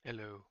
Hello.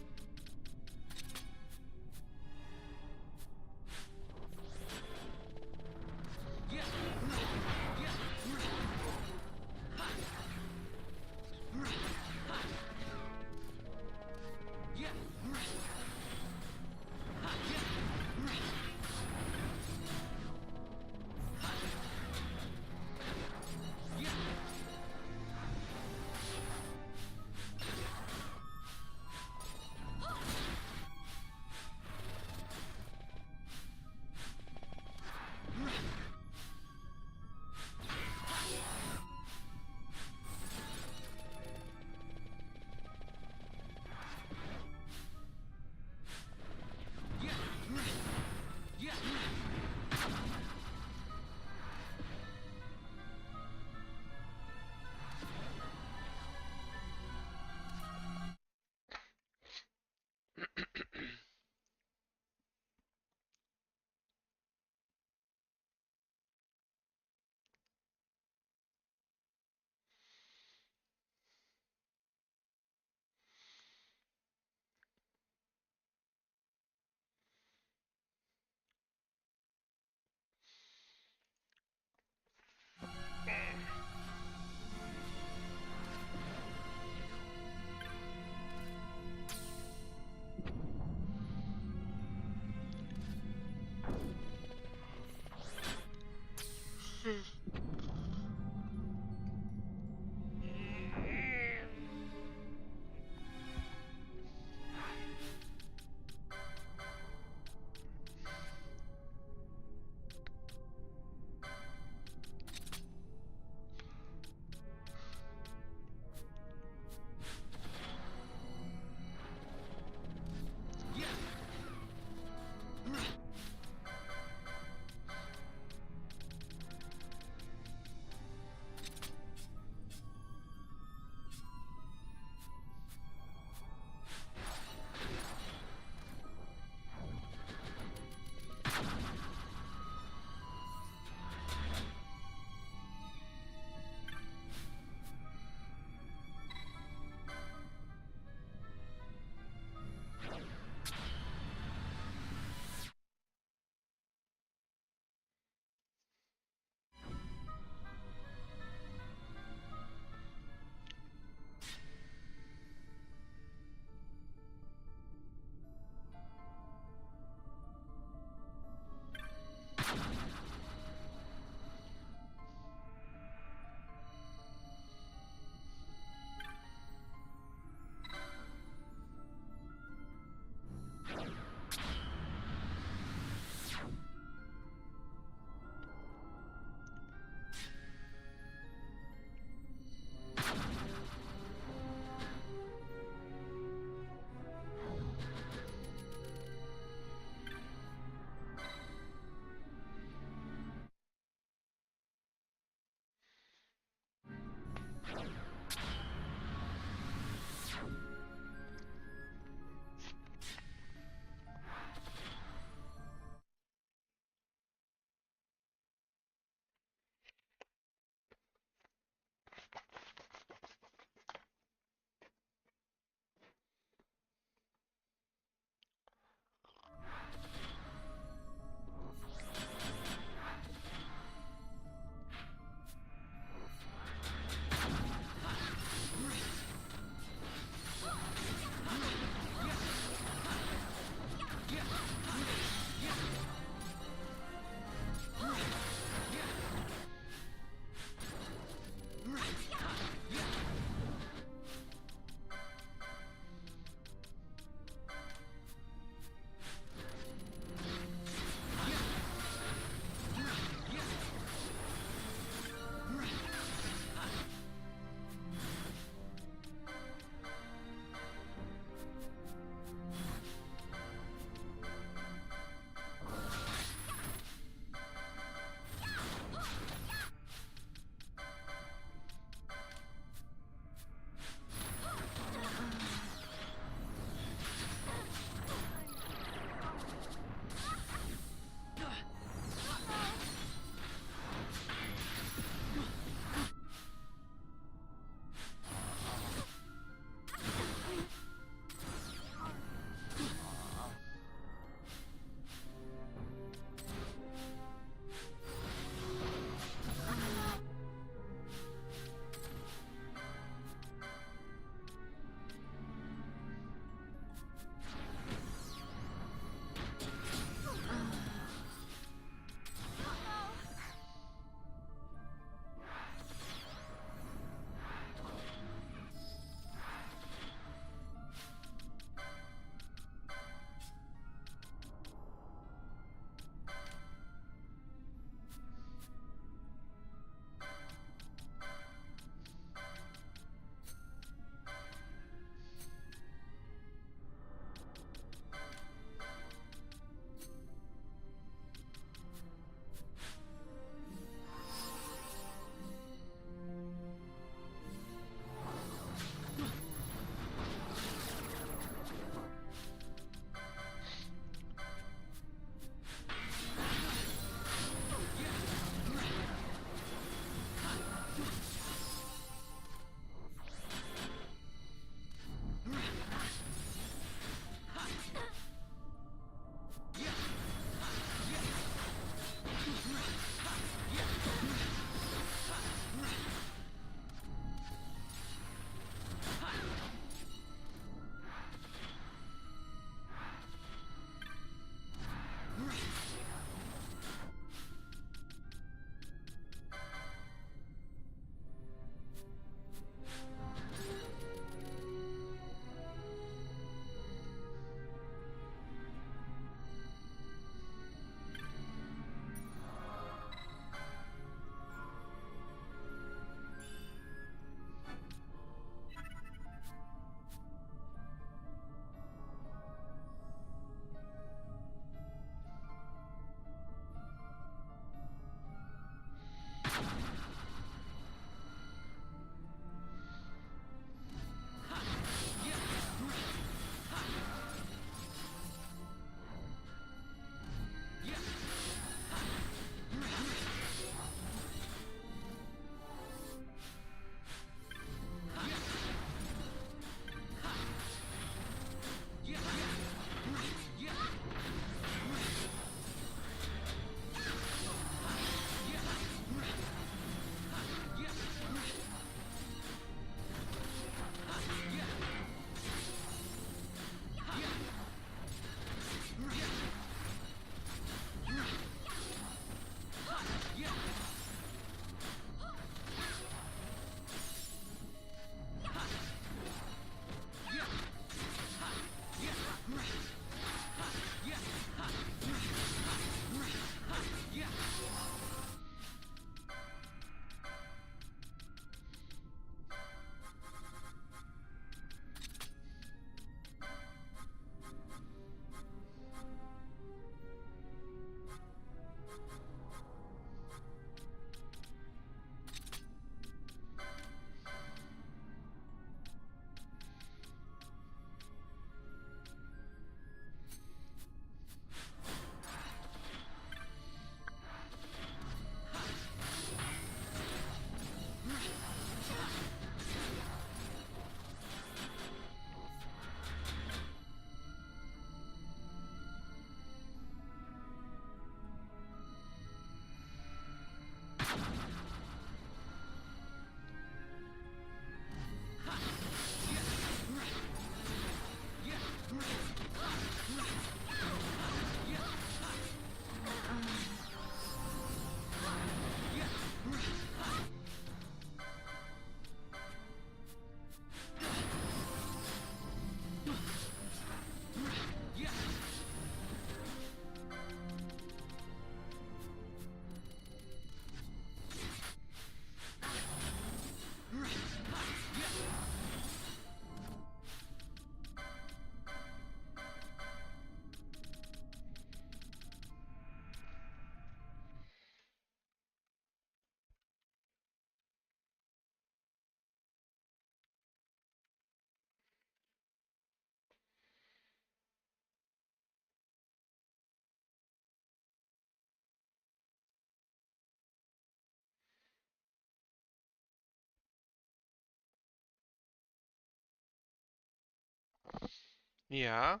Ja.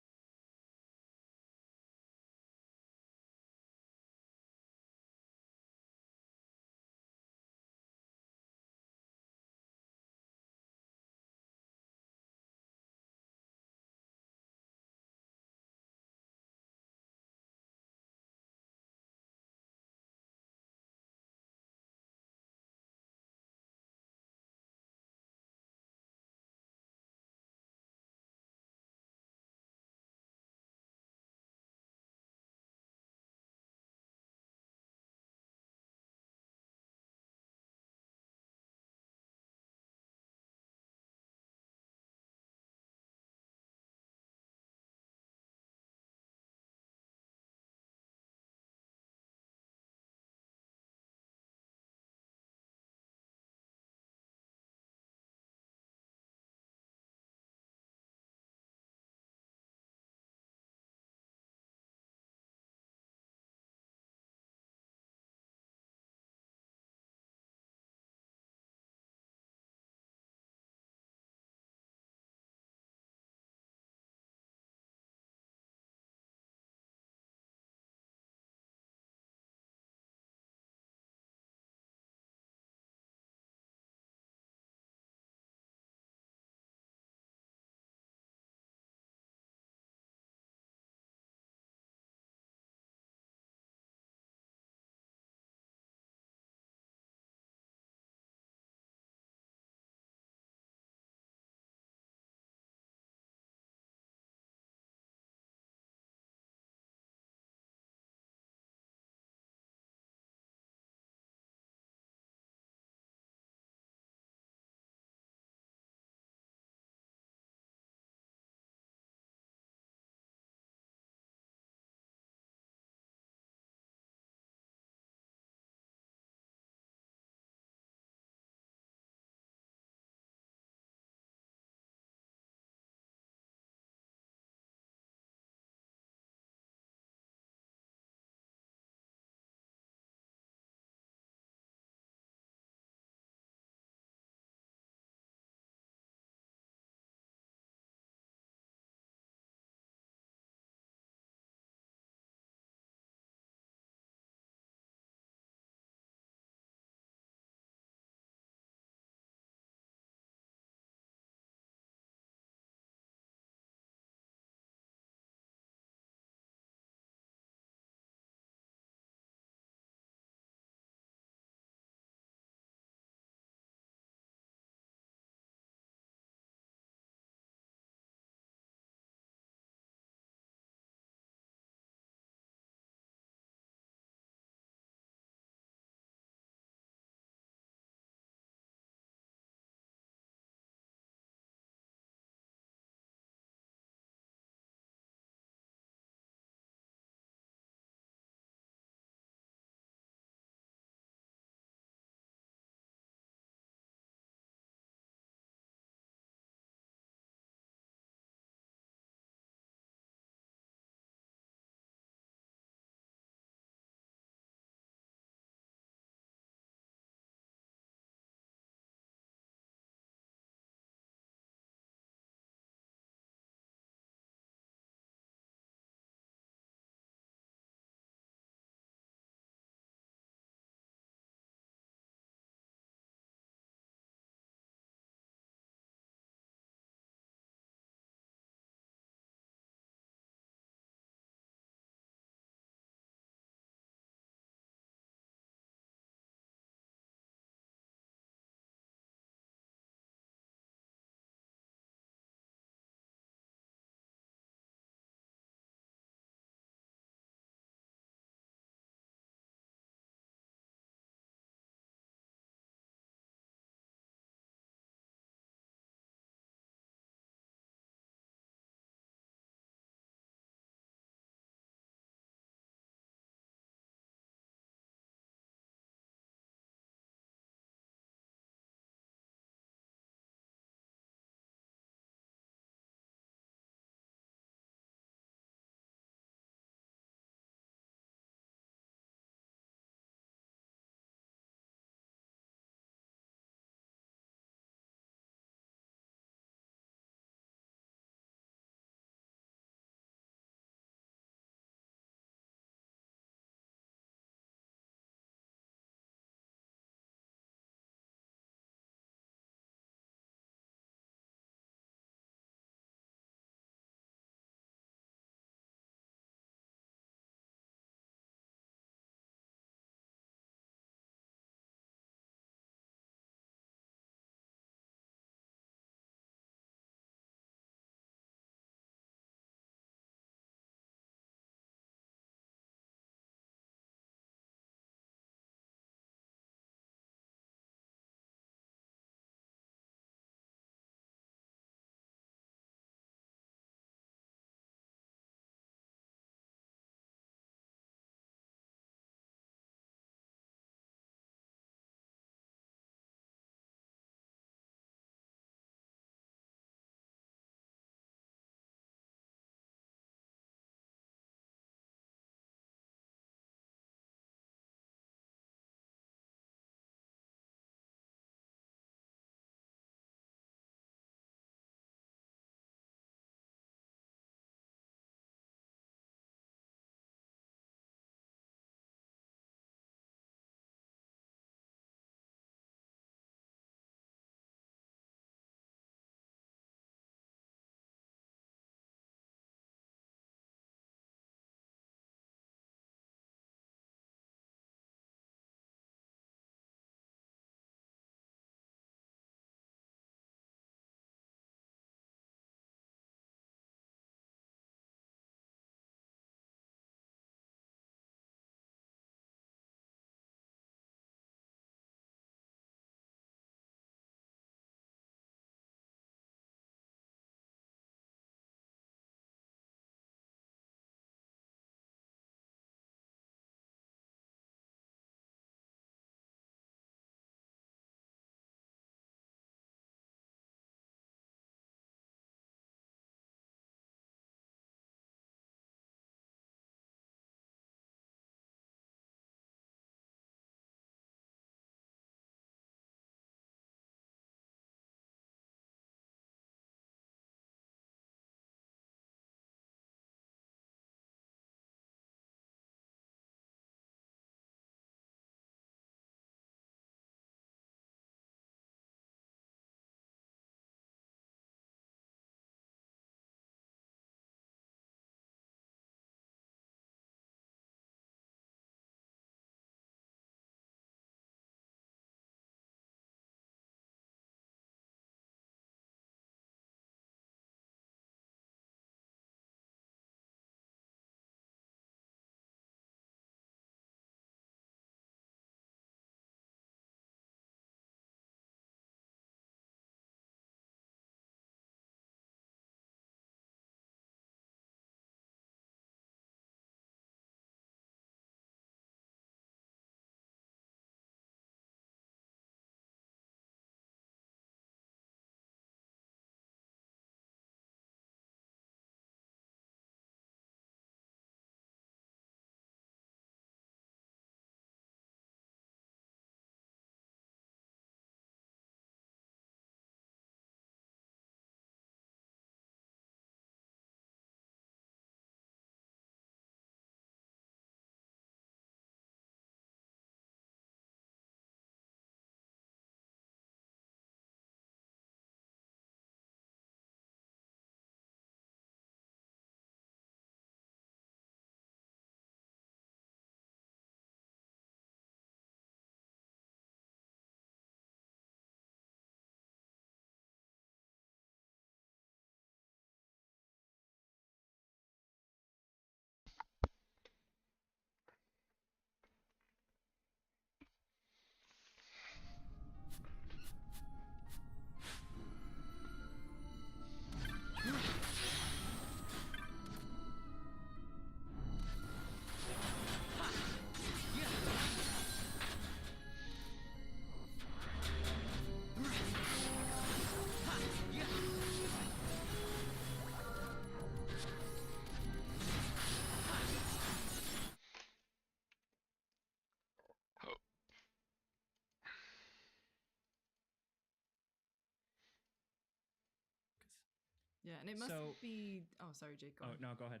Yeah, and it must be... Oh, sorry, Jake. Go on. No, go ahead.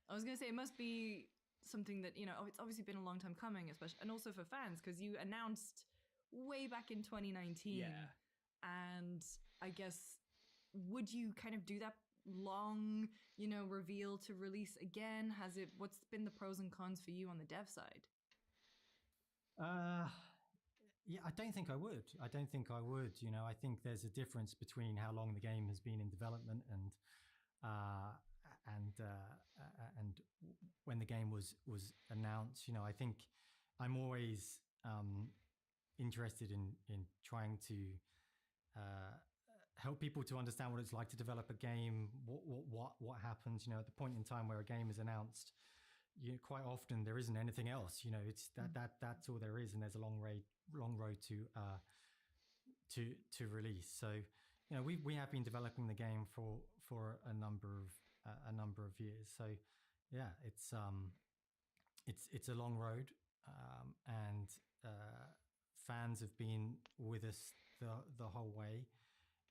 I was going to say, it must be something that, it's obviously been a long time coming, especially, and also for fans, because you announced way back in 2019. Yeah. And I guess, would you kind of do that long, reveal to release again? What's been the pros and cons for you on the dev side? Yeah, I don't think I would. I think there's a difference between how long the game has been in development and when the game was announced. I think I'm always interested in trying to help people to understand what it's like to develop a game. What happens? At the point in time where a game is announced, quite often there isn't anything else. It's that's all there is, and there's a long road to release. So, we have been developing the game for a number of years. So, yeah, it's a long road, and fans have been with us the whole way.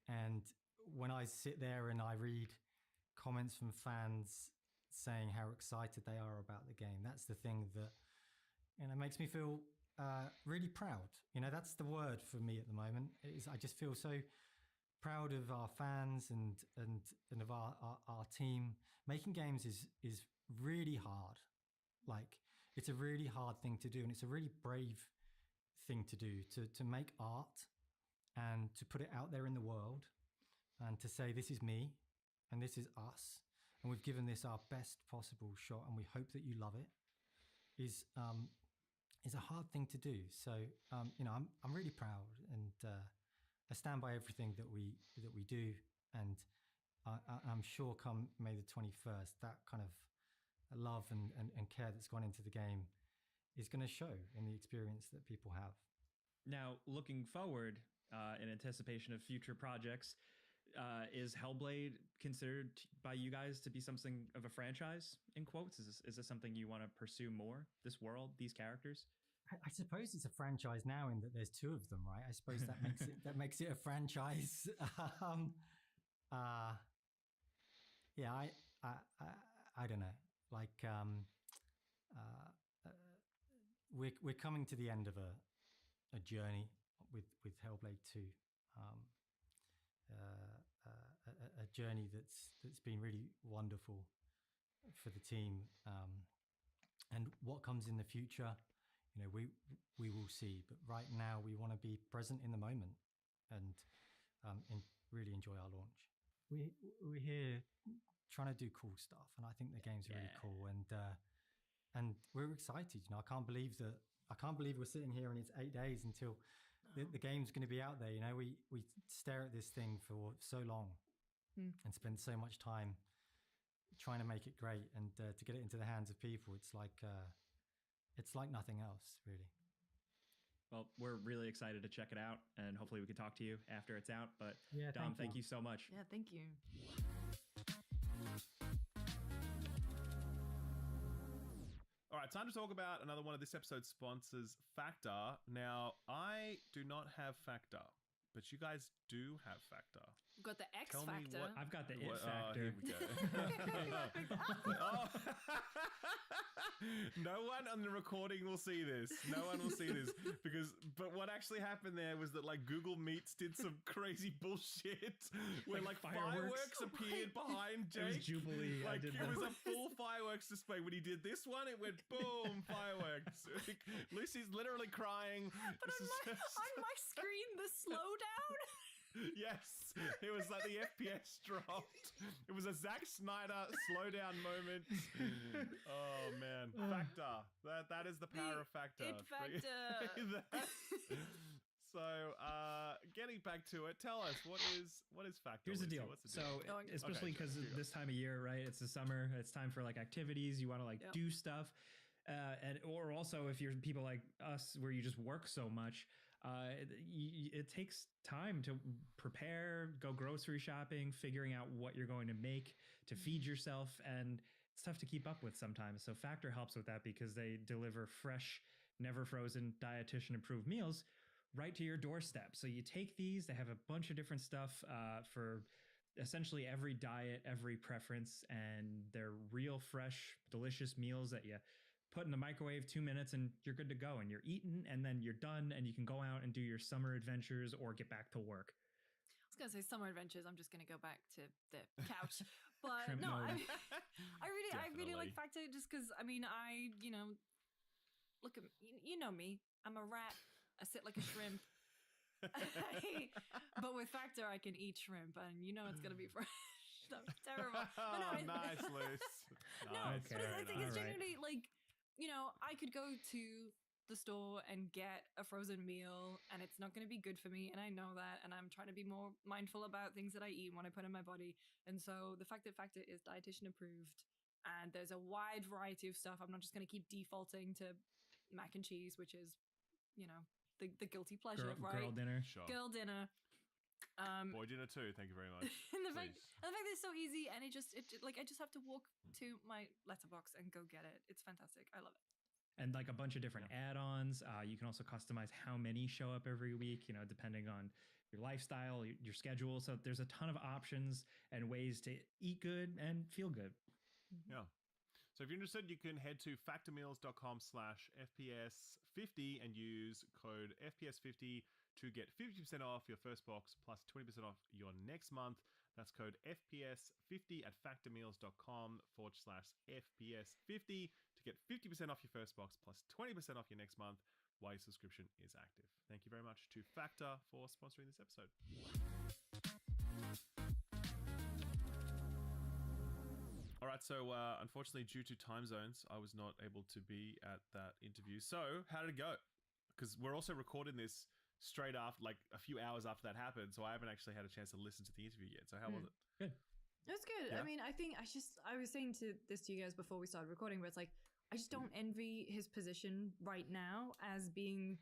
And when I sit there and I read comments from fans saying how excited they are about the game, that's the thing that makes me feel really proud. That's the word for me at the moment. I just feel so proud of our fans and of our team. Making games is really hard. Like, it's a really hard thing to do, and it's a really brave thing to do, to make art and to put it out there in the world and to say, this is me and this is us, and we've given this our best possible shot and we hope that you love it, is a hard thing to do. So I'm really proud, and I stand by everything that we do, and I'm sure come May the 21st, that kind of love and care that's gone into the game is going to show in the experience that people have. Now, looking forward, in anticipation of future projects, is Hellblade considered by you guys to be something of a franchise, in quotes? Is this something you want to pursue more? This world, these characters? I suppose it's a franchise now in that there's two of them, right? I suppose that makes it a franchise. I don't know. Like, we're coming to the end of a journey with Hellblade 2. A journey that's been really wonderful for the team, and what comes in the future, we will see. But right now, we want to be present in the moment and really enjoy our launch. We're here trying to do cool stuff, and I think the game's really cool, and we're excited. I can't believe we're sitting here and it's 8 days until the game's going to be out there. We stare at this thing for so long and spend so much time trying to make it great, and to get it into the hands of people, it's like nothing else, really. Well, we're really excited to check it out, and hopefully we can talk to you after it's out. But yeah, Dom, thank you so much. Yeah, thank you. All right, time to talk about another one of this episode's sponsors, Factor. Now, I do not have Factor, but you guys do have Factor. We've got the X Tell Factor. I've got the It Factor. Here we go. No one on the recording will see this. No one will see this but what actually happened there was that Google Meets did some crazy bullshit where fireworks appeared behind Jake. It was Jubilee. It was a full fireworks display. When he did this one, it went boom, fireworks. Lucy's literally crying. But on my screen, the slowdown. Yes, it was like the FPS dropped. It was a Zack Snyder slowdown moment. Oh man, Factor. That is the power of Factor. It Factor. So, getting back to it, tell us what is Factor? Here's the deal. So, especially because this time of year, right? It's the summer. It's time for activities. You want to do stuff. Or also if you're people like us where you just work so much, it takes time to prepare, go grocery shopping, figuring out what you're going to make to feed yourself, and it's tough to keep up with sometimes. So Factor helps with that because they deliver fresh, never frozen, dietitian approved meals right to your doorstep. So you take these, they have a bunch of different stuff for essentially every diet, every preference, and they're real fresh, delicious meals that you put in the microwave 2 minutes and you're good to go, and you're eating, and then you're done, and you can go out and do your summer adventures or get back to work. I was gonna say summer adventures. I'm just gonna go back to the couch, but Shrimp no, mode. I really like Factor just because I mean look at you know me. I'm a rat. I sit like a shrimp. But with Factor, I can eat shrimp, and you know it's gonna be fresh. That's terrible. But no, Nice, Liz. No, Nice, but I think it's All right. genuinely like, I could go to the store and get a frozen meal and it's not going to be good for me. And I know that. And I'm trying to be more mindful about things that I eat and what I put in my body. And so the fact that Factor is dietitian approved and there's a wide variety of stuff, I'm not just going to keep defaulting to mac and cheese, which is, the guilty pleasure, right? Girl dinner. Sure. Girl dinner. Boy dinner too. Thank you very much. and the fact that it's so easy, and I just have to walk to my letterbox and go get it. It's fantastic. I love it. And like a bunch of different add-ons. You can also customize how many show up every week, depending on your lifestyle, your schedule. So there's a ton of options and ways to eat good and feel good. Yeah. So if you're interested, you can head to factormeals.com/FPS50 and use code FPS50 to get 50% off your first box plus 20% off your next month. That's code FPS50 at factormeals.com/FPS50 to get 50% off your first box plus 20% off your next month while your subscription is active. Thank you very much to Factor for sponsoring this episode. All right, so unfortunately, due to time zones, I was not able to be at that interview. So how did it go? Because we're also recording this straight after, like a few hours after that happened, so I haven't actually had a chance to listen to the interview yet. So how was it? Good. It was good. Yeah? I mean, I think I was saying to you guys before we started recording, but it's like, I just don't envy his position right now as being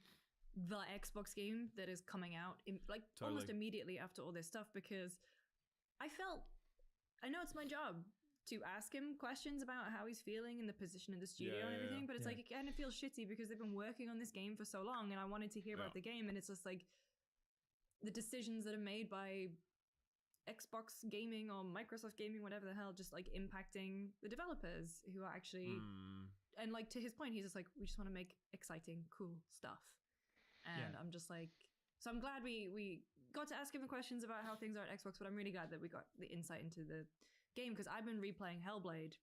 the Xbox game that is coming out almost immediately after all this stuff, because I know it's my job to ask him questions about how he's feeling in the position in the studio and everything, but it's like, it kind of feels shitty because they've been working on this game for so long and I wanted to hear about the game, and it's just like the decisions that are made by Xbox gaming or Microsoft gaming, whatever the hell, just like impacting the developers who are actually and like to his point, he's just like, we just want to make exciting, cool stuff. And I'm just like, so I'm glad we got to ask him the questions about how things are at Xbox, but I'm really glad that we got the insight into the game, because I've been replaying Hellblade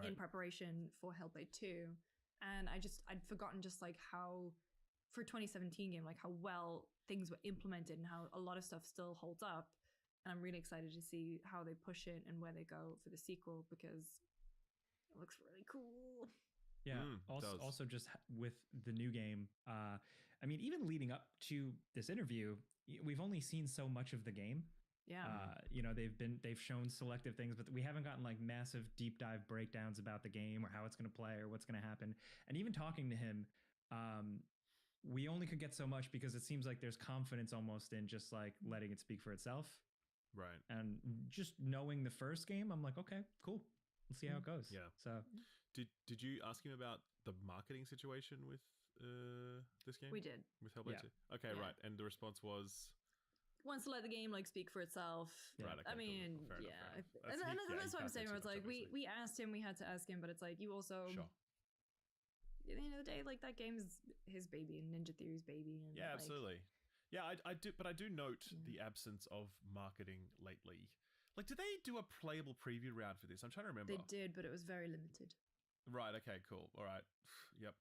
in preparation for Hellblade 2, and I'd forgotten just like how, for a 2017 game, like how well things were implemented and how a lot of stuff still holds up. And I'm really excited to see how they push it and where they go for the sequel, because it looks really cool. Yeah. Also just with the new game, I mean, even leading up to this interview, we've only seen so much of the game. Yeah. They've shown selective things, but we haven't gotten like massive deep dive breakdowns about the game or how it's going to play or what's going to happen. And even talking to him, we only could get so much because it seems like there's confidence almost in just like letting it speak for itself. Right. And just knowing the first game, I'm like, okay, cool. Let's see how it goes. Yeah. So did you ask him about the marketing situation with this game? We did. With Hellblade 2? Okay, right. And the response was, wants to let the game like speak for itself. Right. Okay, I mean, cool. Fair enough. That's what I'm saying. Where it's like we asked him, we had to ask him, but it's like you also. Sure. At the end of the day, like that game is his baby and Ninja Theory's baby. And yeah, like, absolutely. Yeah, I do, but I do note the absence of marketing lately. Like, did they do a playable preview round for this? I'm trying to remember. They did, but it was very limited. Right. Okay. Cool. All right. Yep.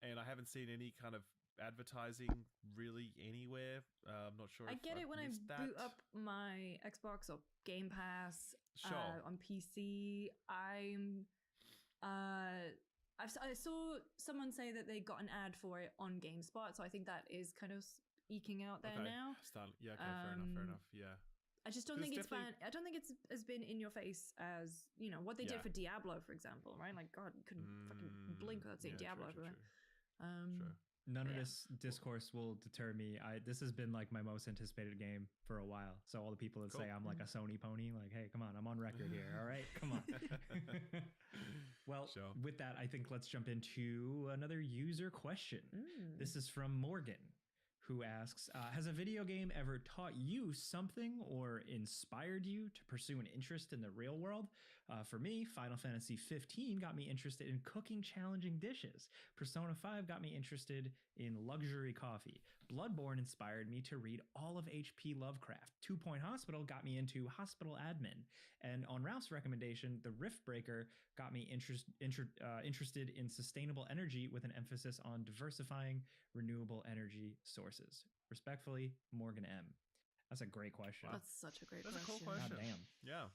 And I haven't seen any kind of advertising really anywhere. I'm not sure. I get it when I boot up my Xbox or Game Pass on PC. I saw someone say that they got an ad for it on GameSpot, so I think that is kind of eking out there now. Yeah, okay, fair enough. Yeah. I just don't think I don't think it's as been in your face as, what they did for Diablo, for example, right? Like, God, you couldn't fucking blink without seeing Diablo everywhere. Sure. None of this discourse will deter me. This has been like my most anticipated game for a while. So all the people that say I'm like a Sony pony, like, hey, come on, I'm on record here. All right, come on. Well, with that, I think let's jump into another user question. This is from Morgan, who asks, has a video game ever taught you something or inspired you to pursue an interest in the real world? For me, Final Fantasy 15 got me interested in cooking challenging dishes. Persona 5 got me interested in luxury coffee. Bloodborne inspired me to read all of H.P. Lovecraft. 2 Point Hospital got me into hospital admin. And on Ralph's recommendation, The Rift Breaker got me interested in sustainable energy with an emphasis on diversifying renewable energy sources. Respectfully, Morgan M. That's a great question. That's such a great question. That's a cool question. God damn. Yeah.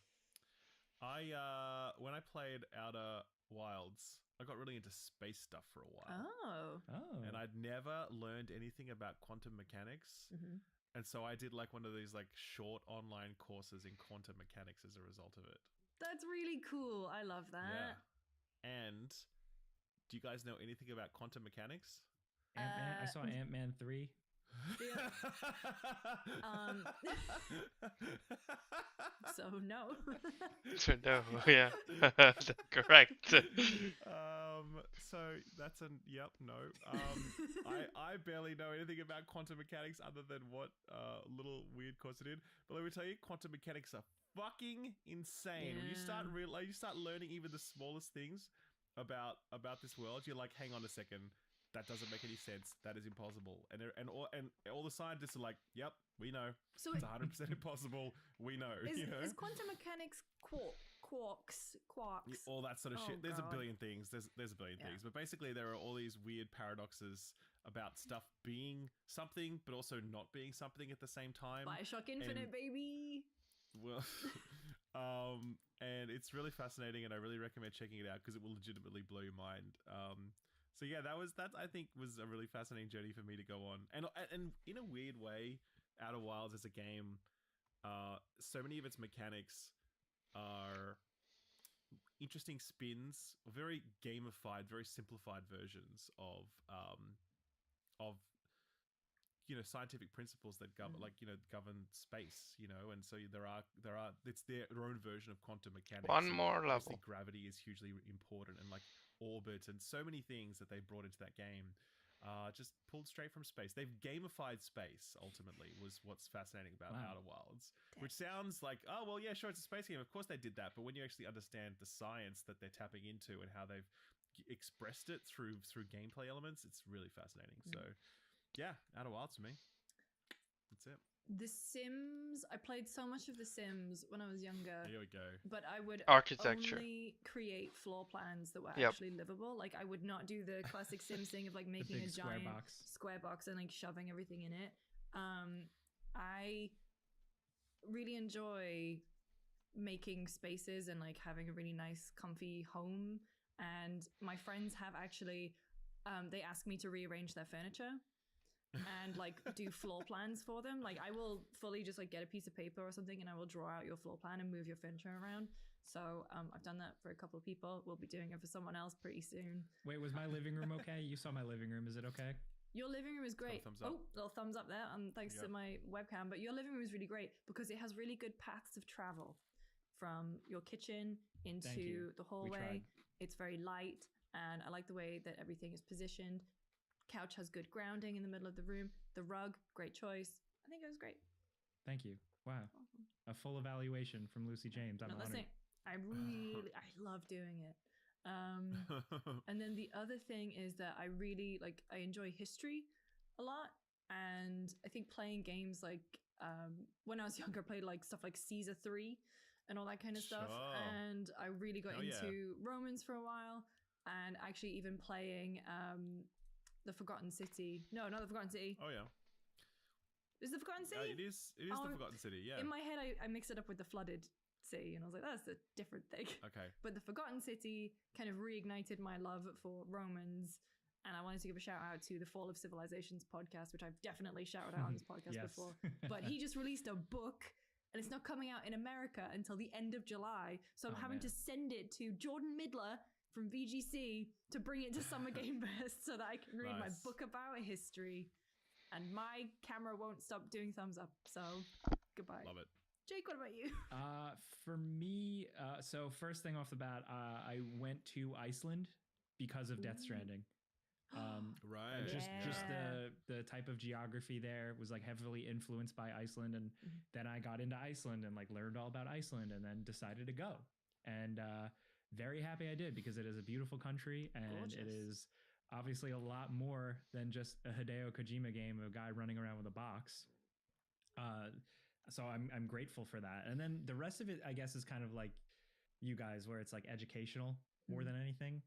When I played Outer Wilds, I got really into space stuff for a while. Oh. And I'd never learned anything about quantum mechanics. Mm-hmm. And so I did like one of these like short online courses in quantum mechanics as a result of it. That's really cool. I love that. Yeah. And do you guys know anything about quantum mechanics? Ant-Man? I saw Ant-Man 3. So no. So no, yeah, correct. So that's no. I barely know anything about quantum mechanics other than what little weird course I did. But let me tell you, quantum mechanics are fucking insane. When you start learning even the smallest things about this world, you're like, hang on a second. That doesn't make any sense. That is impossible. And all the scientists are like, yep, we know. So it's 100% impossible. We know. Is quantum mechanics quarks? All that sort of shit. There's God. a billion things. There's a billion things. But basically, there are all these weird paradoxes about stuff being something, but also not being something at the same time. Bioshock Infinite, baby. Well, and it's really fascinating, and I really recommend checking it out because it will legitimately blow your mind. So yeah, that I think was a really fascinating journey for me to go on, and in a weird way, Outer Wilds as a game, so many of its mechanics are interesting spins, very gamified, very simplified versions of scientific principles that govern govern space, and so there are it's their own version of quantum mechanics. One more level. Gravity is hugely important, and like orbits and so many things that they brought into that game just pulled straight from space. They've gamified space, ultimately, was what's fascinating about Outer Wilds. Which sounds like, oh, well, yeah, sure, it's a space game. Of course they did that. But when you actually understand the science that they're tapping into and how they've expressed it through gameplay elements, it's really fascinating. So, yeah, Outer Wilds for me. That's it. The Sims. I played so much of The Sims when I was younger. Here we go. But I would Architecture. only create floor plans that were Yep. actually livable. Like, I would not do the classic Sims thing of like making a giant square box and like shoving everything in it. I really enjoy making spaces and like having a really nice, comfy home. And my friends have actually, they ask me to rearrange their furniture. And like do floor plans for them. Like I will fully just like get a piece of paper or something and I will draw out your floor plan and move your furniture around. So I've done that for a couple of people. We'll be doing it for someone else pretty soon. Wait, was my living room okay? You saw my living room. Is it okay? Your living room is great. Thumbs up. Oh, little thumbs up there. Thanks to my webcam. But your living room is really great because it has really good paths of travel from your kitchen into the hallway. It's very light and I like the way that everything is positioned. Couch has good grounding in the middle of the room. The rug, great choice. I think it was great. Thank you. Wow. Awesome. A full evaluation from Lucy James. I'm honored. I love doing it. And then the other thing is that I really I enjoy history a lot. And I think playing games like when I was younger, I played like stuff like Caesar 3 and all that kind of stuff. And I really got into Romans for a while and actually even playing the Forgotten City. No, not the Forgotten City. Oh yeah. Is the Forgotten City? It is the Forgotten City, yeah. In my head, I mix it up with the Flooded City, and I was like, that's a different thing. Okay. But the Forgotten City kind of reignited my love for Romans, and I wanted to give a shout out to the Fall of Civilizations podcast, which I've definitely shouted out on this podcast before. But he just released a book, and it's not coming out in America until the end of July, so I'm having to send it to Jordan Midler from VGC to bring it to Summer Game Fest so that I can read my book about history. And my camera won't stop doing thumbs up. So goodbye. Love it. Jake, what about you? For me, so first thing off the bat, I went to Iceland because of Death Stranding. Right. just the type of geography there was like heavily influenced by Iceland, and then I got into Iceland and like learned all about Iceland, and then decided to go. And very happy I did, because it is a beautiful country, and it is obviously a lot more than just a Hideo Kojima game of a guy running around with a box. So I'm grateful for that. And then the rest of it, I guess, is kind of like you guys, where it's like educational more than anything.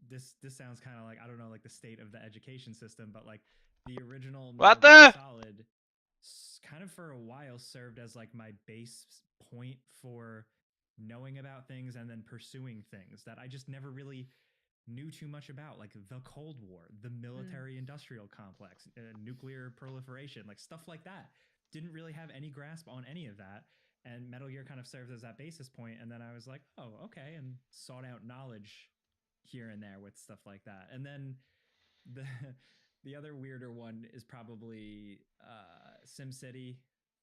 This sounds kind of like, I don't know, like the state of the education system, but like the original Metal Gear Solid kind of for a while served as like my base point for knowing about things and then pursuing things that I just never really knew too much about, like the Cold War, the military industrial complex, nuclear proliferation, like stuff like that. Didn't really have any grasp on any of that. And Metal Gear kind of serves as that basis point. And then I was like, oh, okay. And sought out knowledge here and there with stuff like that. And then the other weirder one is probably SimCity,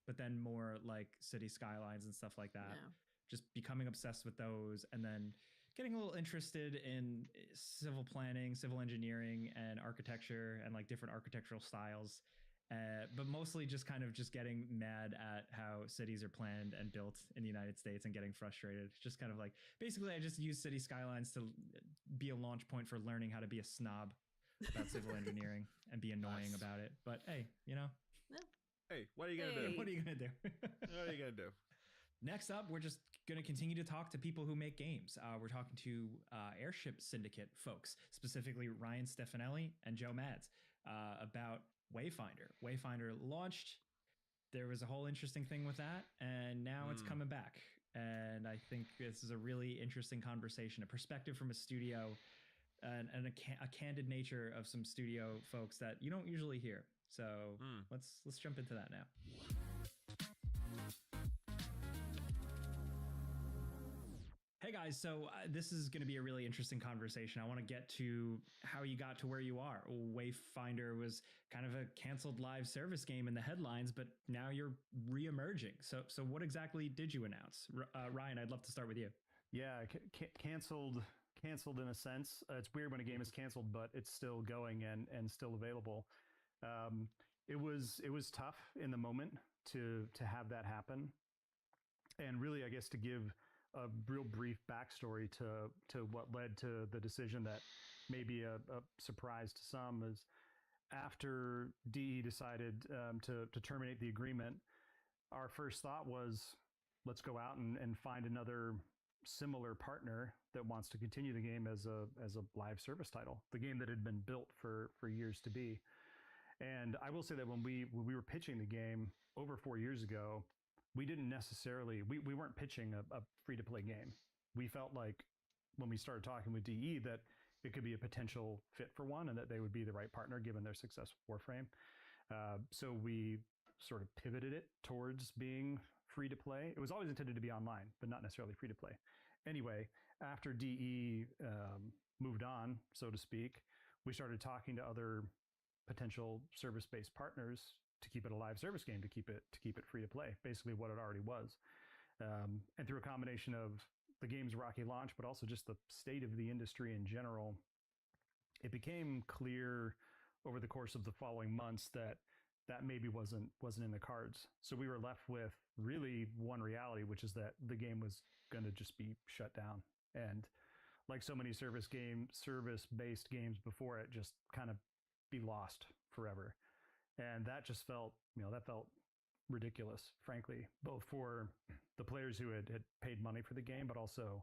but then more like City Skylines and stuff like that. Yeah. Just becoming obsessed with those, and then getting a little interested in civil planning, civil engineering, and architecture, and like different architectural styles. But mostly just kind of just getting mad at how cities are planned and built in the United States and getting frustrated. Just kind of like, basically I just use City Skylines to be a launch point for learning how to be a snob about civil engineering and be annoying about it. But hey, you know. Hey, what are you going to do? What are you going to do? What are you going to do? Next up, we're just going to continue to talk to people who make games. We're talking to Airship Syndicate folks, specifically Ryan Stefanelli and Joe Mads, about Wayfinder. Wayfinder launched. There was a whole interesting thing with that, and now it's coming back. And I think this is a really interesting conversation, a perspective from a studio, and a candid nature of some studio folks that you don't usually hear. So let's jump into that now. Hey guys, so this is going to be a really interesting conversation. I want to get to how you got to where you are. Wayfinder was kind of a canceled live service game in the headlines, but now you're re-emerging. So what exactly did you announce? Ryan, I'd love to start with you. Yeah, canceled in a sense. It's weird when a game is canceled, but it's still going and still available. It was tough in the moment to have that happen, and really, I guess, to give a real brief backstory to what led to the decision that may be a surprise to some is after DE decided to terminate the agreement, our first thought was, let's go out and find another similar partner that wants to continue the game as a live service title, the game that had been built for years to be. And I will say that when we were pitching the game over 4 years ago, we didn't necessarily, we weren't pitching a free-to-play game. We felt like when we started talking with DE that it could be a potential fit for one and that they would be the right partner given their success with Warframe. So we sort of pivoted it towards being free-to-play. It was always intended to be online, but not necessarily free-to-play. Anyway, after DE moved on, so to speak, we started talking to other potential service-based partners to keep it a live service game, to keep it free to play, basically what it already was. And through a combination of the game's rocky launch, but also just the state of the industry in general, it became clear over the course of the following months that maybe wasn't in the cards. So we were left with really one reality, which is that the game was going to just be shut down. And like so many service-based games before it, just kind of be lost forever. And that just felt ridiculous, frankly, both for the players who had paid money for the game, but also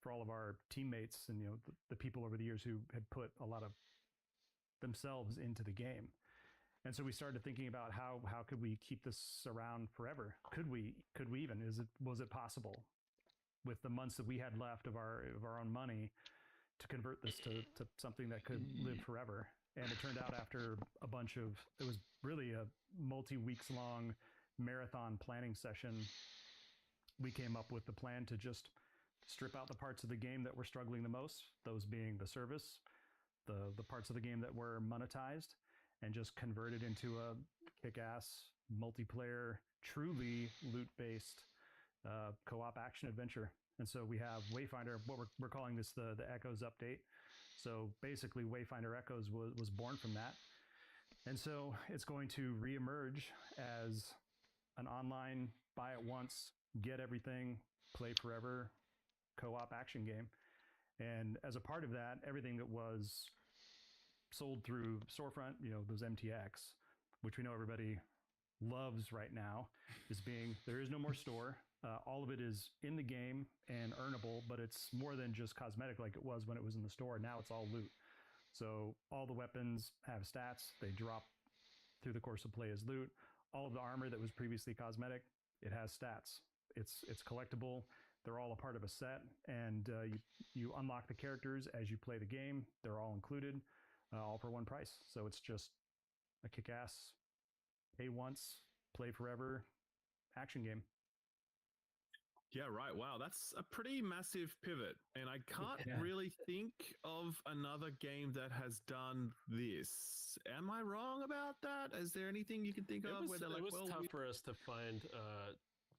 for all of our teammates and the people over the years who had put a lot of themselves into the game. And so we started thinking about how could we keep this around forever? Could we even? Was it possible with the months that we had left of our own money to convert this to something that could live forever? And it turned out after it was really a multi-weeks long marathon planning session, we came up with the plan to just strip out the parts of the game that were struggling the most, those being the service, the parts of the game that were monetized, and just convert it into a kick-ass multiplayer, truly loot-based co-op action adventure. And so we have Wayfinder, what we're calling this the Echoes update. So basically, Wayfinder Echoes was born from that. And so it's going to reemerge as an online buy it once, get everything, play forever co-op action game. And as a part of that, everything that was sold through storefront, those MTX, which we know everybody loves right now, there is no more store. All of it is in the game and earnable, but it's more than just cosmetic like it was when it was in the store. Now it's all loot. So all the weapons have stats. They drop through the course of play as loot. All of the armor that was previously cosmetic, it has stats. It's collectible. They're all a part of a set, and you unlock the characters as you play the game. They're all included, all for one price. So it's just a kick-ass, pay once, play forever action game. Yeah, right. Wow, that's a pretty massive pivot. And I can't really think of another game that has done this. Am I wrong about that? Is there anything you can think of where they're like, it was tough for us to find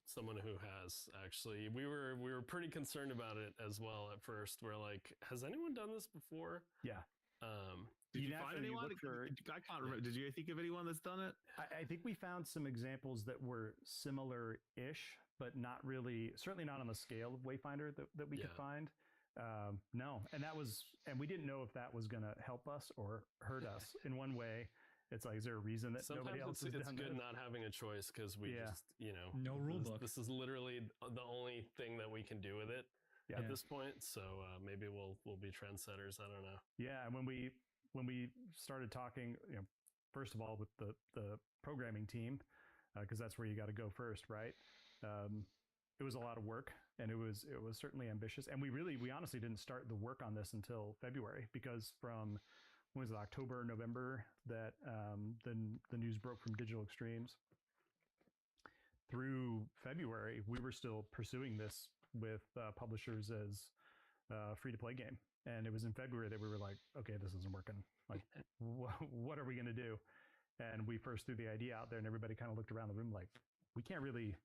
someone who has, actually. We were pretty concerned about it as well at first. We're like, has anyone done this before? Yeah. Did you find anyone? I can't remember. Did you think of anyone that's done it? I think we found some examples that were similar-ish, but not really, certainly not on the scale of Wayfinder that we could find. No, and we didn't know if that was going to help us or hurt us in one way. It's like, is there a reason that nobody else has done it's good not having a choice, because we just, no rule book. This is literally the only thing that we can do with it at this point. So maybe we'll be trendsetters. I don't know. Yeah, and when we started talking, first of all with the programming team, because that's where you got to go first, right? It was a lot of work, and it was certainly ambitious. And we honestly didn't start the work on this until February, because from when was it, October, November, that the news broke from Digital Extremes through February, we were still pursuing this with publishers as a free-to-play game. And it was in February that we were like, okay, this isn't working. Like, what are we going to do? And we first threw the idea out there, and everybody kind of looked around the room like, we can't really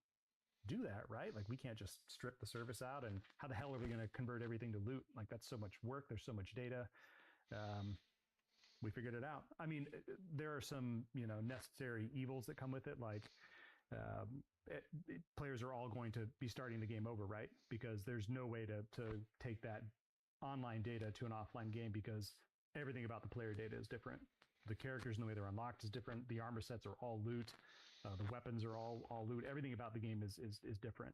do that, right? Like, we can't just strip the service out, and how the hell are we going to convert everything to loot? Like, that's so much work. There's so much data. We figured it out. I mean, there are some, necessary evils that come with it. Like, players are all going to be starting the game over, right? Because there's no way to take that online data to an offline game, because everything about the player data is different. The characters and the way they're unlocked is different. The armor sets are all loot. The weapons are all loot. Everything about the game is different.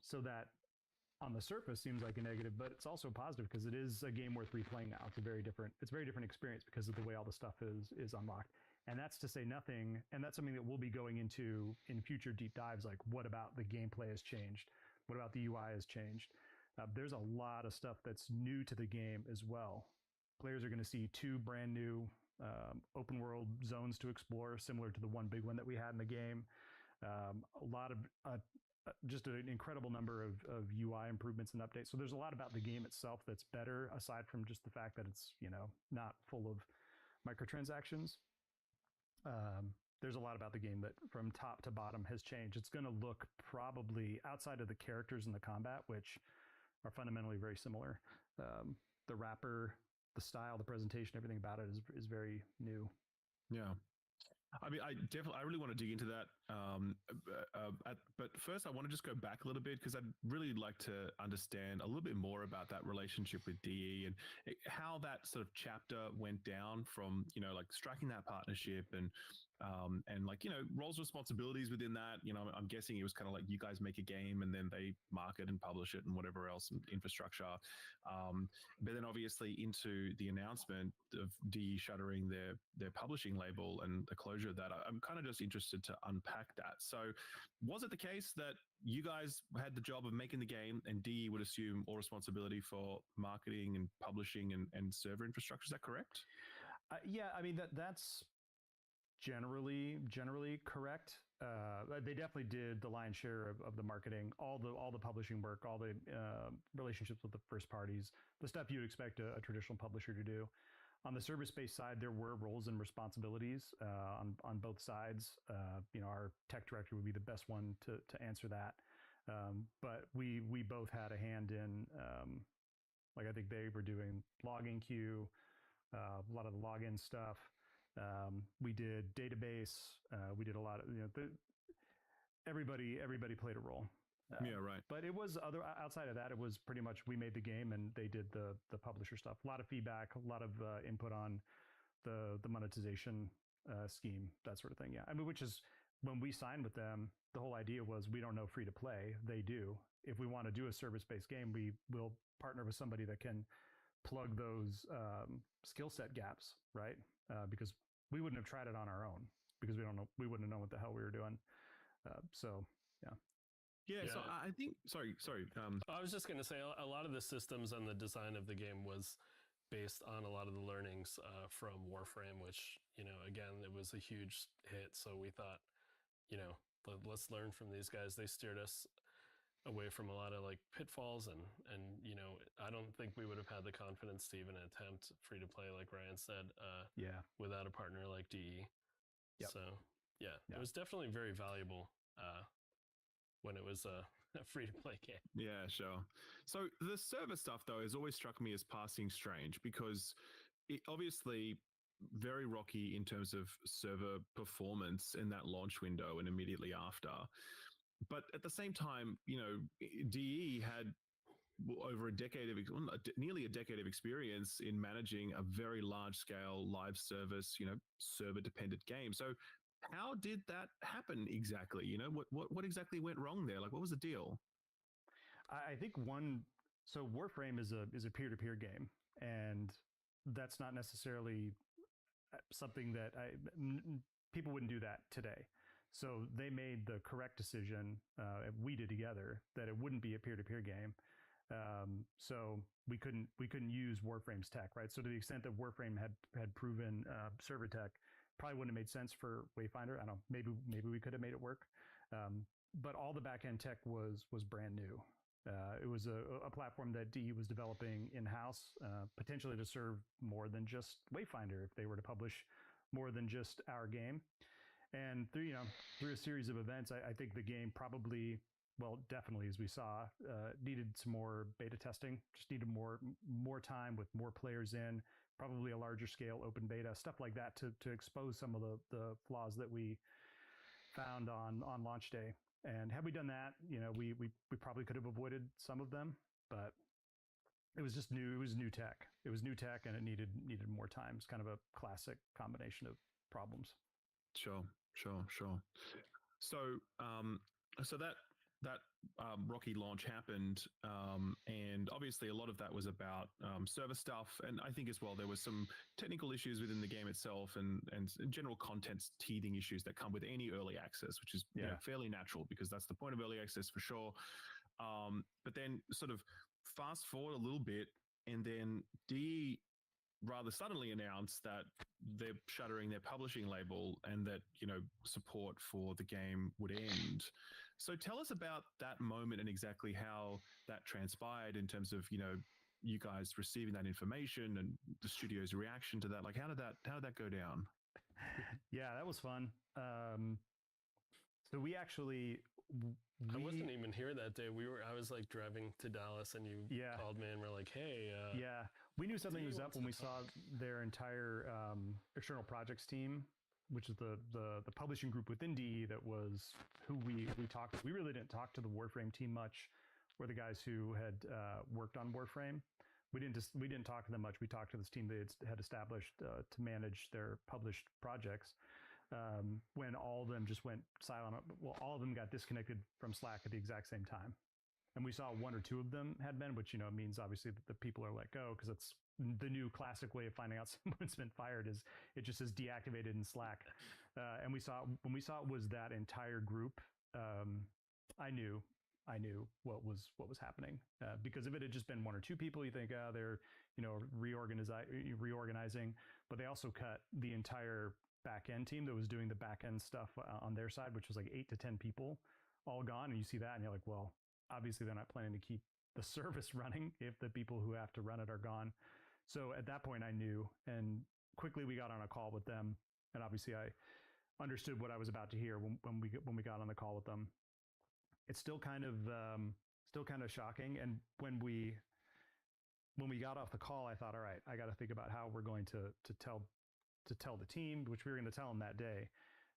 So that on the surface seems like a negative, but it's also positive, because it is a game worth replaying now. It's a very different experience because of the way all the stuff is unlocked. And that's to say nothing, and that's something that we'll be going into in future deep dives, like what about the gameplay has changed? What about the UI has changed? There's a lot of stuff that's new to the game as well. Players are going to see 2 brand new open world zones to explore, similar to the one big one that we had in the game. A lot of just an incredible number of UI improvements and updates. So there's a lot about the game itself that's better, aside from just the fact that it's not full of microtransactions. There's a lot about the game that from top to bottom has changed. It's going to look, probably outside of the characters and the combat, which are fundamentally very similar, the wrapper, the style, the presentation, everything about it is very new. Yeah. I mean, I really want to dig into that. But first, I want to just go back a little bit, because I'd really like to understand a little bit more about that relationship with DE and how that sort of chapter went down from, like striking that partnership and roles, responsibilities within that. I'm guessing it was kind of like you guys make a game and then they market and publish it and whatever else, and infrastructure. But then obviously into the announcement of DE shuttering their publishing label and the closure of that, I'm kind of just interested to unpack that. So was it the case that you guys had the job of making the game and DE would assume all responsibility for marketing and publishing and server infrastructure? Is that correct? Yeah, I mean, that's generally correct. They definitely did the lion's share of the marketing, all the publishing work, all the relationships with the first parties, the stuff you would expect a traditional publisher to do. On the service-based side, there were roles and responsibilities on both sides. Our tech director would be the best one to answer that. But we both had a hand in Like I think they were doing login queue, a lot of the login stuff. We did database. We did a lot of everybody played a role. Yeah, right. But it was outside of that, it was pretty much we made the game and they did the publisher stuff. A lot of feedback, a lot of input on the monetization scheme, that sort of thing. Yeah, I mean, which is when we signed with them, the whole idea was we don't know free to play. They do. If we want to do a service-based game, we will partner with somebody that can plug those skill set gaps, right? Because we wouldn't have tried it on our own because we wouldn't have known what the hell we were doing. So yeah. Yeah, so I think sorry. I was just going to say a lot of the systems and the design of the game was based on a lot of the learnings from Warframe, which, again, it was a huge hit. So we thought, let's learn from these guys. They steered us away from a lot of like pitfalls and I don't think we would have had the confidence to even attempt free to play, like Ryan said, without a partner like DE. Yep. So it was definitely very valuable when it was a free to play game. Yeah, sure. So the server stuff though has always struck me as passing strange because it obviously very rocky in terms of server performance in that launch window and immediately after. But at the same time, DE had over nearly a decade of experience in managing a very large scale live service, server dependent game. So how did that happen exactly? What exactly went wrong there? Like, what was the deal? I think so Warframe is a peer-to-peer game, and that's not necessarily something that people wouldn't do that today. So they made the correct decision, we did together, that it wouldn't be a peer-to-peer game. So we couldn't use Warframe's tech, right? So to the extent that Warframe had proven server tech, probably wouldn't have made sense for Wayfinder. I don't know, maybe we could have made it work. But all the back-end tech was brand new. It was a platform that DE was developing in-house, potentially to serve more than just Wayfinder if they were to publish more than just our game. And through a series of events, I think the game probably, definitely, as we saw, needed some more beta testing, just needed more time with more players in, probably a larger scale open beta, stuff like that to expose some of the flaws that we found on launch day. And had we done that, we probably could have avoided some of them, but it was just new. It was new tech. It was new tech, and it needed more time. It's kind of a classic combination of problems. Sure. So, so that rocky launch happened, and obviously a lot of that was about server stuff, and I think as well there was some technical issues within the game itself, and general content teething issues that come with any early access, which is fairly natural because that's the point of early access for sure. But then sort of fast forward a little bit, and then DE rather suddenly announced that they're shuttering their publishing label and that, support for the game would end. So tell us about that moment and exactly how that transpired in terms of, you guys receiving that information and the studio's reaction to that. Like, how did that go down? Yeah, that was fun. So we actually... I wasn't even here that day. I was like driving to Dallas, and you called me and were like, "Hey." We knew something was up when we saw their entire external projects team, which is the publishing group within DE that was who we talked to. We really didn't talk to the Warframe team much, or the guys who had worked on Warframe. We didn't talk to them much. We talked to this team they had established to manage their published projects. When all of them just went silent. Well, all of them got disconnected from Slack at the exact same time. And we saw one or two of them had been, which, means obviously that the people are let go, because it's the new classic way of finding out someone's been fired is it just says deactivated in Slack. And when we saw it was that entire group, I knew what was happening, because if it had just been one or two people, you think, they're, reorganizing, but they also cut the entire back end team that was doing the back end stuff on their side, which was like 8 to 10 people, all gone. And you see that and you're like, well, obviously they're not planning to keep the service running if the people who have to run it are gone. So at that point I knew, and quickly we got on a call with them, and obviously I understood what I was about to hear when we got on the call with them. It's still kind of shocking. And when we when we got off the call, I thought, all right, I got to think about how we're going to tell the team, which we were going to tell them that day.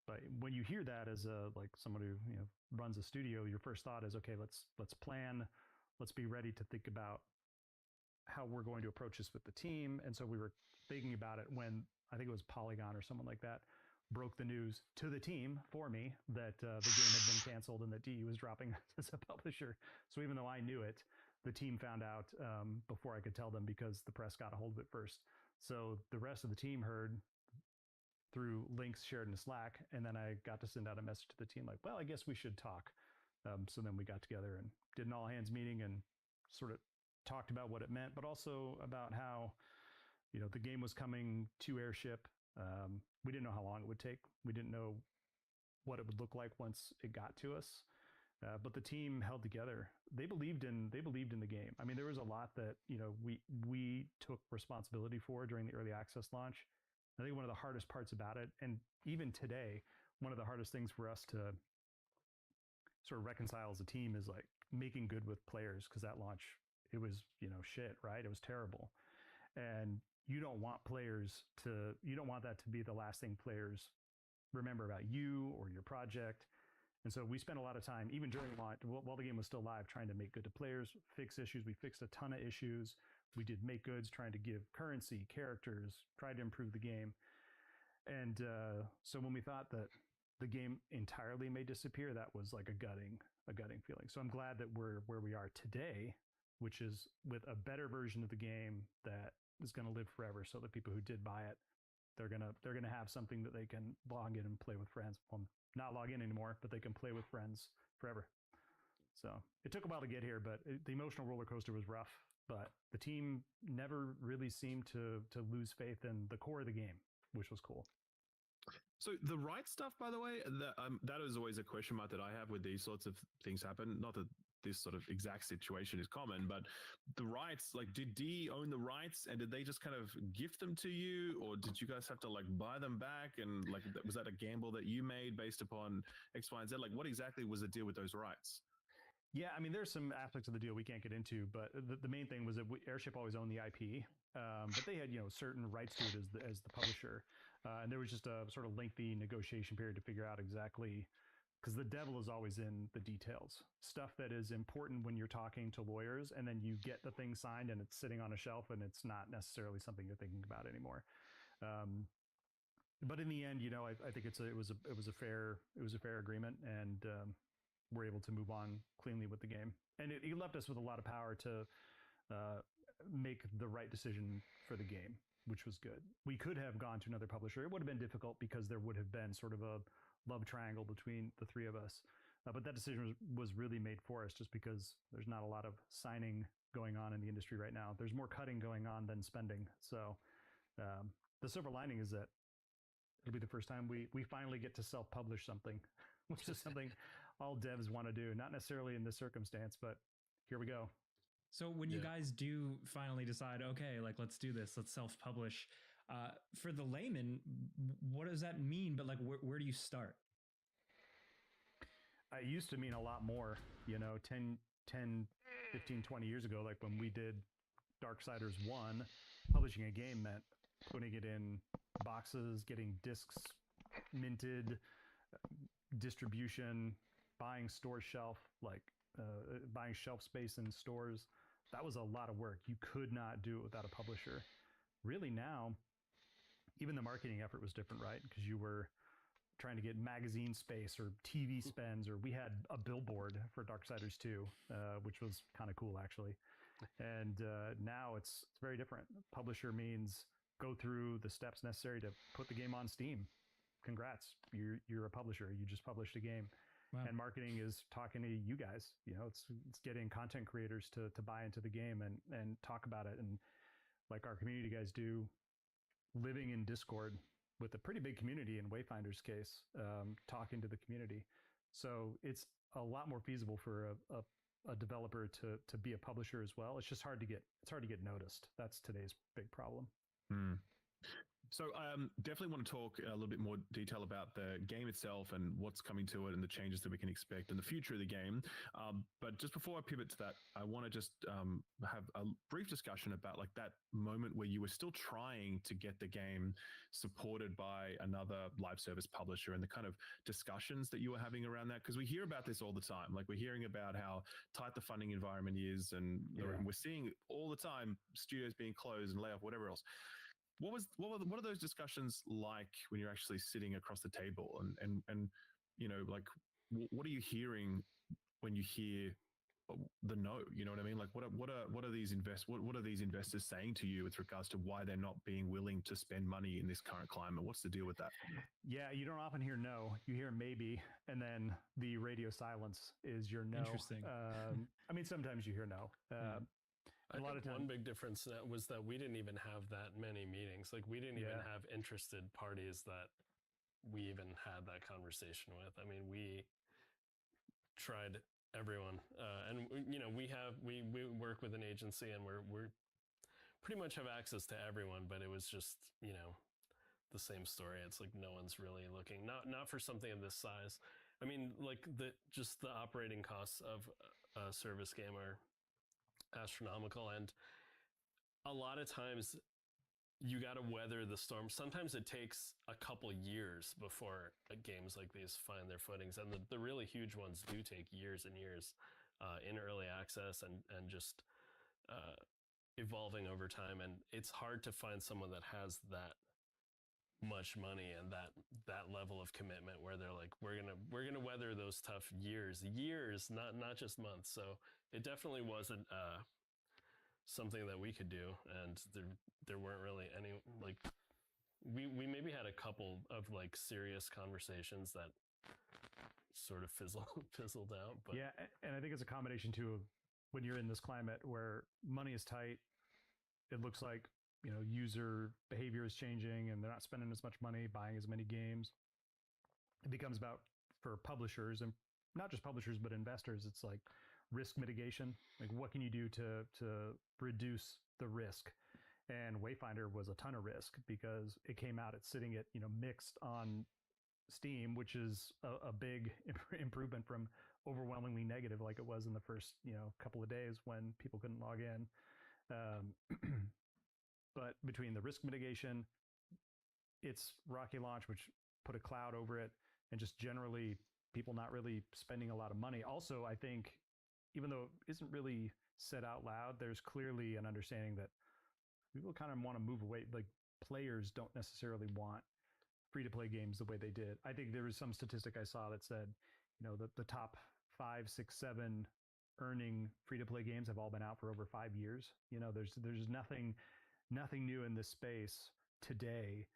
But when you hear that as like someone who runs a studio, your first thought is, okay, let's plan, let's be ready to think about how we're going to approach this with the team. And so we were thinking about it when I think it was Polygon or someone like that broke the news to the team for me that the game had been canceled and that DE was dropping as a publisher. So even though I knew it, the team found out before I could tell them because the press got a hold of it first. So the rest of the team heard through links shared in Slack, and then I got to send out a message to the team like, well, I guess we should talk. So then we got together and did an all hands meeting and sort of talked about what it meant, but also about how, the game was coming to Airship. We didn't know how long it would take. We didn't know what it would look like once it got to us. But the team held together. They believed in the game. I mean, there was a lot that, we took responsibility for during the early access launch. I think one of the hardest parts about it, and even today, one of the hardest things for us to sort of reconcile as a team is like making good with players, because that launch, it was, shit, right? It was terrible. And you don't want that to be the last thing players remember about you or your project. And so we spent a lot of time, even during launch, while the game was still live, trying to make good to players, fix issues. We fixed a ton of issues. We did make goods, trying to give currency, characters, tried to improve the game. And so when we thought that the game entirely may disappear, that was like a gutting feeling. So I'm glad that we're where we are today, which is with a better version of the game that is going to live forever. So the people who did buy it, they're gonna have something that they can log in and play with friends. Well, not log in anymore, but they can play with friends forever. So it took a while to get here, but the emotional roller coaster was rough. But the team never really seemed to lose faith in the core of the game, which was cool. So the right stuff, by the way, that is always a question mark that I have with these sorts of things happen. Not that this sort of exact situation is common, but the rights, like, did D own the rights and did they just kind of gift them to you, or did you guys have to like buy them back? And like, was that a gamble that you made based upon X, Y, and Z? Like, what exactly was the deal with those rights? Yeah, I mean, there's some aspects of the deal we can't get into, but the main thing was that Airship always owned the IP, but they had certain rights to it as the publisher, and there was just a sort of lengthy negotiation period to figure out exactly, because the devil is always in the details. Stuff that is important when you're talking to lawyers, and then you get the thing signed and it's sitting on a shelf and it's not necessarily something you're thinking about anymore. But in the end, I think it was a fair agreement, and we're able to move on cleanly with the game. And it left us with a lot of power to make the right decision for the game, which was good. We could have gone to another publisher. It would have been difficult because there would have been sort of a love triangle between the three of us. But that decision was really made for us just because there's not a lot of signing going on in the industry right now. There's more cutting going on than spending. So the silver lining is that it'll be the first time we finally get to self-publish something, which is something all devs want to do. Not necessarily in this circumstance, but here we go. So when you guys do finally decide, okay, like, let's do this, let's self-publish, for the layman, what does that mean? But like, where do you start? It used to mean a lot more, 10, 15, 20 years ago, like when we did Darksiders 1, publishing a game meant putting it in boxes, getting discs minted, distribution, buying store shelf, buying shelf space in stores. That was a lot of work. You could not do it without a publisher. Really now, even the marketing effort was different, right? Because you were trying to get magazine space or TV spends, or we had a billboard for Darksiders 2, which was kind of cool, actually. And now it's very different. Publisher means go through the steps necessary to put the game on Steam. Congrats, you're a publisher. You just published a game. Wow. And marketing is talking to you guys. It's getting content creators to buy into the game and talk about it. And like our community guys do, living in Discord with a pretty big community in Wayfinder's case, talking to the community. So it's a lot more feasible for a developer to be a publisher as well. It's just hard to get noticed. That's today's big problem. So definitely want to talk a little bit more detail about the game itself and what's coming to it and the changes that we can expect and the future of the game. But just before I pivot to that, I want to just have a brief discussion about like that moment where you were still trying to get the game supported by another live service publisher and the kind of discussions that you were having around that. Because we hear about this all the time. Like we're hearing about how tight the funding environment is, and we're seeing all the time studios being closed and layoff, whatever else. What are those discussions like when you're actually sitting across the table and you know, like what are you hearing when you hear the no? You know what I mean? Like what are these investors saying to you with regards to why they're not being willing to spend money in this current climate? What's the deal with that? Yeah, you don't often hear no. You hear maybe, and then the radio silence is your no. Interesting. I mean, sometimes you hear no. I think one big difference was that we didn't even have that many meetings. Like we didn't even have interested parties that we even had that conversation with. I mean, we tried everyone, and you know, we work with an agency, and we're pretty much have access to everyone. But it was just, you know, the same story. It's like no one's really looking, not for something of this size. I mean, like the operating costs of a service game are astronomical, and a lot of times you got to weather the storm. Sometimes it takes a couple years before games like these find their footings, and the really huge ones do take years and years in early access and just evolving over time. And it's hard to find someone that has that much money and that level of commitment where they're like, we're gonna weather those tough years, not just months. So it definitely wasn't something that we could do, and there weren't really any, like we maybe had a couple of like serious conversations that sort of fizzled out. But yeah, and I think it's a combination too of when you're in this climate where money is tight. It looks like, you know, user behavior is changing and they're not spending as much money buying as many games. It becomes about, for publishers, and not just publishers but investors, it's like risk mitigation. Like what can you do to reduce the risk? And Wayfinder was a ton of risk because it came out, it's sitting at, you know, mixed on Steam, which is a big improvement from overwhelmingly negative like it was in the first, you know, couple of days when people couldn't log in. But between the risk mitigation, it's Rocky Launch, which put a cloud over it, and just generally people not really spending a lot of money. Also, I think, even though it isn't really said out loud, there's clearly an understanding that people kind of want to move away. Like players don't necessarily want free-to-play games the way they did. I think there was some statistic I saw that said, you know, the top 5, 6, 7 earning free-to-play games have all been out for over 5 years. You know, there's nothing new in this space today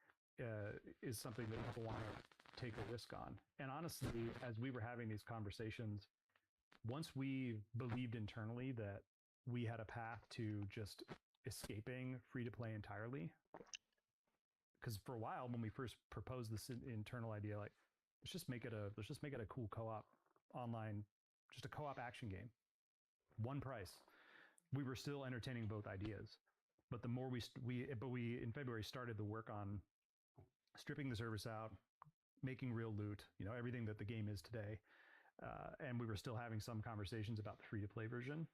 is something that people want to take a risk on. And honestly, as we were having these conversations, once we believed internally that we had a path to just escaping free-to-play entirely, because for a while when we first proposed this internal idea, like let's just make it a cool co-op online, just a co-op action game, one price. We were still entertaining both ideas. But the more we in February started the work on stripping the service out, making real loot, you know, everything that the game is today, and we were still having some conversations about the free-to-play version.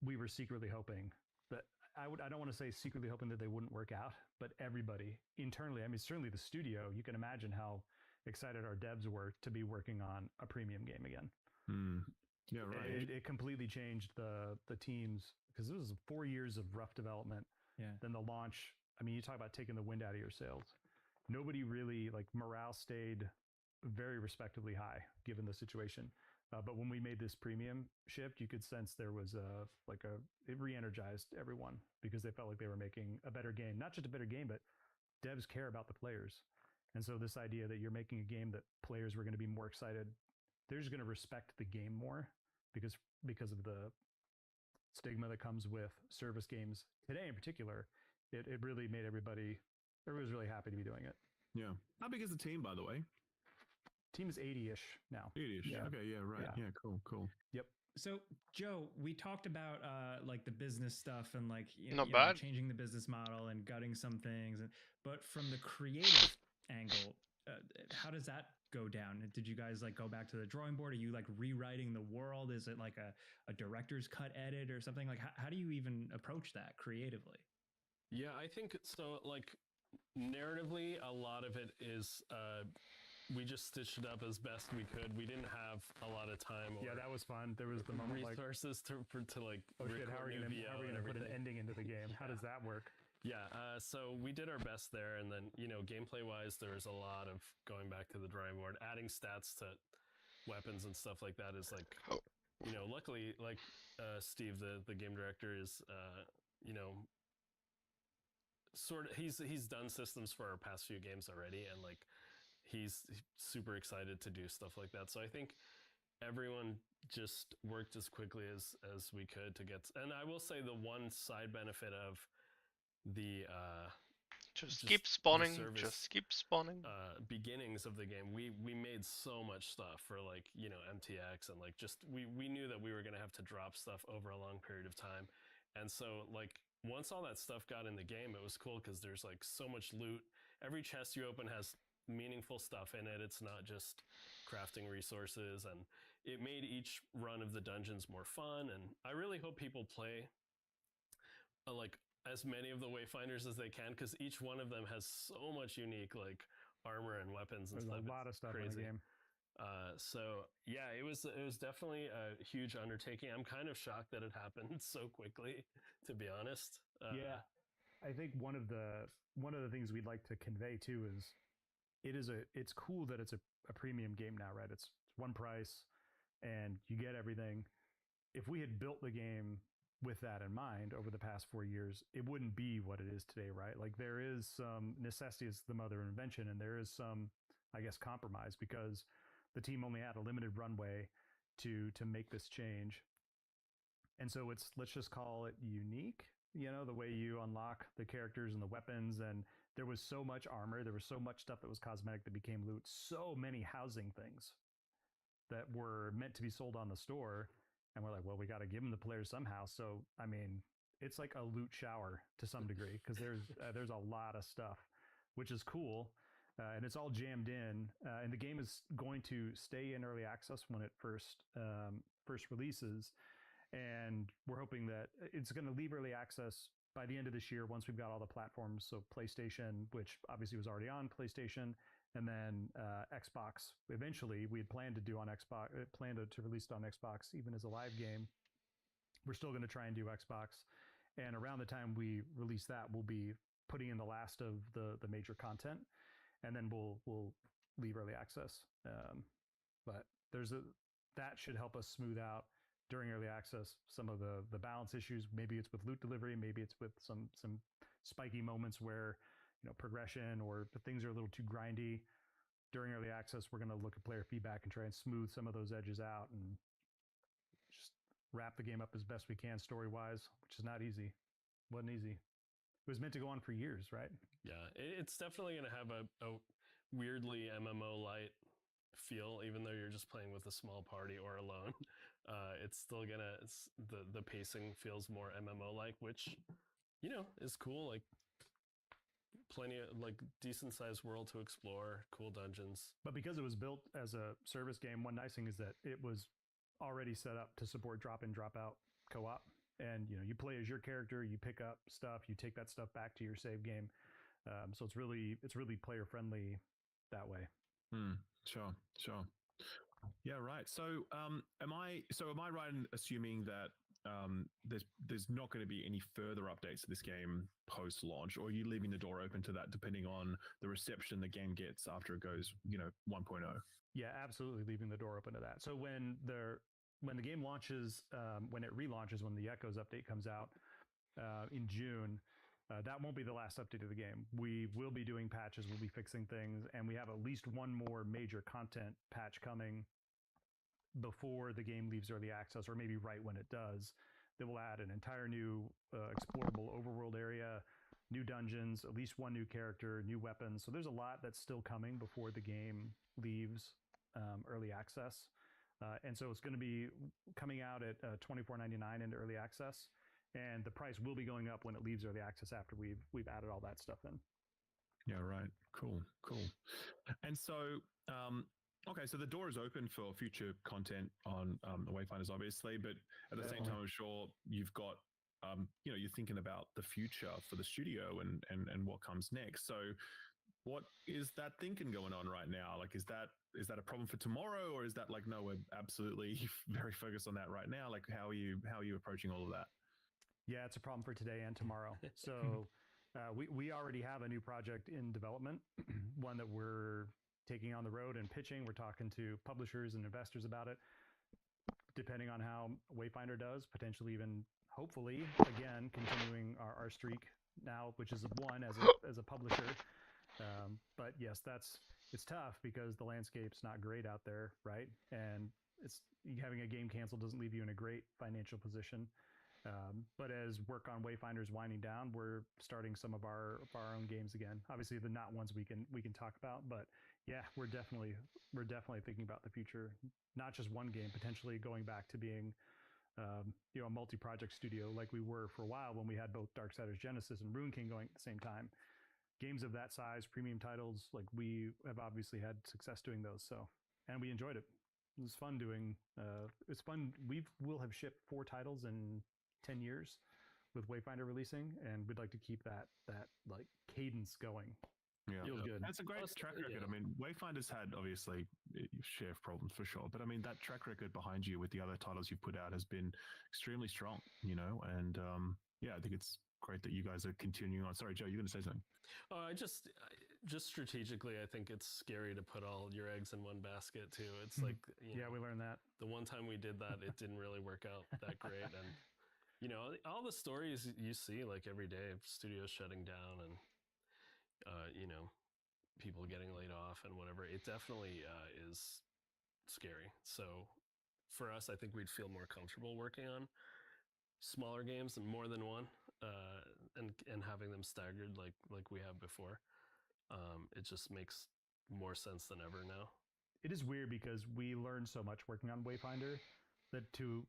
We were secretly hoping that I don't want to say secretly hoping that they wouldn't work out, but everybody internally, I mean, certainly the studio, you can imagine how excited our devs were to be working on a premium game again. Yeah, right. It completely changed the teams, because it was 4 years of rough development. Yeah. Then the launch. I mean, you talk about taking the wind out of your sails. Nobody really, like, morale stayed very respectably high given the situation. But when we made this premium shift, you could sense there was it re-energized everyone because they felt like they were making a better game. Not just a better game, but devs care about the players. And so this idea that you're making a game that players were going to be more excited, they're just going to respect the game more because of the stigma that comes with service games today in particular. It really made everybody was really happy to be doing it. Yeah. How big is the team, by the way? Team is 80-ish now. 80-ish. Yeah. Okay. Yeah. Right. Yeah. Cool. Yep. So, Joe, we talked about like the business stuff and like Not bad. changing the business model and gutting some things, but from the creative angle, how does that go down? Did you guys like go back to the drawing board? Are you like rewriting the world? Is it like a director's cut edit or something? Like how do you even approach that creatively? Yeah, I think so. Like narratively, a lot of it is we just stitched it up as best we could. We didn't have a lot of time. Yeah, that was fun. There was the moment resources to like. Oh shit! How are we gonna put an ending into the game? How does that work? Yeah, so we did our best there, and then gameplay wise, there was a lot of going back to the drawing board, adding stats to weapons and stuff like that. Is like, luckily, like Steve, the game director, is sort of he's done systems for our past few games already, and like he's super excited to do stuff like that. So I think everyone just worked as quickly as we could to get. And I will say the one side benefit of the just keep spawning beginnings of the game, we made so much stuff for like MTX, and like just we knew that we were going to have to drop stuff over a long period of time. And so like once all that stuff got in the game, it was cool because there's like so much loot. Every chest you open has meaningful stuff in it. It's not just crafting resources, and it made each run of the dungeons more fun. And I really hope people play like as many of the Wayfinders as they can, because each one of them has so much unique like armor and weapons and stuff. There's a lot of stuff in the game. So yeah, it was definitely a huge undertaking. I'm kind of shocked that it happened so quickly, to be honest. Yeah, I think one of the things we'd like to convey too is it's cool that it's a premium game now, right? It's one price and you get everything. If we had built the game with that in mind over the past 4 years, it wouldn't be what it is today, right? Like there is some necessity is the mother of invention, and there is some, I guess, compromise because the team only had a limited runway to make this change. And so let's just call it unique, the way you unlock the characters and the weapons. And there was so much armor, there was so much stuff that was cosmetic that became loot, so many housing things that were meant to be sold on the store. And we're like, well, we got to give them the players somehow. So, I mean, it's like a loot shower to some degree because there's a lot of stuff, which is cool. And it's all jammed in. And the game is going to stay in early access when it first releases. And we're hoping that it's going to leave early access by the end of this year once we've got all the platforms. So PlayStation, which obviously was already on PlayStation, and then Xbox. Eventually, we had planned to do on Xbox, planned to release it on Xbox even as a live game. We're still going to try and do Xbox. And around the time we release that, we'll be putting in the last of the major content, and then we'll leave early access. But that should help us smooth out during early access some of the balance issues. Maybe it's with loot delivery, maybe it's with some spiky moments where progression or things are a little too grindy. During early access, we're going to look at player feedback and try and smooth some of those edges out and just wrap the game up as best we can story-wise, which is not easy. Wasn't easy. It was meant to go on for years, right? Yeah, it's definitely going to have a weirdly MMO-light feel, even though you're just playing with a small party or alone. It's still the pacing feels more MMO-like, which is cool. Like plenty of like decent sized world to explore, cool dungeons. But because it was built as a service game, one nice thing is that it was already set up to support drop in, drop out co-op. And you play as your character, you pick up stuff, you take that stuff back to your save game. So it's really player friendly that way. Sure. Yeah, right. So, am I right in assuming that there's not going to be any further updates to this game post launch, or are you leaving the door open to that depending on the reception the game gets after it goes 1.0? Yeah, absolutely leaving the door open to that. So when the game launches, when it relaunches, when the Echoes update comes out in June, that won't be the last update of the game. We will be doing patches, we'll be fixing things, and we have at least one more major content patch coming before the game leaves early access, or maybe right when it does. That will add an entire new explorable overworld area, new dungeons, at least one new character, new weapons. So there's a lot that's still coming before the game leaves early access. And so it's going to be coming out at $24.99 into early access, and the price will be going up when it leaves early access after we've added all that stuff in. Yeah, right. Cool. And so, okay, so the door is open for future content on the Wayfinders, obviously, but at the same time, I'm sure you've got, you're thinking about the future for the studio and what comes next. So what is that thinking going on right now? Like, is that a problem for tomorrow, or is that like, no, we're absolutely very focused on that right now? Like, how are you approaching all of that? Yeah, it's a problem for today and tomorrow. So we already have a new project in development, one that we're taking on the road and pitching. We're talking to publishers and investors about it. Depending on how Wayfinder does, potentially even, hopefully, again, continuing our streak now, which is one as a publisher. But yes, it's tough because the landscape's not great out there, right? And having a game canceled doesn't leave you in a great financial position. But as work on Wayfinder's winding down, we're starting some of our own games again. Obviously, they're not ones we can talk about, but yeah, we're definitely thinking about the future. Not just one game, potentially going back to being a multi-project studio like we were for a while when we had both Darksiders Genesis and Ruin King going at the same time. Games of that size, premium titles, like we have obviously had success doing those. So, and we enjoyed it. It was fun doing. It's fun. We'll have shipped 4 titles in 10 years with Wayfinder releasing, and we'd like to keep that like cadence going. Yeah, feels good. That's a great track record. Yeah. I mean, Wayfinder's had obviously share of problems for sure, but I mean that track record behind you with the other titles you've put out has been extremely strong, and yeah, I think it's great that you guys are continuing on. Sorry, Joe, you're going to say something. I just strategically, I think it's scary to put all your eggs in one basket too. It's like, we learned that. The one time we did that, it didn't really work out that great. And, all the stories you see like every day of studios shutting down and, people getting laid off and whatever, it definitely is scary. So for us, I think we'd feel more comfortable working on smaller games and more than one, and having them staggered like we have before. It just makes more sense than ever now. It is weird because we learned so much working on Wayfinder that to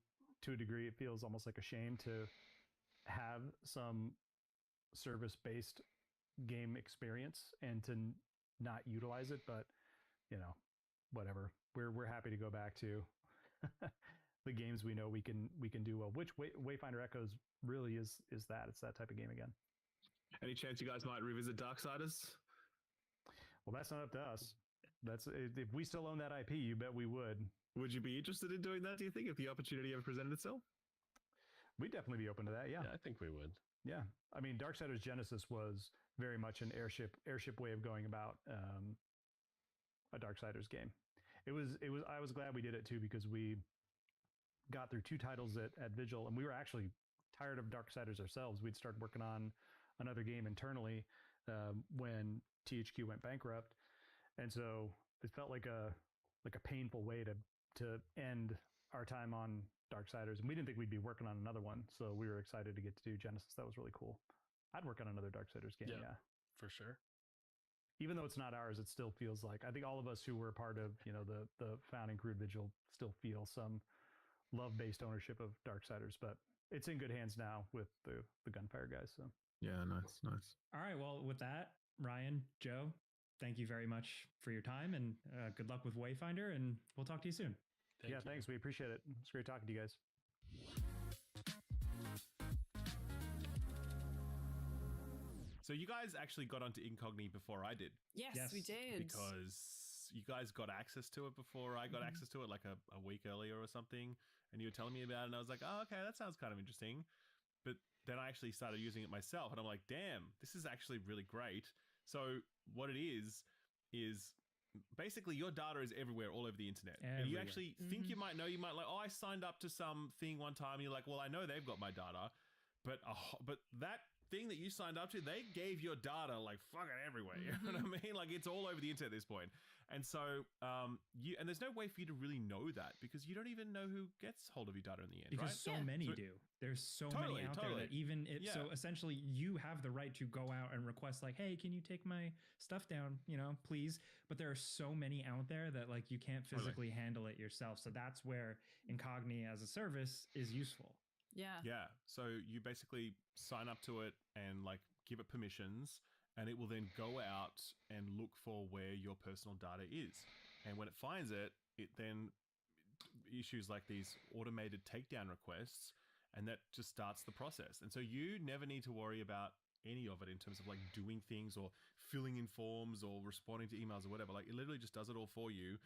a degree it feels almost like a shame to have some service-based game experience and to not utilize it. But whatever. We're happy to go back to the games we know we can do well. Which Wayfinder Echoes really is that. It's that type of game again. Any chance you guys might revisit Darksiders? Well, that's not up to us. That's if we still own that IP, you bet we would. Would you be interested in doing that, do you think, if the opportunity ever presented itself? We'd definitely be open to that, yeah. I think we would. Yeah. I mean, Darksiders Genesis was very much an airship way of going about a Darksiders game. It was. I was glad we did it too, because we got through 2 titles at Vigil, and we were actually tired of Darksiders ourselves. We'd started working on another game internally when THQ went bankrupt, and so it felt like a painful way to end our time on Darksiders, and we didn't think we'd be working on another one, so we were excited to get to do Genesis. That was really cool. I'd work on another Darksiders game, yeah. For sure. Even though it's not ours, it still feels like, I think all of us who were part of the founding crew Vigil still feel some love-based ownership of Darksiders, but it's in good hands now with the Gunfire guys. So yeah, nice. All right, well, with that, Ryan, Joe, thank you very much for your time, and good luck with Wayfinder, and we'll talk to you soon. Thanks. We appreciate it. It's great talking to you guys. So you guys actually got onto Incogni before I did. Yes, we did. Because you guys got access to it before I got access to it, like a week earlier or something. And you were telling me about it, and I was like, oh, okay, that sounds kind of interesting. But then I actually started using it myself, and I'm like, damn, this is actually really great. So what it is basically your data is everywhere, all over the internet. And you actually think you might like, oh, I signed up to something one time. And you're like, well, I know they've got my data, but that thing that you signed up to, they gave your data like fucking everywhere. You know what I mean? Like it's all over the internet at this point. And so and there's no way for you to really know that because you don't even know who gets hold of your data in the end, because right? so many do. There's so many out there that even if so essentially you have the right to go out and request like, hey, can you take my stuff down, please? But there are so many out there that like you can't physically handle it yourself. So that's where Incogni as a service is useful. Yeah. So you basically sign up to it and like give it permissions, and it will then go out and look for where your personal data is. And when it finds it, it then issues like these automated takedown requests, and that just starts the process. And so you never need to worry about any of it in terms of like doing things or filling in forms or responding to emails or whatever. Like it literally just does it all for you.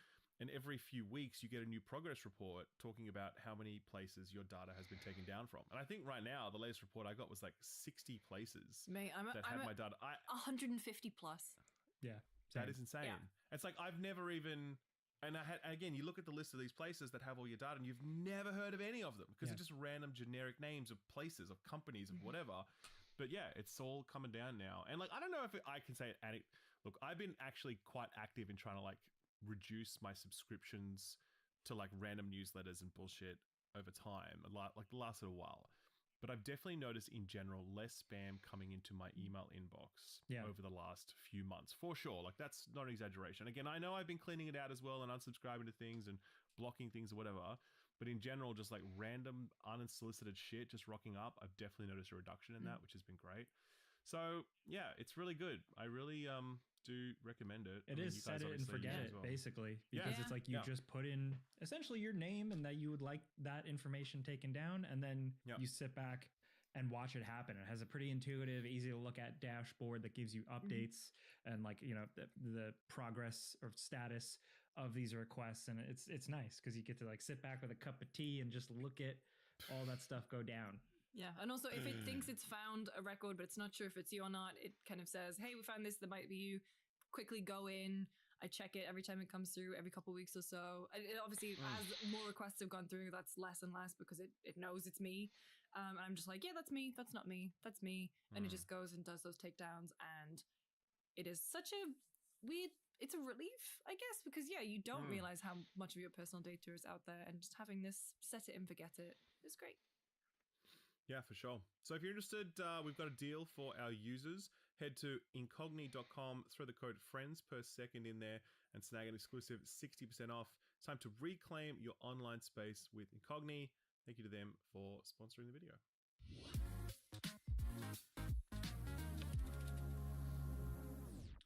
And every few weeks you get a new progress report talking about how many places your data has been taken down from. And I think right now the latest report I got was like 60 places that have my data. 150 plus. Yeah. That is insane. Yeah. It's like I've never even, and again, you look at the list of these places that have all your data and you've never heard of any of them because they're just random generic names of places, of companies, of whatever. But yeah, it's all coming down now. And like, I don't know if I can say it. Look, I've been actually quite active in trying to like reduce my subscriptions to like random newsletters and bullshit over time, like the last little while. But I've definitely noticed in general less spam coming into my email inbox over the last few months, for sure. Like that's not an exaggeration. Again, I know I've been cleaning it out as well and unsubscribing to things and blocking things or whatever. But in general, just like random unsolicited shit just rocking up, I've definitely noticed a reduction in that, which has been great. So yeah, it's really good. I really do recommend it. It is set it and forget it, basically, because it's like you just put in essentially your name and that you would like that information taken down, and then you sit back and watch it happen. It has a pretty intuitive, easy to look at dashboard that gives you updates and like the progress or status of these requests, and it's nice because you get to like sit back with a cup of tea and just look at all that stuff go down. Yeah, and also if it thinks it's found a record, but it's not sure if it's you or not, it kind of says, hey, we found this, that might be you. Quickly go in. I check it every time it comes through, every couple of weeks or so. It obviously, as more requests have gone through, that's less and less because it knows it's me. And I'm just like, yeah, that's me. That's not me. That's me. And it just goes and does those takedowns. And it is such a weird, it's a relief, I guess, because you don't realize how much of your personal data is out there. And just having this set it and forget it is great. Yeah, for sure. So if you're interested, we've got a deal for our users. Head to incogni.com, throw the code FRIENDSPERSECOND in there, and snag an exclusive 60% off. It's time to reclaim your online space with Incogni. Thank you to them for sponsoring the video.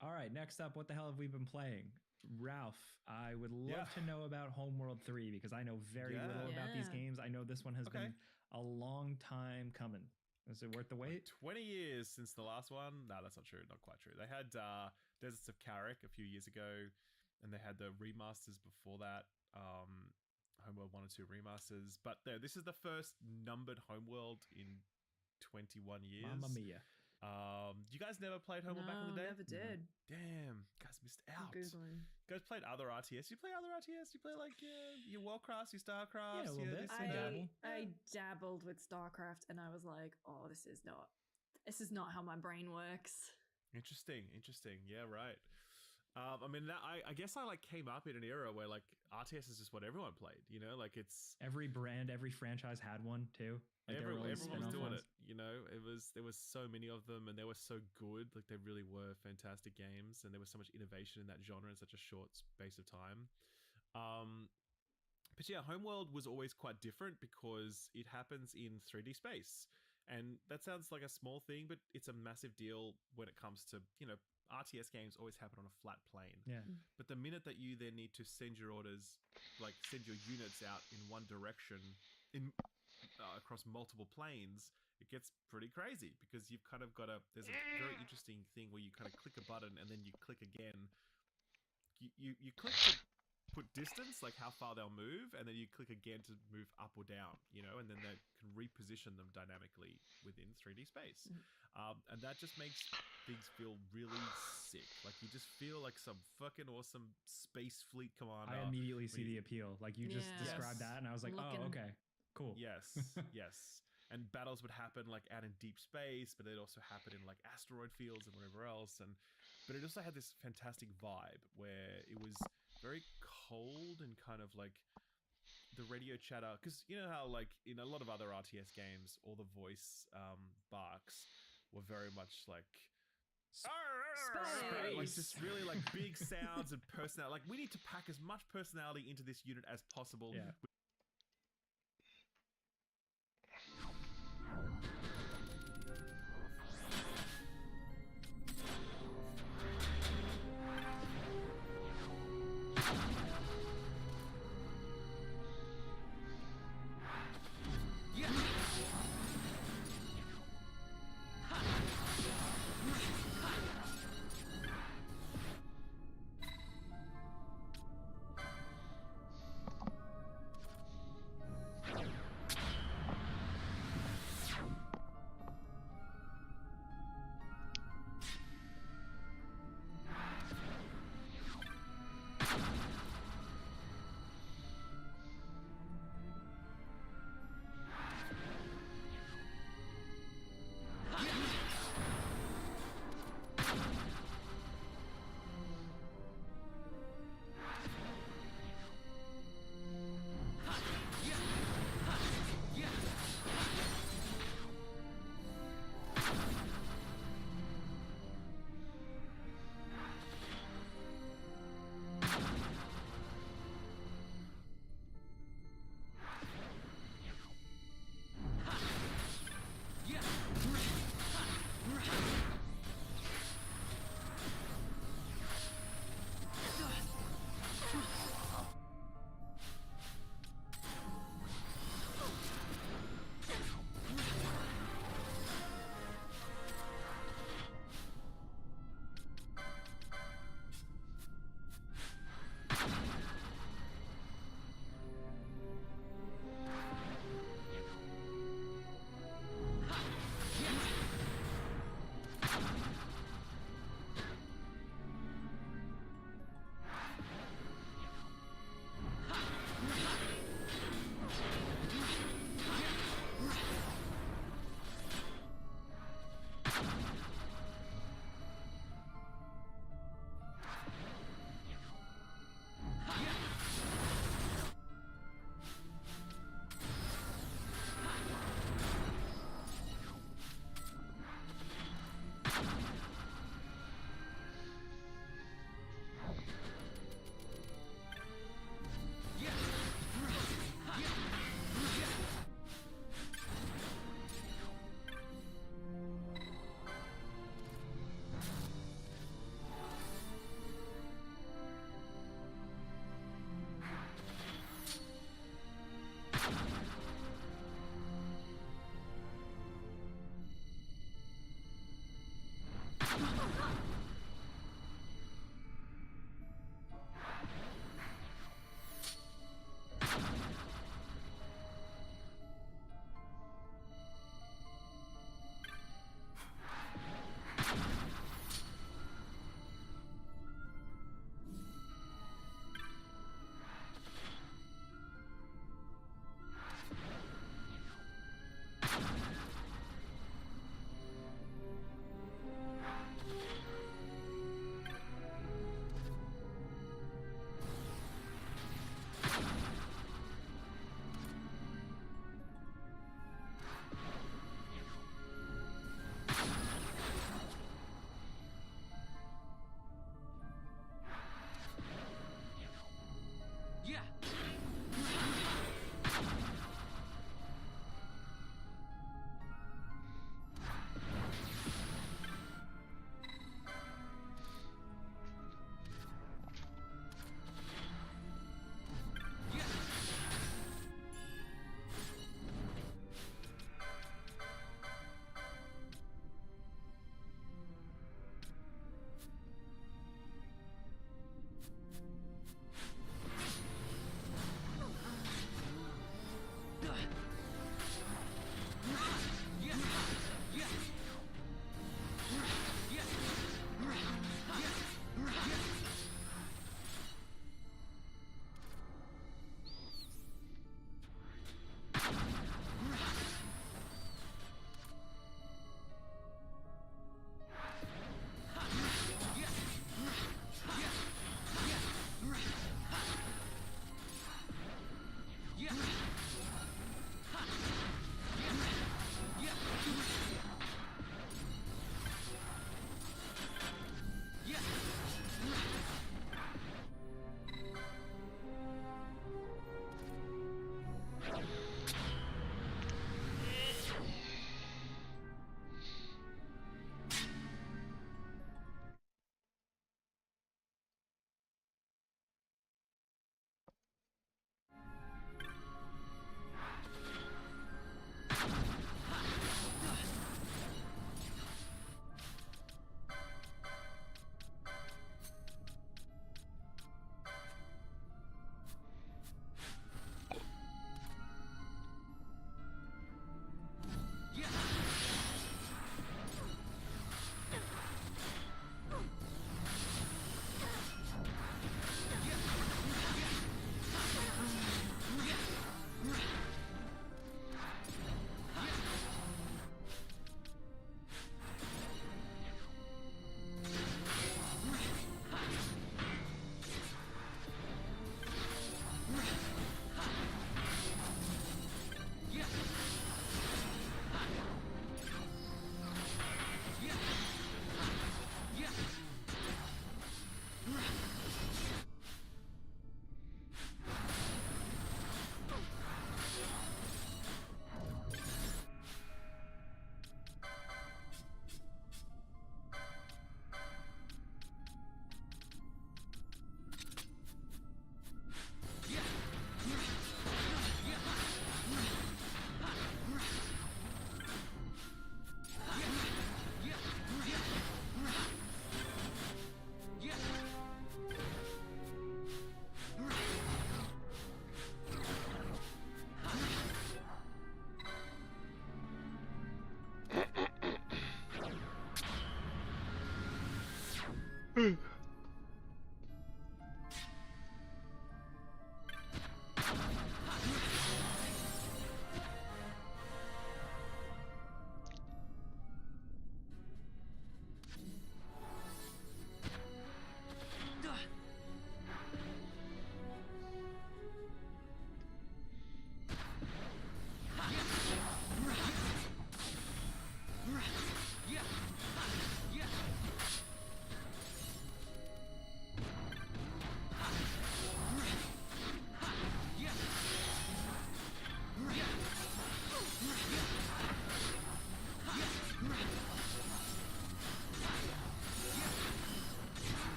All right, next up, what the hell have we been playing? Ralph, I would love to know about Homeworld 3 because I know very little about these games. I know this one has been a long time coming. Is it worth the wait? 20 years since the last one? No, that's not true. Not quite true. They had Deserts of Carrick a few years ago, and they had the remasters before that, Homeworld 1 and 2 remasters. But this is the first numbered Homeworld in 21 years. Mamma mia. You guys never played Homeworld back in the day? Never did. Damn, you guys missed out. I'm Googling. You guys played other RTS? You play other RTS? You play like your Warcraft, your Starcraft? Yeah, a little bit. I dabbled with Starcraft and I was like, oh, this is not how my brain works. Interesting. Yeah, right. I mean, I guess I like came up in an era where like RTS is just what everyone played, like it's every brand, every franchise had one too. Like everyone was doing it, there was so many of them and they were so good. Like they really were fantastic games and there was so much innovation in that genre in such a short space of time. But yeah, Homeworld was always quite different because it happens in 3D space. And that sounds like a small thing, but it's a massive deal when it comes to, RTS games always happen on a flat plane. Yeah. But the minute that you then need to send your orders, like send your units out in one direction across multiple planes, it gets pretty crazy because you've kind of got there's a very interesting thing where you kind of click a button and then you click again. You click to put distance, like how far they'll move, and then you click again to move up or down, and then they can reposition them dynamically within 3D space. And that just makes things feel really sick. Like you just feel like some fucking awesome space fleet commander. I immediately see the appeal. Like you just described that and I was like, oh, okay, cool. Yes. And battles would happen like out in deep space, but they'd also happen in like asteroid fields and whatever else. And but it also had this fantastic vibe where it was very cold and kind of like the radio chatter, because you know how like in a lot of other RTS games, all the voice barks were very much like like just really like big sounds and personality. Like we need to pack as much personality into this unit as possible. Yeah.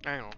Hang on.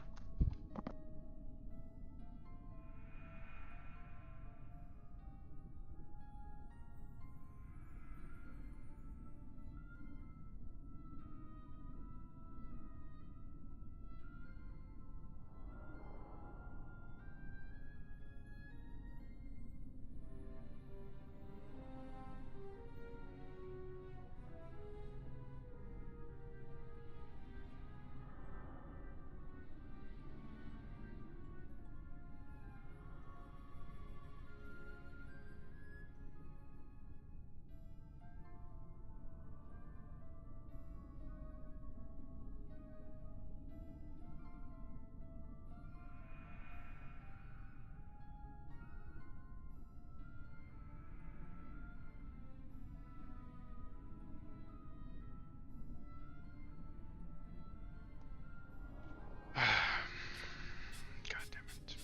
God damn it.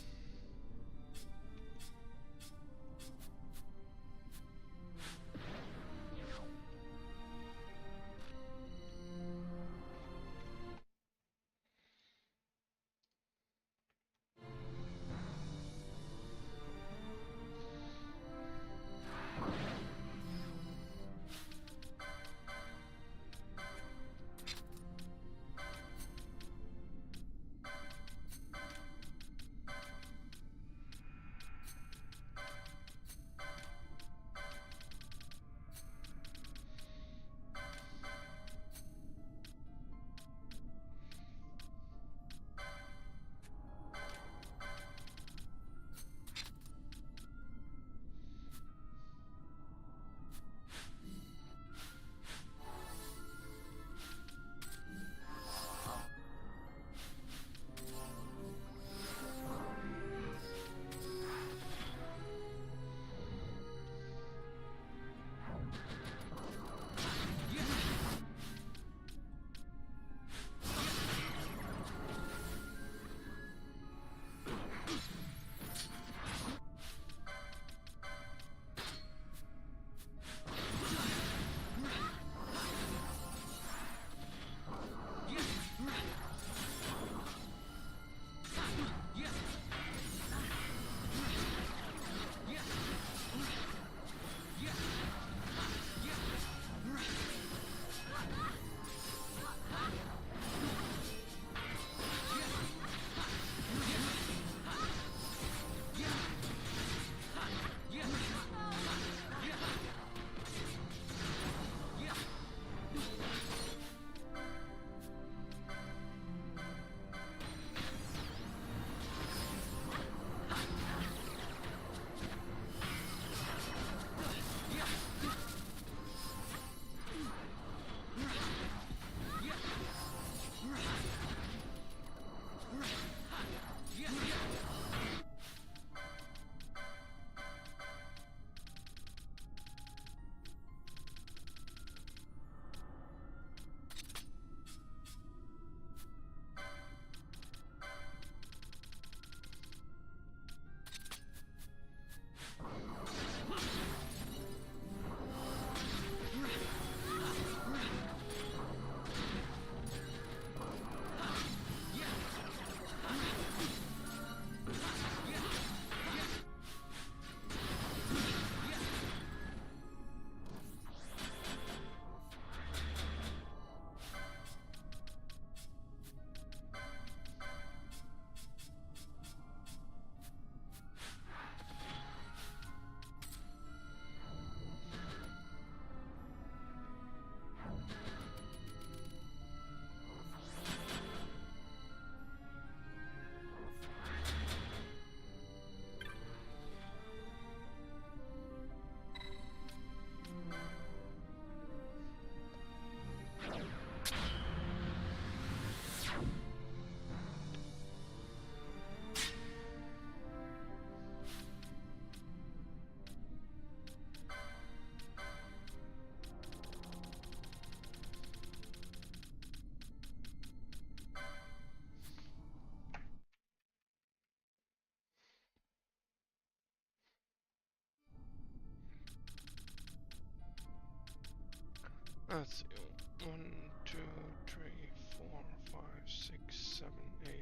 Let's see. 1, 2, 3, 4, 5, 6, 7, 8,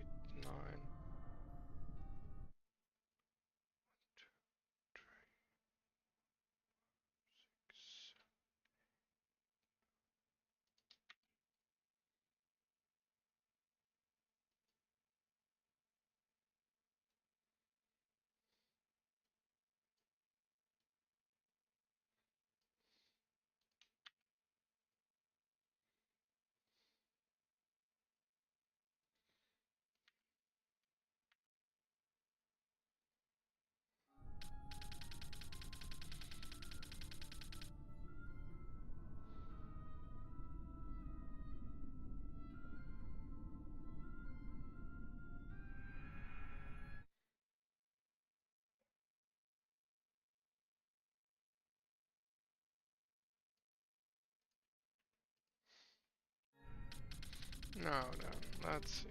No, no. Let's see.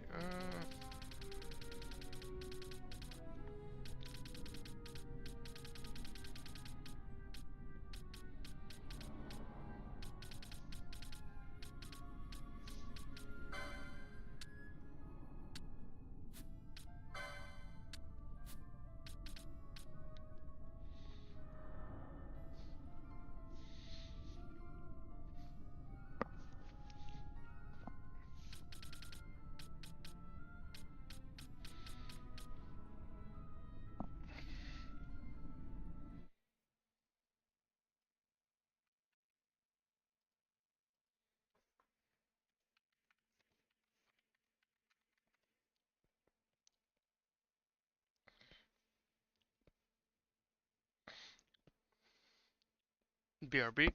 BRB.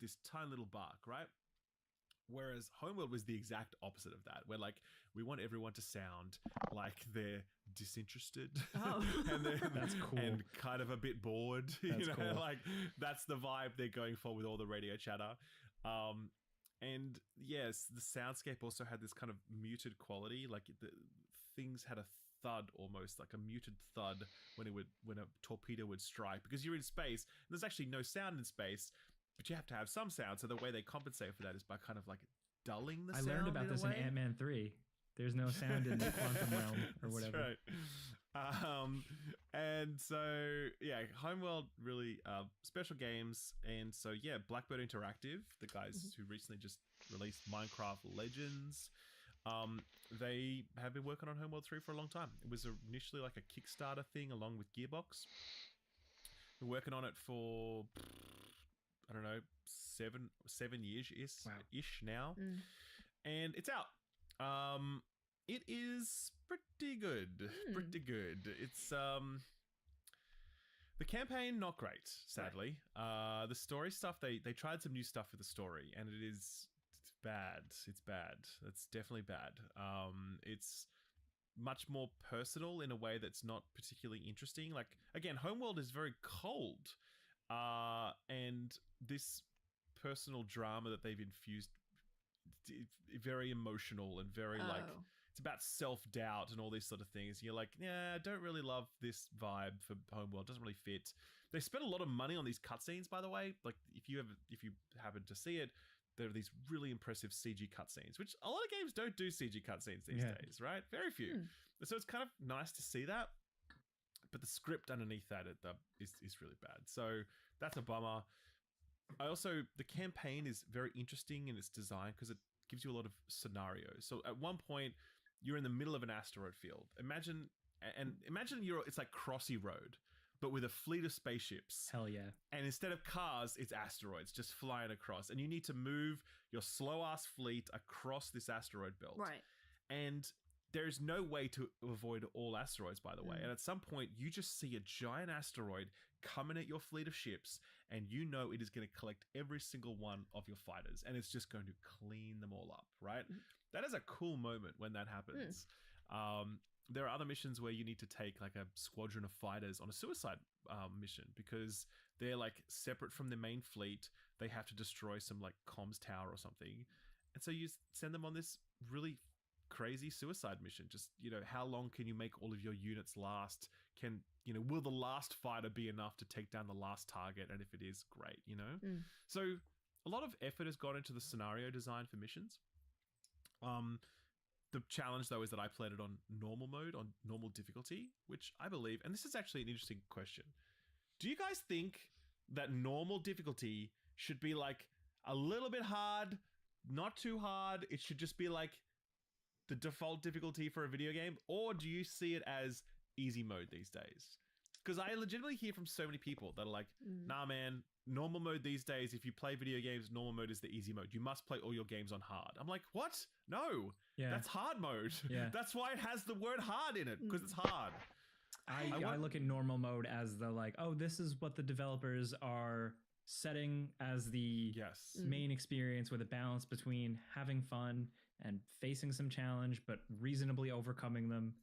this tiny little bark, right? Whereas Homeworld was the exact opposite of that, where like we want everyone to sound like they're disinterested, and that's cool, and kind of a bit bored. That's cool. Like that's the vibe they're going for with all the radio chatter. And yes, the soundscape also had this kind of muted quality, like the things had a thud, almost like a muted thud when a torpedo would strike, because you're in space and there's actually no sound in space, but you have to have some sound. So the way they compensate for that is by kind of like dulling the sound. I learned about this in Ant-Man 3. There's no sound in the quantum realm or whatever. That's right. And so yeah, Homeworld really special games. And so yeah, Blackbird Interactive, the guys who recently just released Minecraft Legends, they have been working on Homeworld 3 for a long time. It was initially like a Kickstarter thing along with Gearbox. Been working on it for, I don't know, 7 years ish now. And it's out. It is pretty good. Pretty good. It's the campaign not great, sadly. The story stuff, they tried some new stuff with the story, and it's bad. It's bad. It's definitely bad. It's much more personal in a way that's not particularly interesting. Like again, Homeworld is very cold, and this personal drama that they've infused, very emotional and very like it's about self-doubt and all these sort of things. You're like, yeah, I don't really love this vibe for Homeworld. It doesn't really fit. They spent a lot of money on these cutscenes, by the way. Like if you happen to see it, there are these really impressive CG cutscenes, which a lot of games don't do CG cutscenes these days, right? Very few. So it's kind of nice to see that. But the script underneath that is really bad. So that's a bummer. The campaign is very interesting in its design because it gives you a lot of scenarios. So at one point, you're in the middle of an asteroid field. Imagine it's like Crossy Road, but with a fleet of spaceships. Hell yeah. And instead of cars, it's asteroids just flying across. And you need to move your slow-ass fleet across this asteroid belt. Right. And there is no way to avoid all asteroids, by the way. And at some point, you just see a giant asteroid coming at your fleet of ships, and you know it is going to collect every single one of your fighters, and it's just going to clean them all up, right? That is a cool moment when that happens. There are other missions where you need to take like a squadron of fighters on a suicide mission because they're like separate from the main fleet. They have to destroy some like comms tower or something. And so you send them on this really crazy suicide mission. Just, how long can you make all of your units last? Will the last fighter be enough to take down the last target? And if it is, great, So a lot of effort has gone into the scenario design for missions. The challenge, though, is that I played it on normal mode, on normal difficulty, which I believe, and this is actually an interesting question. Do you guys think that normal difficulty should be like a little bit hard, not too hard? It should just be like the default difficulty for a video game? Or do you see it as easy mode these days? Because I legitimately hear from so many people that are like, nah, man, normal mode these days, if you play video games, normal mode is the easy mode. You must play all your games on hard. I'm like, what? No, that's hard mode. Yeah. That's why it has the word hard in it, because it's hard. I look at normal mode as the like, oh, this is what the developers are setting as the main experience, with a balance between having fun and facing some challenge, but reasonably overcoming them.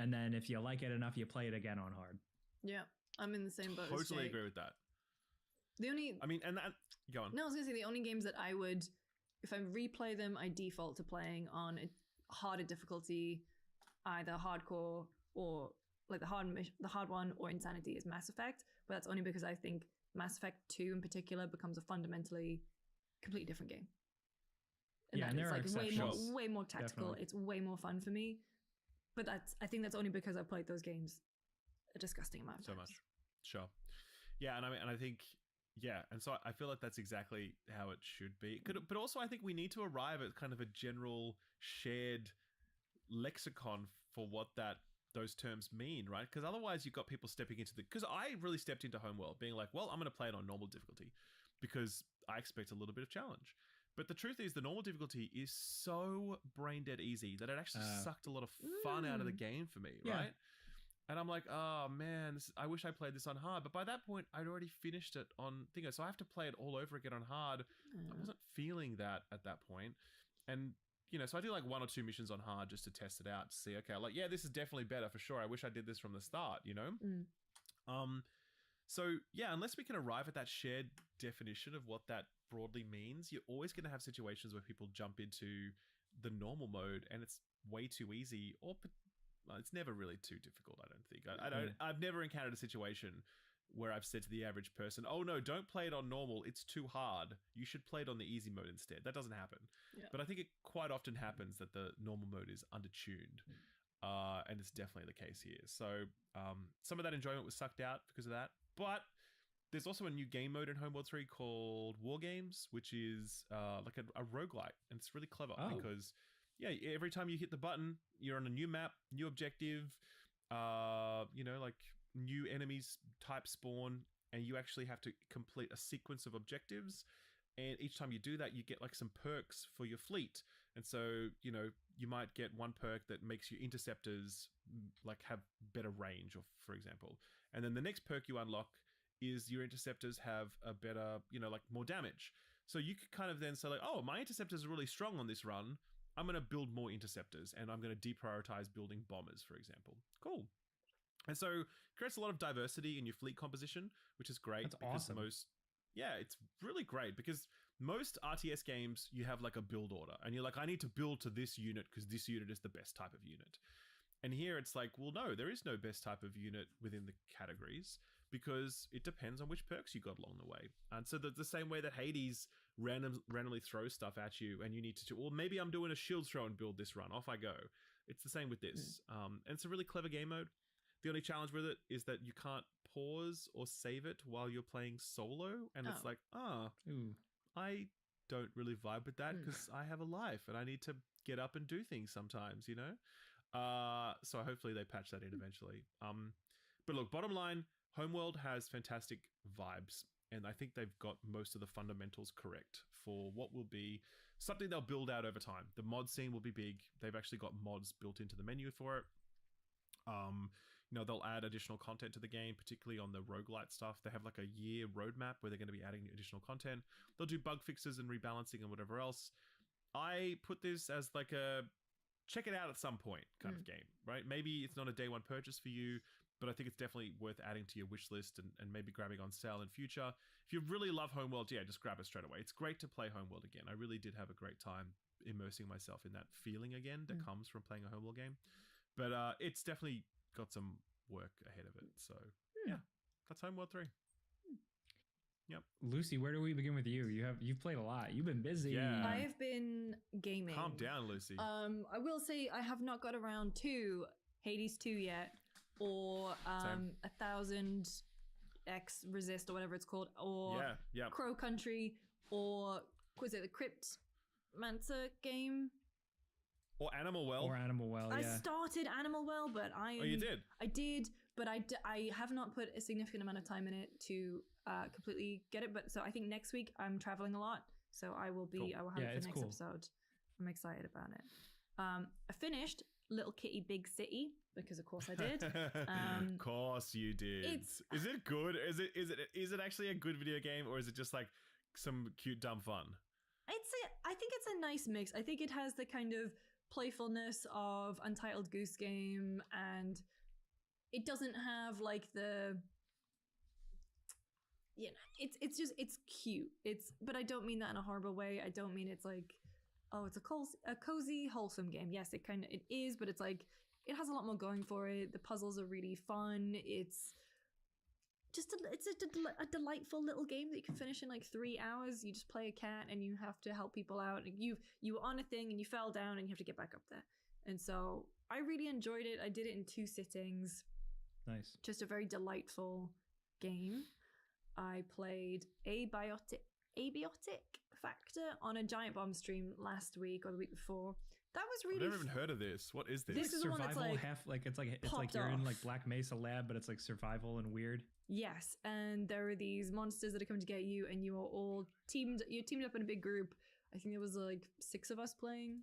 And then if you like it enough, you play it again on hard. Yeah, I'm in the same boat. Totally agree with that. Go on. No, I was gonna say the only games that I would, if I replay them, I default to playing on a harder difficulty, either hardcore or like the hard one, or Insanity, is Mass Effect. But that's only because I think Mass Effect 2 in particular becomes a fundamentally completely different game. And there are exceptions. way more tactical. Definitely. It's way more fun for me. But I think that's only because I played those games a disgusting amount of times. So much. Sure. Yeah, and I think, and so I feel like that's exactly how it should be. But also I think we need to arrive at kind of a general shared lexicon for what those terms mean, right? Because otherwise you've got people stepping into because I really stepped into Homeworld being like, well, I'm going to play it on normal difficulty because I expect a little bit of challenge. But the truth is the normal difficulty is so brain dead easy that it actually sucked a lot of fun out of the game for me, right? And I'm like, oh man, I wish I played this on hard. But by that point, I'd already finished it on Thingo. So I have to play it all over again on hard. I wasn't feeling that at that point. And, so I do like 1 or 2 missions on hard just to test it out to see, okay, like, yeah, this is definitely better for sure. I wish I did this from the start, So yeah, unless we can arrive at that shared definition of what that broadly means, you're always going to have situations where people jump into the normal mode and it's way too easy, or it's never really too difficult. I don't think. I've never encountered a situation where I've said to the average person, "Oh no, don't play it on normal. It's too hard. You should play it on the easy mode instead." That doesn't happen. Yeah. But I think it quite often happens that the normal mode is undertuned, and it's definitely the case here. So some of that enjoyment was sucked out because of that. But there's also a new game mode in Homeworld 3 called War Games, which is like a roguelite, and it's really clever because every time you hit the button, you're on a new map, new objective, like new enemies type spawn, and you actually have to complete a sequence of objectives. And each time you do that, you get like some perks for your fleet. And so, you might get one perk that makes your interceptors like have better range, or for example. And then the next perk you unlock is your interceptors have a better, like more damage. So you could kind of then say like, oh, my interceptors are really strong on this run. I'm going to build more interceptors, and I'm going to deprioritize building bombers, for example. Cool. And so it creates a lot of diversity in your fleet composition, which is great. That's awesome. It's really great because most RTS games, you have like a build order and you're like, I need to build to this unit because this unit is the best type of unit. And here it's like, well, no, there is no best type of unit within the categories because it depends on which perks you got along the way. And so the same way that Hades randomly throws stuff at you and you need to, well, maybe I'm doing a shield throw and build this run. Off I go. It's the same with this. And it's a really clever game mode. The only challenge with it is that you can't pause or save it while you're playing solo. And it's like, I don't really vibe with that because I have a life and I need to get up and do things sometimes, So hopefully they patch that in eventually. But look, bottom line, Homeworld has fantastic vibes. And I think they've got most of the fundamentals correct for what will be something they'll build out over time. The mod scene will be big. They've actually got mods built into the menu for it. They'll add additional content to the game, particularly on the roguelite stuff. They have like a year roadmap where they're going to be adding additional content. They'll do bug fixes and rebalancing and whatever else. I put this as like a check it out at some point kind of game, right? Maybe it's not a day one purchase for you, but I think it's definitely worth adding to your wish list and maybe grabbing on sale in future. If you really love Homeworld, just grab it straight away. It's great to play Homeworld again. I really did have a great time immersing myself in that feeling again that comes from playing a Homeworld game. But it's definitely got some work ahead of it. So that's Homeworld 3. Yep. Lucy, where do we begin with you? You've played a lot. You've been busy. Yeah. I have been gaming. Calm down, Lucy. I will say I have not got around to Hades 2 yet, or 1000 X Resist or whatever it's called, or Crow Country, or was it the Crypt Mancer game? Or Animal Well. I started Animal Well, but you did? I did, but I have not put a significant amount of time in it to completely get it. But so I think next week I'm traveling a lot, so I will be. Cool. I will have it for next episode. I'm excited about it. I finished Little Kitty Big City because of course I did. Of course you did. Is it good? Is it actually a good video game, or is it just like some cute dumb fun? I think it's a nice mix. I think it has the kind of playfulness of Untitled Goose Game, and it doesn't have like the it's cute. But I don't mean that in a horrible way. I don't mean it's like, oh, it's a cozy, wholesome game. Yes, it is, but it's like it has a lot more going for it. The puzzles are really fun. It's just a delightful little game that you can finish in like 3 hours. You just play a cat and you have to help people out. You were on a thing and you fell down and you have to get back up there. And so I really enjoyed it. I did it in 2 sittings. Nice. Just a very delightful game. I played Abiotic Factor on a Giant Bomb stream last week or the week before. That was really. I've never even heard of this. What is this? This is survival. The one that's it's like you're in like Black Mesa Lab, but it's like survival and weird. Yes, and there are these monsters that are coming to get you, and you are all teamed up in a big group. I think there was like 6 of us playing.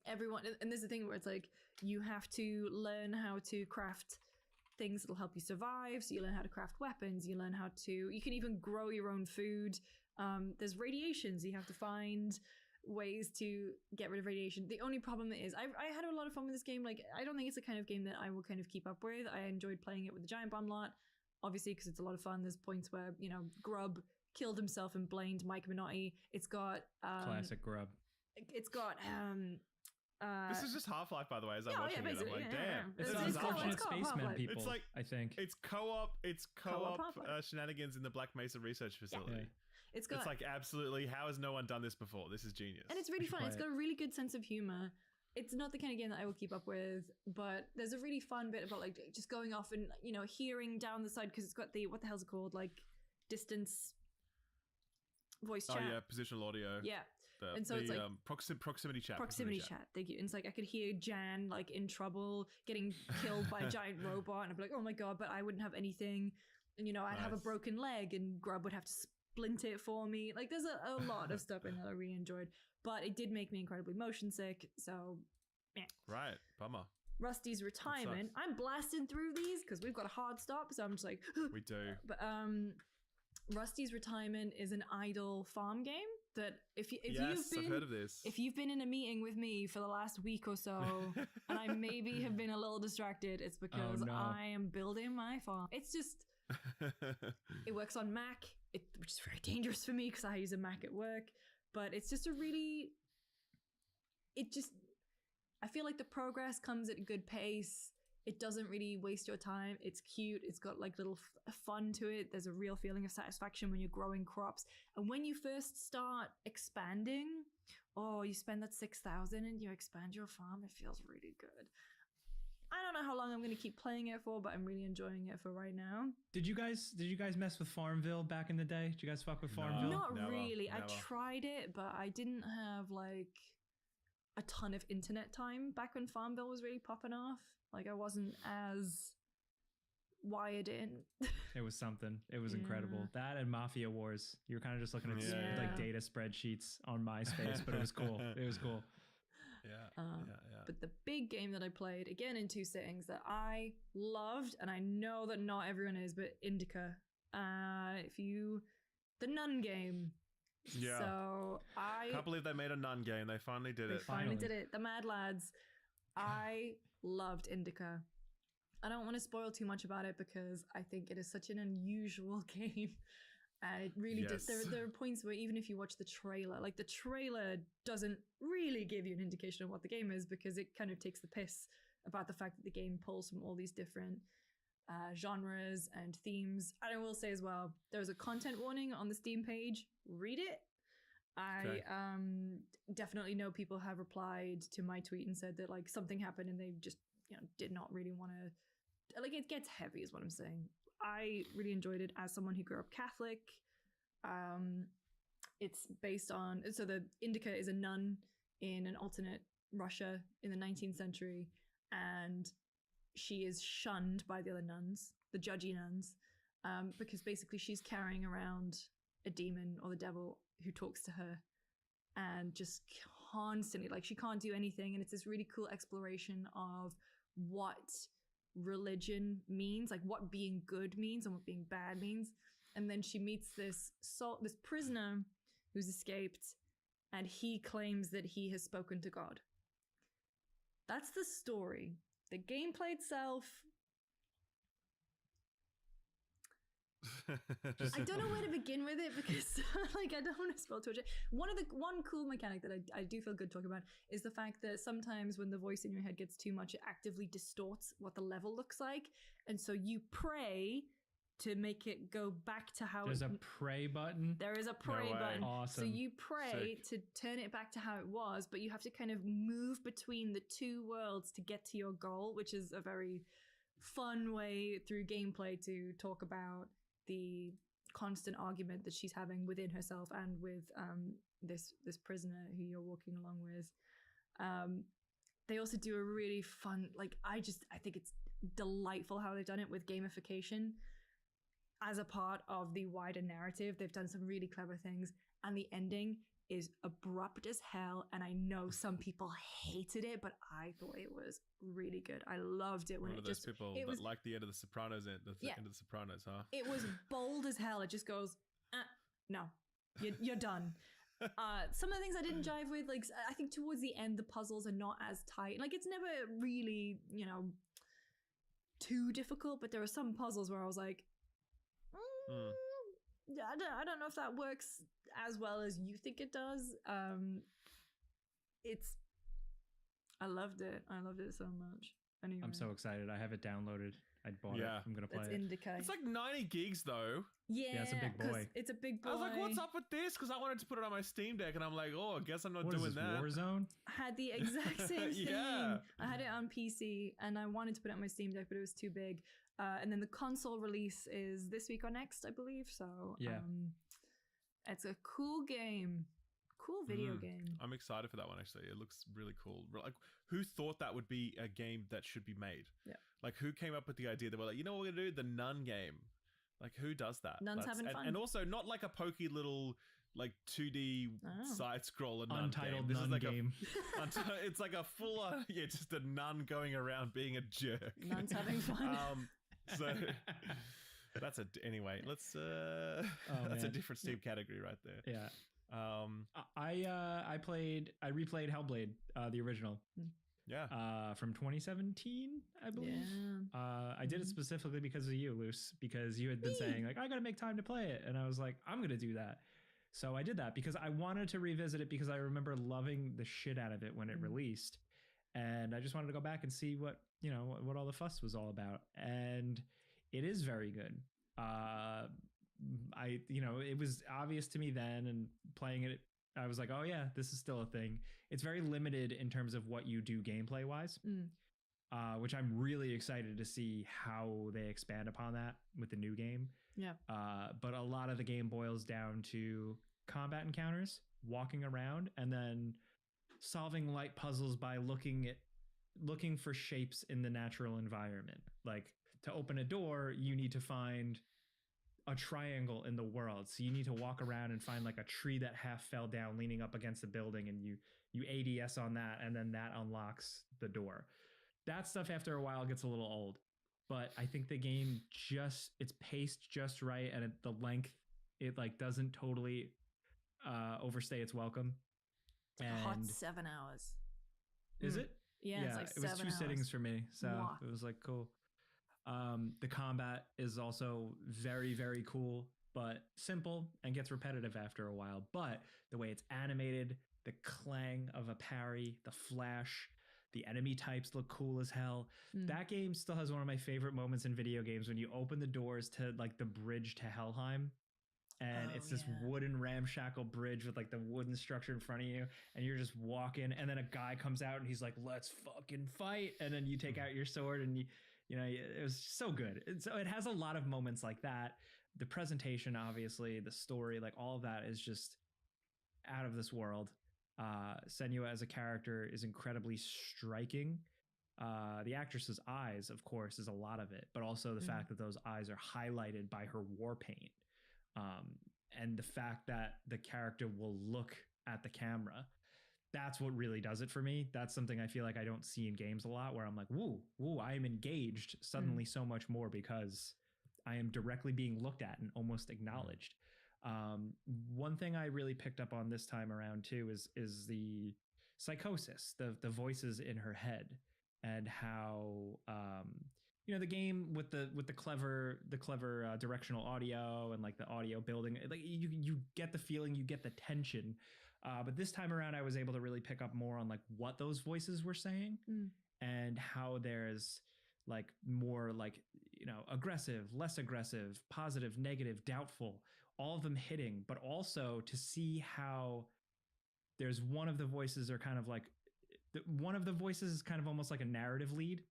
Everyone, and there's the thing where it's like you have to learn how to craft things that'll help you survive. So you learn how to craft weapons, you learn how to, you can even grow your own food. There's radiations, you have to find ways to get rid of radiation. The only problem is I had a lot of fun with this game. Like, I don't think it's the kind of game that I will kind of keep up with. I enjoyed playing it with the Giant Bomb lot, obviously, because it's a lot of fun. There's points where, you know, Grub killed himself and blamed Mike Minotti. It's got classic Grub. It's got this is just Half-Life, by the way, as I'm watching it. I'm like, damn. It's unfortunate spacemen people. It's like, I think. It's co-op shenanigans in the Black Mesa Research Facility. Yeah. It's like, absolutely, how has no one done this before? This is genius. And it's really fun. It's got a really good sense of humor. It's not the kind of game that I will keep up with, but there's a really fun bit about like just going off and, you know, hearing down the side, because it's got the, what the hell's it called? Like distance voice chat. Oh yeah, positional audio. Yeah. And so it's like proximity chat. Proximity chat. Thank you. And it's like I could hear Jan like in trouble, getting killed by a giant robot, and I'd be like, oh my god, but I wouldn't have anything. And you know, I'd have a broken leg, and Grub would have to splint it for me. Like, there's a lot of stuff in that I really enjoyed, but it did make me incredibly motion sick. So, yeah. Right, bummer. Rusty's Retirement. I'm blasting through these because we've got a hard stop, so I'm just like, we do. But Rusty's Retirement is an idle farm game that if I've heard of this. If you've been in a meeting with me for the last week or so and I maybe have been a little distracted, it's because I am building my farm. It's just it works on Mac, which is very dangerous for me because I use a Mac at work, but it's just I feel like the progress comes at a good pace. It doesn't really waste your time. It's cute. It's got like little fun to it. There's a real feeling of satisfaction when you're growing crops. And when you first start expanding, you spend that 6,000 and you expand your farm. It feels really good. I don't know how long I'm going to keep playing it for, but I'm really enjoying it for right now. Did you guys mess with Farmville back in the day? Did you guys fuck with Farmville? Not really. Never. I tried it, but I didn't have like a ton of internet time back when Farmville was really popping off. Like, I wasn't as wired in. It was something. It was incredible. That and Mafia Wars. You were kind of just looking at like data spreadsheets on MySpace, but it was cool. It was cool. Yeah. But the big game that I played, again in 2 sittings, that I loved, and I know that not everyone is, but Indica. The Nun game. Yeah. So I can't believe they made a Nun game. They finally did it. They finally did it. The Mad Lads. I loved Indica. I don't want to spoil too much about it because I think it is such an unusual game. And it really does. There are points where even if you watch the trailer, like the trailer doesn't really give you an indication of what the game is because it kind of takes the piss about the fact that the game pulls from all these different genres and themes. And I will say as well, there's a content warning on the Steam page. Read it. I definitely know people have replied to my tweet and said that like something happened and they just, you know, did not really want to, like, it gets heavy is what I'm saying. I really enjoyed it as someone who grew up Catholic. It's based on, so the Indica is a nun in an alternate Russia in the 19th century, and she is shunned by the other nuns, the judgy nuns, because basically she's carrying around a demon or the devil who talks to her and just constantly, like, she can't do anything. And it's this really cool exploration of what religion means, like what being good means and what being bad means. And then she meets this prisoner who's escaped, and he claims that he has spoken to God. That's the story. The gameplay itself, I don't know where to begin with it because like I don't want to spoil too much. One cool mechanic that I do feel good talking about is the fact that sometimes when the voice in your head gets too much, it actively distorts what the level looks like, and so you pray to make it go back to how there's a pray button. There is a pray button. Awesome. So you pray to turn it back to how it was, but you have to kind of move between the two worlds to get to your goal, which is a very fun way through gameplay to talk about the constant argument that she's having within herself and with this prisoner who you're walking along with. They also do a really fun, like, I think it's delightful how they've done it with gamification as a part of the wider narrative. They've done some really clever things, and the ending is abrupt as hell, and I know some people hated it, but I thought it was really good. I loved it when One it of those just people it that was like the end of the Sopranos, end of the Sopranos, huh? it was bold as hell. It just goes, no, you're done. Some of the things I didn't jive with, like I think towards the end the puzzles are not as tight. Like it's never really, you know, too difficult, but there are some puzzles where I was like, I don't know if that works as well as you think it does. I loved it. I loved it so much. Anyway. I'm so excited. I have it downloaded. I bought it. I'm gonna play That's it. Indica. It's like 90 gigs though. Yeah, it's a big boy. It's a big boy. I was like, what's up with this? Because I wanted to put it on my Steam Deck, and I'm like, oh, I guess I'm not What doing is this, that. Warzone? I had the exact same thing. Yeah. I had it on PC, and I wanted to put it on my Steam Deck, but it was too big. And then the console release is this week or next, I believe. So it's a cool game. Cool video game. I'm excited for that one, actually. It looks really cool. Like, who thought that would be a game that should be made? Yeah. Like, who came up with the idea? They were like, you know what we're going to do? The Nun game. Like, who does that? Nun's having fun. And also, not like a pokey little, like, 2D side-scroller Nun Untitled game. Nun like game. It's like a full, just a nun going around being a jerk. Nun's having fun. So... That's anyway. Let's that's a different Steam category right there. Yeah. I replayed Hellblade, the original. Yeah. From 2017, I believe. Yeah. I did it specifically because of you, Luce, because you had been saying like, I gotta make time to play it, and I was like, I'm gonna do that. So I did that because I wanted to revisit it because I remember loving the shit out of it when it released, and I just wanted to go back and see what all the fuss was all about, and it is very good. It was obvious to me then, and playing it, I was like, oh yeah, this is still a thing. It's very limited in terms of what you do gameplay wise, which I'm really excited to see how they expand upon that with the new game. Yeah. But a lot of the game boils down to combat encounters, walking around, and then solving light puzzles by looking for shapes in the natural environment. Like, to open a door, you need to find a triangle in the world. So you need to walk around and find like a tree that half fell down leaning up against the building, and you ADS on that, and then that unlocks the door. That stuff after a while gets a little old, but I think the game it's paced just right, and the length, it like doesn't totally overstay its welcome. It's a hot 7 hours. Is it? Yeah, it's like 7 hours. It was 2 sittings for me, so it was like cool. The combat is also very, very cool, but simple and gets repetitive after a while. But the way it's animated, the clang of a parry, the flash, the enemy types look cool as hell. That game still has one of my favorite moments in video games when you open the doors to like the bridge to Helheim. And it's this wooden ramshackle bridge with like the wooden structure in front of you, and you're just walking, and then a guy comes out and he's like, let's fucking fight. And then you take out your sword, and it was so good. So it has a lot of moments like that. The presentation, obviously, the story, like all of that is just out of this world. Senua as a character is incredibly striking. The actress's eyes, of course, is a lot of it, but also the fact that those eyes are highlighted by her war paint. And the fact that the character will look at the camera, that's what really does it for me. That's something I feel like I don't see in games a lot, where I'm like, woo, I am engaged suddenly so much more because I am directly being looked at and almost acknowledged. One thing I really picked up on this time around too is the psychosis, the voices in her head, and how the game with the clever directional audio and like the audio building, like you get the feeling, you get the tension. But this time around, I was able to really pick up more on like what those voices were saying and how there's like more like, aggressive, less aggressive, positive, negative, doubtful, all of them hitting, but also to see how there's one of the voices are kind of like, one of the voices is kind of almost like a narrative lead.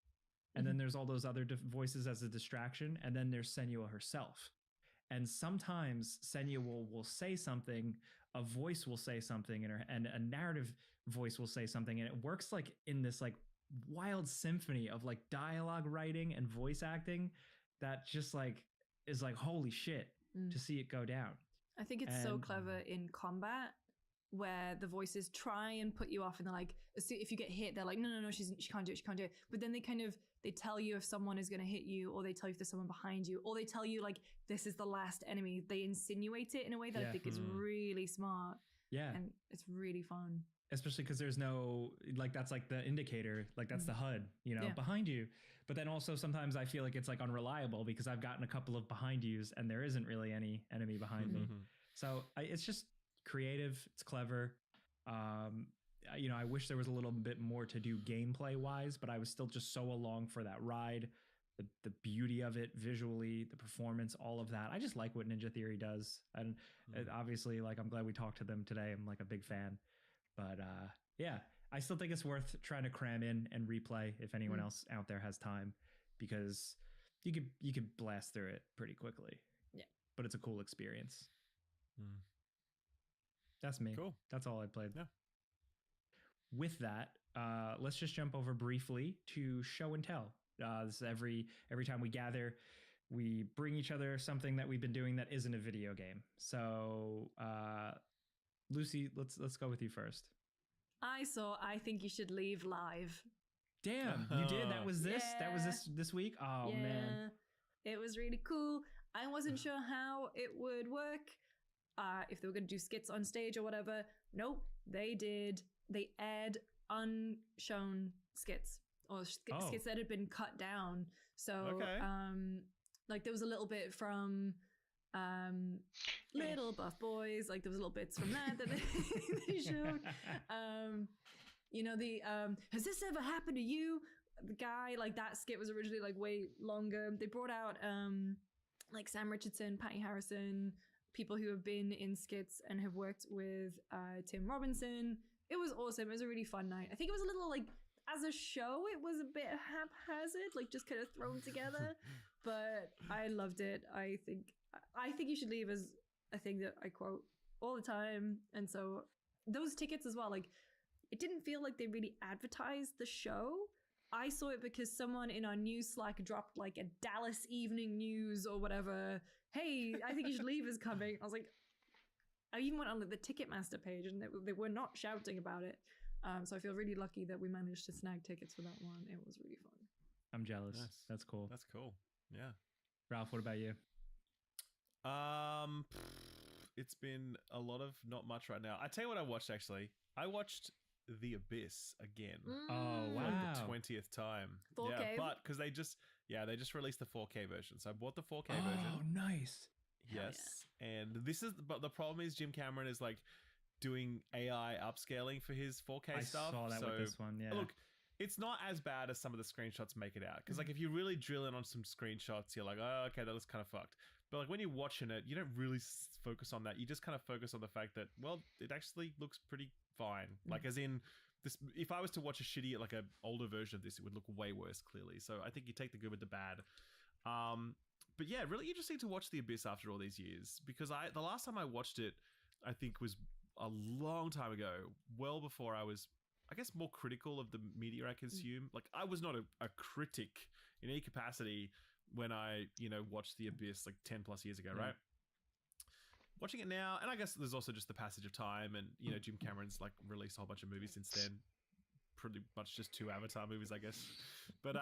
And then there's all those other voices as a distraction. And then there's Senua herself. And sometimes Senua will say something, a voice will say something, and a narrative voice will say something. And it works like in this like wild symphony of like dialogue writing and voice acting that just like is like, holy shit, to see it go down. I think it's so clever in combat where the voices try and put you off, and they're like, if you get hit, they're like, no, she can't do it, she can't do it. But then they tell you if someone is going to hit you, or they tell you if there's someone behind you, or they tell you like this is the last enemy. They insinuate it in a way that I think is really smart. Yeah, and it's really fun. Especially because there's no, like, that's like the indicator, like that's the HUD, behind you. But then also sometimes I feel like it's like unreliable because I've gotten a couple of behind yous and there isn't really any enemy behind me. So it's just creative. It's clever. I wish there was a little bit more to do gameplay wise, but I was still just so along for that ride. The beauty of it visually, the performance, all of that. I just like what Ninja Theory does. And obviously, like, I'm glad we talked to them today. I'm like a big fan. But yeah, I still think it's worth trying to cram in and replay if anyone else out there has time, because you could blast through it pretty quickly. Yeah, but it's a cool experience. That's me. Cool. That's all I played. Yeah. With that, let's just jump over briefly to show and tell. This is every time we gather, we bring each other something that we've been doing that isn't a video game. So, Lucy, let's go with you first. I Think You Should Leave live. Damn, you did. That was this. Yeah. That was this week. Oh yeah, man, it was really cool. I wasn't sure how it would work. If they were going to do skits on stage or whatever. Nope, they did. They aired unshown skits or skits that had been cut down. So, like there was a little bit from Little Buff Boys. Like there was little bits from that they showed. Has this ever happened to you? The guy, like that skit was originally like way longer. They brought out like Sam Richardson, Patty Harrison, people who have been in skits and have worked with Tim Robinson. It was awesome. It was a really fun night. I think it was a little like, as a show, it was a bit haphazard, like just kind of thrown together. But I loved it. I think You Should Leave is a thing that I quote all the time. And so those tickets as well, like it didn't feel like they really advertised the show. I saw it because someone in our news Slack dropped like a Dallas Evening News or whatever. Hey, I Think You Should Leave is coming. I was like, I even went on the Ticketmaster page and they were not shouting about it. So I feel really lucky that we managed to snag tickets for that one. It was really fun. I'm jealous. Nice. That's cool. That's cool. Yeah. Ralph, what about you? It's been a lot of not much right now. I tell you what I watched actually. I watched The Abyss again. Oh wow! For the 20th time. 4K. Yeah, but because they just released the 4K version, so I bought the 4K version. Oh, nice. Yes, and but the problem is Jim Cameron is like doing AI upscaling for his 4K stuff. I saw that with this one. Yeah. Look, it's not as bad as some of the screenshots make it out. Because like if you really drill in on some screenshots, you're like, oh, okay, that looks kind of fucked. But like when you're watching it, you don't really focus on that. You just kind of focus on the fact that, well, it actually looks pretty fine. Like as in this, if I was to watch a shitty, like a older version of this, it would look way worse clearly. So I think you take the good with the bad. But yeah, really interesting to watch The Abyss after all these years, because the last time I watched it, I think was a long time ago, well before I was, I guess, more critical of the media I consume. Like I was not a critic in any capacity when I, watched The Abyss like 10 plus years ago, right? Watching it now, and I guess there's also just the passage of time, and Jim Cameron's like released a whole bunch of movies since then. Pretty much just 2 Avatar movies, I guess. But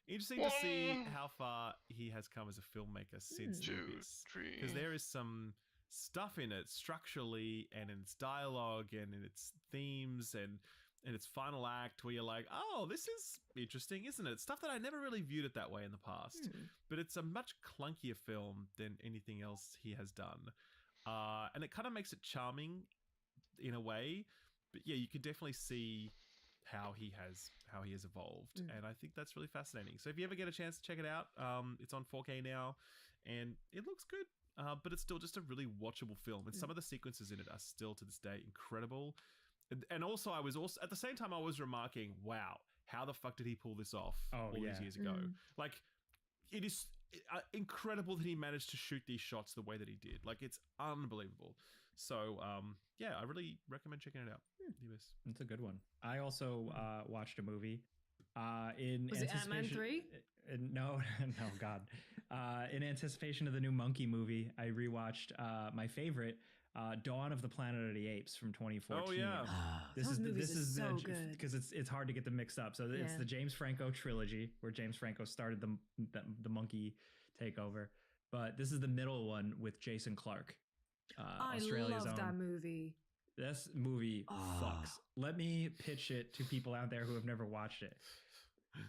interesting to see how far he has come as a filmmaker since The Abyss, because there is some stuff in it structurally and in its dialogue and in its themes and in its final act where you're like, oh, this is interesting, isn't it? Stuff that I never really viewed it that way in the past. But it's a much clunkier film than anything else he has done. And it kind of makes it charming in a way. But yeah, you can definitely see how he has evolved. And I think that's really fascinating. So if you ever get a chance to check it out, it's on 4K now and it looks good. But it's still just a really watchable film. And some of the sequences in it are still to this day incredible. And also, I was at the same time, I was remarking, wow, how the fuck did he pull this off all these years ago? Like, it is incredible that he managed to shoot these shots the way that he did. Like, it's unbelievable. So, yeah, I really recommend checking it out. It's a good one. I also watched a movie. Was it Ant-Man 3? No, God. In anticipation of the new Monkey movie, I rewatched my favorite, Dawn of the Planet of the Apes from 2014. Oh yeah. This Those is movies are so the good. because it's hard to get them mixed up. So it's the James Franco trilogy where James Franco started the monkey takeover, but this is the middle one with Jason Clarke. I Australia's love own. that movie. This movie fucks. Let me pitch it to people out there who have never watched it.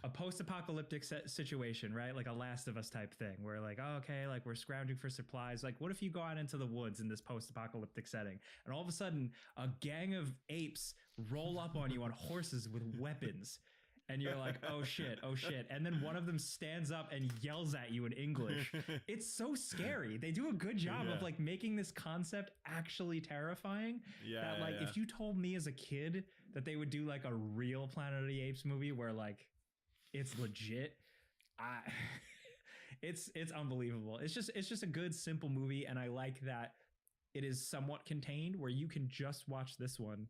A post-apocalyptic situation, right? Like a Last of Us type thing where like, oh, okay, like we're scrounging for supplies. Like what if you go out into the woods in this post-apocalyptic setting and all of a sudden a gang of apes roll up on you on horses with weapons and you're like, oh shit. And then one of them stands up and yells at you in English. It's so scary. They do a good job of like making this concept actually terrifying. That like if you told me as a kid that they would do like a real Planet of the Apes movie where like it's legit, it's unbelievable. It's just a good simple movie, and I like that it is somewhat contained where you can just watch this one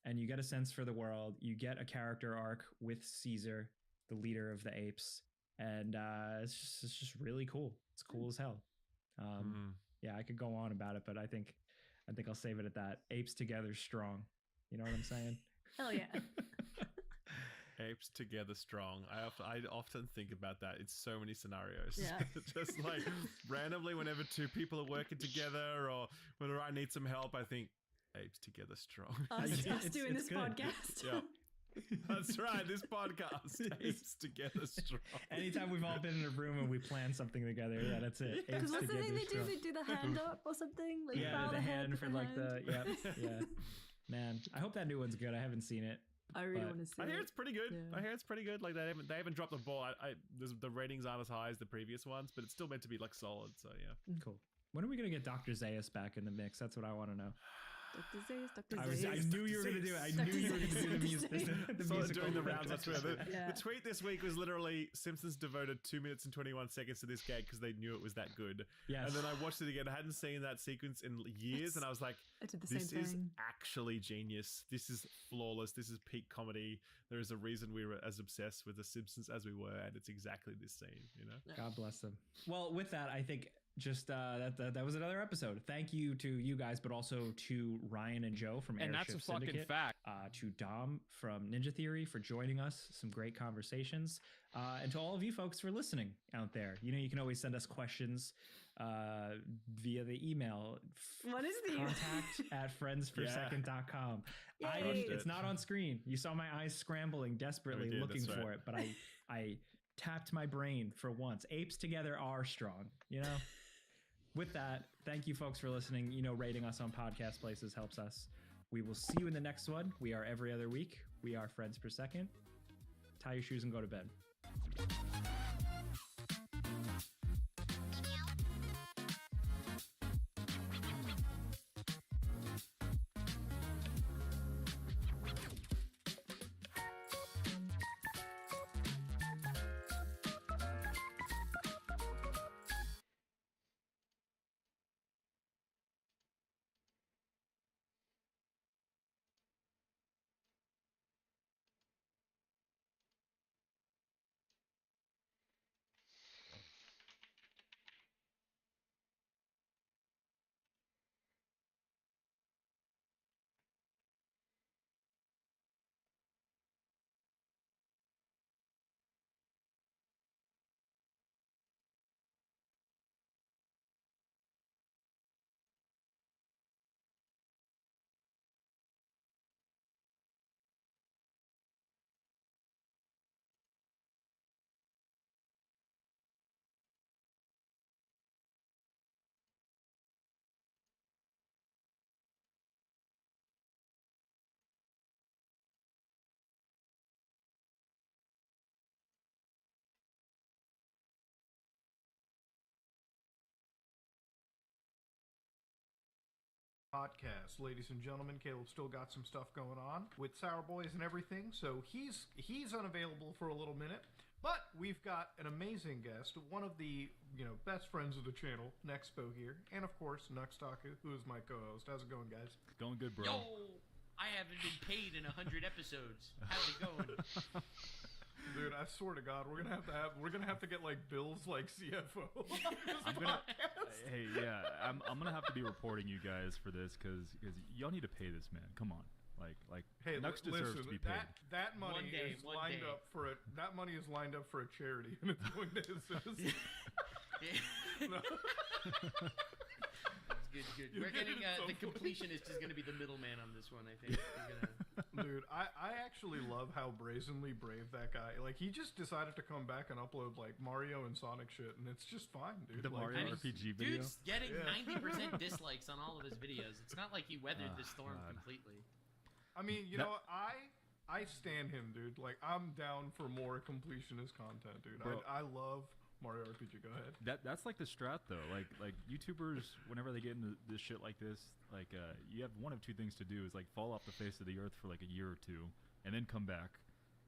and you get a sense for the world. You get a character arc with Caesar, the leader of the apes, and it's just really cool. It's cool as hell. Yeah, I could go on about it, but I think I'll save it at that. Apes together strong. You know what I'm saying? Hell yeah. Apes together strong. I often think about that in so many scenarios. Yeah. Just like randomly, whenever two people are working together, or whenever I need some help, I think apes together strong. Us doing this good. podcast. Yeah, that's right. This podcast, apes together strong. Anytime we've all been in a room and we plan something together, yeah, that's it. Because Apes what's the together thing they do? strong. They do the hand up or something? Like Yeah, bow the head hand with for the like hand. yeah. Man, I hope that new one's good. I haven't seen it. I really but want to see I hear it. it's pretty good. Yeah. I hear it's pretty good. Like they haven't dropped the ball. The ratings aren't as high as the previous ones, but it's still meant to be like solid. So yeah, Cool. When are we gonna get Dr. Zaius back in the mix? That's what I want to know. Dr. Zaius. I knew you were gonna do it. I knew you were gonna do the music. The so musical doing the rounds on Twitter. Yeah. The tweet this week was literally Simpsons devoted 2 minutes and 21 seconds to this gag because they knew it was that good. Yes. And then I watched it again. I hadn't seen that sequence in years, and I was like, I did the this same is thing. actually genius. This is flawless. This is peak comedy. There is a reason we were as obsessed with The Simpsons as we were, and it's exactly this scene, you know? God bless them. Well, with that, I think just that was another episode. Thank you to you guys, but also to Ryan and Joe from And Airship that's a fucking Syndicate. fact. To Dom from Ninja Theory for joining us. Some great conversations. And to all of you folks for listening out there. You know, you can always send us questions via the email. What is the email? contact@friendspersecond.com. It's not on screen. You saw my eyes scrambling desperately looking for it, but I tapped my brain for once. Apes together are strong, you know? With that, thank you folks for listening. You know, rating us on podcast places helps us. We will see you in the next one. We are every other week. We are Friends Per Second. Tie your shoes and go to bed. Podcast, ladies and gentlemen. Caleb still got some stuff going on with Sour Boys and everything, so he's unavailable for a little minute. But we've got an amazing guest, one of the best friends of the channel, Nexpo here, and of course Nuxtaku, who is my co-host. How's it going, guys? Going good, bro. Yo, I haven't been paid in 100 episodes. How's it going? Dude, I swear to God, we're gonna have to get like Bill's like CFO. I'm gonna have to be reporting you guys for this because y'all need to pay this man. Come on, like hey, Nux deserves listen, to be paid. That money is lined up for a charity, and it's going to his citizens. Good. We're getting the completionist is going to be the middleman on this one. I think. Dude, I actually love how brazenly brave that guy. Like he just decided to come back and upload like Mario and Sonic shit, and it's just fine, dude. The like, Mario RPG video. Dude's getting 90% dislikes on all of his videos. It's not like he weathered the storm completely. I mean, you know what? I stand him, dude. Like I'm down for more completionist content, dude. I love Mario RPG. Go ahead. That's like the strat though. Like YouTubers, whenever they get into this shit like this, like you have one of two things to do: is like fall off the face of the earth for like a year or two, and then come back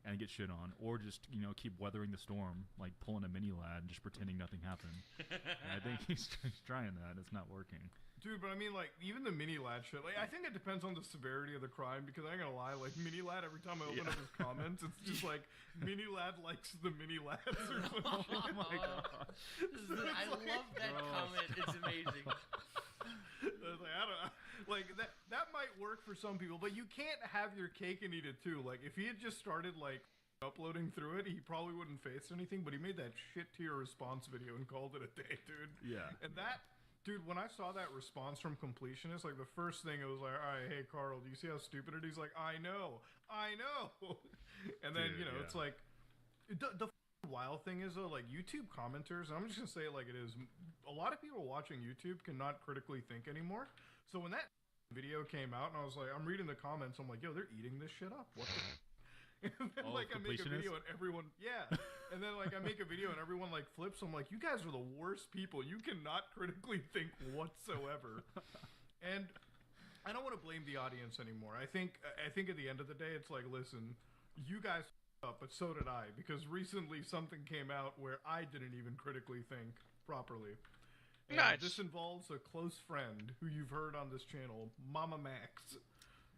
and get shit on, or just keep weathering the storm, like pulling a mini lad and just pretending nothing happened. And I think he's trying that. It's not working. Dude, but I mean, like, even the mini lad shit, like, I think it depends on the severity of the crime, because I ain't gonna lie, like, mini lad, every time I open up his comments, it's just like, mini lad likes the mini lads or some shit. Oh my God. I love that comment. It's amazing. Like, I don't know. Like, that might work for some people, but you can't have your cake and eat it too. Like, if he had just started, like, uploading through it, he probably wouldn't face anything, but he made that shit tier response video and called it a day, dude. Yeah. And that... Dude, when I saw that response from Completionist, like, the first thing it was like, all right, hey, Carl, do you see how stupid it is? He's like, I know. And then, Dude, it's like, the wild thing is, though, like, YouTube commenters, and I'm just going to say it like it is, a lot of people watching YouTube cannot critically think anymore. So when that video came out, and I was like, I'm reading the comments, I'm like, yo, they're eating this shit up. What the... And then, like, I make a video and everyone, and then, like, I make a video and everyone, like, flips. I'm like, you guys are the worst people. You cannot critically think whatsoever. And I don't want to blame the audience anymore. I think at the end of the day, it's like, listen, you guys up, but so did I, because recently something came out where I didn't even critically think properly. And nice. This involves a close friend who you've heard on this channel, Mama Max.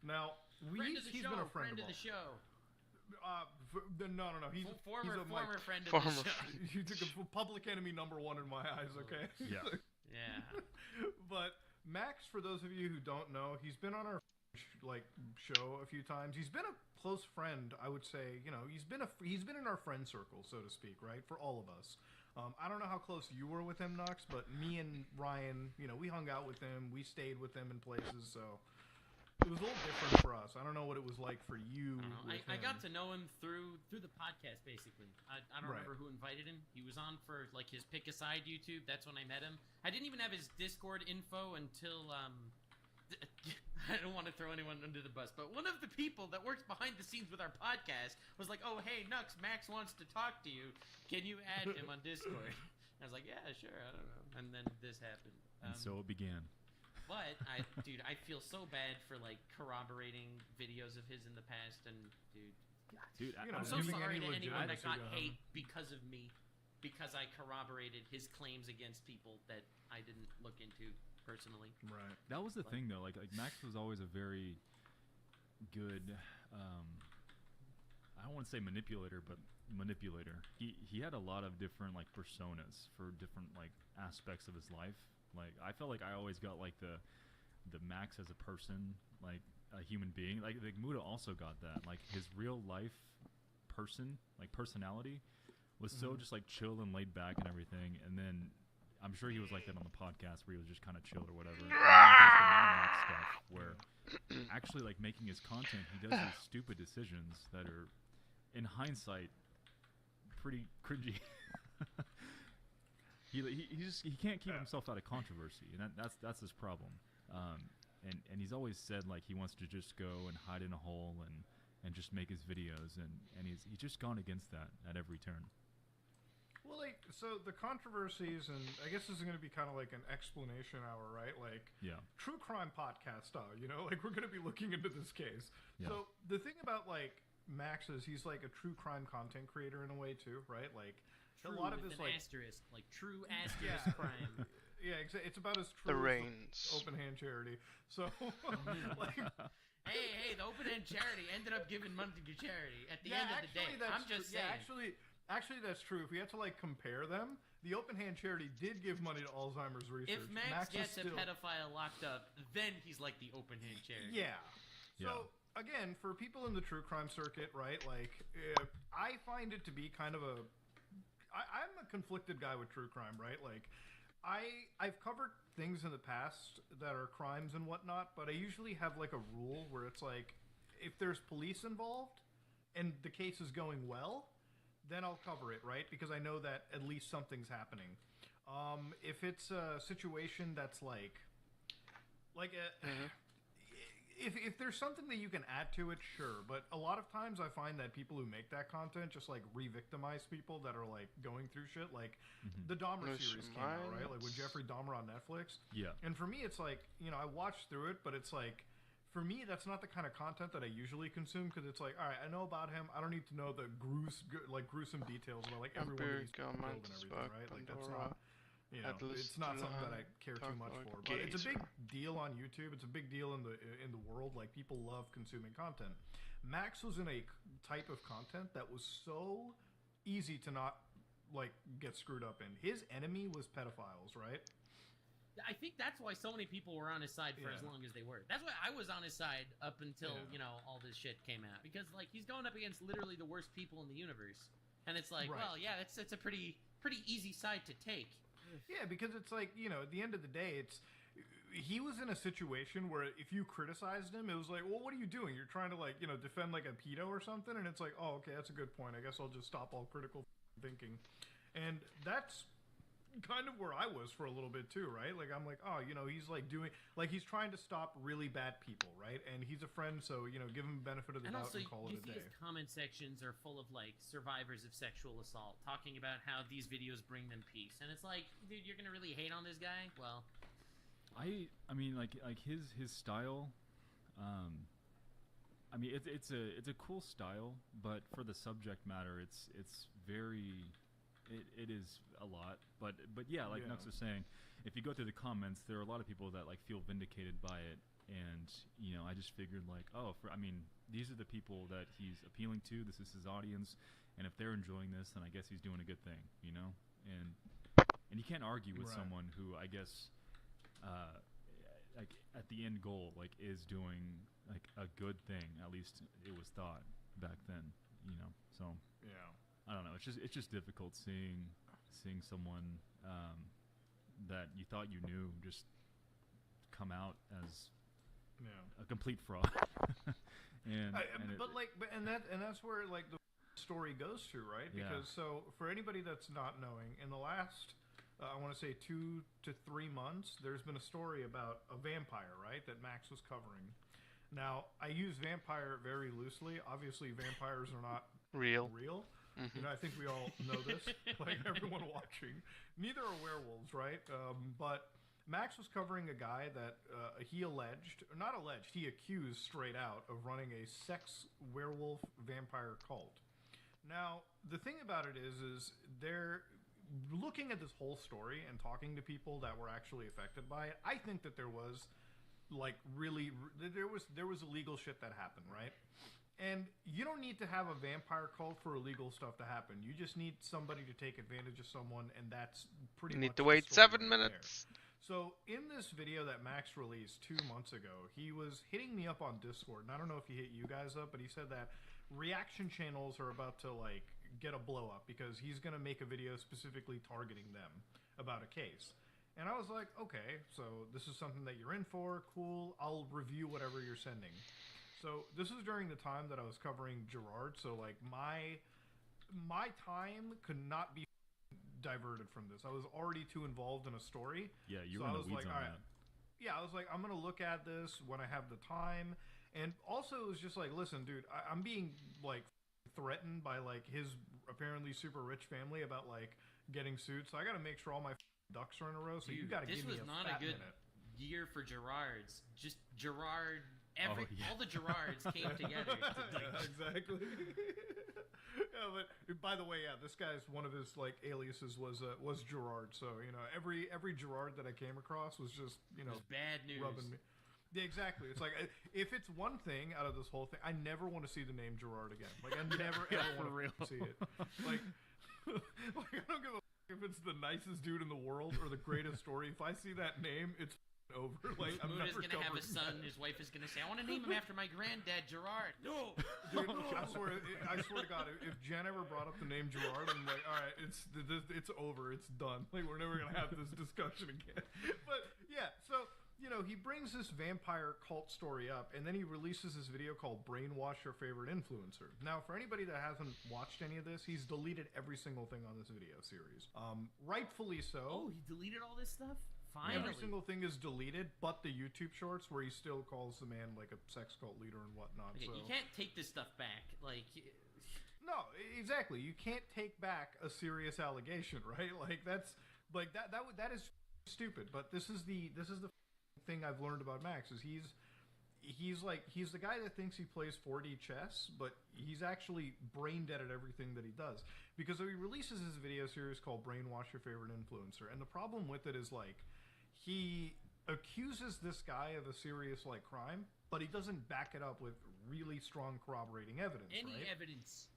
Now, he's been a friend of the show. No. He's former friend of the show. He's a public enemy number one in my eyes. Okay. Yeah. Yeah. But Max, for those of you who don't know, he's been on our show a few times. He's been a close friend, I would say. He's been in our friend circle, so to speak, right? For all of us. I don't know how close you were with him, Nux, but me and Ryan, we hung out with him. We stayed with him in places, so. It was a little different for us. I don't know what it was like for you. I got to know him through the podcast, basically. I don't remember who invited him. He was on for like his Pick a Side YouTube. That's when I met him. I didn't even have his Discord info until I don't want to throw anyone under the bus, but one of the people that works behind the scenes with our podcast was like, "Oh, hey, Nux, Max wants to talk to you. Can you add him on Discord?" I was like, "Yeah, sure. I don't know." And then this happened. And so it began. But I feel so bad for like corroborating videos of his in the past, and dude, I'm so sorry to anyone that got hate because of me, because I corroborated his claims against people that I didn't look into personally. Right. That was the thing though. Like Max was always a very good. I don't want to say manipulator, but manipulator. He had a lot of different like personas for different like aspects of his life. Like I felt like I always got like the Max as a person, like a human being. Like Muda also got that. Like his real life personality was so just like chill and laid back and everything. And then I'm sure he was like that on the podcast where he was just kind of chill or whatever. And then there's the Max stuff where actually like making his content, he does these stupid decisions that are in hindsight pretty cringy. He can't keep himself out of controversy, and that's his problem. And he's always said like he wants to just go and hide in a hole and just make his videos, and he's just gone against that at every turn. Well, like, so the controversies, and I guess this is going to be kind of like an explanation hour, right? Like, true crime podcast style, like we're going to be looking into this case. Yeah. So the thing about like Max is he's like a true crime content creator in a way too, right? Like. True, a lot of with his an asterisk, like true asterisk crime. Yeah, it's about as true as open hand charity. So, like, hey, say the open hand charity ended up giving money to charity at the end of the day. I'm just saying. Actually, that's true. If we had to compare them, the open hand charity did give money to Alzheimer's research. If Max gets a pedophile locked up, then he's like the open hand charity. Yeah. So again, for people in the true crime circuit, right? I find it to be kind of I'm a conflicted guy with true crime, right? I've covered things in the past that are crimes and whatnot, but I usually have a rule where it's if there's police involved and the case is going well, then I'll cover it, right? Because I know that at least something's happening. If it's a situation that's if there's something that you can add to it, sure. But a lot of times I find that people who make that content just re-victimize people that are going through shit. The Dahmer series came out, right? With Jeffrey Dahmer on Netflix. Yeah. And for me, it's I watched through it, but it's for me, that's not the kind of content that I usually consume because it's all right, I know about him. I don't need to know the gruesome details about everyone that he's killed and everything, right? That's not, it's not something that I care too much for. But it's a big deal on YouTube. It's a big deal in the world. People love consuming content. Max was in a type of content that was so easy to not get screwed up in. His enemy was pedophiles, right? I think that's why so many people were on his side for as long as they were. That's why I was on his side up until, all this shit came out. Because, he's going up against literally the worst people in the universe. And it's right. Well, yeah, it's a pretty easy side to take. Yeah, because it's at the end of the day, he was in a situation where if you criticized him, it was well, what are you doing? You're trying to, defend, a pedo or something? And it's oh, okay, that's a good point. I guess I'll just stop all critical thinking. And that's kind of where I was for a little bit too, right? I'm oh, he's doing he's trying to stop really bad people, right? And he's a friend, so give him the benefit of the doubt and call it a day. You see his comment sections are full of survivors of sexual assault talking about how these videos bring them peace, and it's dude, you're gonna really hate on this guy? Well, I mean his style, I mean it's a cool style, but for the subject matter, it's very. It is a lot, but yeah, Nux was saying, if you go through the comments, there are a lot of people that feel vindicated by it, and I just figured these are the people that he's appealing to. This is his audience, and if they're enjoying this, then I guess he's doing a good thing, and you can't argue with someone who I guess at the end goal is doing a good thing. At least it was thought back then, so yeah. I don't know. It's just difficult seeing someone that you thought you knew just come out as a complete fraud. That's where the story goes to, right? Because so for anybody that's not knowing, in the last I want to say 2 to 3 months, there's been a story about a vampire, right? That Max was covering. Now I use vampire very loosely. Obviously, vampires are not real. Mm-hmm. I think we all know this, everyone watching. Neither are werewolves, right? But Max was covering a guy that he accused straight out of running a sex werewolf vampire cult. Now, the thing about it is they're looking at this whole story and talking to people that were actually affected by it. I think that there was there was illegal shit that happened, right? And you don't need to have a vampire cult for illegal stuff to happen. You just need somebody to take advantage of someone, and that's pretty much. You need to wait 7 minutes. So in this video that Max released 2 months ago, he was hitting me up on Discord, and I don't know if he hit you guys up, but he said that reaction channels are about to get a blow up because he's gonna make a video specifically targeting them about a case. And I was like, okay, so this is something that you're in for, cool. I'll review whatever you're sending. So this was during the time that I was covering Gerard, so my time could not be diverted from this. I was already too involved in a story. Yeah, you were in the weeds on that. Yeah, I was I'm gonna look at this when I have the time, and also it was just listen, dude, I'm being threatened by his apparently super rich family about getting sued, so I gotta make sure all my ducks are in a row. So dude, you gotta give me a This was not a good year for Gerards. Just Gerard. All the Gerards came together. Exactly. Yeah, but by the way, this guy's one of his aliases was Gerard. So every Gerard that I came across was just bad news. Rubbing me. Yeah, exactly. It's like if it's one thing out of this whole thing, I never want to see the name Gerard again. Like I never ever want to see it. Like, like I don't give a if it's the nicest dude in the world or the greatest story. If I see that name, it's over. Like I'm Muda's never gonna have a covering son. that. His wife is gonna say, "I want to name him after my granddad, Gerard." No, Dude, I swear to God, if Jen ever brought up the name Gerard, I'm like, all right, it's over, it's done. Like we're never gonna have this discussion again. But yeah, so he brings this vampire cult story up, and then he releases this video called "Brainwash Your Favorite Influencer." Now, for anybody that hasn't watched any of this, he's deleted every single thing on this video series. Rightfully so. Oh, he deleted all this stuff. Finally. Every single thing is deleted, but the YouTube shorts where he still calls the man like a sex cult leader and whatnot. Okay, so. you can't take this stuff back. Like, no, exactly. You can't take back a serious allegation, right? Like that is stupid. But this is the thing I've learned about Max is he's the guy that thinks he plays 4D chess, but he's actually brain dead at everything that he does. Because he releases his video series called "Brainwash Your Favorite Influencer," and the problem with it is like. He accuses this guy of a serious crime, but he doesn't back it up with really strong corroborating evidence. Any right? evidence.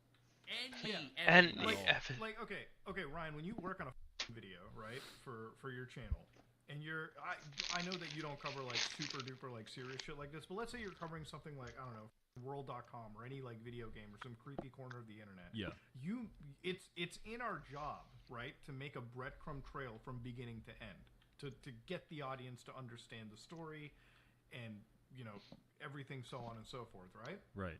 Like okay, Ryan, when you work on a video, right, for your channel, and I know that you don't cover super duper serious shit like this, but let's say you're covering something like, I don't know, world.com or any video game or some creepy corner of the internet. Yeah. It's in our job, right, to make a breadcrumb trail from beginning to end. To get the audience to understand the story and, everything so on and so forth, right? Right.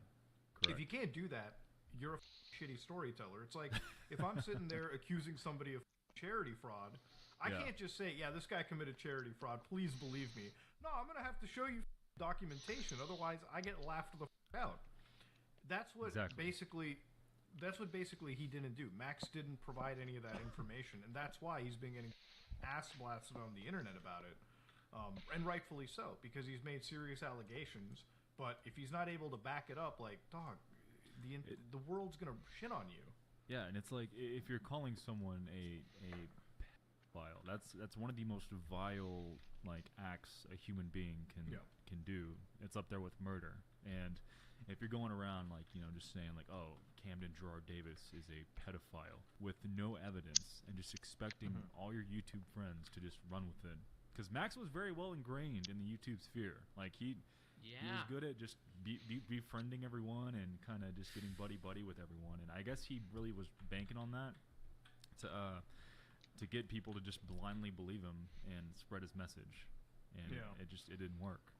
Correct. If you can't do that, you're a shitty storyteller. It's like if I'm sitting there accusing somebody of charity fraud, I can't just say, yeah, this guy committed charity fraud. Please believe me. No, I'm going to have to show you documentation. Otherwise, I get laughed the out. That's what basically he didn't do. Max didn't provide any of that information, and that's why he's been getting ass blasted on the internet about it, and rightfully so, because he's made serious allegations. But if he's not able to back it up, like, dog, the world's gonna shit on you. Yeah, and it's like if you're calling someone a pedophile, that's one of the most vile acts a human being can do. It's up there with murder. And if you're going around just saying oh, Camden Gerard Davis is a pedophile with no evidence and just expecting all your YouTube friends to just run with it, because Max was very well ingrained in the YouTube sphere. He was good at just befriending everyone and kind of just getting buddy with everyone. And I guess he really was banking on that to get people to just blindly believe him and spread his message. And it didn't work.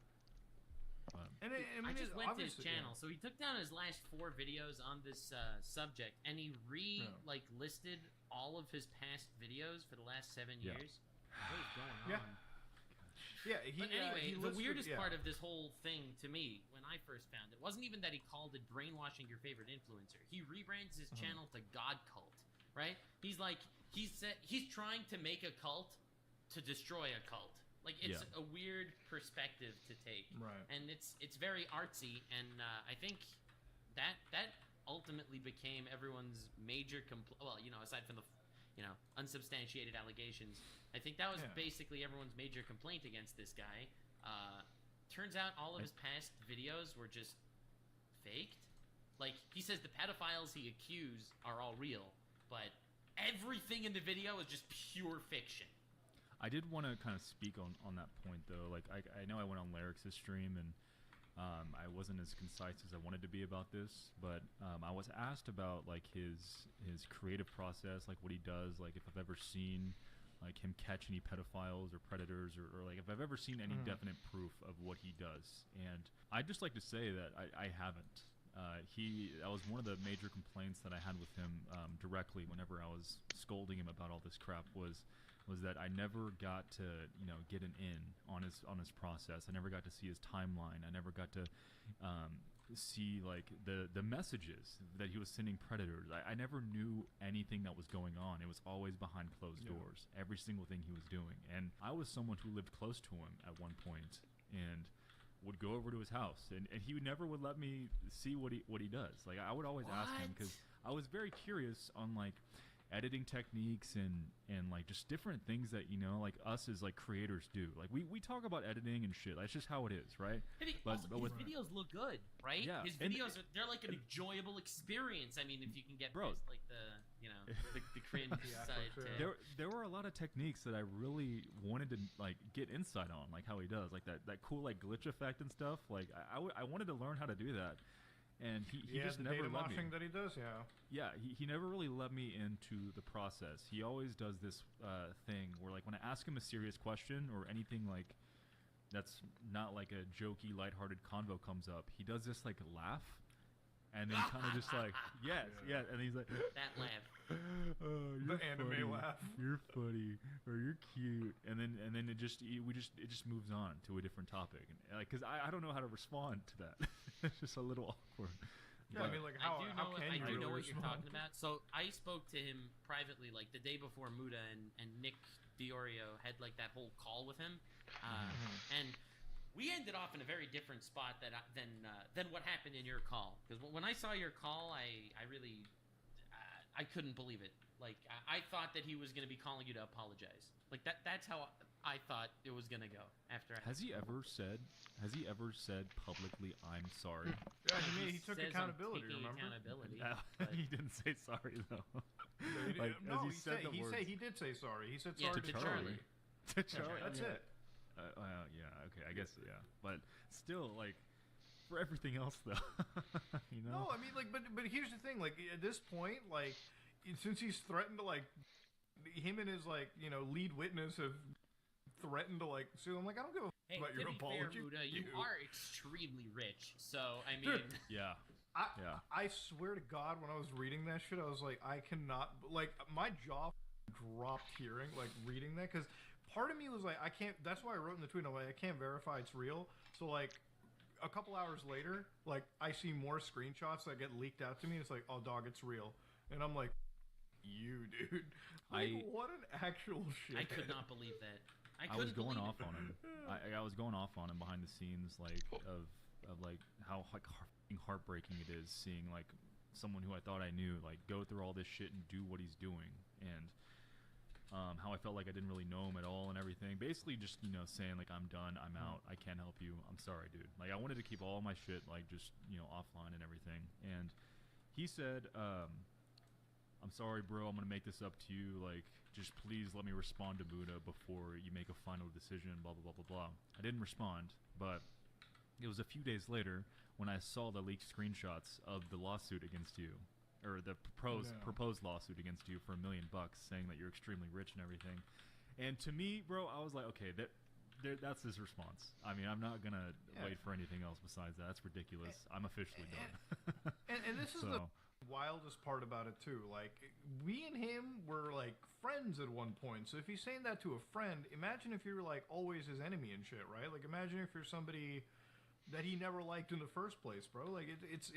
I just went to his channel, so he took down his last 4 videos on this subject, and he listed all of his past videos for the last 7 years. What is going on? Yeah. But anyway, the weirdest part of this whole thing to me, when I first found it, wasn't even that he called it brainwashing your favorite influencer. He rebrands his channel to God Cult, right? He's trying to make a cult to destroy a cult. It's a weird perspective to take, right? And it's very artsy, and I think that ultimately became everyone's major aside from the unsubstantiated allegations, I think that was basically everyone's major complaint against this guy. Turns out all of his past videos were just faked. He says the pedophiles he accused are all real, but everything in the video is just pure fiction. I did want to kind of speak on that point, though. I know I went on Lyric's stream, and I wasn't as concise as I wanted to be about this, but I was asked about his creative process, what he does, if I've ever seen him catch any pedophiles or predators, or if I've ever seen any definite proof of what he does. And I'd just like to say that I haven't. That was one of the major complaints that I had with him directly whenever I was scolding him about all this crap was that I never got to get an in on his process. I never got to see his timeline. I never got to see the messages that he was sending predators. I never knew anything that was going on. It was always behind closed doors, every single thing he was doing. And I was someone who lived close to him at one point and would go over to his house, and he never would let me see what he does. I would always ask him, because I was very curious on editing techniques and like just different things that like us as like creators do. Like we talk about editing and shit. That's just how it is, right? His videos look good, right? Yeah, his videos they're like an enjoyable experience. I mean, if you can get past like the cringe side. There were a lot of techniques that I really wanted to like get insight on, like how he does, like that cool like glitch effect and stuff. Like I wanted to learn how to do that. And he just never let me. That he does, Yeah, he never really let me into the process. He always does this thing where, like, when I ask him a serious question or anything like that's not like a jokey, lighthearted convo comes up, he does this like laugh, and then kind of just like yes, and he's like that laugh, oh, you're the anime funny. laugh, you're funny, or you're cute, and then it just moves on to a different topic, and like because I don't know how to respond to that. It's just a little awkward. Yeah, I mean, like how I do know what you're talking about. So I spoke to him privately, like the day before Muda and Nick Diorio had like that whole call with him, and we ended off in a very different spot than what happened in your call. Because when I saw your call, I really I couldn't believe it. Like I thought that he was going to be calling you to apologize. Like that's how I thought it was going to go. Has he ever said publicly, "I'm sorry"? Yeah, he took accountability. Remember? Accountability. He didn't say sorry though. He did say sorry. He said sorry to Charlie. To Charlie. That's it. Yeah. Okay. I guess. Yeah. But still, like, for everything else, though, No, I mean, like, but here's the thing. Like, at this point, like, since he's threatened to like, him and his like, lead witness have threatened to like sue him. Like, I don't give a about your apology. Fair, Muda, you are extremely rich, so I mean, yeah. I swear to God, when I was reading that shit, I was like, I cannot, like, my jaw dropped hearing, like, reading that, because part of me was like, I can't, that's why I wrote in the tweet, I'm like, I can't verify it's real, so, like, a couple hours later, like, I see more screenshots that get leaked out to me, and it's like, oh, dog, it's real, and I'm like, you, dude, like, what an actual shit. I could not believe that. I was going off on him. I was going off on him behind the scenes, like, of like, how, like, heartbreaking it is seeing like someone who I thought I knew like go through all this shit and do what he's doing, and how I felt like I didn't really know him at all and everything. Basically just saying like, I'm done, I'm out, I can't help you, I'm sorry, dude. Like I wanted to keep all my shit like just offline and everything. And he said, I'm sorry, bro, I'm gonna make this up to you, like just please let me respond to Muda before you make a final decision, blah blah blah blah blah. I didn't respond, but it was a few days later when I saw the leaked screenshots of the lawsuit against you, or the proposed lawsuit against you for $1 million, saying that you're extremely rich and everything. And to me, bro, I was like, okay, that's his response. I mean, I'm not gonna wait for anything else besides that. That's ridiculous. I'm officially done. and this is the wildest part about it too. Like, we and him were like friends at one point. So if he's saying that to a friend, imagine if you're like always his enemy and shit, right? Like, imagine if you're somebody that he never liked in the first place, bro. Like, it's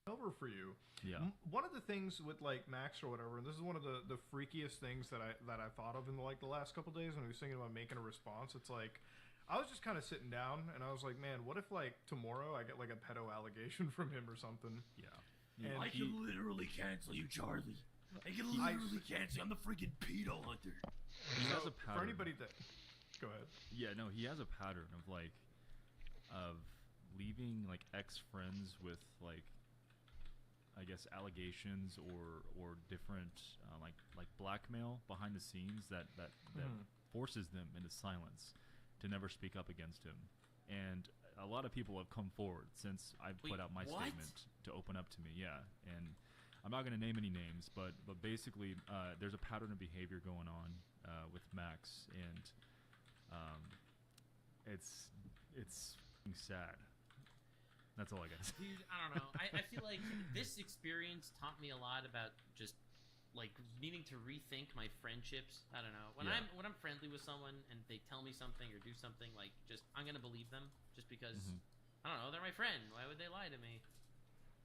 over for you. Yeah. One of the things with like Max or whatever, and this is one of the freakiest things that I thought of in like the last couple of days when I was thinking about making a response. It's like, I was just kind of sitting down and I was like, man, what if like tomorrow I get like a pedo allegation from him or something? Yeah. And I can literally cancel you, Charlie. I can literally cancel you. I'm the freaking pedo hunter. He has a pattern. For anybody that, go ahead. Yeah, no, he has a pattern of like, of leaving like ex-friends with like, I guess, allegations or different like blackmail behind the scenes that forces them into silence to never speak up against him. And a lot of people have come forward since I've put out my statement to open up to me. Yeah, and I'm not going to name any names, but basically there's a pattern of behavior going on with Max, and it's sad. That's all I got. Dude, I don't know. I feel like this experience taught me a lot about just like needing to rethink my friendships. I don't know. When I'm friendly with someone and they tell me something or do something, like just I'm gonna believe them just because I don't know, they're my friend. Why would they lie to me?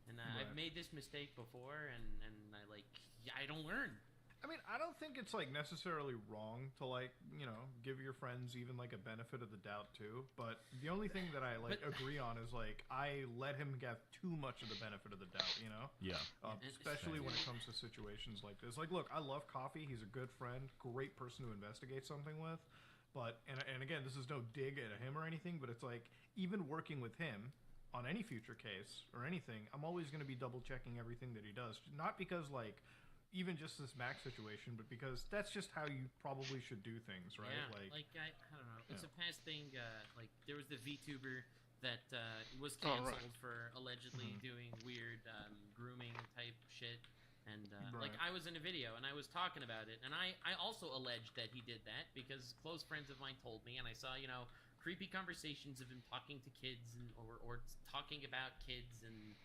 And I've made this mistake before, and I don't learn. I I mean, I don't think it's like necessarily wrong to like, you know, give your friends even like a benefit of the doubt too. But the only thing that I like agree on is like I let him get too much of the benefit of the doubt, you know? Yeah. Especially when it comes to situations like this. Like, look, I love Coffee. He's a good friend, great person to investigate something with. But and again, this is no dig at him or anything, but it's like even working with him on any future case or anything, I'm always going to be double checking everything that he does. Not because like even just this Mac situation, but because that's just how you probably should do things, right? Yeah, I don't know. It's a past thing. Like there was the VTuber that was canceled for allegedly doing weird grooming type shit, and like I was in a video and I was talking about it, and I also alleged that he did that because close friends of mine told me, and I saw creepy conversations of him talking to kids and or talking about kids and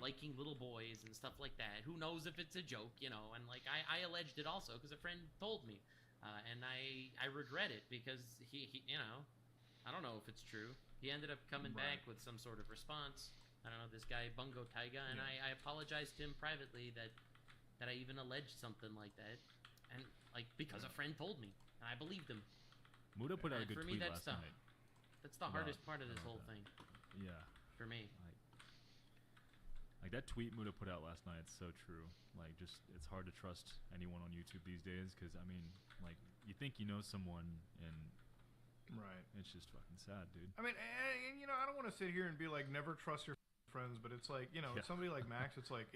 liking little boys and stuff like that. Who knows if it's a joke, and like I alleged it also because a friend told me, and I regret it because he I don't know if it's true. He ended up coming back with some sort of response. I don't know, this guy Bungo Taiga, and I apologized to him privately that I even alleged something like that, and like because a friend told me and I believed him. Muda put out a good tweet last night. That's the hardest part of this whole thing. Yeah. For me. Like that tweet Muda put out last night, it's so true. Like, just it's hard to trust anyone on YouTube these days because I mean, like, you think you know someone and it's just fucking sad, dude. I mean, and I don't want to sit here and be like, never trust your friends, but it's like, somebody like Max, it's like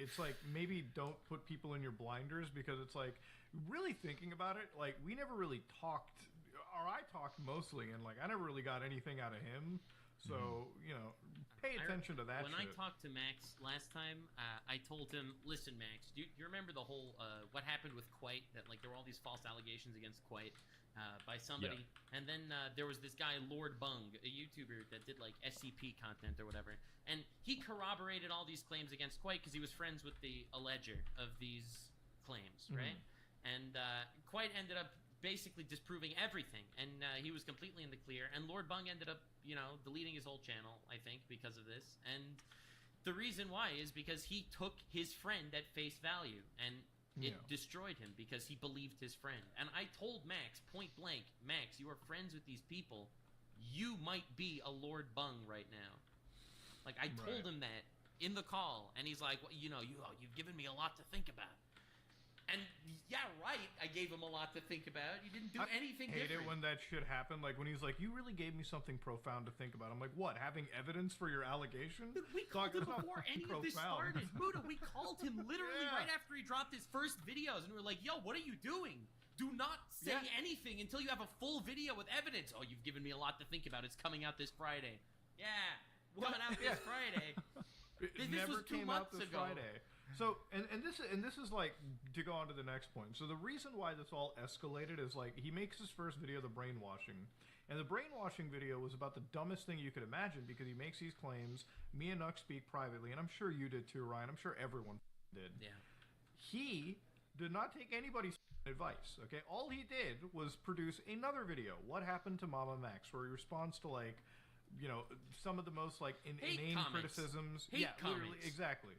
maybe don't put people in your blinders because it's like really thinking about it. Like, we never really talked, or I talked mostly, and like I never really got anything out of him. So pay attention to that. When I talked to Max last time, I told him, "Listen, Max, do you remember the whole what happened with Quite? That like there were all these false allegations against Quite by somebody, and then there was this guy Lord Bung, a YouTuber that did like SCP content or whatever, and he corroborated all these claims against Quite because he was friends with the alleger of these claims, right? And Quite ended up basically disproving everything, and he was completely in the clear, and Lord Bung ended up deleting his whole channel, I think, because of this. And the reason why is because he took his friend at face value, and it destroyed him because he believed his friend. And I told Max point blank, Max, you are friends with these people, you might be a Lord Bung right now. Like, I told him that in the call, and he's like, well, you've given me a lot to think about. And yeah, right, I gave him a lot to think about. You didn't do anything different. I hate it when that shit happened. Like, when he's like, you really gave me something profound to think about. I'm like, what, having evidence for your allegation? We called him before any of this started. Muda, we called him literally right after he dropped his first videos. And we were like, yo, what are you doing? Do not say anything until you have a full video with evidence. Oh, you've given me a lot to think about. It's coming out this Friday. Yeah, coming out this Friday. This never was 2 months ago. Friday. So and this is like to go on to the next point. So the reason why this all escalated is like he makes his first video, the brainwashing, and the brainwashing video was about the dumbest thing you could imagine because he makes these claims. Me and Nuck speak privately, and I'm sure you did too, Ryan. I'm sure everyone did. Yeah. He did not take anybody's advice. Okay, all he did was produce another video. What happened to Mama Max, where he responds to like, some of the most like inane criticisms. Hate comments. Literally, exactly.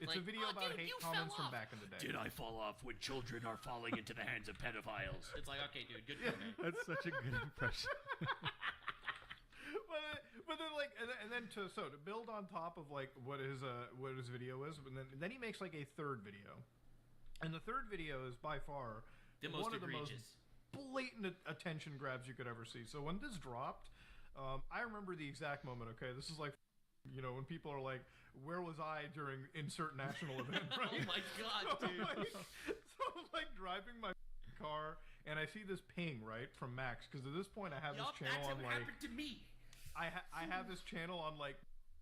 It's a video about hate comments from back in the day. Did I fall off when children are falling into the hands of pedophiles? It's like, okay, dude, good comeback. That's such a good impression. but then like, and then to build on top of like what his video is, and then he makes like a third video, and the third video is by far one of the most blatant attention grabs you could ever see. So when this dropped, I remember the exact moment. Okay, this is like, when people are like, where was I during insert national event, right? Oh my god, dude. So I'm like driving my car and I see this ping, right, from Max, because at this point I have this channel on like... happened to me. I have this channel on like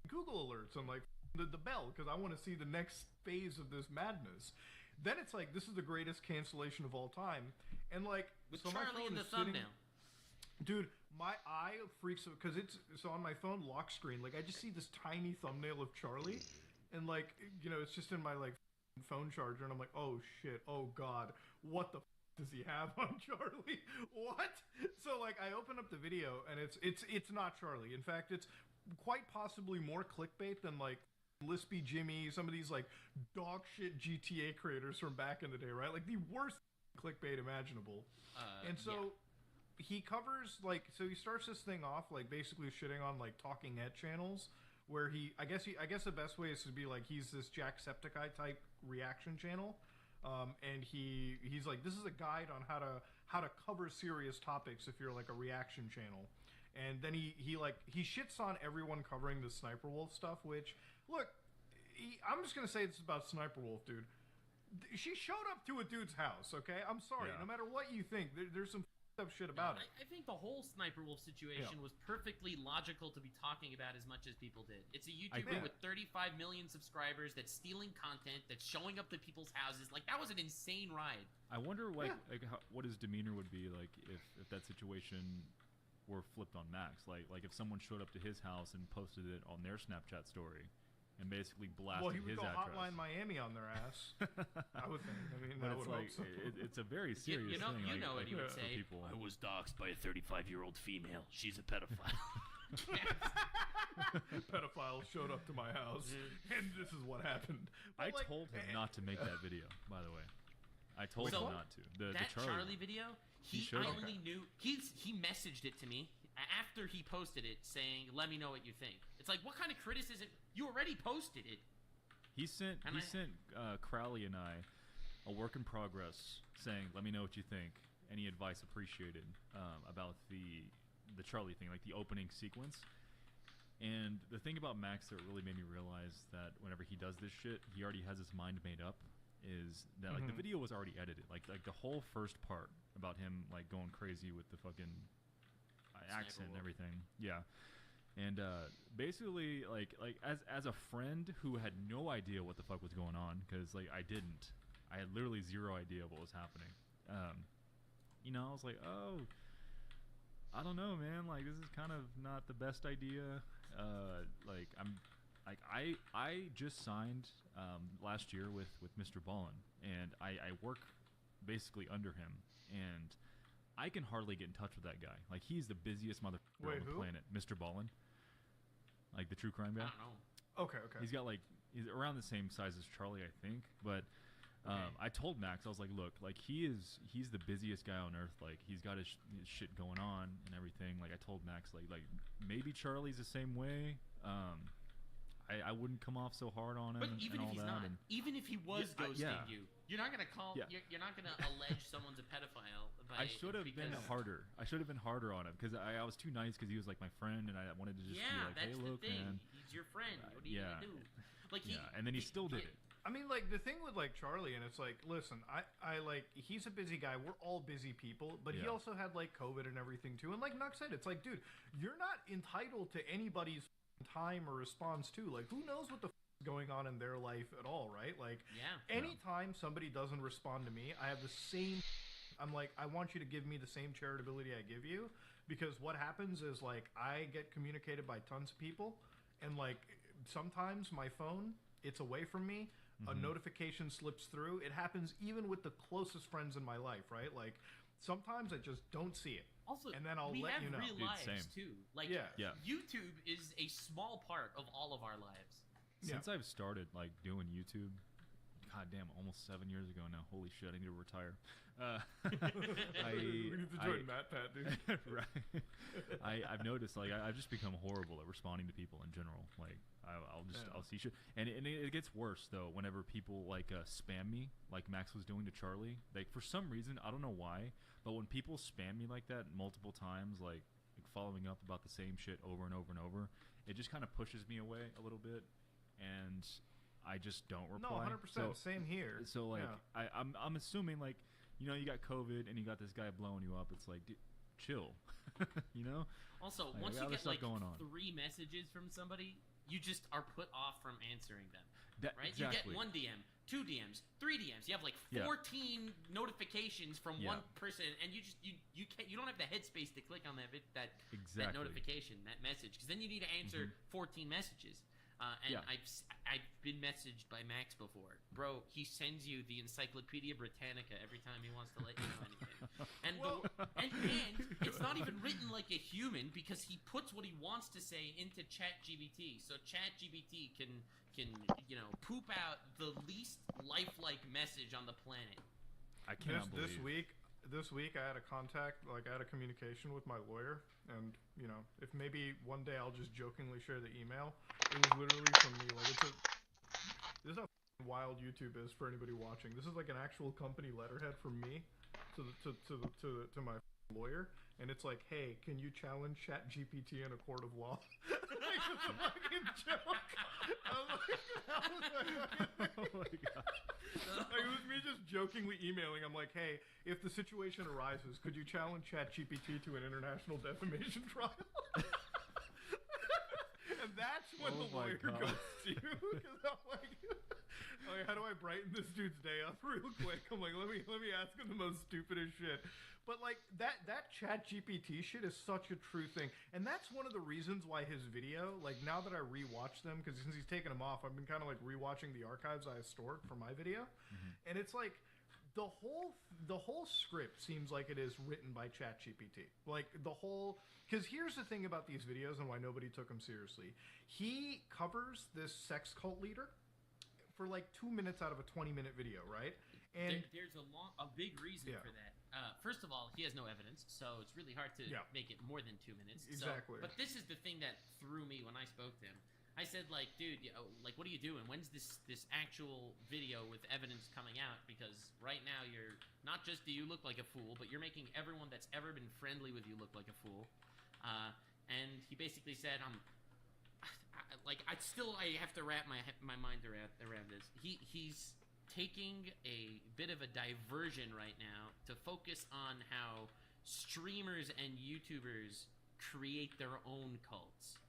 Google alerts and like the bell because I want to see the next phase of this madness. Then it's like, this is the greatest cancellation of all time. And like... With Charlie in the thumbnail. Dude, my eye freaks out because it's on my phone lock screen. Like I just see this tiny thumbnail of Charlie, and like it's just in my like phone charger, and I'm like, oh shit, oh god, what the does he have on Charlie? What? So like I open up the video, and it's not Charlie. In fact, it's quite possibly more clickbait than like Lispy Jimmy, some of these like dog shit GTA creators from back in the day, right? Like the worst clickbait imaginable. And so he covers like, so he starts this thing off like basically shitting on like talking head channels, where I guess the best way is to be like, he's this Jacksepticeye type reaction channel. And he's like, this is a guide on how to cover serious topics if you're like a reaction channel. And then he shits on everyone covering the Sniper Wolf stuff, which, look, I'm just going to say this about Sniper Wolf, dude. She showed up to a dude's house, okay? I'm sorry. No matter what you think, there's some up shit about it. I think the whole Sniper Wolf situation was perfectly logical to be talking about as much as people did. It's a YouTuber with 35 million subscribers that's stealing content, that's showing up to people's houses. Like, that was an insane ride. I wonder what his demeanor would be like if that situation were flipped on Max. Like if someone showed up to his house and posted it on their Snapchat story and basically blasted his address. Well, he would go Hotline Miami on their ass. I would think. I mean, but it's like, it's a very serious thing. You know what he would say. People. I was doxxed by a 35-year-old female. She's a pedophile. Pedophile showed up to my house, and this is what happened. But I told him not to make that video, by the way. I told him not to. The Charlie video, I only knew... He messaged it to me after he posted it, saying, let me know what you think. It's like, what kind of criticism? You already posted it. He sent Crowley and I a work in progress saying, let me know what you think. Any advice appreciated about the Charlie thing, like the opening sequence. And the thing about Max that really made me realize that whenever he does this shit, he already has his mind made up, is that like the video was already edited. Like the whole first part about him like going crazy with the fucking accent and everything. Yeah. And basically, like as a friend who had no idea what the fuck was going on, because like I had literally zero idea what was happening. You know, I was like, oh, I don't know, man. Like this is kind of not the best idea. I just signed last year with Mr. Ballin, and I work basically under him, and I can hardly get in touch with that guy. Like he's the busiest motherfucker on the planet, Mr. Ballin. Like the true crime guy. I don't know. Okay. He's around the same size as Charlie, I think. But I told Max, I was like, look, like he's the busiest guy on earth. Like he's got his shit going on and everything. Like I told Max, like maybe Charlie's the same way. I wouldn't come off so hard on him. But even if he's not, even if he was ghosting you, you're not gonna call. Yeah. You're not gonna allege someone's a pedophile. I should have been harder. I should have been harder on him because I was too nice because he was like my friend and I wanted to just be like, hey, look, man. He's your friend. What are you gonna do? Like and then he still did it. I mean, like the thing with like Charlie, and it's like, listen, I like he's a busy guy. We're all busy people, but he also had like COVID and everything too. And like Nux said, it's like, dude, you're not entitled to anybody's time or response to. Like, who knows what the is going on in their life at all, right? Like, anytime somebody doesn't respond to me, I have the same. I'm like, I want you to give me the same charitability I give you, because what happens is like I get communicated by tons of people, and like sometimes my phone, it's away from me. A notification slips through. It happens even with the closest friends in my life, right? Like sometimes I just don't see it. Also, and then I'll let you know. We have real lives too. Like YouTube is a small part of all of our lives. Since I've started like doing YouTube, god damn, almost 7 years ago now. Holy shit, I need to retire. We need to join MatPat, dude. Right. I've noticed like I've just become horrible at responding to people in general. Like I'll see shit, and it gets worse though whenever people like spam me like Max was doing to Charlie. Like for some reason I don't know why, but when people spam me like that multiple times, like following up about the same shit over and over and over, it just kind of pushes me away a little bit, and I just don't reply. No, 100%. Same here. So like I'm assuming like, you know, you got COVID and you got this guy blowing you up. It's like, dude, chill. You know. Also, like, once you get like 3 messages from somebody, you just are put off from answering them. Right? Exactly. You get 1 DM, 2 DMs, 3 DMs. You have like 14 notifications from one person, and you don't have the headspace to click on that notification, that message, because then you need to answer 14 messages. And I've been messaged by Max before. Bro, he sends you the Encyclopedia Britannica every time he wants to let you know anything. And it's not even written like a human because he puts what he wants to say into ChatGPT. So ChatGPT can poop out the least lifelike message on the planet. I cannot believe. This week I had a contact, I had a communication with my lawyer, and if maybe one day I'll just jokingly share the email. It was literally from me. This is how wild YouTube is for anybody watching. This is like an actual company letterhead from me to my lawyer, and it's like, hey, can you challenge ChatGPT in a court of law? Like, it's a fucking joke. Oh my god. It was me just jokingly emailing. I'm like, hey, if the situation arises, could you challenge ChatGPT to an international defamation trial? And that's when the lawyer goes to you. Because I'm like, how do I brighten this dude's day up real quick? I'm like, let me ask him the most stupidest shit. But like that ChatGPT shit is such a true thing, and that's one of the reasons why his video, like now that I rewatch them, because since he's taken them off, I've been kind of like rewatching the archives I have stored for my video, and it's like the whole script seems like it is written by ChatGPT. Like because here's the thing about these videos and why nobody took him seriously. He covers this sex cult leader for like 2 minutes out of a 20-minute video, right? And there's a big reason for that. First of all, he has no evidence, so it's really hard to make it more than 2 minutes. Exactly. But this is the thing that threw me when I spoke to him. I said, like, dude, what are you doing? When's this actual video with evidence coming out? Because right now you're not just do you look like a fool, but you're making everyone that's ever been friendly with you look like a fool. And he basically said, I have to wrap my mind around this. He's taking a bit of a diversion right now to focus on how streamers and YouTubers create their own cults.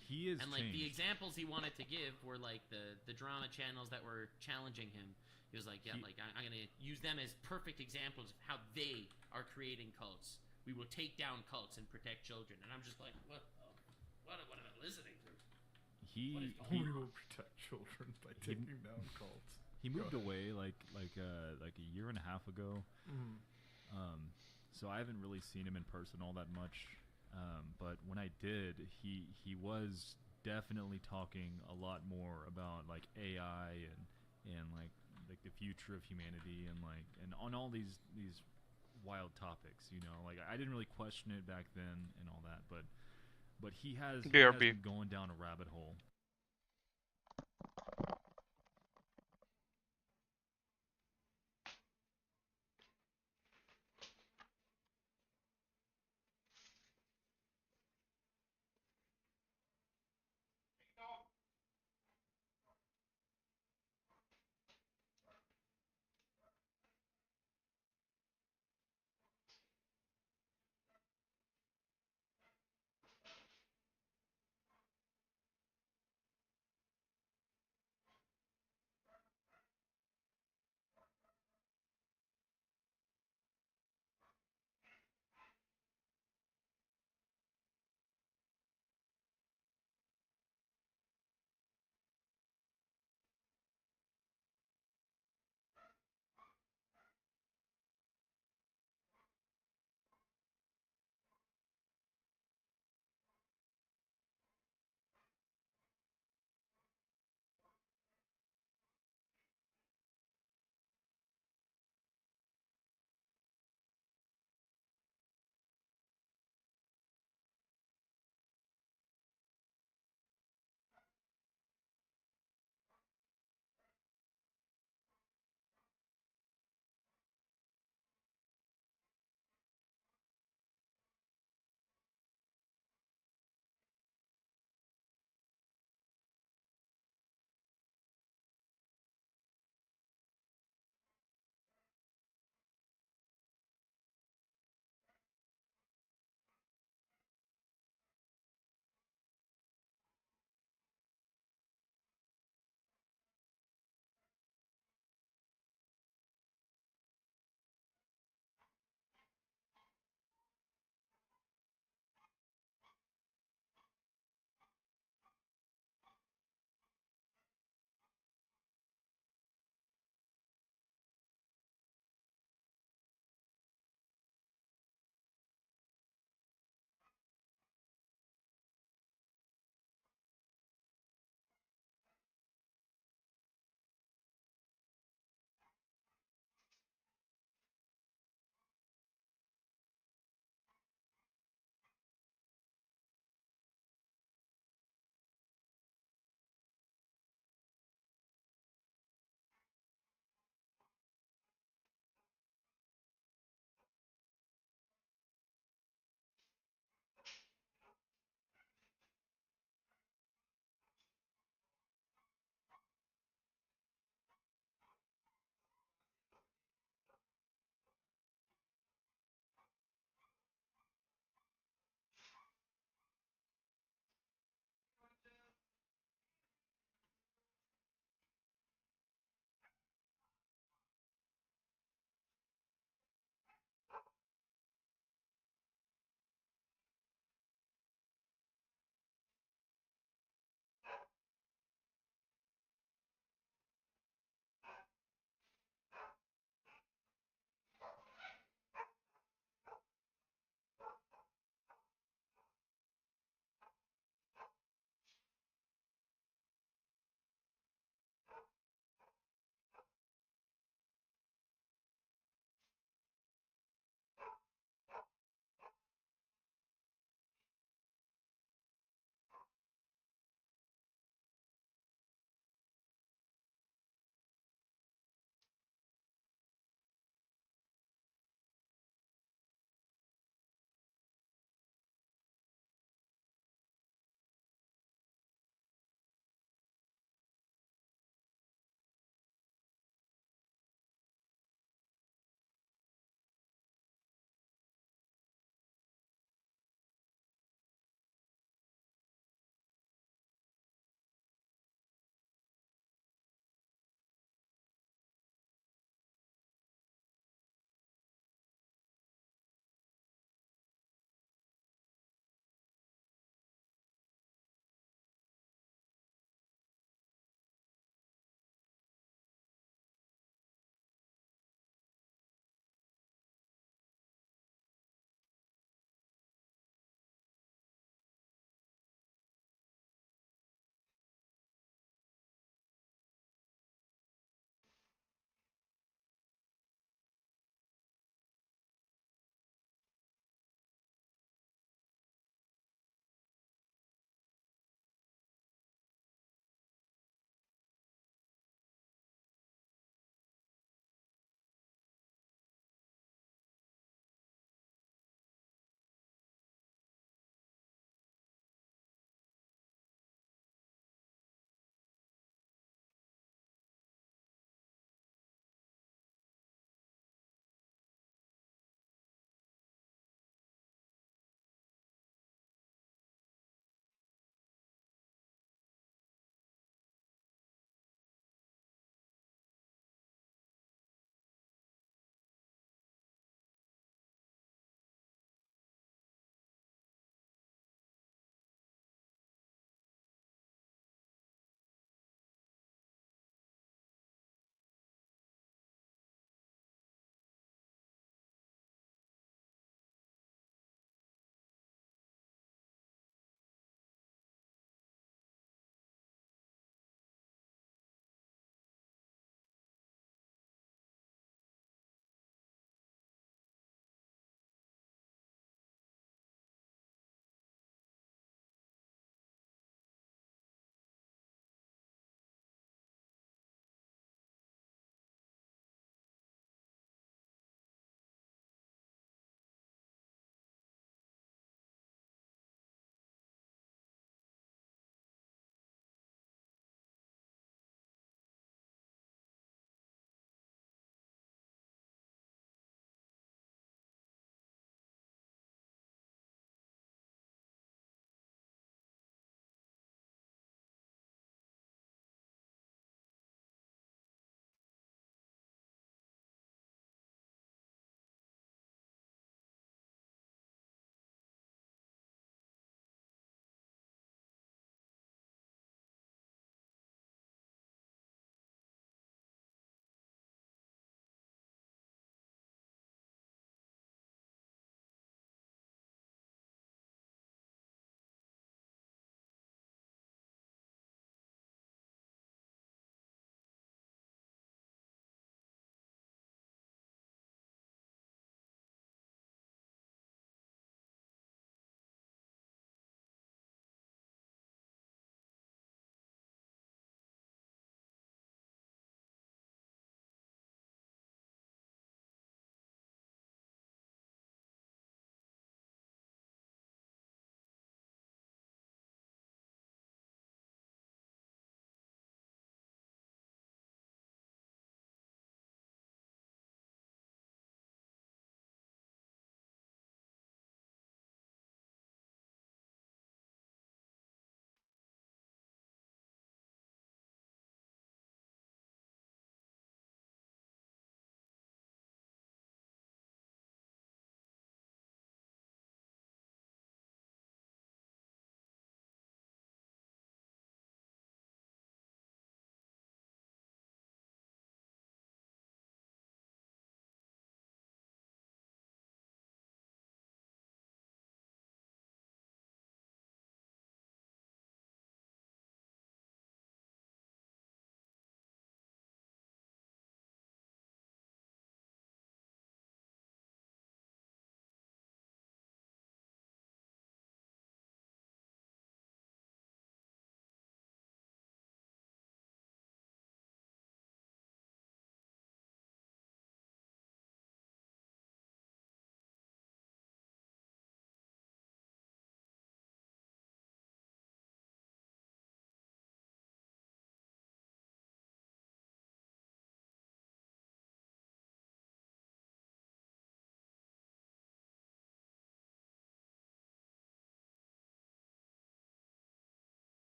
He is and like changed. The examples he wanted to give were like the drama channels that were challenging him. He was like, I'm gonna use them as perfect examples of how they are creating cults. We will take down cults and protect children. And I'm just like, what am I listening to? We will protect children by taking down cults. He moved away like a year and a half ago. So I haven't really seen him in person all that much. But when I did, he was definitely talking a lot more about like AI and like the future of humanity and on all these wild topics, like I didn't really question it back then and all that, but he has been going down a rabbit hole.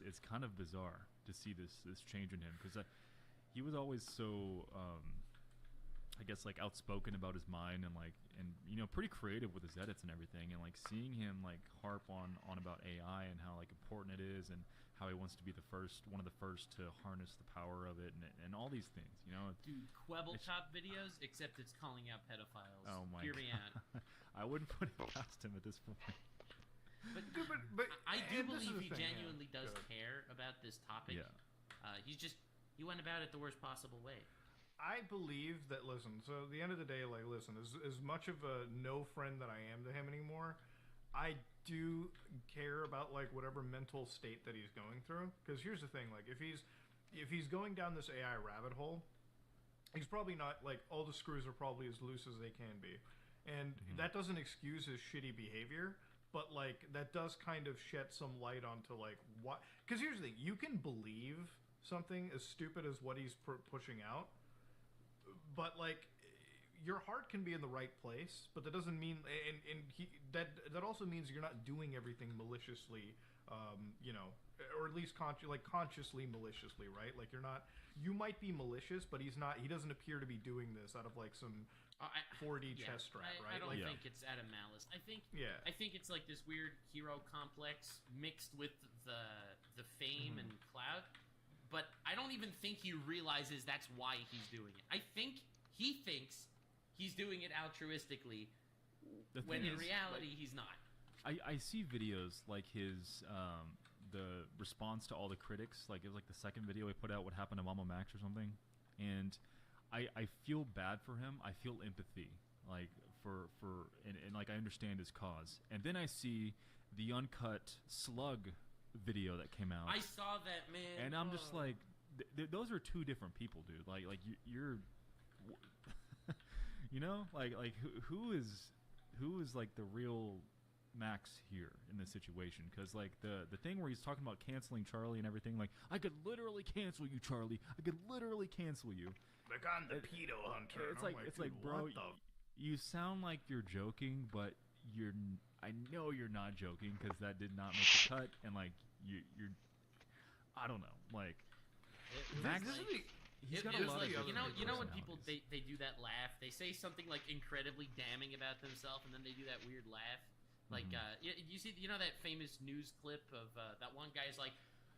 it's kind of bizarre to see this change in him, because he was always so I guess like outspoken about his mind and pretty creative with his edits and everything, and like seeing him like harp on about AI and how like important it is, and how he wants to be one of the first to harness the power of it, and all these things, Dude, Kwebbletop videos, except it's calling out pedophiles. Oh my Hear God. me out. I wouldn't put it past him at this point. But I do and this is believe the he thing, genuinely does care about this topic. Yeah. He went about it the worst possible way. I believe that, listen, so at the end of the day, like, listen, as much of a no friend that I am to him anymore, I do care about, like, whatever mental state that he's going through. Because here's the thing, like, if he's going down this AI rabbit hole, he's probably not, like, all the screws are probably as loose as they can be. And that doesn't excuse his shitty behavior, but, like, that does kind of shed some light onto, like, what... Because here's the thing, you can believe something as stupid as what he's pushing out, but like your heart can be in the right place, but that doesn't mean, that also means you're not doing everything maliciously, or at least consciously maliciously, right? Like you might be malicious, but he doesn't appear to be doing this out of like some 4D chess strat, right? I don't think it's out of malice. I think it's like this weird hero complex mixed with the fame and clout. But I don't even think he realizes that's why he's doing it. I think he thinks he's doing it altruistically, when in reality he's not. I see videos like his the response to all the critics. Like it was like the second video he put out, what happened to Mama Max or something, and I feel bad for him. I feel empathy, like and like I understand his cause. And then I see the uncut Slug video that came out. I saw that, man, and I'm just like, those are two different people, dude. Like you're like who is like the real Max here in this situation? Because like the thing where he's talking about canceling Charlie and everything, like I could literally cancel you, Charlie. I could literally cancel you. Like I'm the pedo hunter. It's like bro, you sound like you're joking, but I know you're not joking, because that did not make the cut, and like you're I don't know, like Max. He's got a lot of you know when people they do that laugh, they say something like incredibly damning about themselves, and then they do that weird laugh. Like you see, that famous news clip of that one guy's like,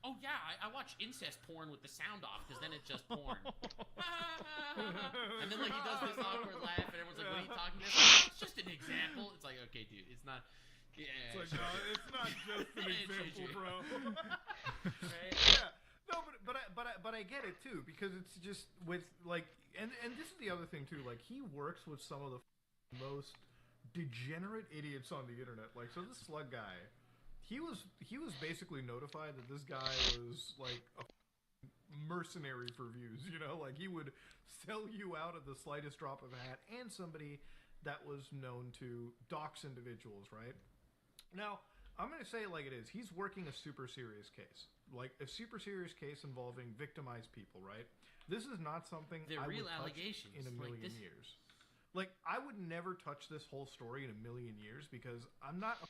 oh yeah, I watch incest porn with the sound off, because then it's just porn. And then like he does this awkward laugh, and everyone's like, what are you talking about? It's just an example. It's like, okay, dude, it's not. Yeah, it's like, no, it's not just an example, bro. Right? Yeah. No, but I get it too, because it's just with like, and this is the other thing too. Like he works with some of the most degenerate idiots on the internet. Like, so this Slug guy, he was basically notified that this guy was like a mercenary for views. Like he would sell you out at the slightest drop of a hat, and somebody that was known to dox individuals, right? Now, I'm going to say it like it is. He's working a super serious case. Like, a super serious case involving victimized people, right? This is not something I would touch in a million years. Like, I would never touch this whole story in a million years, because I'm not an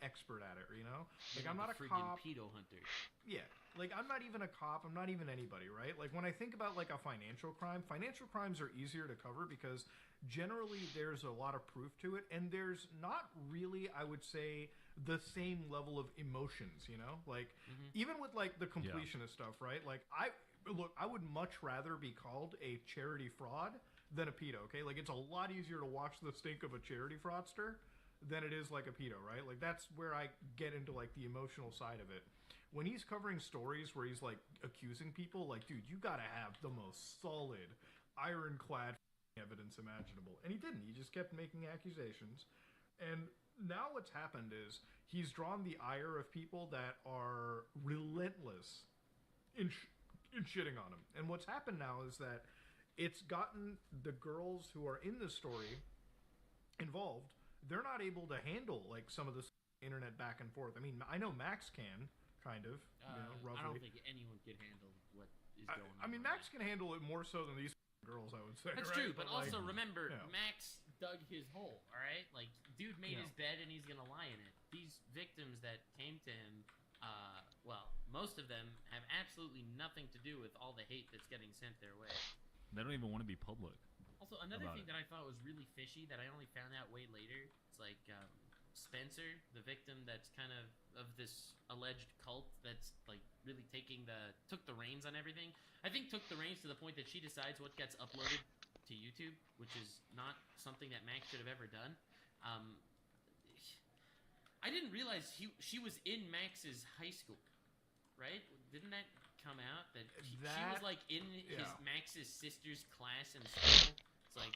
expert at it, Like, I'm not a cop. Pedo hunter. Yeah. Like, I'm not even a cop. I'm not even anybody, right? Like, when I think about, like, a financial crimes are easier to cover, because generally there's a lot of proof to it, and there's not really, I would say, the same level of emotions, Like, even with, like, the completionist stuff, right? Like, I would much rather be called a charity fraud than a pedo, okay? Like, it's a lot easier to watch the stink of a charity fraudster than it is like a pedo, right? Like, that's where I get into, like, the emotional side of it. When he's covering stories where he's, like, accusing people, like, dude, you gotta have the most solid, ironclad evidence imaginable. And he didn't. He just kept making accusations. And now what's happened is he's drawn the ire of people that are relentless in shitting on him. And what's happened now is that it's gotten the girls who are in this story involved. They're not able to handle, like, some of this internet back and forth. I mean, I know Max can, kind of, roughly. I don't think anyone can handle what is going on. I mean, Max can handle it more so than these girls, I would say. That's right? true, but also like, remember, Max dug his hole, all right? Like, dude made his bed and he's gonna lie in it. These victims that came to him well, most of them have absolutely nothing to do with all the hate that's getting sent their way. They don't even want to be public. Also, another thing that I thought was really fishy that I only found out way later, it's like Spencer, the victim that's kind of this alleged cult that's like really took the reins on everything. I think took the reins to the point that she decides what gets uploaded to YouTube, which is not something that Max should have ever done. I didn't realize she was in Max's high school, right? Didn't that come out that she was like in Max's sister's class in school? It's like,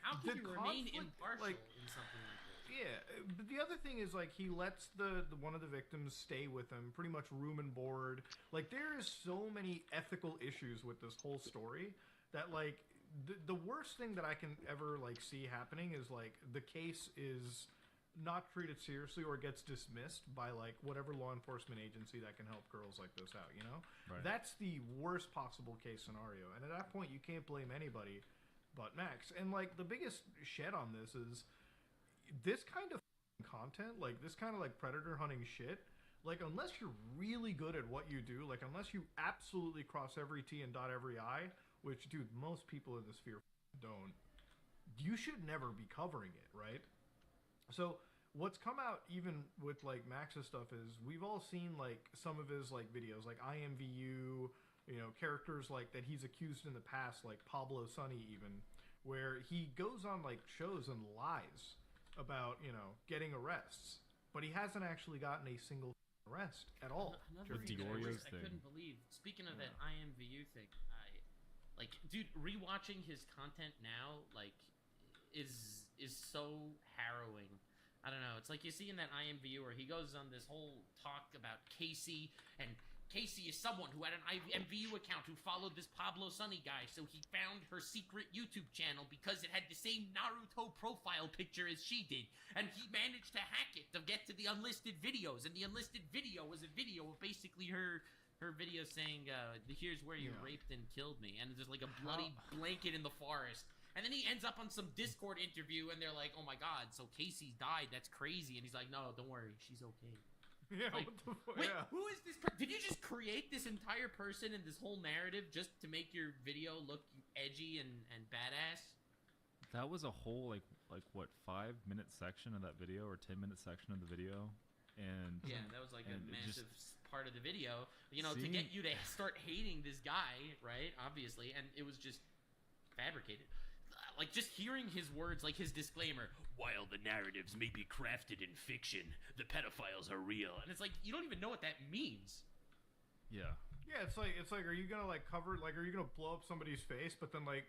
how can you remain impartial in something like this? Yeah, but the other thing is like he lets the one of the victims stay with him, pretty much room and board. Like there is so many ethical issues with this whole story that like the worst thing that I can ever like see happening is like the case is not treated seriously or gets dismissed by like whatever law enforcement agency that can help girls like this out, you know? Right. That's the worst possible case scenario. And at that point you can't blame anybody but Max. And like the biggest shed on this is this kind of content, like this kind of like predator hunting shit, like unless you're really good at what you do, like unless you absolutely cross every T and dot every I, which dude, most people in the sphere don't, you should never be covering it, right? So what's come out even with like Max's stuff is we've all seen like some of his like videos, like IMVU, you know, characters like that he's accused in the past, like Pablo Sonny even, where he goes on like shows and lies about, you know, getting arrests, but he hasn't actually gotten a single arrest at all. Another thing I couldn't believe. Speaking of that IMVU thing, dude, rewatching his content now, like, is so harrowing. I don't know. It's like you see in that IMVU where he goes on this whole talk about Casey, and Casey is someone who had an IMVU account who followed this Pablo Sonny guy, so he found her secret YouTube channel because it had the same Naruto profile picture as she did, and he managed to hack it to get to the unlisted videos, and the unlisted video was a video of basically her video saying, here's where you raped and killed me, and there's like a bloody blanket in the forest. And then he ends up on some Discord interview, and they're like, oh my god, so Casey died, that's crazy. And he's like, no, don't worry, she's okay. Yeah, like, what the fuck? Wait, who is this did you just create this entire person and this whole narrative just to make your video look edgy and badass? That was a whole, like what, 5-minute section of that video, or 10-minute section of the video? And yeah, that was like a massive part of the video, you know, to get you to start hating this guy, right? Obviously, and it was just fabricated. Like, just hearing his words, like his disclaimer, while the narratives may be crafted in fiction, the pedophiles are real. And it's like, you don't even know what that means. Yeah. Yeah, it's like, are you gonna, like, cover, like, are you gonna blow up somebody's face, but then, like,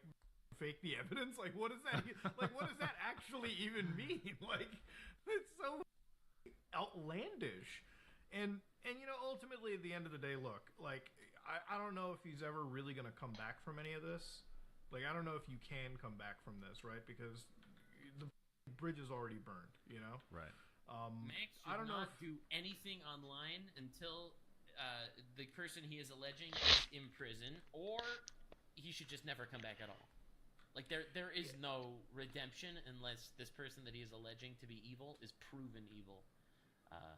fake the evidence? Like, what does that, like, what does that actually even mean? Like, it's so outlandish. And, you know, ultimately, at the end of the day, look, like, I don't know if he's ever really gonna come back from any of this. Like, I don't know if you can come back from this, right? Because the bridge is already burned, you know? Right. Max should not do anything online until the person he is alleging is in prison, or he should just never come back at all. Like, there is no redemption unless this person that he is alleging to be evil is proven evil.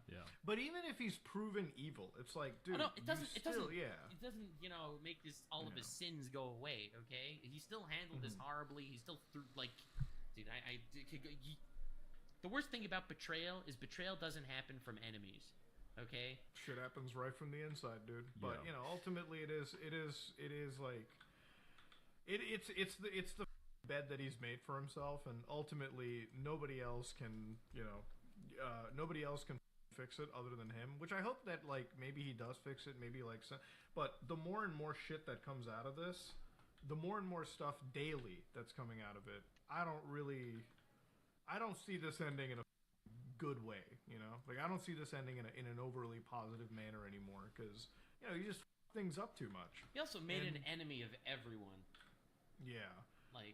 Yeah. But even if he's proven evil, it's like, dude, it doesn't, you know, make all of his sins go away. Okay, he still handled this horribly. He still threw, like, dude, the worst thing about betrayal is betrayal doesn't happen from enemies. Okay, shit happens right from the inside, dude. But you know, ultimately, it is like, it's the bed that he's made for himself, and ultimately, nobody else can, you know, fix it other than him, which I hope that, like, maybe he does fix it, maybe, like, but the more and more shit that comes out of this, the more and more stuff daily that's coming out of it, I don't see this ending in a good way, you know? Like, I don't see this ending in an overly positive manner anymore, because, you know, you just things up too much. He also made an enemy of everyone. Yeah. Like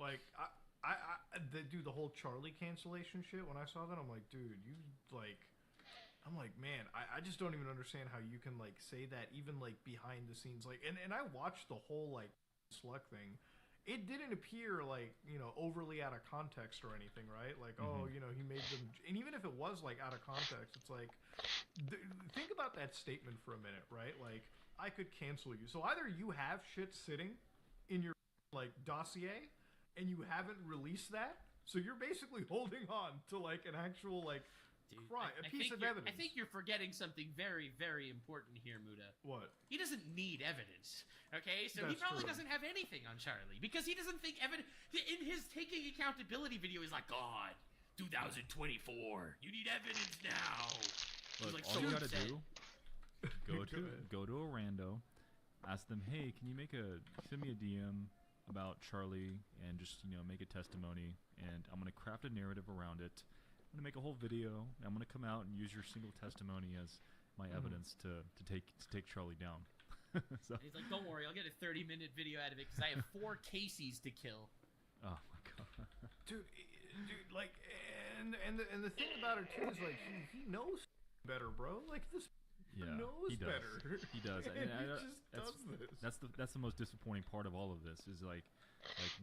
the whole Charlie cancellation shit, when I saw that, I'm like, dude, you, like, I'm like, man, I just don't even understand how you can, like, say that even, like, behind the scenes. Like, and I watched the whole, like, Slug thing. It didn't appear, like, you know, overly out of context or anything, right? Like, oh, you know, he made them... And even if it was, like, out of context, it's like... Think about that statement for a minute, right? Like, I could cancel you. So either you have shit sitting in your like dossier and you haven't released that, so you're basically holding on to like an actual like a piece of evidence. I think you're forgetting something very, very important here, Muda. What? He doesn't need evidence. Okay, so he probably doesn't have anything on Charlie because he doesn't think evidence. In his taking accountability video, he's like, God, 2024, you need evidence now. Look, like, all you gotta do, go to a rando, ask them, hey, can you send me a DM about Charlie and just, make a testimony, and I'm gonna craft a narrative around it. I'm gonna make a whole video, and I'm gonna come out and use your single testimony as my evidence to take Charlie down. So. He's like, don't worry, I'll get a 30-minute video out of it because I have 4 Caseys to kill. Oh my god, dude, like, and the thing about it too is like he knows better, bro. Like this. Knows he does. Better. He does. And he just does this. That's the most disappointing part of all of this is like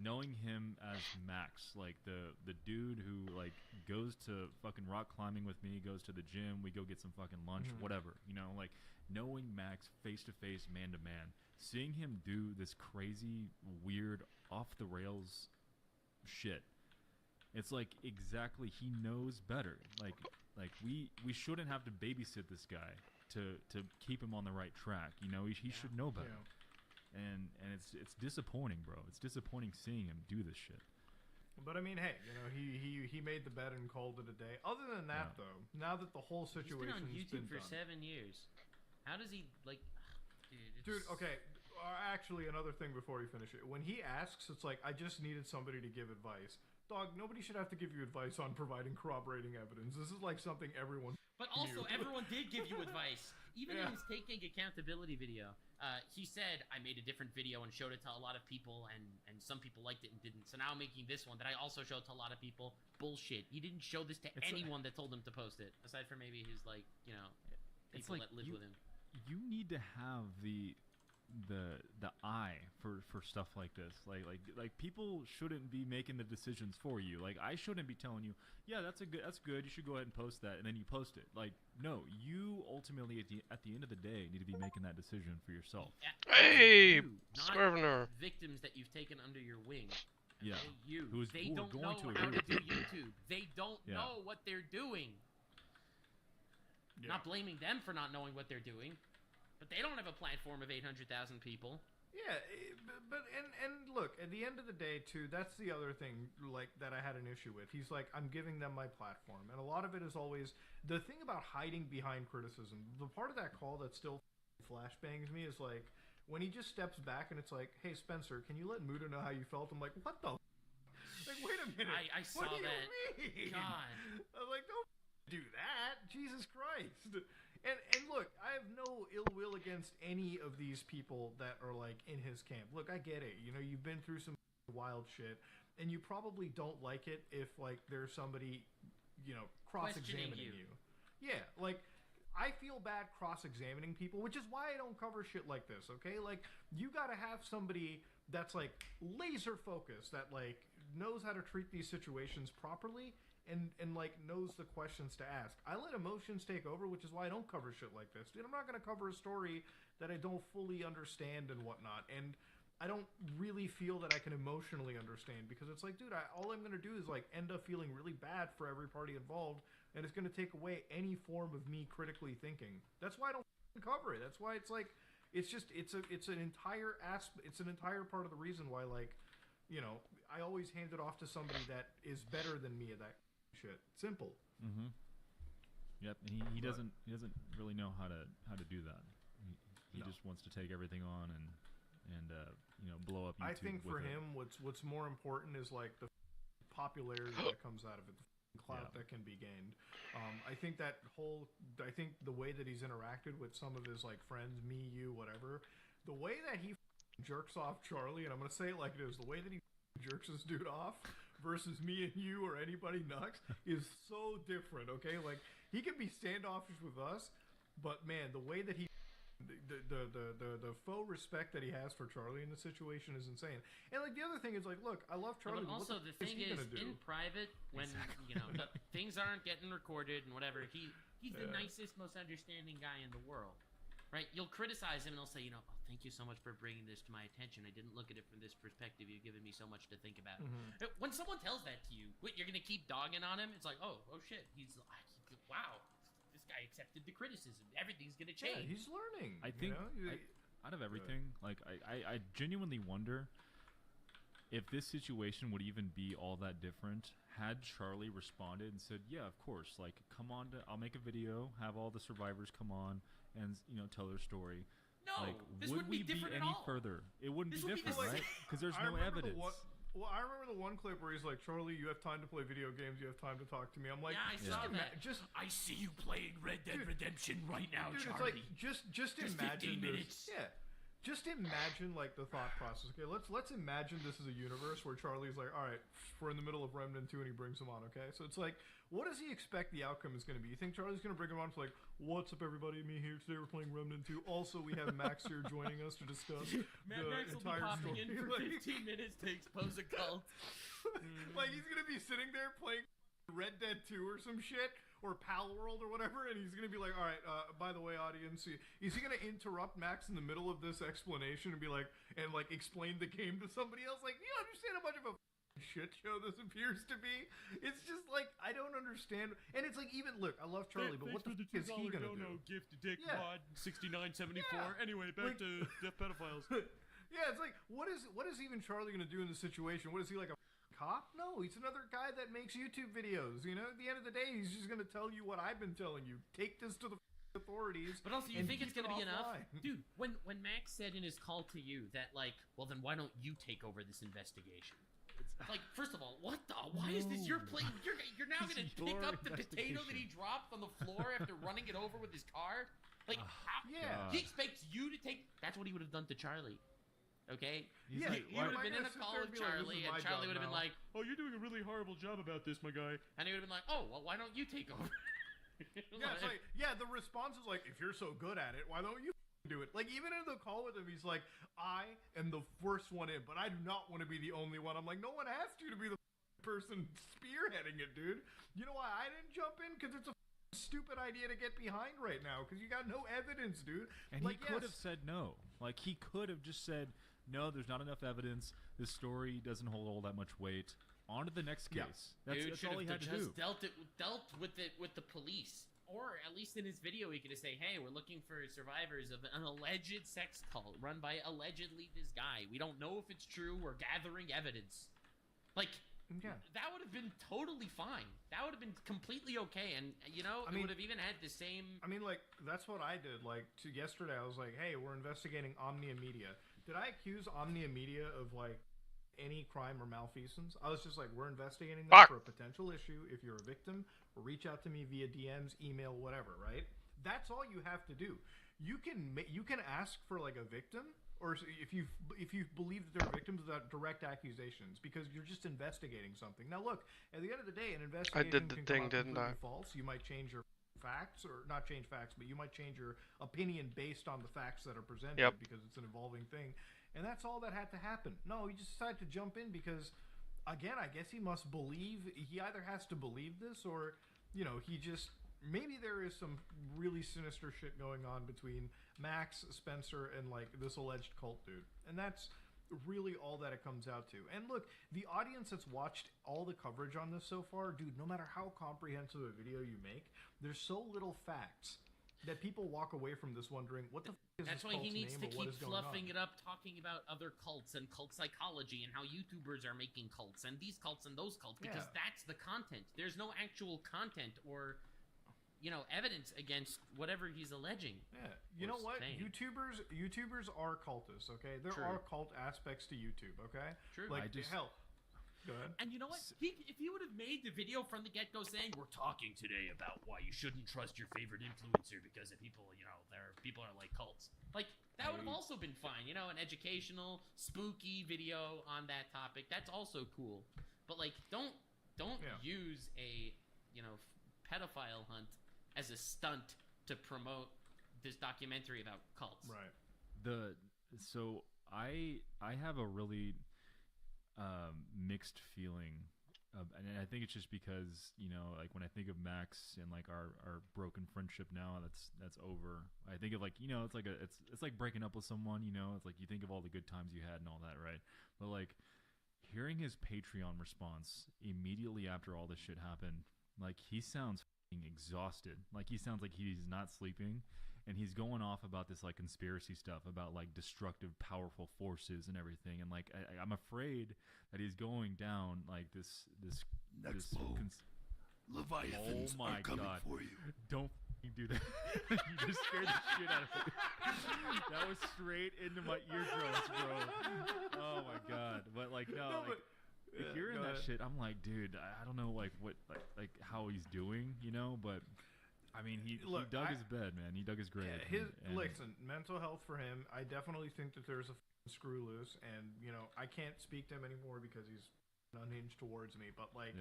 knowing him as Max, like the dude who like goes to fucking rock climbing with me, goes to the gym, we go get some fucking lunch, whatever, like knowing Max face to face, man to man, seeing him do this crazy, weird, off the rails shit. It's like exactly he knows better. Like we shouldn't have to babysit this guy to keep him on the right track. He should know better. Yeah. And it's disappointing, bro. It's disappointing seeing him do this shit. But I mean, hey, he made the bet and called it a day. Other than that, though, now that the whole situation has been He's been on YouTube for done, 7 years. How does he like? Dude, okay. Actually, another thing before you finish it. When he asks, it's like, I just needed somebody to give advice. Dog, nobody should have to give you advice on providing corroborating evidence. This is like something everyone. But also, everyone did give you advice. Even in his taking accountability video, he said, I made a different video and showed it to a lot of people, and some people liked it and didn't. So now I'm making this one that I also showed to a lot of people. Bullshit. He didn't show this to anyone that told him to post it, aside from maybe his, like, people that lived with him. You need to have the eye for stuff like this. Like people shouldn't be making the decisions for you. Like I shouldn't be telling you, yeah, that's good. You should go ahead and post that, and then you post it. Like no, you ultimately at the end of the day need to be making that decision for yourself. Hey, Swervener. Victims that you've taken under your wing. Yeah, they don't know how to do YouTube. They don't know what they're doing. Not blaming them for not knowing what they're doing. But they don't have a platform of 800,000 people. Yeah, but and look, at the end of the day, too, that's the other thing, like, that I had an issue with. He's like, I'm giving them my platform. And a lot of it is always, the thing about hiding behind criticism, the part of that call that still flashbangs me is, like, when he just steps back and it's like, hey, Spencer, can you let Muda know how you felt? I'm like, what the Like, wait a minute. I saw what do that. you mean? God. I was like, don't do that. Jesus Christ. And look, I have no ill will against any of these people that are like in his camp. Look, I get it. You've been through some wild shit, and you probably don't like it if like there's somebody, cross-examining you. Yeah, like I feel bad cross-examining people, which is why I don't cover shit like this. Okay, like you got to have somebody that's like laser focused, that like knows how to treat these situations properly. And like knows the questions to ask. I let emotions take over, which is why I don't cover shit like this. Dude, I'm not gonna cover a story that I don't fully understand and whatnot. And I don't really feel that I can emotionally understand, because it's like, dude, all I'm gonna do is like end up feeling really bad for every party involved, and it's gonna take away any form of me critically thinking. That's why I don't cover it. That's why it's like, it's an entire part of the reason why, like, I always hand it off to somebody that is better than me at that shit. Simple. Mm-hmm. Yep. And he doesn't really know how to do that. He just wants to take everything on and blow up YouTube. I think for him, what's more important is like the popularity that comes out of it, the clout that can be gained. I think the way that he's interacted with some of his like friends, me, you, whatever, the way that he jerks off Charlie, and I'm gonna say it like it is, the way that he jerks this dude off versus me and you or anybody Nux is so different. Okay, like he can be standoffish with us, but man, the way that he the faux respect that he has for Charlie in the situation is insane. And like the other thing is like, look, I love Charlie. But also the thing is, in private, when things aren't getting recorded and whatever, he's the nicest, most understanding guy in the world, right? You'll criticize him and he'll say, thank you so much for bringing this to my attention. I didn't look at it from this perspective. You've given me so much to think about. When someone tells that to you, what, you're gonna keep dogging on him? It's like, oh shit, wow. Guy accepted the criticism. Everything's gonna change. Yeah, he's learning. I think out of everything, like I genuinely wonder if this situation would even be all that different had Charlie responded and said, "Yeah, of course. Like, come on, I'll make a video, have all the survivors come on and tell their story." No, like, this would wouldn't we be different any at all. further? It wouldn't This be would be different, the right? Because there's no evidence. Well, I remember the one clip where he's like, "Charlie, you have time to play video games. You have time to talk to me." I'm like, yeah, I saw that. I see you playing Red Dead Redemption right now, dude, Charlie. It's like just imagine 15 minutes. Yeah. Just imagine like the thought process. Okay, let's imagine this is a universe where Charlie's like, all right, we're in the middle of Remnant 2 and he brings him on. Okay, so it's like, what does he expect the outcome is going to be? You think Charlie's going to bring him on for like, what's up everybody, me here today, we're playing Remnant 2. Also, we have Max here joining us to discuss Max the will be entire popping story. in for 15 minutes to expose a cult. Like he's going to be sitting there playing Red Dead 2 or some shit, or Pal World or whatever, and he's gonna be like, all right, by the way, audience, is he gonna interrupt Max in the middle of this explanation and be like, and like explain the game to somebody else? Like, you understand how much of a shit show this appears to be? It's just like, I don't understand. And it's like, even, look, I love Charlie, but what the fuck is he gonna do? Gift Dick Mod 6974. Anyway, back to Deaf Pedophiles. Yeah, it's like, what is even Charlie gonna do in this situation? What is he, like a cop? No, he's another guy that makes YouTube videos. At the end of the day, he's just gonna tell you what I've been telling you. Take this to the authorities. But also, you think it's gonna be enough, dude? When Max said in his call to you that like, well, then why don't you take over this investigation? It's like, first of all, what the? Why is this your plate? You're now gonna pick up the potato that he dropped on the floor after running it over with his car? Like, he expects you to take. That's what he would have done to Charlie. Okay? He would have been in a call with Charlie, and Charlie would have been like, oh, you're doing a really horrible job about this, my guy. And he would have been like, oh, well, why don't you take over? Yeah, it's like, the response is like, if you're so good at it, why don't you do it? Like, even in the call with him, he's like, I am the first one in, but I do not want to be the only one. I'm like, no one asked you to be the person spearheading it, dude. You know why I didn't jump in? Because it's a stupid idea to get behind right now, because you got no evidence, dude. And he could have said no. Like, he could have just said, no, there's not enough evidence. This story doesn't hold all that much weight. On to the next case. That's all he had to do. Dealt with it with the police, or at least in his video, he could have said, "Hey, we're looking for survivors of an alleged sex cult run by allegedly this guy. We don't know if it's true. We're gathering evidence." Like, that would have been totally fine. That would have been completely okay, and it would have even had the same. I mean, like, that's what I did. Like, yesterday, I was like, "Hey, we're investigating Omnia Media." Did I accuse Omnia Media of like any crime or malfeasance? I was just like, we're investigating them for a potential issue. If you're a victim, reach out to me via DMs, email, whatever. Right? That's all you have to do. You can ask for like a victim, or if you believe that they're victims without direct accusations, because you're just investigating something. Now, look, at the end of the day, an investigation can come out completely false. You might change your facts, or not change facts, but you might change your opinion based on the facts that are presented, because it's an evolving thing. And that's all that had to happen. No, he just decided to jump in because, again, I guess he must believe, he either has to believe this, or he just, maybe there is some really sinister shit going on between Max, Spencer, and like this alleged cult dude. And that's really all that it comes out to. And look, the audience that's watched all the coverage on this so far, dude, no matter how comprehensive a video you make, there's so little facts that people walk away from this wondering, what the f*** is That's this why cult's he needs name, to or what keep is going fluffing on? it up, talking about other cults and cult psychology and how YouTubers are making cults and these cults and those cults, because that's the content. There's no actual content or evidence against whatever he's alleging. Yeah, you know what? Saying. YouTubers are cultists. Okay, there are cult aspects to YouTube. Okay, true. Like hell. Go ahead. And you know what? If he would have made the video from the get-go saying, "We're talking today about why you shouldn't trust your favorite influencer because of people, people are like cults," like that would have also been fine. An educational, spooky video on that topic. That's also cool. But like, don't use a pedophile hunt as a stunt to promote this documentary about cults. Right. So I have a really mixed feeling. And I think it's just because, you know, like when I think of Max and like our broken friendship now, that's over. I think of like, you know, it's like breaking up with someone, you know, it's like you think of all the good times you had and all that, right? But like hearing his Patreon response immediately after all this shit happened, like he sounds exhausted. Like he sounds like he's not sleeping, and he's going off about this like conspiracy stuff about like destructive powerful forces and everything, and like I'm afraid that he's going down like this Leviathans oh my are coming God. for you. Don't do that. You just scared the shit out of me. That was straight into my eardrums, bro. Oh my God. But like hearing that shit, I'm like, dude, I don't know like what like how he's doing, you know, but I mean, he dug his bed, man. He dug his grave. Yeah, and listen, mental health for him, I definitely think that there's a screw loose, and you know, I can't speak to him anymore because he's unhinged towards me. But like,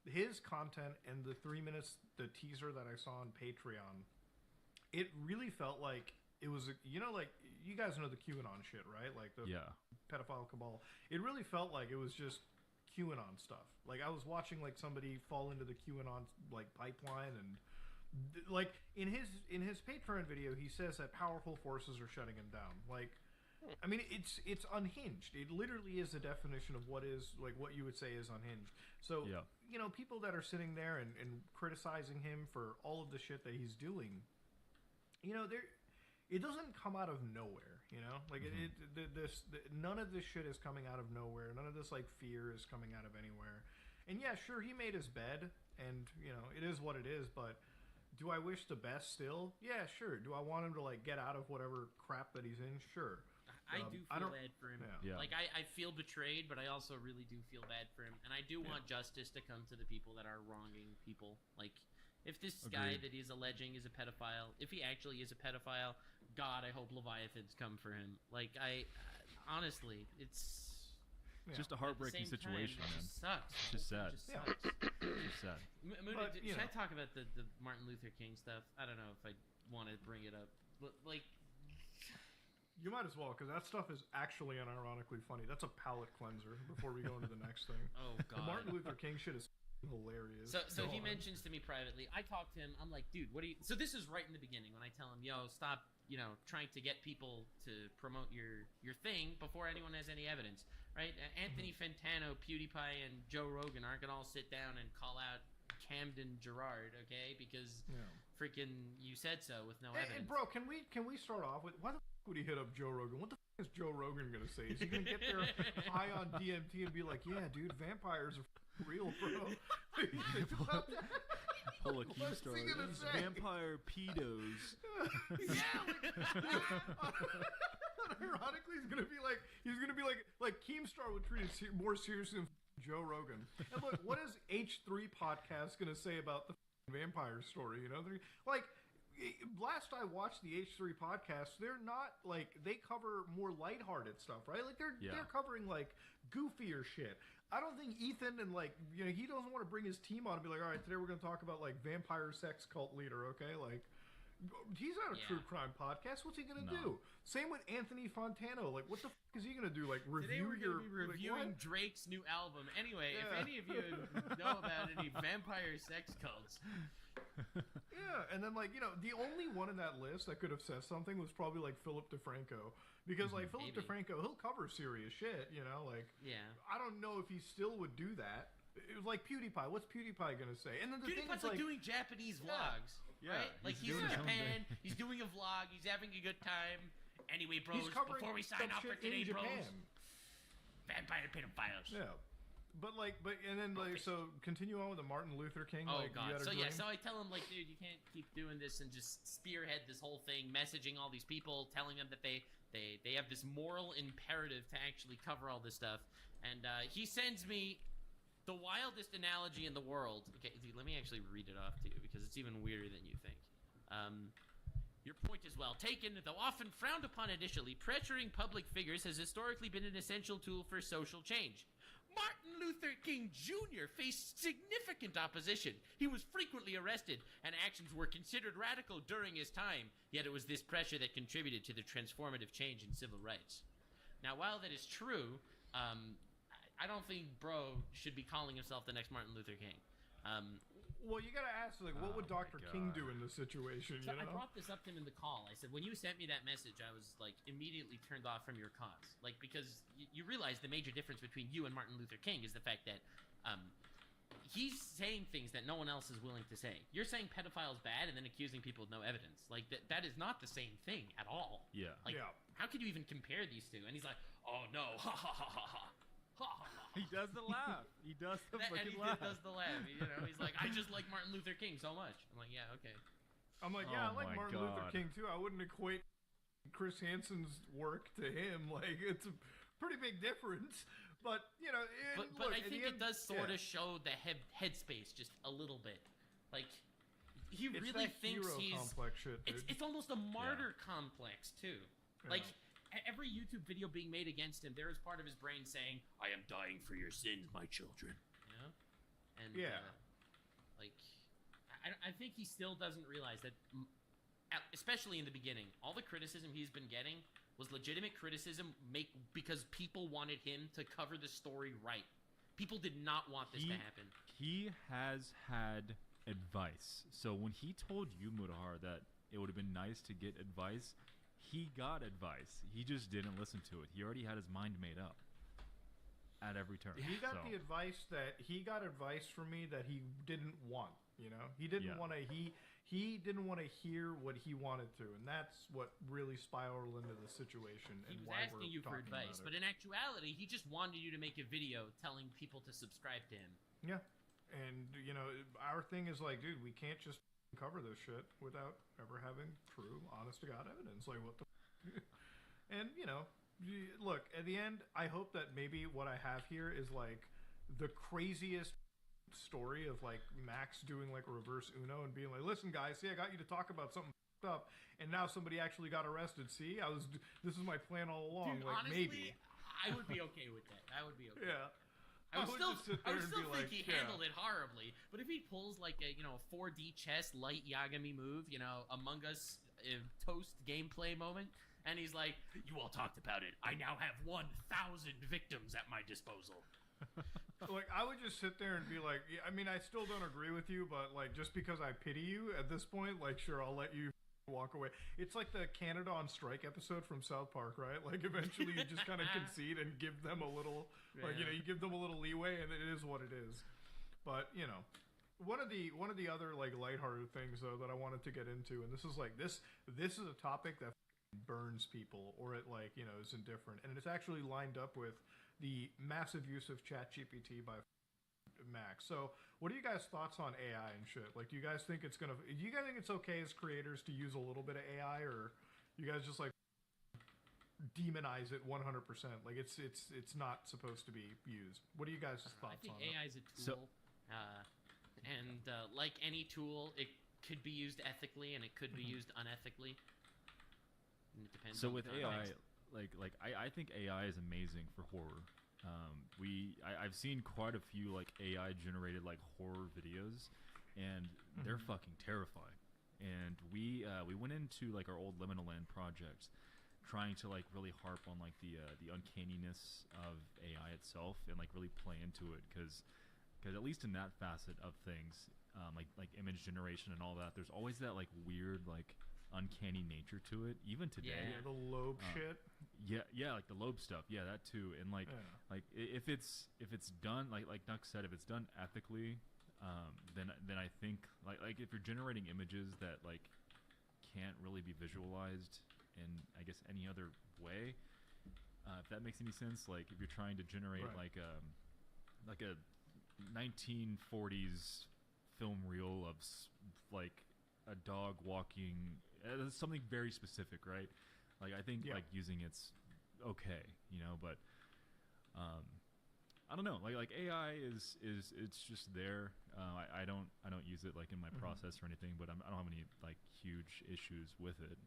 his content and the 3 minutes, the teaser that I saw on Patreon, it really felt like it was, you know, like you guys know the QAnon shit, right? Like the pedophile cabal. It really felt like it was just QAnon stuff. Like I was watching like somebody fall into the QAnon like pipeline, and like in his Patreon video, he says that powerful forces are shutting him down. Like, I mean, it's unhinged. It literally is the definition of what is like what you would say is unhinged. So you know, people that are sitting there and criticizing him for all of the shit that he's doing, you know, it doesn't come out of nowhere. You know, like none of this shit is coming out of nowhere. None of this like fear is coming out of anywhere. And yeah, sure, he made his bed, and you know, it is what it is, but. Do I wish the best still? Yeah, sure. Do I want him to like get out of whatever crap that he's in? Sure. I do feel bad for him. Yeah. Like I feel betrayed, but I also really do feel bad for him, and I do want justice to come to the people that are wronging people. Like if this guy that he's alleging is a pedophile, if he actually is a pedophile, God, I hope Leviathans come for him. Like honestly, it's. It's just a heartbreaking situation, man. Sucks. It's just sad. It's just sad. Muda, should I talk about the Martin Luther King stuff? I don't know if I want to bring it up, but like, you might as well, because that stuff is actually unironically funny. That's a palate cleanser before we go into the next thing. Oh God, the Martin Luther King shit is hilarious. So he mentions to me privately. I talked to him. I'm like, dude, what do you? So this is right in the beginning when I tell him, yo, stop, you know, trying to get people to promote your thing before anyone has any evidence. Right, Anthony Fantano, PewDiePie, and Joe Rogan aren't gonna all sit down and call out Camden Gerard, okay? Because freaking you said so with no evidence. And bro, can we start off with why the f would he hit up Joe Rogan? What the f is Joe Rogan gonna say? Is he gonna get there high on DMT and be like, yeah, dude, vampires are real, bro? Pull a Keemstar. Vampire pedos. Ironically, he's gonna be like Keemstar would treat it more seriously than Joe Rogan. And look, what is H3 podcast gonna say about the vampire story? You know, like last I watched the H3 podcast, they're not like they cover more lighthearted stuff, right? Like they're covering like goofier shit. I don't think Ethan and like, you know, he doesn't want to bring his team on and be like, all right, today we're going to talk about like vampire sex cult leader, okay? Like, he's not a true crime podcast. What's he going to do? Same with Anthony Fantano. Like, what the f is he going to do? Like, today we're going to be reviewing Drake's new album. Anyway, if any of you know about any vampire sex cults. And then like, you know, the only one in that list that could have said something was probably like Philip DeFranco, because like Philip DeFranco, he'll cover serious shit, you know, like I don't know if he still would do that. It was like PewDiePie. What's PewDiePie gonna say? And then the thing is like doing Japanese vlogs, right? Like he's in Japan, he's doing a vlog, he's having a good time. Anyway, bros, before we sign off for today, bros, vampire pedophiles. Yeah. But and then so continue on with the Martin Luther King. Oh God! So I tell him like, dude, you can't keep doing this and just spearhead this whole thing, messaging all these people, telling them that they have this moral imperative to actually cover all this stuff. And he sends me the wildest analogy in the world. Okay, dude, let me actually read it off to you because it's even weirder than you think. Your point is well taken, though often frowned upon initially. Pressuring public figures has historically been an essential tool for social change. Martin Luther King Jr. faced significant opposition. He was frequently arrested, and actions were considered radical during his time. Yet it was this pressure that contributed to the transformative change in civil rights. Now, while that is true, I don't think Bro should be calling himself the next Martin Luther King. Well, you gotta ask, like, what would Dr. King do in this situation, So you know? I brought this up to him in the call. I said, when you sent me that message, I was, like, immediately turned off from your cause. Like, because you realize the major difference between you and Martin Luther King is the fact that he's saying things that no one else is willing to say. You're saying pedophile's bad and then accusing people with no evidence. Like, that is not the same thing at all. Yeah. Like, how could you even compare these two? And he's like, oh, no, ha, ha, ha, ha, ha. He does the laugh. He does the fucking laugh. Does the laugh. You know, he's like, I just like Martin Luther King so much. I'm like, yeah, okay. I'm like, yeah, I like Martin Luther King too. I wouldn't equate Chris Hansen's work to him. Like, it's a pretty big difference. But you know, but I think it does sort of show the headspace just a little bit. Like, he really thinks he's complex shit, dude. It's almost a martyr complex too. Yeah. Like, every YouTube video being made against him, there is part of his brain saying, I am dying for your sins, my children. You know? And, like, I think he still doesn't realize that, especially in the beginning, all the criticism he's been getting was legitimate criticism because people wanted him to cover the story right. People did not want this to happen. He has had advice. So when he told you, Mutahar, that it would have been nice to get advice, he got advice. He just didn't listen to it. He already had his mind made up at every turn. He got the advice from me that he didn't want. You know, he didn't want to. He didn't want to hear what he wanted to, and that's what really spiraled into the situation. He was asking you for advice, but in actuality, he just wanted you to make a video telling people to subscribe to him. Yeah, and you know, our thing is like, dude, we can't just cover this shit without ever having true, honest to God evidence. Like, what the and you know, look, at the end, I hope that maybe what I have here is like the craziest story of like Max doing like a reverse Uno and being like, listen guys, see, I got you to talk about something up, and now somebody actually got arrested. See, this is my plan all along. Dude, like, honestly, maybe I would be okay with that. I would be okay. Yeah. I would still think he yeah. handled it horribly, but if he pulls like a 4D chess light Yagami move, Among Us toast gameplay moment, and he's like, "You all talked about it. I now have 1,000 victims at my disposal." Like, I would just sit there and be like, yeah, I mean, I still don't agree with you, but like, just because I pity you at this point, like, sure, I'll let you walk away. It's like the Canada on Strike episode from South Park, right? Like, eventually you just kind of concede and give them a little, like, you give them a little leeway, and it is what it is. But one of the other like lighthearted things though that I wanted to get into, and this is a topic that burns people, or it like is indifferent, and it's actually lined up with the massive use of ChatGPT by Max. So, what are you guys' thoughts on AI and shit? Like, do you guys think it's okay as creators to use a little bit of AI, or you guys just like demonize it 100%? Like, it's not supposed to be used. What are you guys' thoughts on it? I think AI is a tool, and like any tool, it could be used ethically and it could be used unethically. And it depends. So with AI, I think AI is amazing for horror. I've seen quite a few like AI generated like horror videos, and they're fucking terrifying. And we went into like our old Liminal Land project, trying to like really harp on like the uncanniness of AI itself and like really play into it, because at least in that facet of things, like image generation and all that, there's always that like weird like uncanny nature to it, even today. Yeah, the lobe shit. Yeah, like the lobe stuff. Yeah, that too. And like if it's done like Nuck said, if it's done ethically, then I think like if you're generating images that like can't really be visualized in I guess any other way, if that makes any sense. Like if you're trying to generate like a 1940s film reel of like a dog walking, something very specific, right? Like I think like using it's okay, but I don't know. Like AI is it's just there. I don't use it like in my process or anything, but I don't have any like huge issues with it.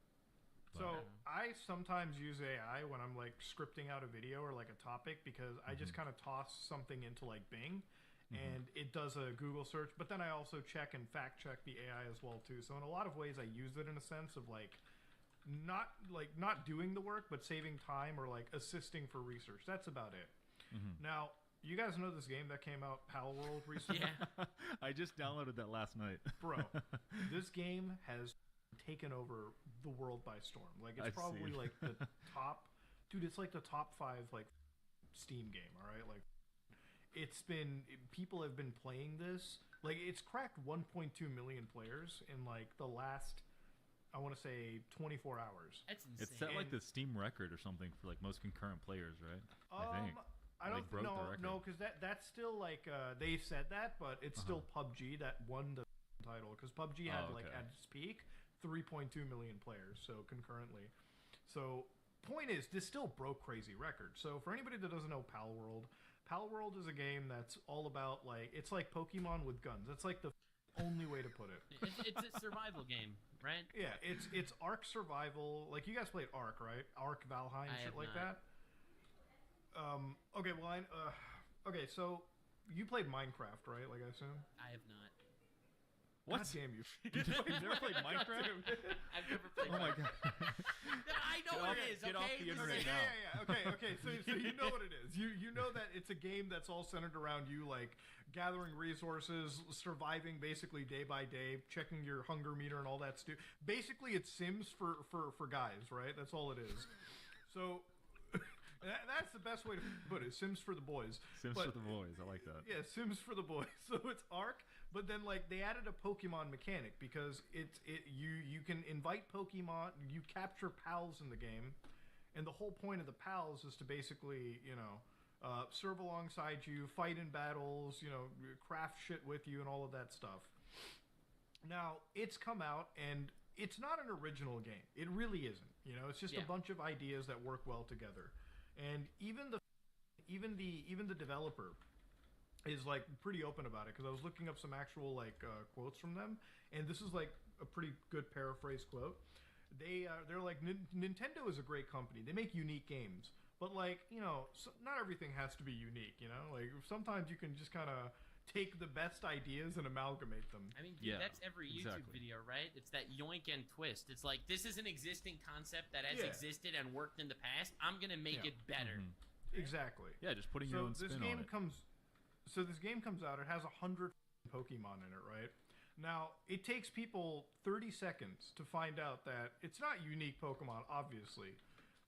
So I sometimes use AI when I'm like scripting out a video or like a topic because I just kind of toss something into like Bing and it does a Google search, but then I also check and fact check the AI as well too. So in a lot of ways I use it in a sense of like not doing the work but saving time or like assisting for research. That's about it. Now, you guys know this game that came out, Pal World, recently? Yeah. I just downloaded that last night. Bro, this game has taken over the world by storm. Like, it's probably like the top... Dude, it's like the top 5, like, Steam game, all right? Like, it's been... People have been playing this. Like, it's cracked 1.2 million players in, like, the last... I want to say 24 hours. That's insane. It's set like the Steam record or something for like most concurrent players, right? I think. I don't know because that's still like they said that, but it's still PUBG that won the title because PUBG had like at its peak 3.2 million players so concurrently. So point is, this still broke crazy records. So for anybody that doesn't know Pal World is a game that's all about like it's like Pokemon with guns. That's like the only way to put it. It's a survival game, right? Yeah, it's Ark survival. Like you guys played Ark, right? Ark, Valheim, shit like that. Okay, well, okay, so you played Minecraft, right? Like I assume. I have not. What? God damn you! You've never played Minecraft? I've never played. Oh my god! I know what it is. Get off the internet now. Yeah. Okay. So you know what it is. You know that it's a game that's all centered around you, like gathering resources, surviving basically day by day, checking your hunger meter and all that stuff. Basically, it's Sims for guys, right? That's all it is. So. That's the best way to put it. Sims for the boys. For the boys. I like that. Yeah, Sims for the boys. So it's Ark, but then like they added a Pokemon mechanic because you can invite Pokemon, you capture pals in the game, and the whole point of the pals is to basically serve alongside you, fight in battles, craft shit with you, and all of that stuff. Now it's come out and it's not an original game. It really isn't. It's just a bunch of ideas that work well together. And even the developer is like pretty open about it because I was looking up some actual like quotes from them, and this is like a pretty good paraphrase quote. They're like Nintendo is a great company. They make unique games, but like not everything has to be unique. Like sometimes you can just kind of take the best ideas and amalgamate them. I mean, dude, that's every YouTube video, right? It's that yoink and twist. It's like, this is an existing concept that has existed and worked in the past. I'm going to make it better. Exactly. Yeah, just putting your own spin on it. So this game comes out. It has 100 Pokemon in it, right? Now, it takes people 30 seconds to find out that it's not unique Pokemon, obviously.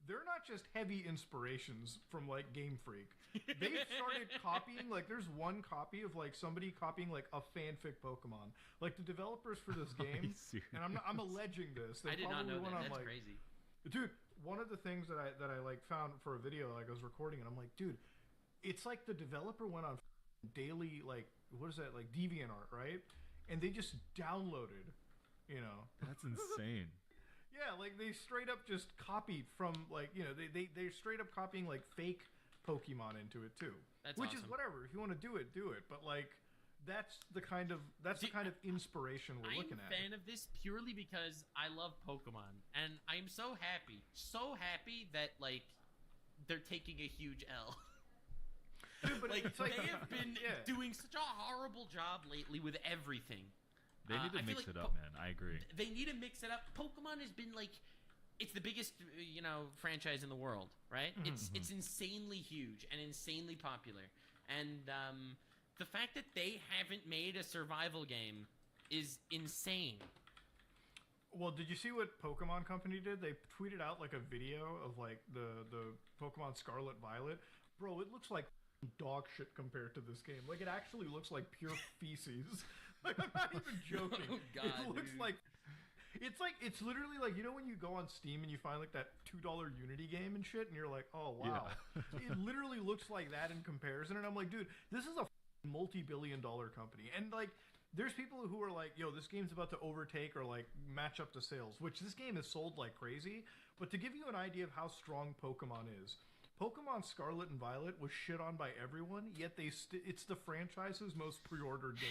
They're not just heavy inspirations from like Game Freak. They've started copying, like there's one copy of like somebody copying like a fanfic Pokemon. Like the developers for this game, and I'm alleging this. I did not know that. That's crazy. Dude, one of the things that I like found for a video like I was recording, and I'm like, dude, it's like the developer went on daily like what is that like DeviantArt, right? And they just downloaded, That's insane. Yeah, like they straight up just copied from like they're straight up copying like fake Pokemon into it too. Which is whatever. If you want to do it, do it. But like that's the kind of inspiration we're looking at. I'm a fan of this purely because I love Pokemon, and I'm so happy that like they're taking a huge L. Dude, but like they have been doing such a horrible job lately with everything. They need to mix it up, man. I agree. They need to mix it up. Pokemon has been like, it's the biggest, franchise in the world, right? It's insanely huge and insanely popular. And the fact that they haven't made a survival game is insane. Well, did you see what Pokemon Company did? They tweeted out like a video of like the Pokemon Scarlet Violet. Bro, it looks like dog shit compared to this game. Like it actually looks like pure feces. Like, I'm not even joking. Oh, God, it looks like it's literally like when you go on Steam and you find like that $2 Unity game and shit, and you're like, oh wow, it literally looks like that in comparison. And I'm like, dude, this is a multi-billion-dollar company, and like, there's people who are like, yo, this game's about to overtake or like match up to sales, which this game is sold like crazy. But to give you an idea of how strong Pokemon is. Pokemon Scarlet and Violet was shit on by everyone, yet it's the franchise's most pre-ordered game.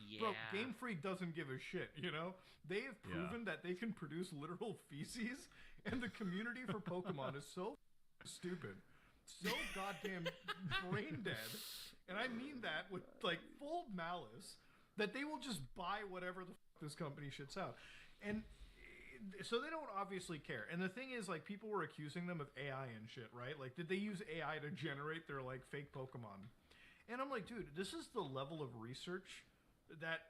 Yeah. Bro, Game Freak doesn't give a shit, They have proven that they can produce literal feces and the community for Pokemon is so stupid, so goddamn brain dead, and I mean that with like full malice, that they will just buy whatever the fuck this company shits out. And so they don't obviously care. And the thing is, like, people were accusing them of AI and shit, right? Like, did they use AI to generate their, like, fake Pokemon? And I'm like, dude, this is the level of research that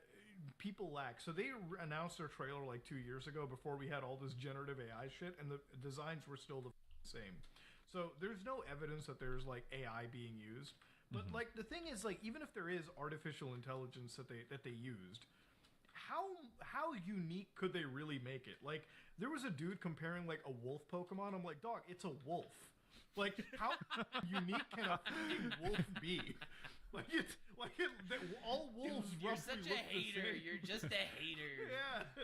people lack. So they announced their trailer, like, 2 years ago before we had all this generative AI shit, and the designs were still the same. So there's no evidence that there's, like, AI being used. But, like, the thing is, like, even if there is artificial intelligence that they used, how unique could they really make it? Like, there was a dude comparing like a wolf Pokemon. I'm like, dog, it's a wolf. Like, how unique can a fucking wolf be? Like, all wolves. You're such a hater. You're just a hater. Yeah.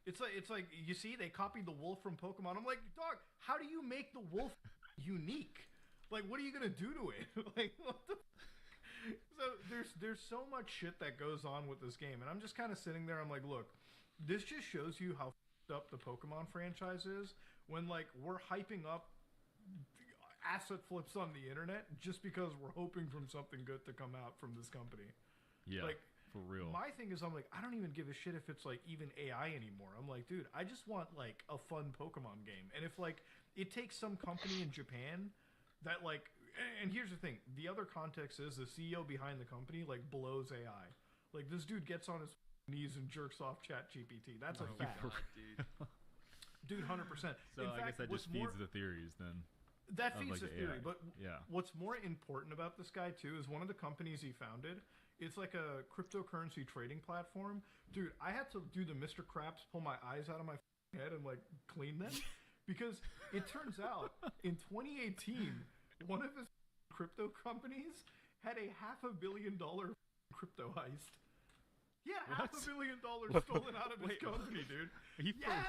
It's like you see, they copied the wolf from Pokemon. I'm like, dog, how do you make the wolf unique? Like, what are you gonna do to it? Like, what the? So there's so much shit that goes on with this game, and I'm just kind of sitting there. I'm like, look, this just shows you how f***ed up the Pokemon franchise is when like we're hyping up asset flips on the internet just because we're hoping from something good to come out from this company. Yeah, like for real. My thing is, I'm like, I don't even give a shit if it's like even AI anymore. I'm like, dude, I just want like a fun Pokemon game, and if like it takes some company in Japan that like. And here's the thing. The other context is the CEO behind the company, like, blows AI. Like, this dude gets on his knees and jerks off ChatGPT. That's a fact. Dude, 100%. So I guess that just feeds the theories then. That feeds the theory. AI. But what's more important about this guy, too, is one of the companies he founded, it's like a cryptocurrency trading platform. Dude, I had to do the Mr. Craps, pull my eyes out of my head and, like, clean them. Because it turns out, in 2018... one of his crypto companies had a $500 million crypto heist. Yeah, what? $500 million stolen out of his company, dude. Yeah.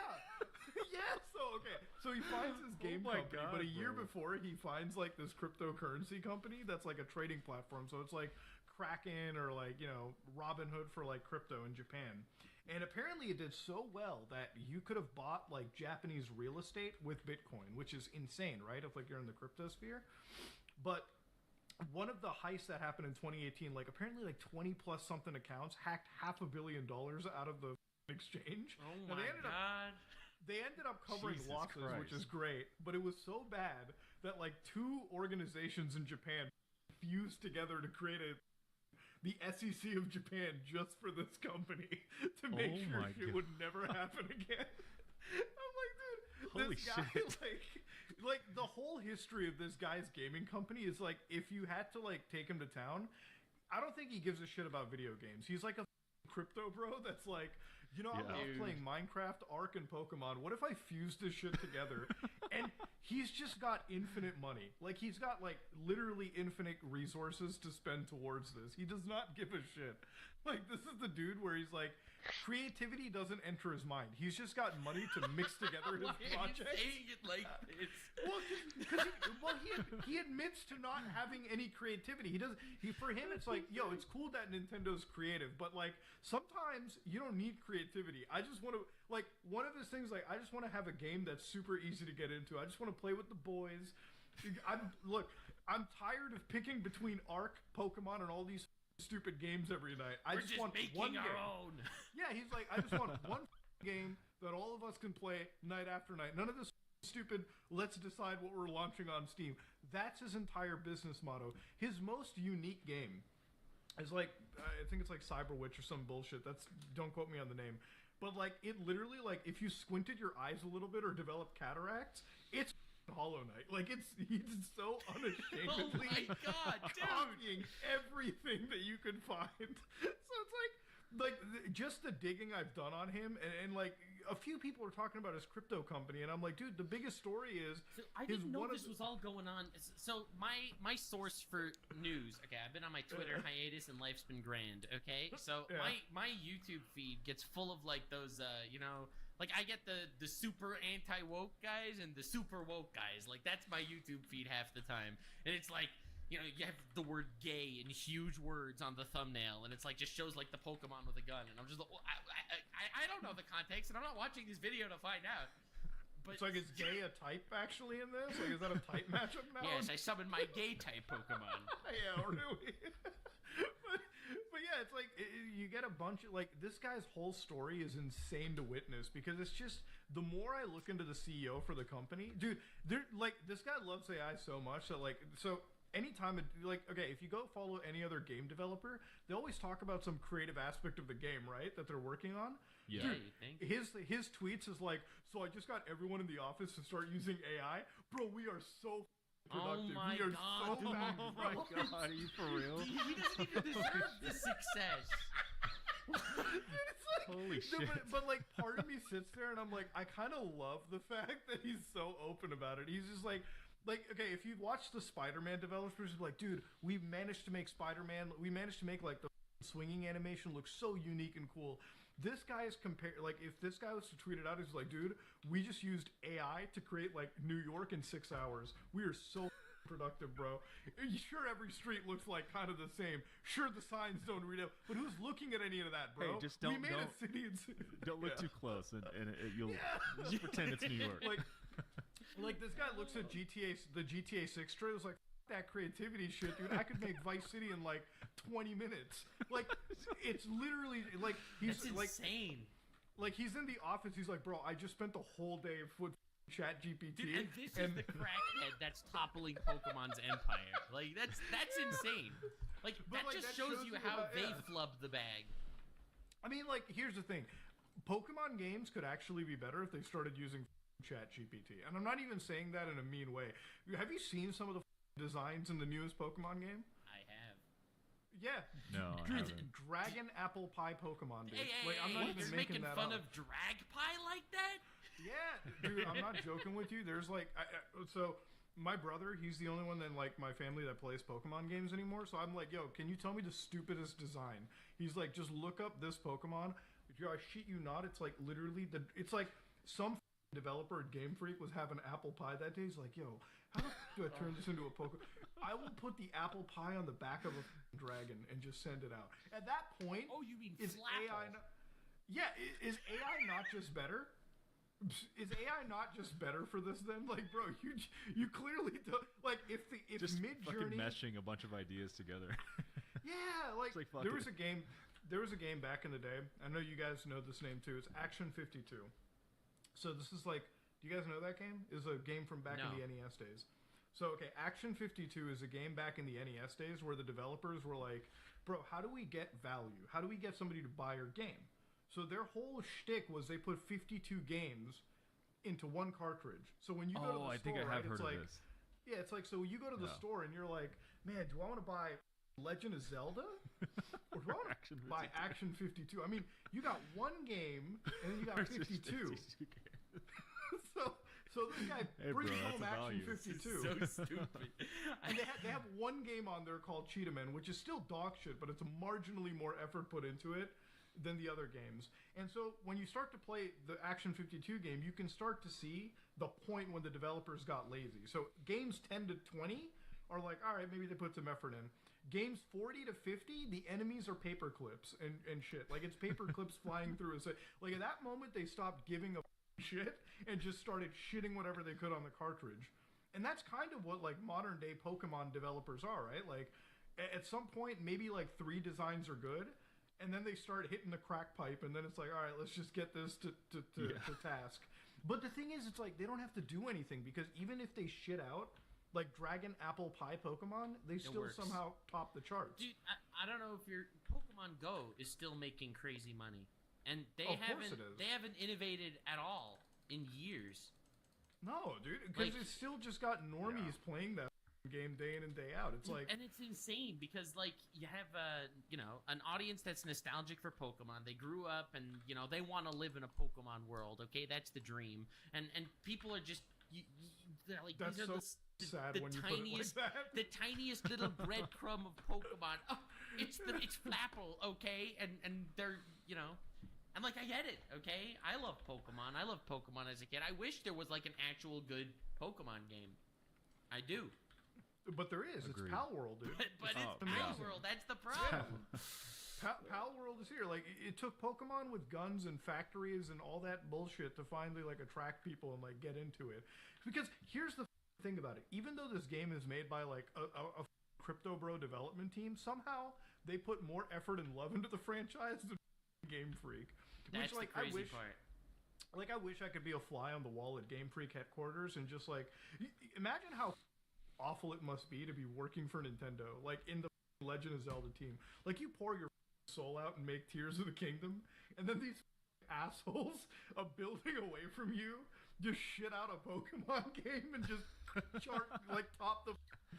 So he finds his game company, but a year before he finds like this cryptocurrency company that's like a trading platform. So it's like Kraken or like, you know, Robinhood for like crypto in Japan. And apparently it did so well that you could have bought like Japanese real estate with Bitcoin, which is insane, right? If like you're in the crypto sphere. But one of the heists that happened in 2018, like apparently like 20 plus something accounts hacked $500 million out of the exchange. Oh my God. They ended up covering Jesus losses, Christ. which is great. But it was so bad that like 2 organizations in Japan fused together to create the SEC of Japan just for this company to make sure it would never happen again. I'm like, dude, holy this guy, shit. like the whole history of this guy's gaming company is like, if you had to like take him to town, I don't think he gives a shit about video games. He's like a crypto bro that's like, you know, I'm playing Minecraft, Ark, and Pokemon. What if I fuse this shit together? And he's just got infinite money. Like, he's got, like, literally infinite resources to spend towards this. He does not give a shit. Like, this is the dude where he's like, creativity doesn't enter his mind. He's just got money to mix together his projects. Why are you saying it like this? Well, he admits to not having any creativity. For him, it's like, yo, it's cool that Nintendo's creative, but like sometimes you don't need creativity. I just want to, like, one of his things, like, I just want to have a game that's super easy to get into. I just want to play with the boys. I'm tired of picking between Ark, Pokemon, and all these stupid games every night. I just want one game. Own. Yeah, he's like, I just want one game that all of us can play night after night. None of this stupid, let's decide what we're launching on Steam. That's his entire business motto. His most unique game is like, I think it's like Cyberwitch or some bullshit. Don't quote me on the name. But like, it literally, like, if you squinted your eyes a little bit or developed cataracts, it's Hollow Knight. Like, he's so unashamedly oh my God, copying everything that you could find. So it's like just the digging I've done on him, and like a few people are talking about his crypto company, and I'm like, dude, the biggest story is so I didn't know this was all going on. So my source for news, okay, I've been on my Twitter hiatus and life's been grand, okay? So my YouTube feed gets full of like those you know, like I get the super anti-woke guys and the super woke guys. Like that's my YouTube feed half the time. And it's like, you know, you have the word gay in huge words on the thumbnail, and it's like just shows like the Pokemon with a gun, and I'm just like, well, I don't know the context, and I'm not watching this video to find out. It's like, is gay a type actually in this? Like, is that a type matchup now? Yes, I summoned my gay type Pokemon. Yeah, really. But yeah, it's like you get a bunch of like this guy's whole story is insane to witness because it's just the more I look into the CEO for the company, dude, they're like this guy loves AI so much that like so anytime like okay, if you go follow any other game developer, they always talk about some creative aspect of the game, right? That they're working on. Yeah, dude, you think? His tweets is like, so I just got everyone in the office to start using AI. Bro, we are so productive. Oh my we are god. so back, Oh my god, are you for real? He doesn't even deserve the success. Dude, it's like, Holy no, shit. but like part of me sits there and I'm like, I kind of love the fact that he's so open about it. He's just like okay, if you've watched the Spider-Man developers, you're like, dude, we managed to make Spider-Man, we managed to make like the swinging animation look so unique and cool. This guy is like if this guy was to tweet it out, he's like, dude, we just used AI to create like New York in 6 hours. We are so productive, bro. Sure, every street looks like kind of the same. Sure, the signs don't read out, but who's looking at any of that, bro? Hey, just don't look too close, and you'll just pretend it's New York. Like this guy looks at the GTA 6 trailer, like that creativity shit, dude. I could make Vice City in like 20 minutes. Like it's literally like he's That's like insane. Like he's in the office. He's like, bro, I just spent the whole day with Chat GPT. Dude, and this is the crackhead that's toppling Pokemon's empire. Like that's insane. Like that just shows you how they flubbed the bag. I mean, like here's the thing: Pokemon games could actually be better if they started using Chat GPT. And I'm not even saying that in a mean way. Have you seen some of the designs in the newest Pokemon game? I have. Yeah. No, I haven't. Dragon Apple Pie Pokemon, dude. Hey, like, I'm not even you're making making that fun up. of Drag Pie like that? Yeah, dude, I'm not joking with you. There's like, so my brother, he's the only one in like my family that plays Pokemon games anymore. So I'm like, yo, can you tell me the stupidest design? He's like, just look up this Pokemon. I shit you not. It's like literally it's like some developer at Game Freak was having apple pie that day. He's like, yo, how do I turn this into a Pokemon? I will put the apple pie on the back of a dragon and just send it out. At that point, you mean is AI is AI not just better? Is AI not just better for this then? Like, bro, you clearly do, like if just Mid-Journey meshing a bunch of ideas together. Yeah, like there was a game back in the day. I know you guys know this name too. It's Action 52. So this is like, do you guys know that game? It's a game from back in the NES days. So okay, Action 52 is a game back in the NES days where the developers were like, bro, how do we get value? How do we get somebody to buy our game? So their whole shtick was they put 52 games into one cartridge. So when you go to the store, I think I have heard it's like, of this. Yeah, it's like, so you go to the store and you're like, man, do I want to buy Legend of Zelda? Or do I want to buy Action 52? I mean, you got one game and then you got 52. So this guy brings home Action 52. So stupid. And they have one game on there called Cheetah Man, which is still dog shit, but it's marginally more effort put into it than the other games. And so when you start to play the Action 52 game, you can start to see the point when the developers got lazy. So games 10 to 20 are like, all right, maybe they put some effort in. Games 40 to 50, the enemies are paper clips and shit. Like it's paper clips flying through. So, like at that moment, they stopped giving a shit and just started shitting whatever they could on the cartridge. And that's kind of what like modern day Pokemon developers are, right? Like at some point, maybe like 3 designs are good. And then they start hitting the crack pipe, and then it's like, all right, let's just get this to task. But the thing is, it's like they don't have to do anything because even if they shit out like Dragon Apple Pie Pokemon, they still somehow top the charts. Dude, I don't know if your Pokemon Go is still making crazy money, and they haven't innovated at all in years. No, dude, because it's still just got normies playing that game day in and day out. It's like, and it's insane because like you have an audience that's nostalgic for Pokemon. They grew up and they want to live in a Pokemon world. Okay, that's the dream. And people are just they're like, that's these are so sad the when tiniest, you put it like that. The tiniest little breadcrumb of Pokemon. Oh, it's Flapple, okay, and they're I'm like, I get it, okay. I love Pokemon. I love Pokemon as a kid. I wish there was like an actual good Pokemon game. I do. But there is. Agreed. It's Pal World, dude. But it's Pal World. That's the problem. Pal World is here. Like, it took Pokemon with guns and factories and all that bullshit to finally like attract people and like get into it. Because here's the thing about it: even though this game is made by like a crypto bro development team, somehow they put more effort and love into the franchise than Game Freak. That's which, like, the crazy part. Like, I wish I could be a fly on the wall at Game Freak headquarters and just like imagine how awful it must be to be working for Nintendo, like in the Legend of Zelda team. Like, you pour your soul out and make Tears of the Kingdom, and then these assholes a building away from you just shit out a Pokemon game and just top the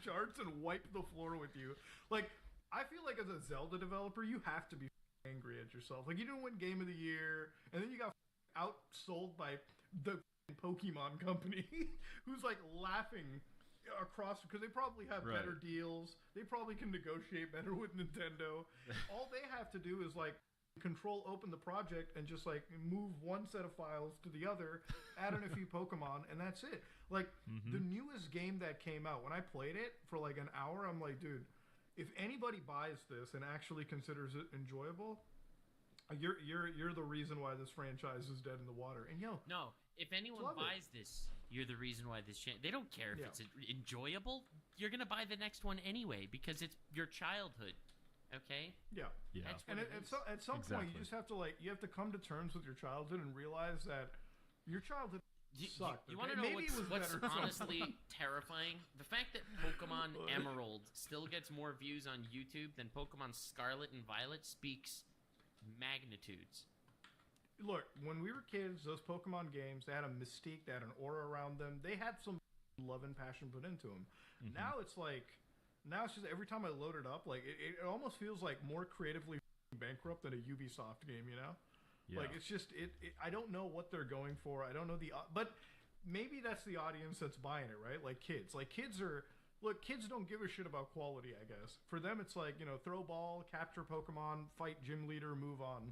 charts and wipe the floor with you. Like, I feel like as a Zelda developer, you have to be angry at yourself. Like, you didn't win Game of the Year, and then you got outsold by the Pokemon company who's like laughing across because they probably have better deals. They probably can negotiate better with Nintendo. All they have to do is like control open the project and just like move one set of files to the other, add in a few Pokemon, and that's it. Like, the newest game that came out, when I played it for like an hour, I'm like, dude, if anybody buys this and actually considers it enjoyable, you're the reason why this franchise is dead in the water. And no, if anyone buys this, you're the reason why this they don't care if it's enjoyable. You're gonna buy the next one anyway because it's your childhood. Okay. Yeah. That's and at some point, you just have to come to terms with your childhood and realize that your childhood sucked. You want to know what's honestly terrifying? The fact that Pokemon Emerald still gets more views on YouTube than Pokemon Scarlet and Violet speaks magnitudes. Look, when we were kids, those Pokemon games, they had a mystique, they had an aura around them. They had some love and passion put into them. Now it's just every time I load it up, like it almost feels like more creatively bankrupt than a Ubisoft game, you know? Yeah. Like, it's just I don't know what they're going for. I don't know but maybe that's the audience that's buying it, right? Like kids. Like kids don't give a shit about quality, I guess. For them, it's like, throw ball, capture Pokemon, fight gym leader, move on.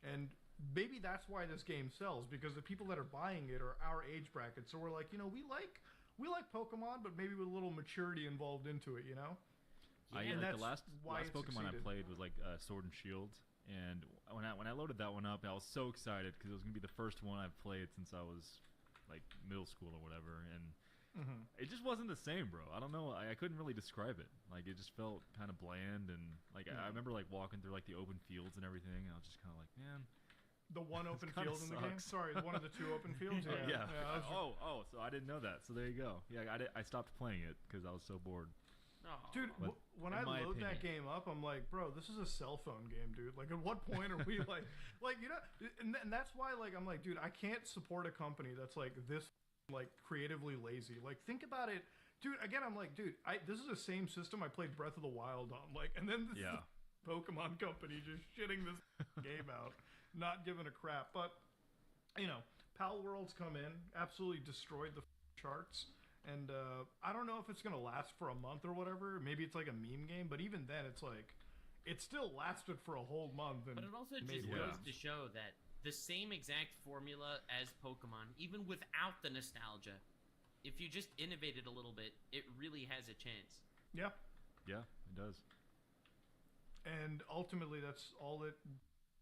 And maybe that's why this game sells, because the people that are buying it are our age bracket. So we're like, we like Pokemon, but maybe with a little maturity involved into it, Yeah, the last Pokemon I played was like Sword and Shield, and when I loaded that one up, I was so excited because it was gonna be the first one I've played since I was like middle school or whatever, and it just wasn't the same, bro. I don't know. I couldn't really describe it. Like, it just felt kind of bland, and like I remember like walking through like the open fields and everything, and I was just kind of like, man. The one open field in the game? Sorry, one of the two open fields? Yeah. So I didn't know that. So there you go. Yeah, I stopped playing it because I was so bored. Dude, when I load that game up, I'm like, bro, this is a cell phone game, dude. Like, at what point are we like, and that's why, like, I'm like, dude, I can't support a company that's like this, like, creatively lazy. Like, think about it, dude. Again, I'm like, dude, this is the same system I played Breath of the Wild on, like, and then this Pokemon company just shitting this game out. Not giving a crap, but Pal Worlds come in, absolutely destroyed the charts, and I don't know if it's gonna last for a month or whatever. Maybe it's like a meme game, but even then, it's like it still lasted for a whole month. And but it also just goes to show that the same exact formula as Pokemon, even without the nostalgia, if you just innovate it a little bit, it really has a chance. Yeah, it does. And ultimately, that's all it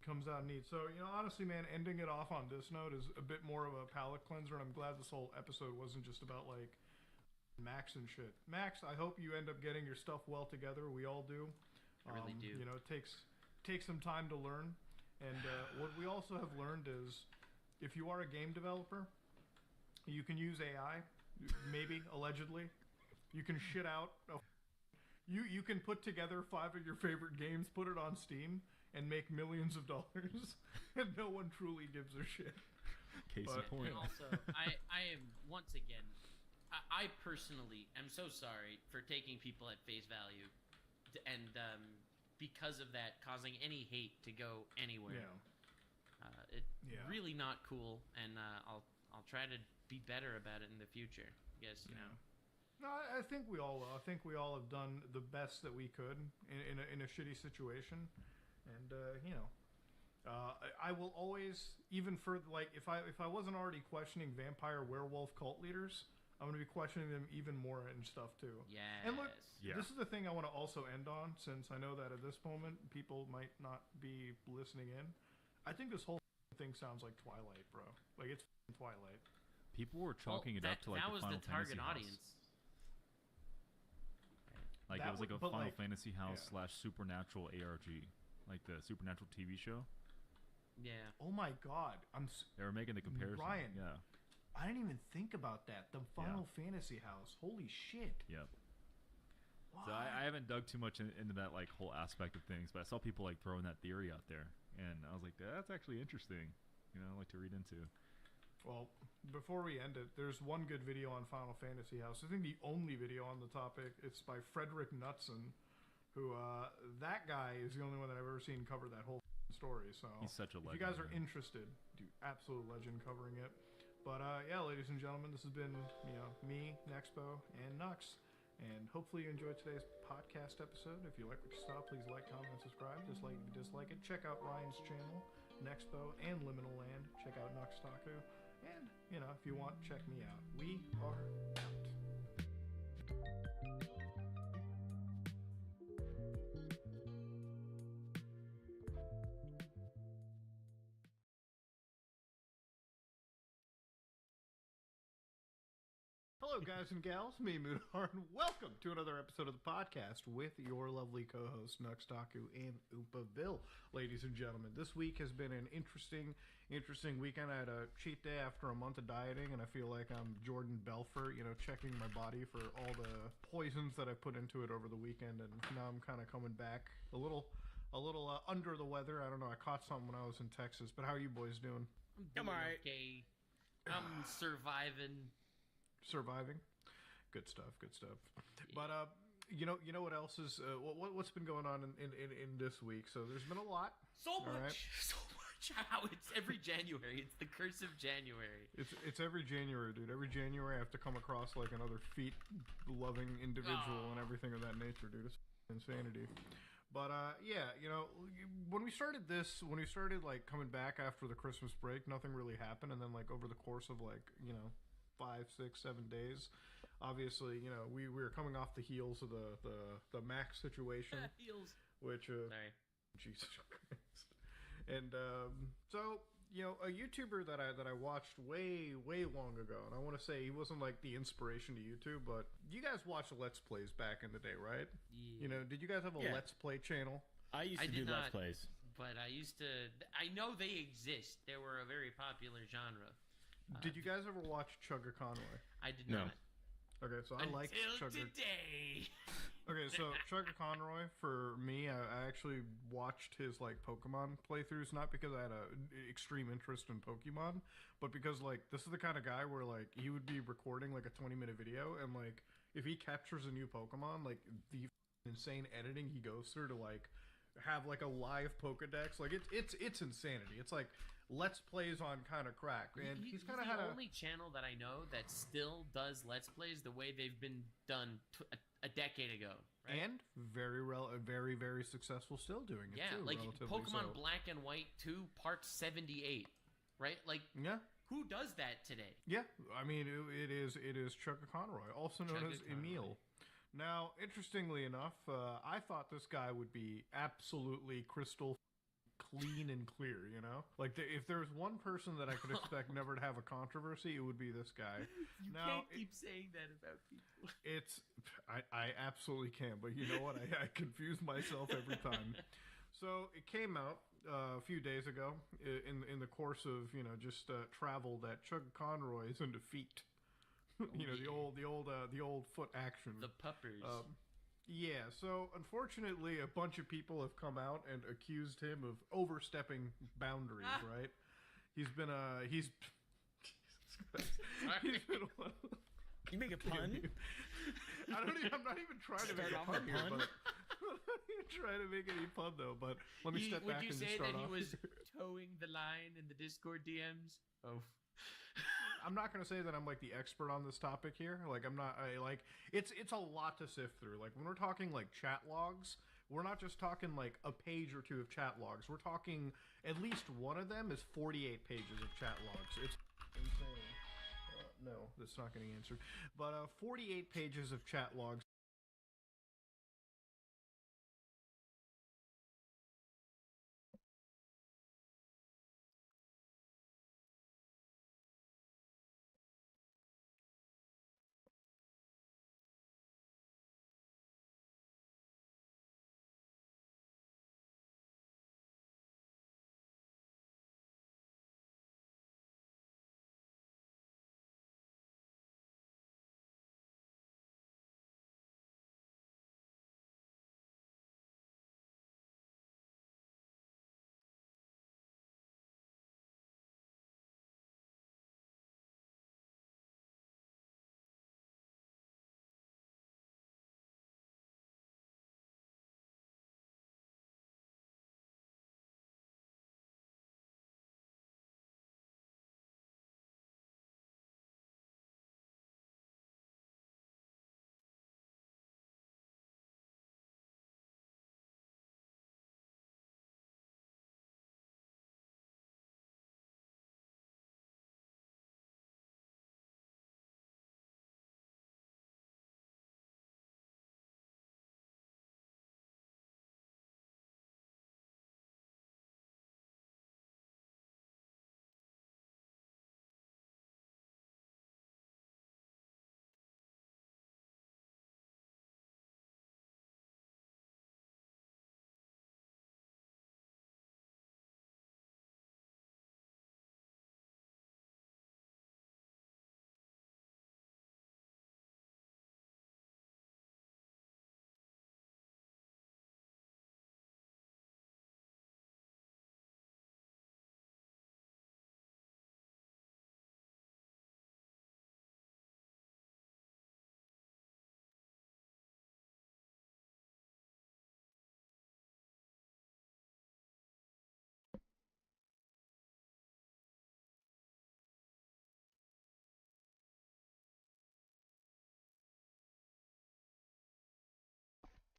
comes out neat. So, honestly, man, ending it off on this note is a bit more of a palate cleanser, and I'm glad this whole episode wasn't just about like Max and shit. Max, I hope you end up getting your stuff well together. We all do. I really do. It takes some time to learn. And what we also have learned is if you are a game developer, you can use AI, maybe, allegedly. You can shit out you can put together 5 of your favorite games, put it on Steam, and make millions of dollars, and no one truly gives a shit. Case in point. And also, I am, once again, I personally am so sorry for taking people at face value, and because of that, causing any hate to go anywhere. It's really not cool, and I'll try to be better about it in the future. Yes, No, I think we all will. I think we all have done the best that we could in a shitty situation, and I will always, even for like, if I wasn't already questioning vampire werewolf cult leaders, I'm going to be questioning them even more and stuff too. Yes. And look, this is the thing I want to also end on, since I know that at this moment people might not be listening in. I think this whole thing sounds like Twilight, bro. Like, it's Twilight. People were chalking it up to like that the was Final the target Fantasy audience. House. Like, it was like a Final Fantasy House / Supernatural ARG, like the Supernatural TV show. Yeah. Oh my God, they were making the comparison. Ryan, yeah. I didn't even think about that. The Final Fantasy House. Holy shit. Yep. So I haven't dug too much into that like whole aspect of things, but I saw people like throwing that theory out there, and I was like, that's actually interesting. You know, I like to read into. Well, before we end it, there's one good video on Final Fantasy House. I think the only video on the topic. It's by Frederick Knudsen, who that guy is the only one that I've ever seen cover that whole story. So he's such a legend. If you guys are interested, absolute legend covering it. But yeah, ladies and gentlemen, this has been me, Nexpo, and Nux, and hopefully you enjoyed today's podcast episode. If you like what you saw, please like, comment, and subscribe. Dislike if you dislike it. Check out Ryan's channel, Nexpo, and Liminal Land. Check out Nuxtaku, and if you want, check me out. We are out. Hello, guys and gals. Me, Moodar, and welcome to another episode of the podcast with your lovely co-hosts, Nuxtaku and Oompaville. Ladies and gentlemen, this week has been an interesting weekend. I had a cheat day after a month of dieting, and I feel like I'm Jordan Belfort, checking my body for all the poisons that I put into it over the weekend, and now I'm kind of coming back a little under the weather. I don't know. I caught something when I was in Texas, but how are you boys doing? I'm alright. Okay. I'm surviving. Good stuff. Yeah. But you know what else is what's been going on in this week? So there's been a lot. So much. How it's every January. It's the curse of January. It's every January, dude. Every January I have to come across like another feet-loving individual and everything of that nature, dude. It's insanity. But yeah, when we started like coming back after the Christmas break, nothing really happened, and then like over the course of like 5, 6, 7 days, obviously we were coming off the heels of the Mac situation, which sorry, Jesus Christ, and so a YouTuber that I watched way long ago, and I want to say he wasn't like the inspiration to YouTube, but you guys watched Let's Plays back in the day, right? Yeah. Did you guys have a Let's Play channel? I used to do Let's Plays, but I know they exist. They were a very popular genre. Did you guys ever watch Chugga Conroy? I did not. Okay, so I like Chugga. Today. Okay, so Chugga Conroy, for me, I actually watched his like Pokemon playthroughs, not because I had an extreme interest in Pokemon, but because like this is the kind of guy where like he would be recording like a 20-minute video, and like if he captures a new Pokemon, like the insane editing he goes through to like have like a live Pokedex, like it's insanity. It's like Let's Plays on kind of crack, and he's kind of had the only channel that I know that still does Let's Plays the way they've been done a decade ago, right? And very very successful still doing it. Yeah, too, like Pokemon Black and White 2 Part 78, right? Like who does that today? Yeah, I mean it is Chugga Conroy, also known as Emil. Now, interestingly enough, I thought this guy would be absolutely crystal clean and clear, like if there was one person that I could expect never to have a controversy, it would be this guy. You can't keep saying that about people. I absolutely can, but you know what? I confuse myself every time. So it came out a few days ago in the course of just travel that Chugga Conroy is into feet. The old foot action. The puppers. Yeah, so unfortunately a bunch of people have come out and accused him of overstepping boundaries, right? He's been Jesus Christ. He's been You make a pun? I'm not even trying to make a pun here, but I'm not even trying to make any pun though, but let me step back and just start off. Would you say that he was towing the line in the Discord DMs? Oh. I'm not going to say that I'm like the expert on this topic here. Like it's a lot to sift through. Like when we're talking like chat logs, we're not just talking like a page or two of chat logs. We're talking at least one of them is 48 pages of chat logs. It's insane. No, that's not getting answered. But 48 pages of chat logs.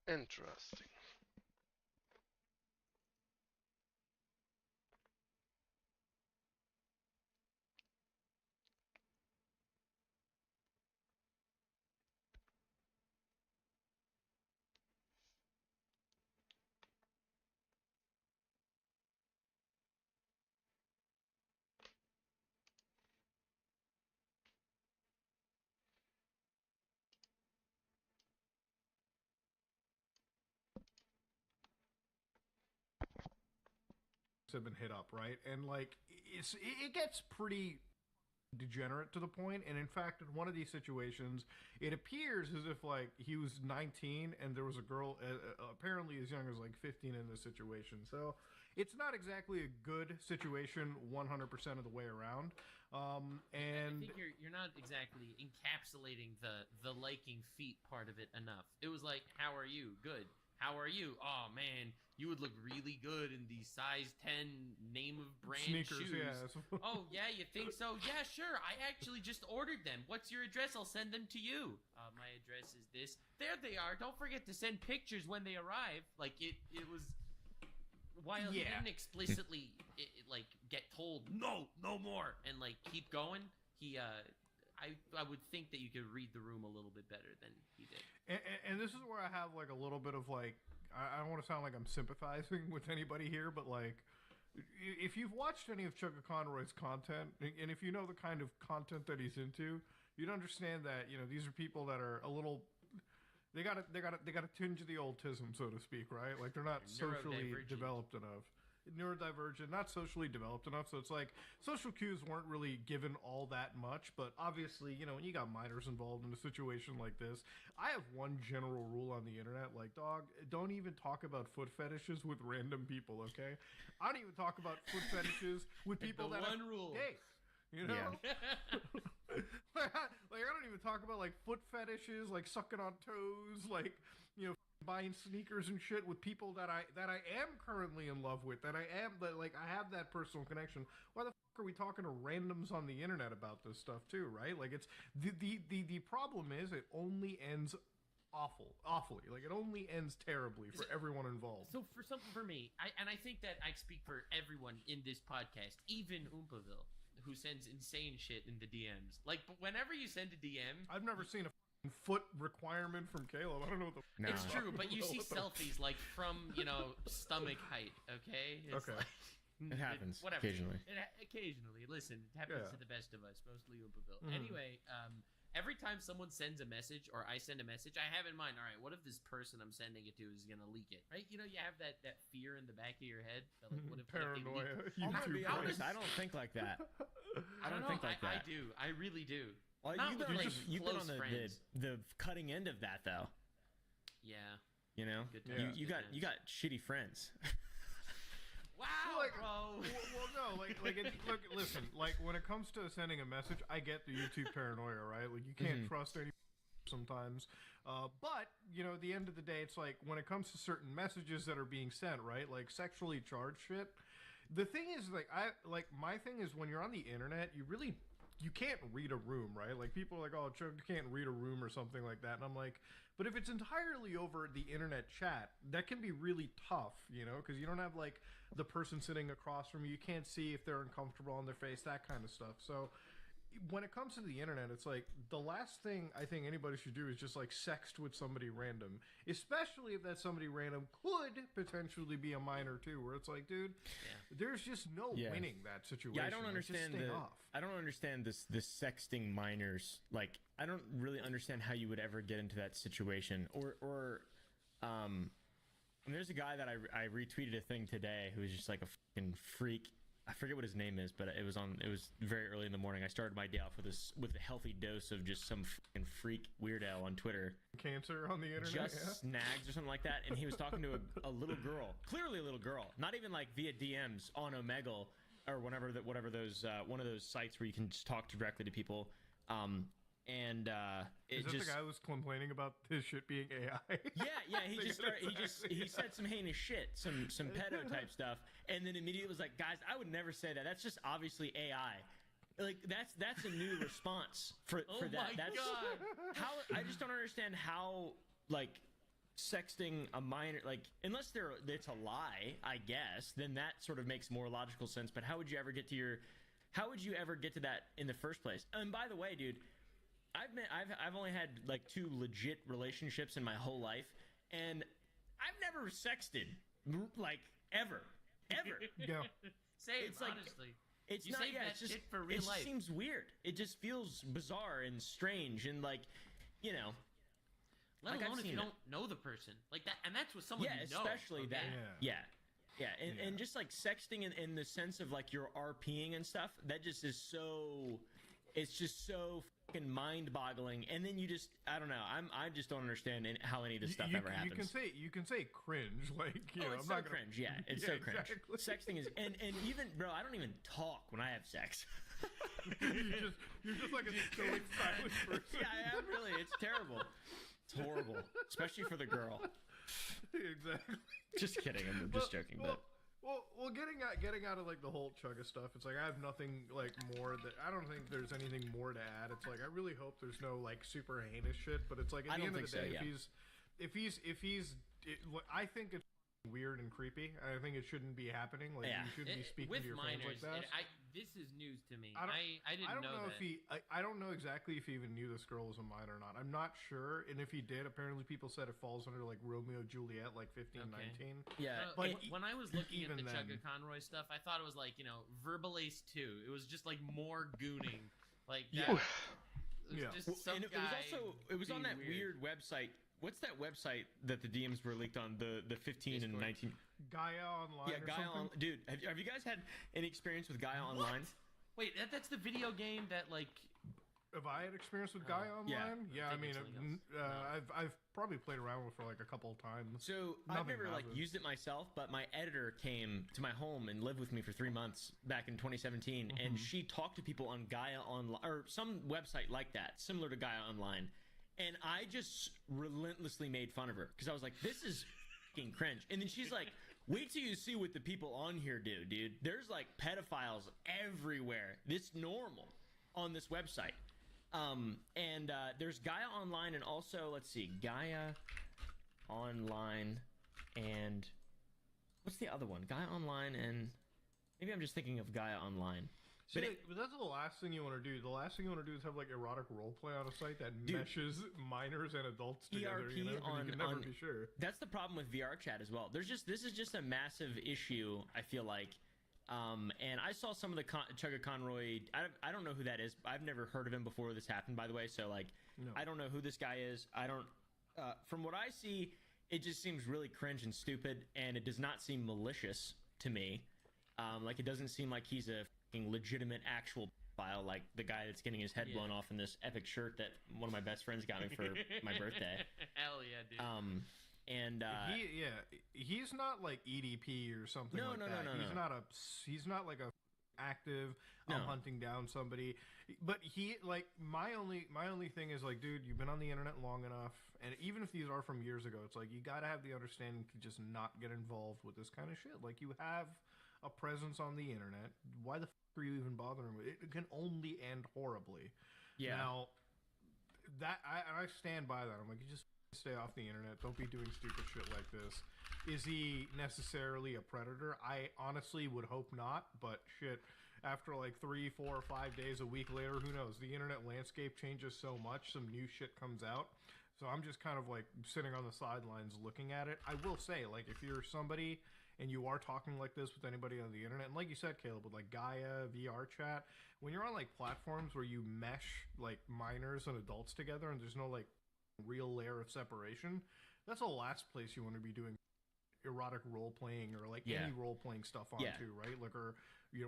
Interesting. Have been hit up, right? And like it gets pretty degenerate to the point, and in fact in one of these situations it appears as if like he was 19 and there was a girl apparently as young as like 15 in this situation. So it's not exactly a good situation 100% of the way around. And I think you're not exactly encapsulating the liking feet part of it enough. It was like, how are you? Good. How are you? Oh man, you would look really good in these size 10 name of brand sneakers, shoes. Yeah. Oh yeah, you think so? Yeah, sure. I actually just ordered them. What's your address? I'll send them to you. My address is this. There they are. Don't forget to send pictures when they arrive. Like it was. While he didn't explicitly like get told no more and like keep going, he I would think that you could read the room a little bit better than he did. And this is where I have like a little bit of like, I don't want to sound like I'm sympathizing with anybody here, but like, if you've watched any of Chugga Conroy's content, and if you know the kind of content that he's into, you'd understand that, you know, these are people that are a little, they got a tinge of the autism, so to speak, right? Like they're not socially developed enough. Neurodivergent, not socially developed enough. So it's like social cues weren't really given all that much. But obviously, you know, when you got minors involved in a situation like this, I have one general rule on the internet: like, dog, don't even talk about foot fetishes with random people. Okay, I don't even talk about foot fetishes with people that one rule. Gay. You know, like I don't even talk about like foot fetishes, like sucking on toes, like, you know, buying sneakers and shit with people that I am currently in love with, that I have that personal connection. Why the fuck are we talking to randoms on the internet about this stuff too, right? Like it's the problem is it only ends awfully. Like it only ends terribly for everyone involved. So for me, I think that I speak for everyone in this podcast, even Oompaville, who sends insane shit in the DMs. Like, whenever you send a DM, I've never seen a foot requirement from Caleb. I don't know what the. It's true, but you see selfies like from stomach height. Okay. It's okay. Like, it happens whatever. occasionally. Occasionally, listen, it happens to the best of us, mostly Oopaville. Anyway, every time someone sends a message or I send a message, I have in mind, all right, what if this person I'm sending it to is gonna leak it? Right? You have that fear in the back of your head. That, like, what if paranoia? I'm gonna be honest, I don't think like that. I don't think like that. I do. I really do. Well, you've been on the cutting end of that, though. Yeah. You know, you got shitty friends. Wow, bro. Well, no, look, listen. Like, when it comes to sending a message, I get the YouTube paranoia, right? Like, you can't trust any sometimes. But at the end of the day, it's like when it comes to certain messages that are being sent, right? Like sexually charged shit. The thing is, my thing is when you're on the internet, you can't read a room, right? Like, people are like, oh, Chug can't read a room or something like that. And I'm like, but if it's entirely over the internet chat, that can be really tough, because you don't have, like, the person sitting across from you. You can't see if they're uncomfortable on their face, that kind of stuff. So when it comes to the internet, it's like the last thing I think anybody should do is just like sext with somebody random, especially if that somebody random could potentially be a minor too, where it's like, dude, there's just no winning that situation. Yeah, I don't understand I don't understand this sexting minors. Like, I don't really understand how you would ever get into that situation. Or there's a guy that I retweeted a thing today who was just like a fucking freak. I forget what his name is, but it was very early in the morning. I started my day off with a healthy dose of just some fucking freak weirdo on Twitter. Cancer on the internet. Just snags or something like that. And he was talking to a little girl, clearly a little girl, not even like via DMs on Omegle or whatever those one of those sites where you can just talk directly to people. And is that the guy who was complaining about his shit being AI? Yeah. He said some heinous shit, some pedo type stuff, and then immediately was like, guys, I would never say that. That's just obviously AI. Like, that's a new response for that. That's God. How I just don't understand how, like, sexting a minor, like, unless it's a lie, I guess, then that sort of makes more logical sense. But how would you ever get to that in the first place? And by the way, dude, I've only had like 2 legit relationships in my whole life, and I've never sexted, like, ever. Yeah. Same, it's like, honestly. It's you not. Save Yeah, that it's just shit for real life. It seems weird. It just feels bizarre and strange, and like, Let alone if you don't know the person like that, and that's with someone you know. Especially that. Yeah. And just like sexting in the sense of like you're RPing and stuff, that just is so. It's just so fucking mind-boggling, and then you just, I don't know. I just don't understand how any of this stuff ever happens. You can say cringe, like, it's so cringe. Yeah, it's so cringe. Exactly. Sexting is, and even, bro, I don't even talk when I have sex. you're just like a stoic, silent person. Yeah, I am really. It's terrible. It's horrible, especially for the girl. Exactly. Just kidding. I'm just joking, but. Well, getting out of like the whole Chugga stuff, it's like I have nothing like more that I don't think there's anything more to add. It's like I really hope there's no like super heinous shit, but it's like at the end of the day, if he's I think it's weird and creepy. I think it shouldn't be happening. Like, you shouldn't be speaking with to your minors, friends like that. This is news to me. I didn't know if I don't know exactly if he even knew this girl was a minor or not. I'm not sure. And if he did, apparently people said it falls under like Romeo Juliet, like 15, 19. Yeah. But when I was looking at the Chugga Conroy stuff, I thought it was like, Verbal Ace 2. It was just like more gooning. Like that. Yeah. Just some guy it was on that weird website. What's that website that the DMs were leaked on? The 15 and 19. Gaia Online. Yeah, Gaia Online. Dude, have you guys had any experience with Gaia Online? Wait, that's the video game that like. Have I had experience with Gaia Online? Yeah, I mean, I've probably played around with it for like a couple of times. So I've never like used it myself, but my editor came to my home and lived with me for 3 months back in 2017, and she talked to people on Gaia Online or some website like that, similar to Gaia Online, and I just relentlessly made fun of her because I was like, "This is fucking cringe," and then she's like. Wait till you see what the people on here do, dude. There's like pedophiles everywhere. It's normal on this website. And there's Gaia Online and also, let's see, Gaia Online and what's the other one? Gaia Online and maybe I'm just thinking of Gaia Online. See, but that's the last thing you want to do. The last thing you want to do is have like erotic roleplay on a site that meshes minors and adults together. ERP you can never be sure. That's the problem with VR chat as well. This is just a massive issue, I feel like. And I saw some of the Chugga Conroy. I don't know who that is. I've never heard of him before this happened, by the way. So like, I don't know who this guy is. I don't. From what I see, it just seems really cringe and stupid, and it does not seem malicious to me. Like, it doesn't seem like he's a fucking legitimate actual file, like the guy that's getting his head blown off in this epic shirt that one of my best friends got me for my birthday. Hell yeah, dude. And he's not like EDP or something like that. He's not like a active hunting down somebody. But he like my only thing is like, dude, you've been on the internet long enough, and even if these are from years ago, it's like you got to have the understanding to just not get involved with this kind of shit. Like, you have a presence on the internet. Why the fuck are you even bothering with it? It can only end horribly. Yeah. Now, that I stand by that. I'm like, you just stay off the internet. Don't be doing stupid shit like this. Is he necessarily a predator? I honestly would hope not, but shit, after like 3, 4, 5 days a week later, who knows? The internet landscape changes so much, some new shit comes out. So I'm just kind of like sitting on the sidelines looking at it. I will say, like, if you're somebody and you are talking like this with anybody on the internet, and like you said, Caleb, with like Gaia, VR chat, when you're on like platforms where you mesh like minors and adults together and there's no like real layer of separation, that's the last place you want to be doing erotic role playing or like any role playing stuff on too, right? Like, or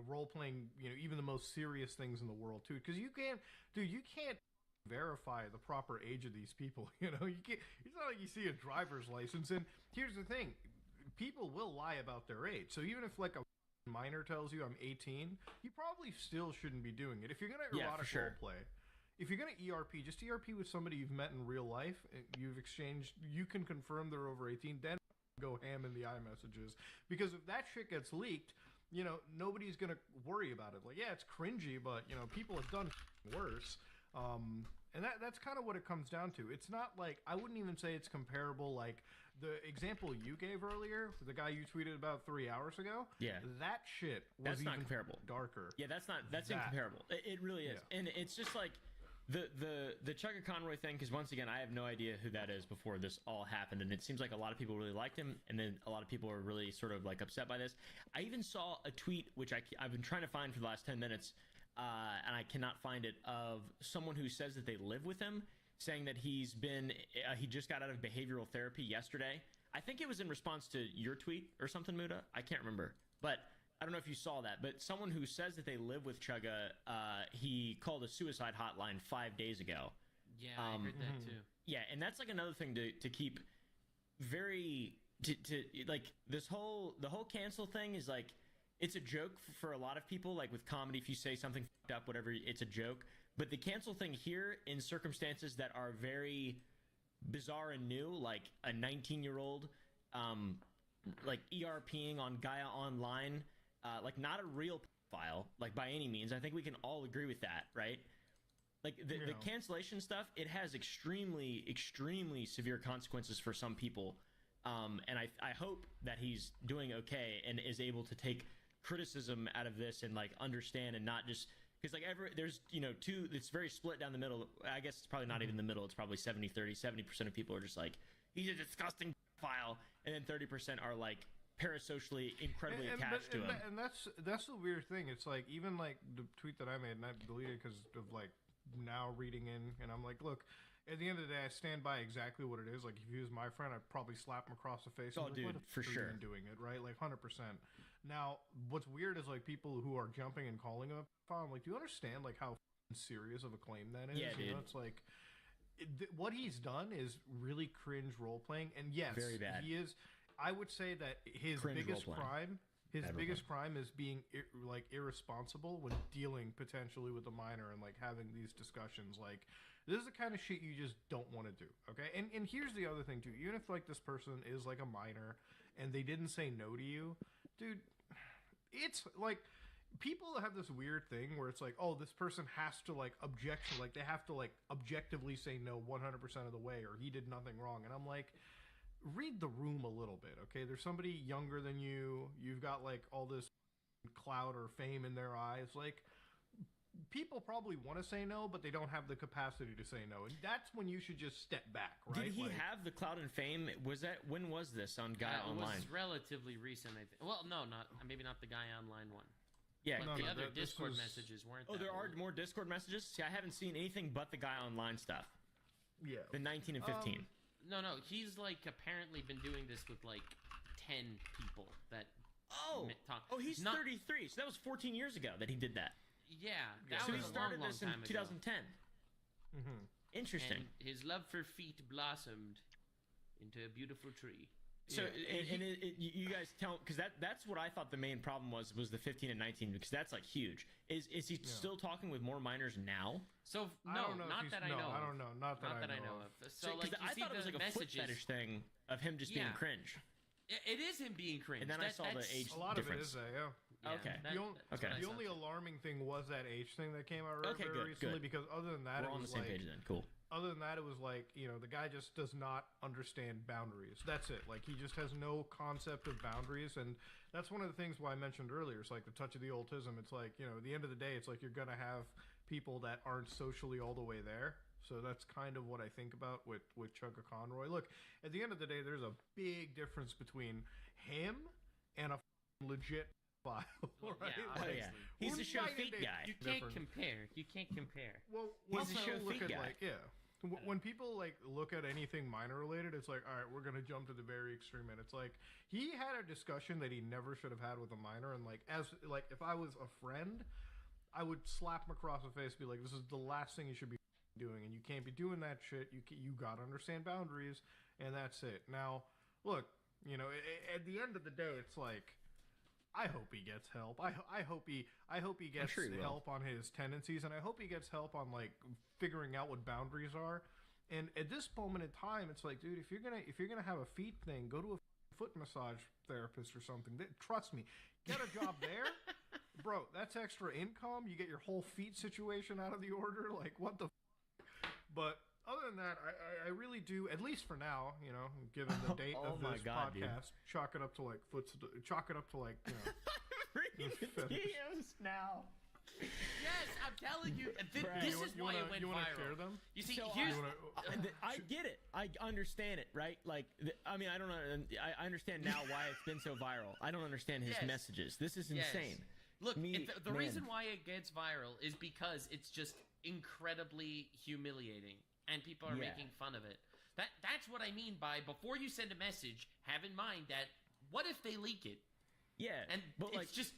role playing, even the most serious things in the world too, because you can't verify the proper age of these people. You can't. It's not like you see a driver's license. And here's the thing: people will lie about their age. So even if like a minor tells you I'm 18, you probably still shouldn't be doing it. If you're gonna erotic role play, if you're gonna ERP, just ERP with somebody you've met in real life, you've exchanged, you can confirm they're over 18, then go ham in the iMessages. Because if that shit gets leaked, nobody's gonna worry about it. Like, yeah, it's cringy, but people have done worse. And that's kind of what it comes down to. It's not like, I wouldn't even say it's comparable. Like the example you gave earlier, the guy you tweeted about 3 hours ago. Yeah, that shit was not comparable. Darker. Yeah, that's incomparable. It really is, and it's just like the Chugga Conroy thing. Because once again, I have no idea who that is before this all happened, and it seems like a lot of people really liked him, and then a lot of people are really sort of like upset by this. I even saw a tweet which I've been trying to find for the last 10 minutes. And I cannot find it, of someone who says that they live with him, saying that he just got out of behavioral therapy yesterday. I think it was in response to your tweet or something, Muda. I can't remember, but I don't know if you saw that. But someone who says that they live with Chugga, he called a suicide hotline 5 days ago. Yeah, I heard that too. Yeah, and that's like another thing to keep very to like the whole cancel thing is like. It's a joke for a lot of people, like with comedy, if you say something fucked up, whatever, it's a joke. But the cancel thing here, in circumstances that are very bizarre and new, like a 19-year-old, like ERPing on Gaia Online, like not a real file, like by any means. I think we can all agree with that, right? Like the cancellation stuff, it has extremely, extremely severe consequences for some people. And I hope that he's doing okay and is able to take criticism out of this and like understand and not just because like there's two, it's very split down the middle. I guess it's probably not even the middle, it's probably 70-30. 70% of people are just like, he's a disgusting file, and then 30% are like parasocially incredibly attached to him. And that's the weird thing. It's like, even like the tweet that I made, and I deleted because of like now reading in, and I'm like, look, at the end of the day, I stand by exactly what it is. Like, if he was my friend, I'd probably slap him across the face. Oh, dude, for sure. Doing it, right? Like, 100%. Now, what's weird is, like, people who are jumping and calling him a I'm like, do you understand, like, how serious of a claim that is? Yeah, dude. It's like, what he's done is really cringe role-playing. And yes, very bad. He is, I would say that his cringe biggest crime... His biggest crime is being irresponsible when dealing potentially with a minor and like having these discussions. Like, this is the kind of shit you just don't want to do. Okay, and here's the other thing too. Even if like this person is like a minor and they didn't say no to you, dude, it's like people have this weird thing where it's like, oh, this person has to like they have to like objectively say no 100% of the way, or he did nothing wrong. And I'm like, read the room a little bit, okay? There's somebody younger than you. You've got like all this clout or fame in their eyes. Like, people probably want to say no, but they don't have the capacity to say no, and that's when you should just step back, right? Did he have the clout and fame? When was this on Gaia Online? It was relatively recent, I think. Well, no, maybe not the Gaia Online one. Yeah, but the other Discord messages weren't. Oh, there are more Discord messages. See, I haven't seen anything but the Gaia Online stuff. Yeah, the 19 and 15. No, he's like apparently been doing this with like 10 people that. He's 33. So that was 14 years ago that he did that. Yeah, so he started this in 2010. Mm-hmm. Interesting. And his love for feet blossomed into a beautiful tree. So, you guys tell, because that's what I thought the main problem was the 15 and 19, because that's like huge. Is he still talking with more minors now? So no, not that I know. I don't know. Not that I know of. So like, I thought it was like a foot fetish thing of him just being cringe. It is him being cringe. And then I saw the age difference. A lot of it is that, yeah. Okay. The only alarming thing was that age thing that came out very recently. Good. Because other than that, we're on the same page then. Cool. Other than that, it was like, the guy just does not understand boundaries. That's it. Like, he just has no concept of boundaries. And that's one of the things why I mentioned earlier. It's like the touch of the autism. It's like, at the end of the day, it's like you're going to have people that aren't socially all the way there. So that's kind of what I think about with Chugga Conroy. Look, at the end of the day, there's a big difference between him and a legit file, right? He's a show feet guy. You can't compare. Well, he's a show feet guy. When people like look at anything minor related, it's like, all right, we're gonna jump to the very extreme end. It's like he had a discussion that he never should have had with a minor, and like if I was a friend, I would slap him across the face and be like, this is the last thing you should be doing, and you can't be doing that shit. You gotta understand boundaries, and that's it. Now, look, at the end of the day, it's like, I hope he gets help. I hope he gets help on his tendencies, and I hope he gets help on like figuring out what boundaries are. And at this moment in time, it's like, dude, if you're gonna have a feet thing, go to a foot massage therapist or something. Trust me, get a job there. Bro, that's extra income. You get your whole feet situation out of the order. Like, what the But other than that, I really do, at least for now, given the date of this podcast, chalk it up to like reading the DMs now. Yes, I'm telling you, this is why it went viral. Share them? You see, I get it. I understand it, right? Like, I mean, I don't know. I understand now why it's been so viral. I don't understand his messages. This is insane. Look, the reason why it gets viral is because it's just incredibly humiliating, and people are making fun of it. That's what I mean by, before you send a message, have in mind that what if they leak it? Yeah, and but it's just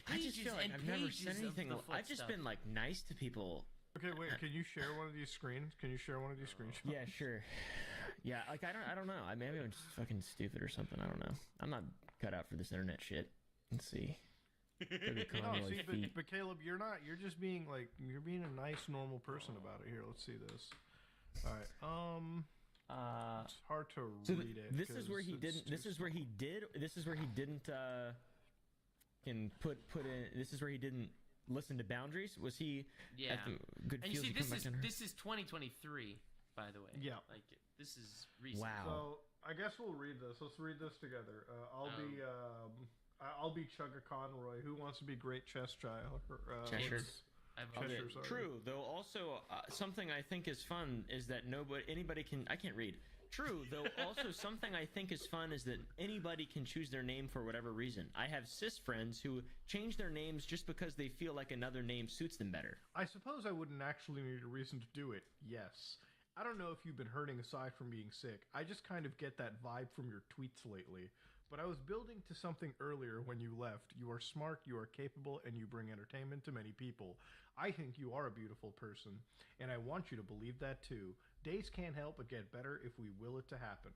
I just feel like I've never said anything. I've just been like nice to people. Okay, wait. Can you share one of these screens? Can you share one of these screenshots? Yeah, sure. Yeah, like I don't know. Maybe I'm just fucking stupid or something. I don't know. I'm not cut out for this internet shit. Let's see. But Caleb, you're not. You're just being like, you're being a nice, normal person about it. Here, let's see this. All right. It's hard to read it. This is where he didn't. This is where he didn't. Can put in. This is where he didn't listen to boundaries. Was he? Yeah. At the good and you see, this is 2023, by the way. Yeah. Like, this is recent. Wow. So I guess we'll read this. Let's read this together. I'll be Chugga Conroy. Who wants to be Great Cheshire? Cheshire. Cheshire, sorry. True, though. Also, something I think is fun is that anybody can. I can't read. True, though. Also, something I think is fun is that anybody can choose their name for whatever reason. I have cis friends who change their names just because they feel like another name suits them better. I suppose I wouldn't actually need a reason to do it. Yes. I don't know if you've been hurting aside from being sick. I just kind of get that vibe from your tweets lately. But I was building to something earlier when you left. You are smart, you are capable, and you bring entertainment to many people. I think you are a beautiful person, and I want you to believe that too. Days can't help but get better if we will it to happen.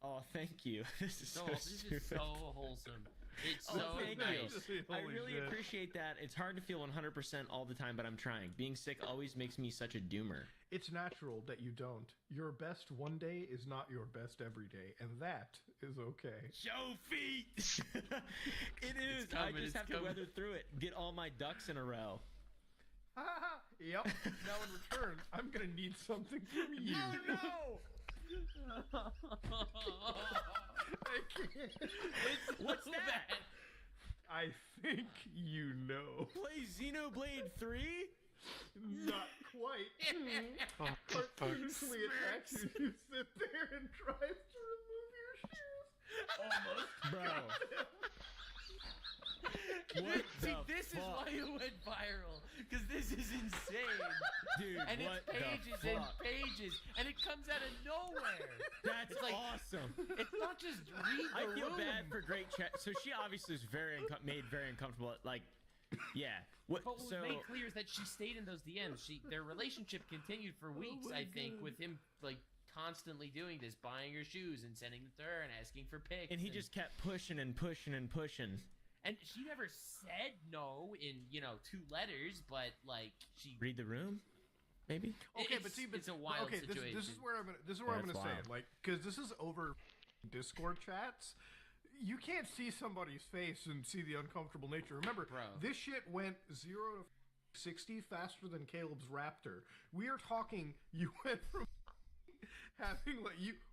Oh, thank you. This is so wholesome. It's so nice. I really appreciate that. It's hard to feel 100% all the time, but I'm trying. Being sick always makes me such a doomer. It's natural that you don't. Your best one day is not your best every day, and that is okay. Show feet! It is. I just have to weather through it. Get all my ducks in a row. Yep. Now in return, I'm gonna need something from you. Oh no! I can't. What's that? I think you know. Play Xenoblade 3? Not quite. Cartoonishly attacks you. You sit there and tries to remove your shoes. Almost. Bro. See, this is why it went viral. Because this is insane. Dude, and it's pages and pages. And it comes out of nowhere. That's like, awesome. It's not just read the I feel room. bad for Great Chat. So she obviously was made very uncomfortable. Like, yeah. But what was made clear is that she stayed in those DMs. Their relationship continued for weeks, I think, with him, like, constantly doing this, buying her shoes and sending them to her and asking for pics. And he just kept pushing and pushing and pushing. And she never said no in, 2 letters, but, like, she... Read the room? Maybe? Okay, but see, it's a wild situation. This is where I'm gonna say it, like, because this is over Discord chats. You can't see somebody's face and see the uncomfortable nature. Remember, this shit went 0 to 60 faster than Caleb's Raptor. We are talking. You went from having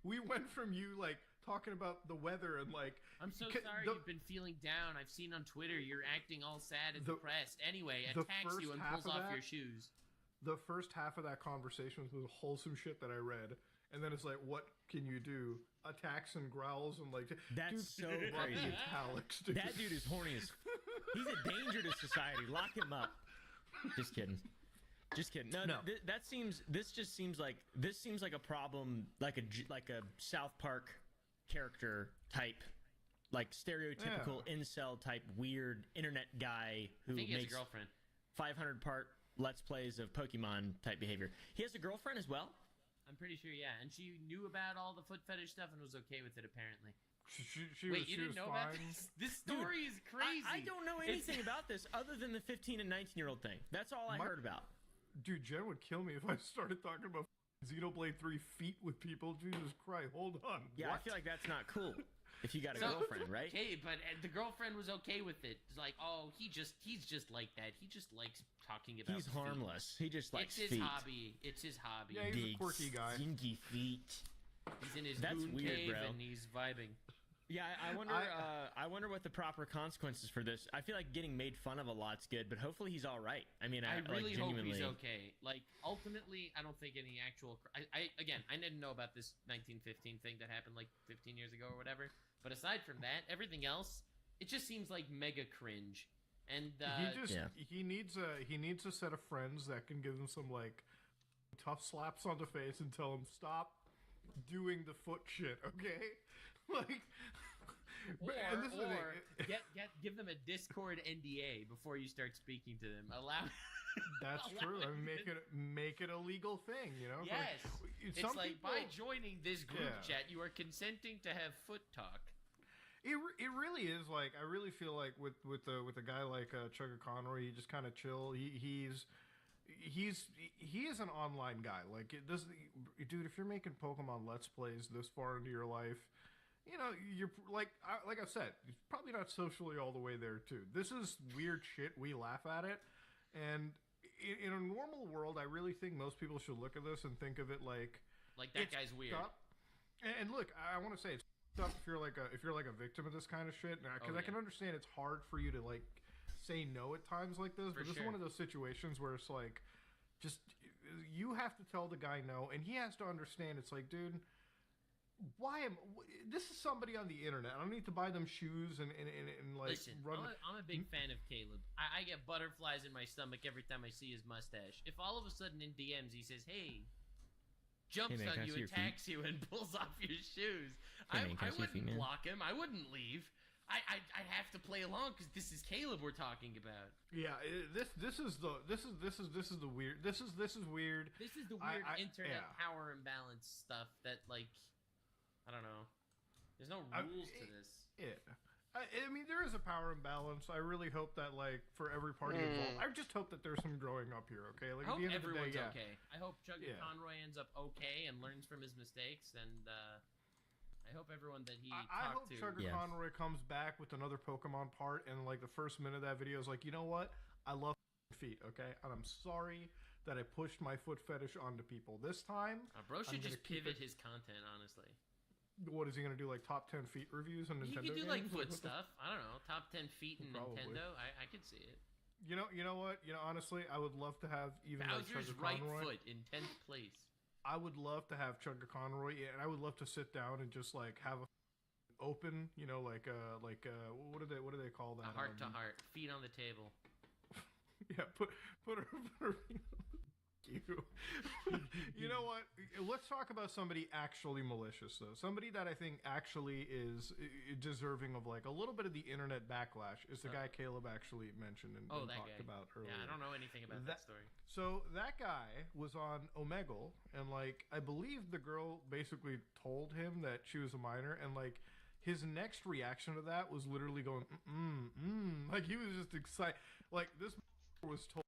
we went from you like talking about the weather and like. I'm so sorry you've been feeling down. I've seen on Twitter you're acting all sad and depressed. Anyway, attacks you and pulls off your shoes. The first half of that conversation was wholesome shit that I read. And then it's like, what can you do? Attacks and growls and like... That's so crazy. Italics, dude. That dude is horny as... He's a danger to society. Lock him up. Just kidding. Just kidding. No. This seems like a problem, like a South Park character type, like stereotypical incel type weird internet guy who makes a girlfriend. 500-part Let's Plays of Pokemon type behavior. He has a girlfriend as well? I'm pretty sure, yeah. And she knew about all the foot fetish stuff and was okay with it, apparently. Wait, you didn't know about this? This story is crazy. I don't know anything about this other than the 15 and 19-year-old thing. That's all I heard about. Dude, Jen would kill me if I started talking about Xenoblade 3 feet with people. Jesus Christ, hold on. Yeah, what? I feel like that's not cool. If you got a girlfriend, right? Okay, but the girlfriend was okay with it. It's like, oh, he's just like that. He just likes talking about. He's harmless. He just likes feet. It's his hobby. Yeah, he's a quirky guy. Stinky feet. He's in his That's moon weird, cave bro. and he's vibing. Yeah, I wonder. I wonder what the proper consequences for this. I feel like getting made fun of a lot's good, but hopefully he's all right. I mean, I really hope genuinely. he's okay. Like, ultimately, I don't think any actual. I didn't know about this 1915 thing that happened like 15 years ago or whatever. But aside from that, everything else, it just seems like mega cringe. And he needs a set of friends that can give him some like tough slaps on the face and tell him stop doing the foot shit, okay? Like, give them a Discord NDA before you start speaking to them. That's true. I mean, make it a legal thing, you know? Yes. It's like by joining this group chat, you are consenting to have foot talk. It really is like I really feel like with a guy like Chugga Conroy, he just kind of chill. He is an online guy. Like dude, if you're making Pokemon Let's Plays this far into your life, you know you're like I said, it's probably not socially all the way there too. This is weird shit. We laugh at it, and in a normal world, I really think most people should look at this and think of it like that guy's weird. And look, I want to say it's up if you're like a victim of this kind of shit, because I can understand it's hard for you to like say no at times like this. But this is one of those situations where it's like, just you have to tell the guy no, and he has to understand. It's like, dude, this is somebody on the internet. I don't need to buy them shoes and like. Listen, I'm a big fan of Caleb. I get butterflies in my stomach every time I see his mustache. If all of a sudden in DMs he says, "Hey," jumps on you, attacks you, and pulls off your shoes, I wouldn't block him. I wouldn't leave. I'd have to play along because this is Caleb we're talking about. Yeah, this is the weird. This is weird. This is the weird internet power imbalance stuff that, like, I don't know. There's no rules to this. Yeah. I mean, there is a power imbalance. I really hope that, like, for every party involved, I just hope that there's some growing up here, okay? Like, I hope at the end everyone's of the day, okay. I hope Chugga Conroy ends up okay and learns from his mistakes, and I hope everyone that he talked to... I hope Chugga Conroy comes back with another Pokemon part, and, like, the first minute of that video is like, you know what? I love feet, okay? And I'm sorry that I pushed my foot fetish onto people. This time... bro should just pivot his content, honestly. what is he gonna do? Like top 10 feet reviews on Nintendo? He could do games? like foot stuff. I don't know. Top 10 feet in Probably. Nintendo. I could see it. You know what? Honestly, I would love to have even Bowser's like right Conroy. foot in 10th place. I would love to have Chugga Conroy, and I would love to sit down and just like have a open, what do they call that? A heart to heart, feet on the table. Yeah, put her. You know what? Let's talk about somebody actually malicious, though. Somebody that I think actually is deserving of like a little bit of the internet backlash is the guy Caleb actually mentioned and talked about earlier. Yeah, I don't know anything about that story. So that guy was on Omegle, and like I believe the girl basically told him that she was a minor, and like his next reaction to that was literally going, like he was just excited. Like this was told.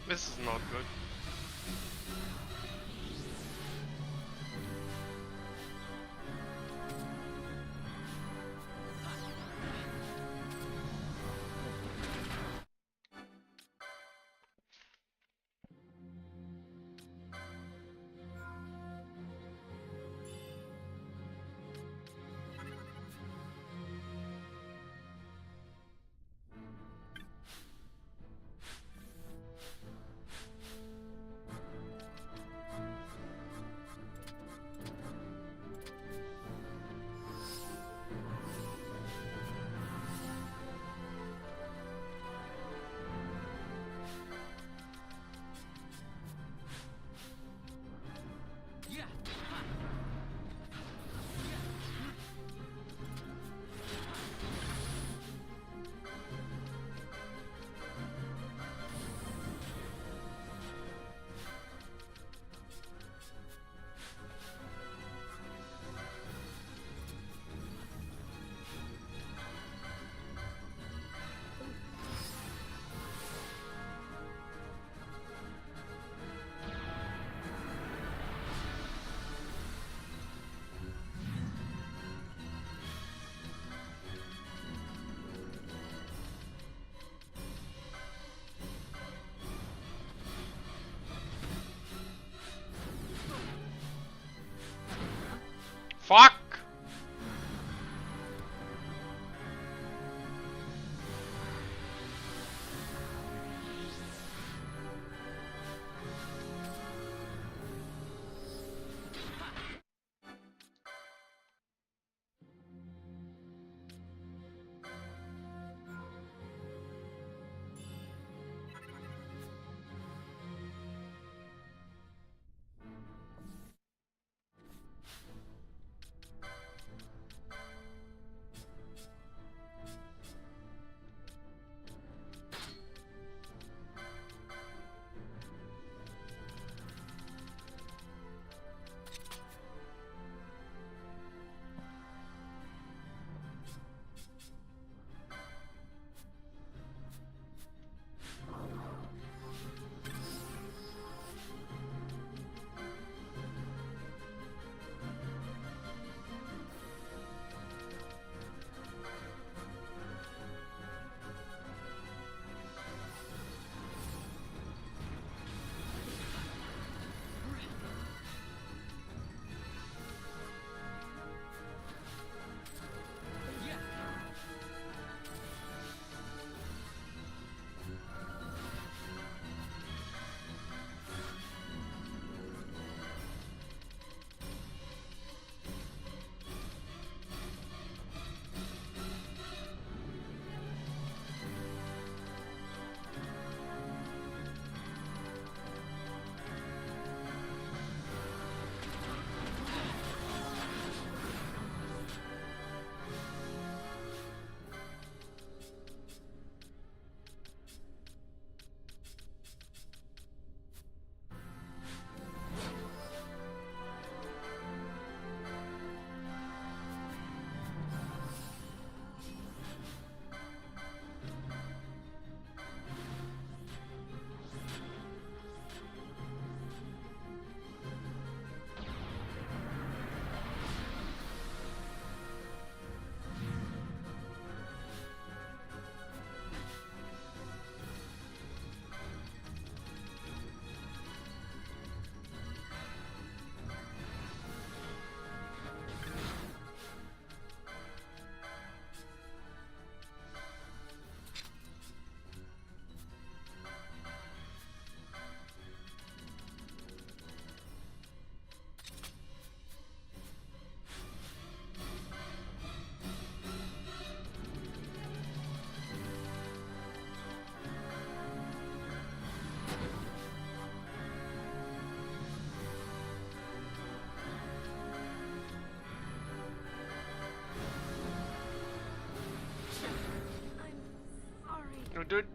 This is not good. Fuck! Fuck!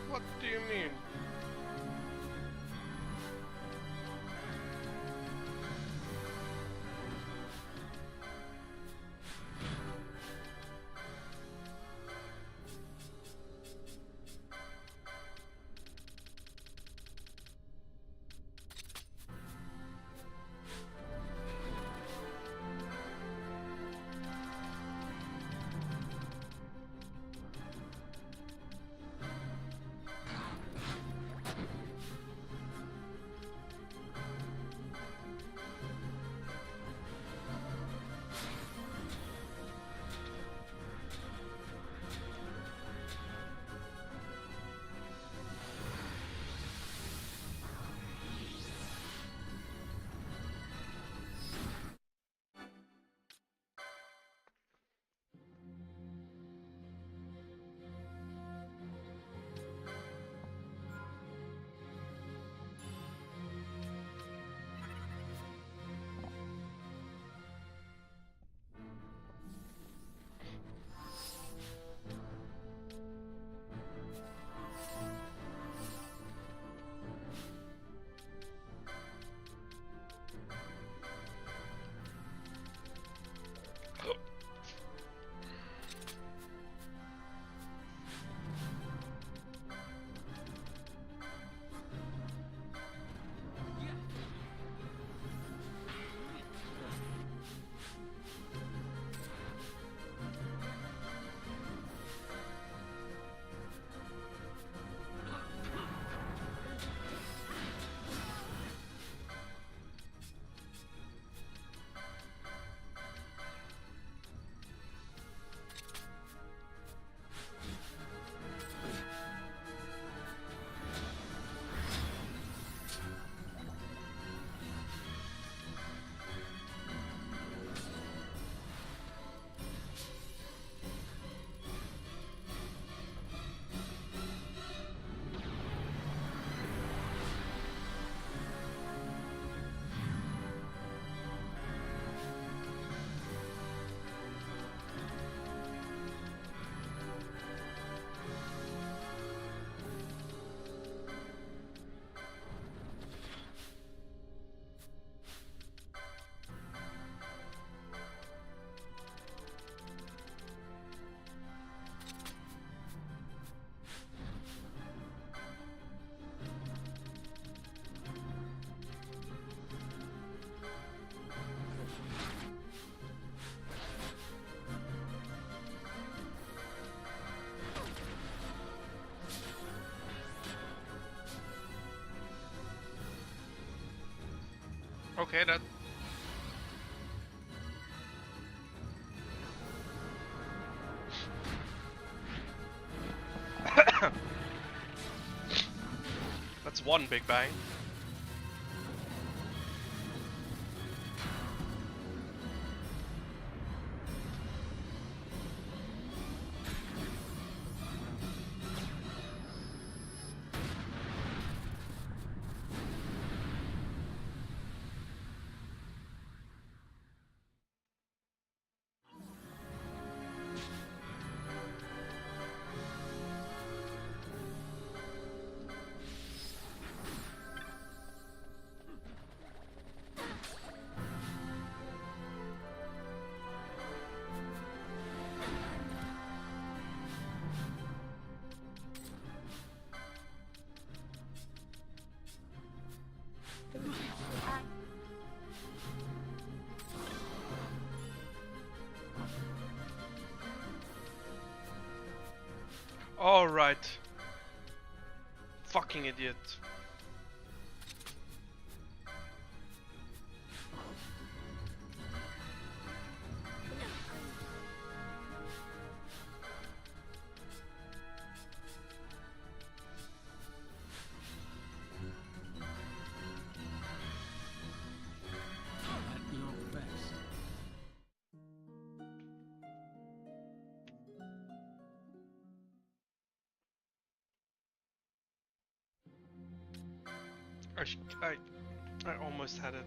What do you mean? Okay, that... That's one big bang. Alright. Fucking idiot. I almost had it.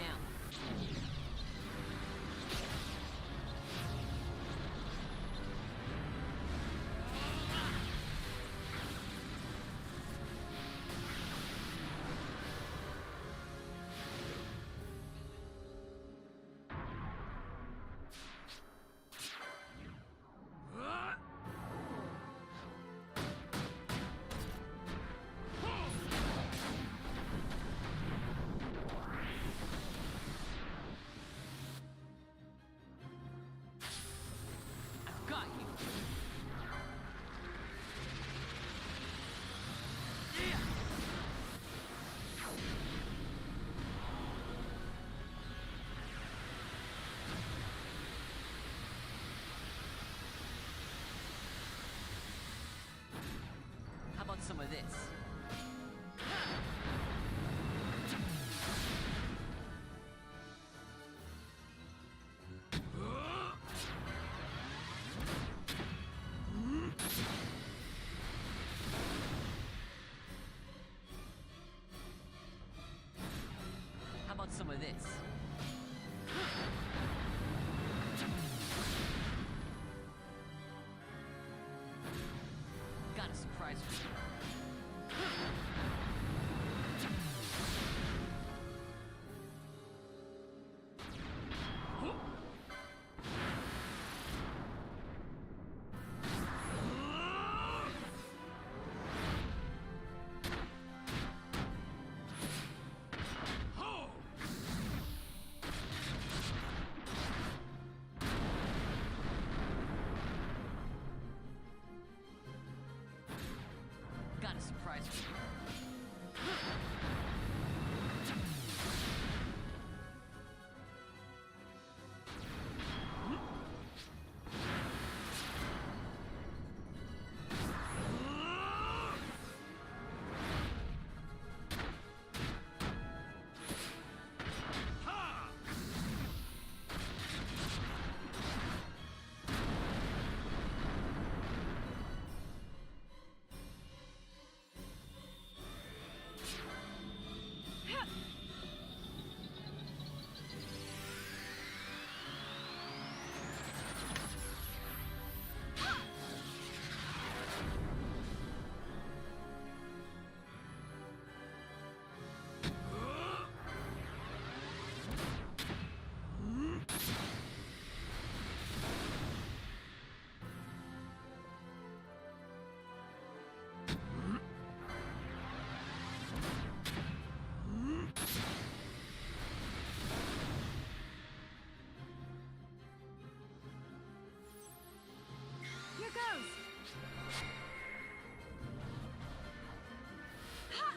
down. Got you. How about some of this? How about some of this? Got a surprise for you. Got a surprise for you. Here goes! Ha!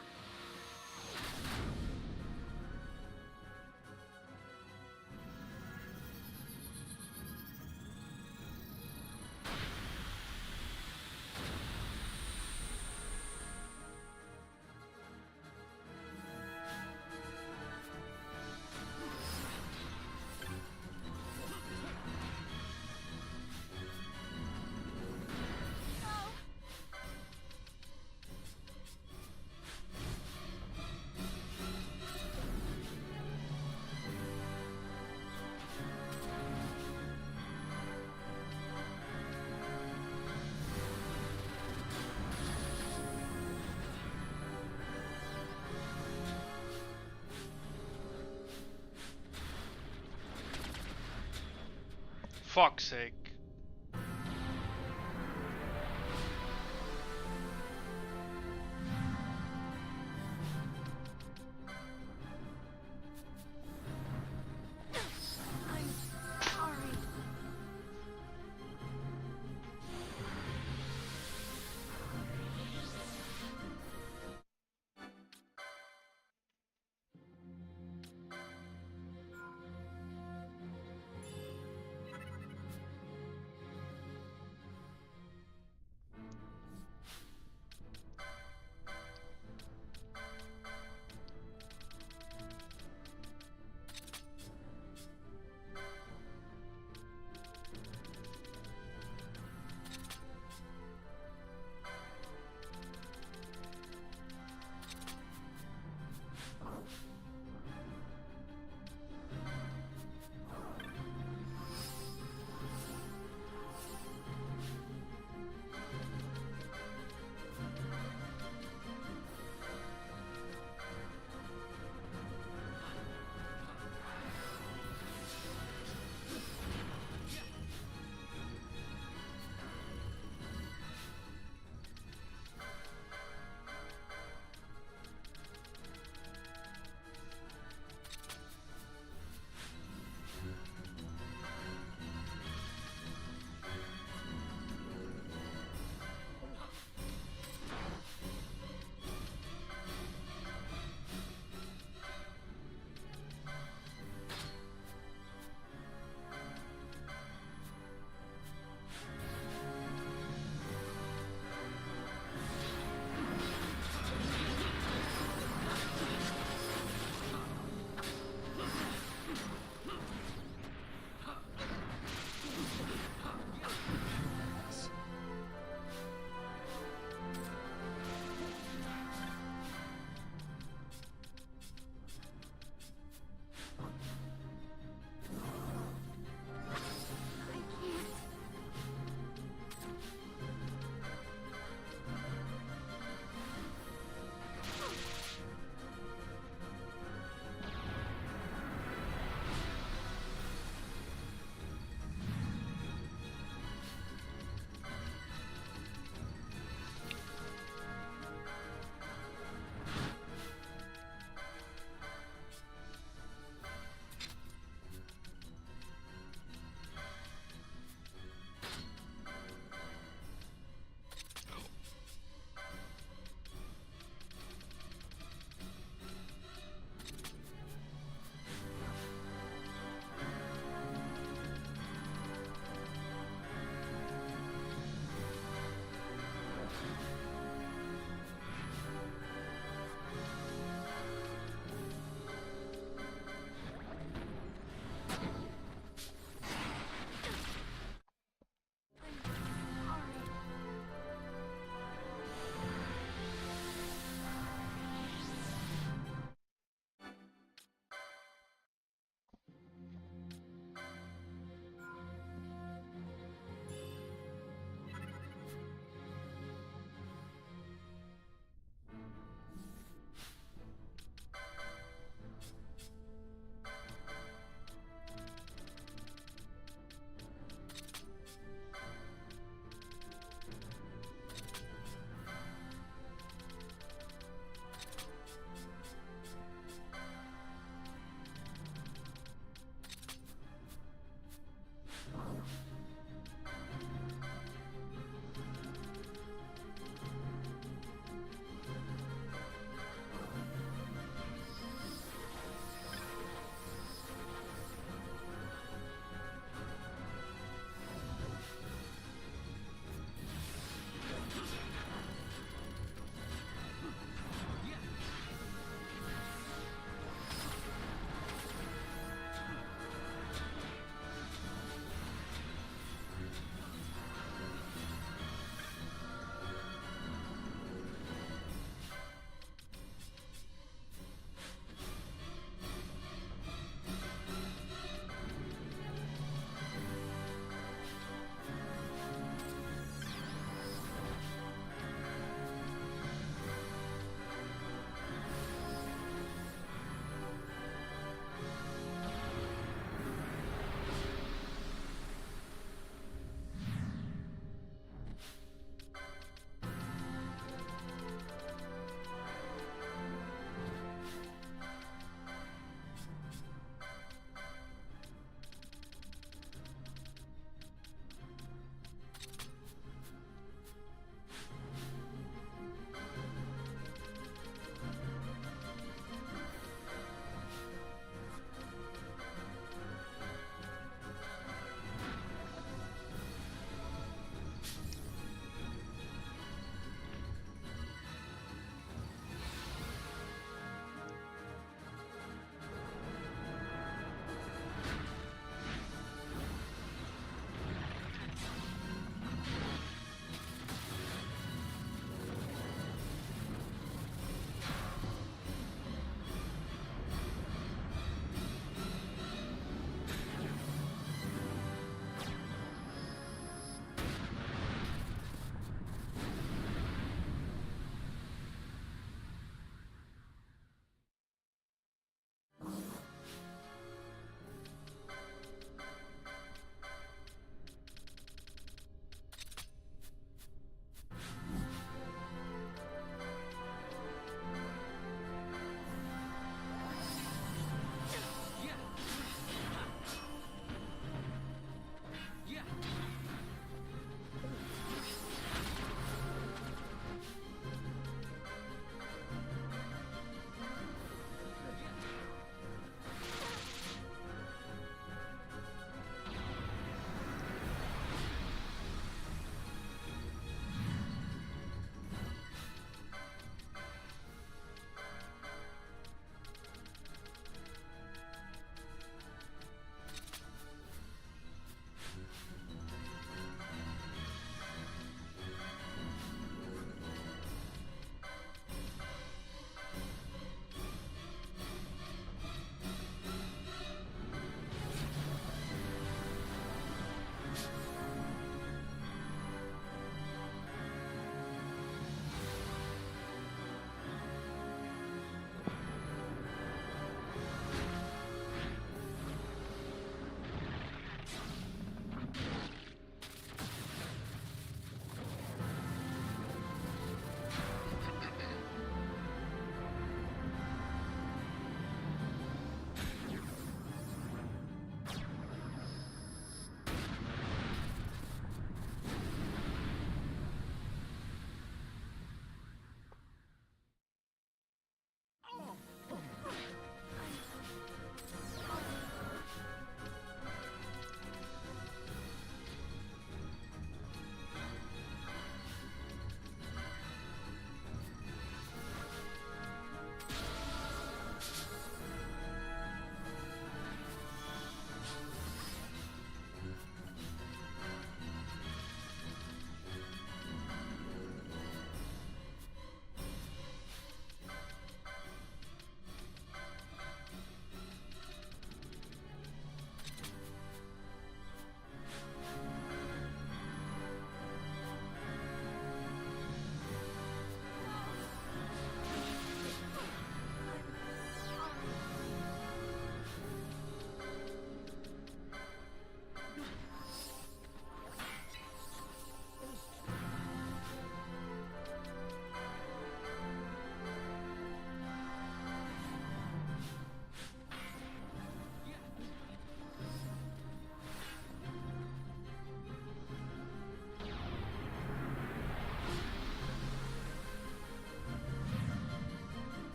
Fuck's sake. I'm sorry.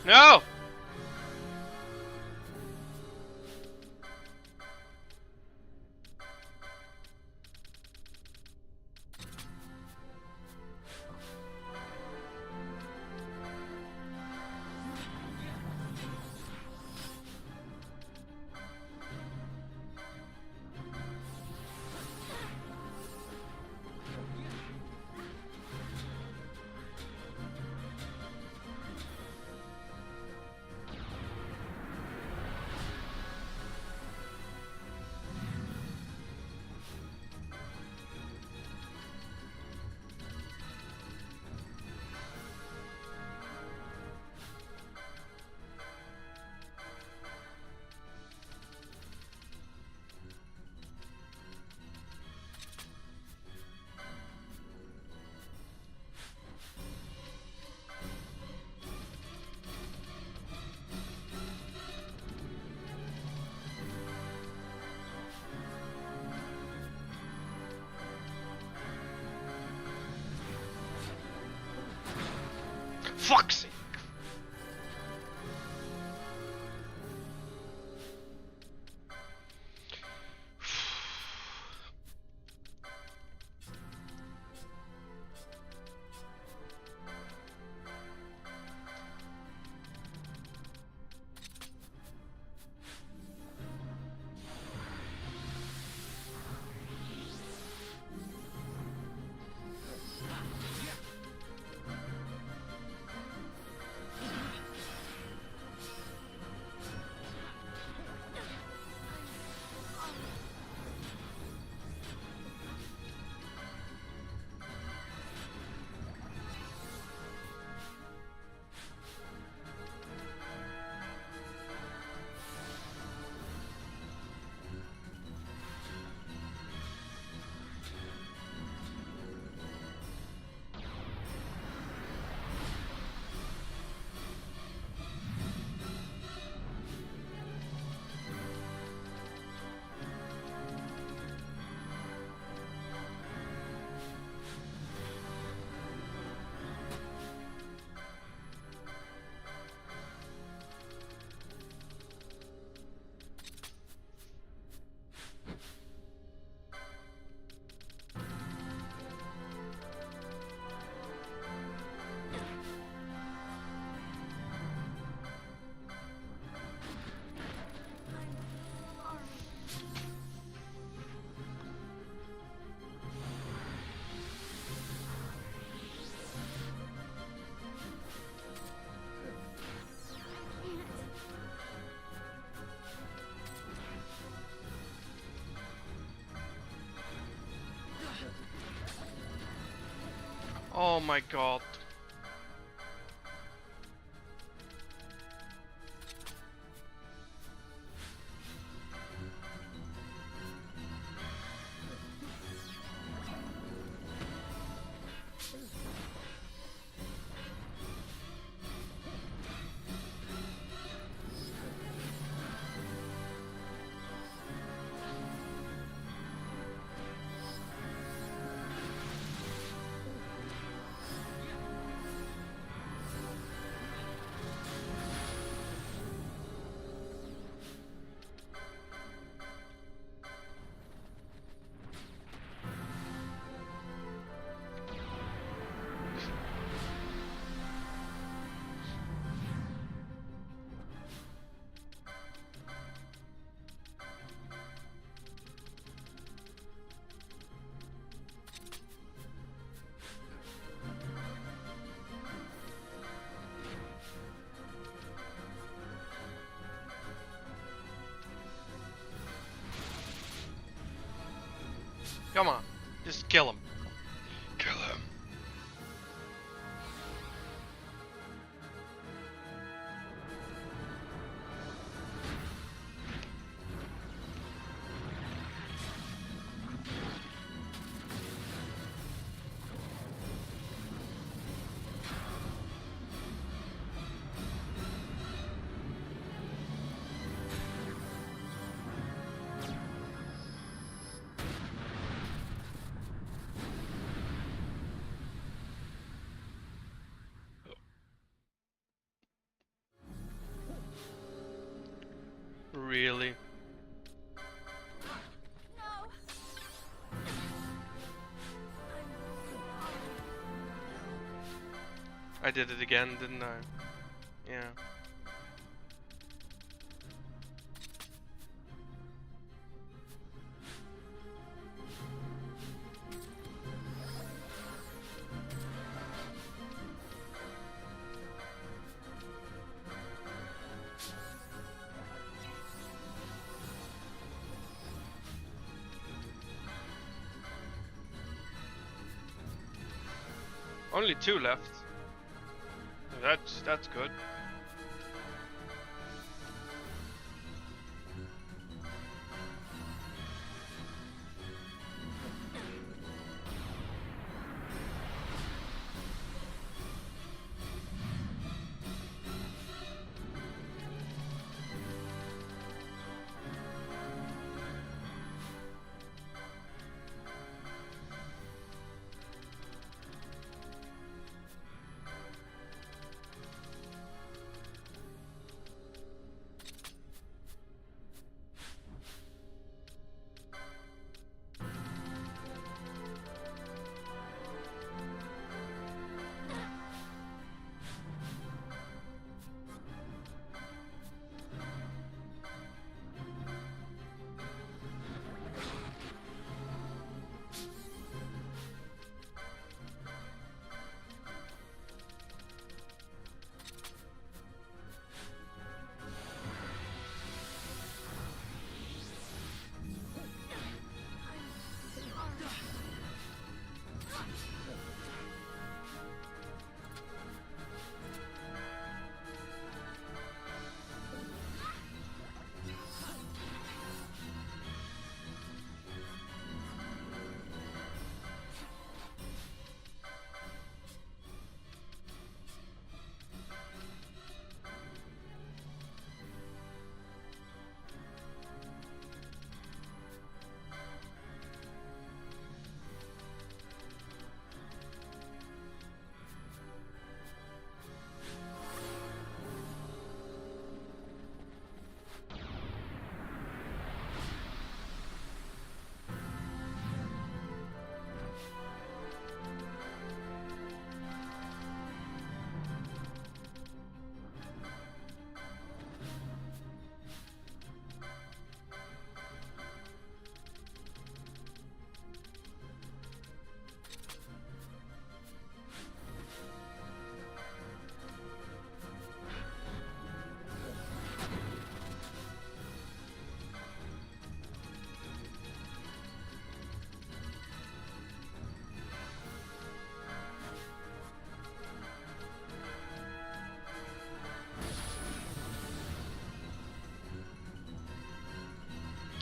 No! Fuck's sake. Oh my god. Come on, just kill him. Kill him. Really? I did it again, didn't I? Yeah. Only 2 left. That's good.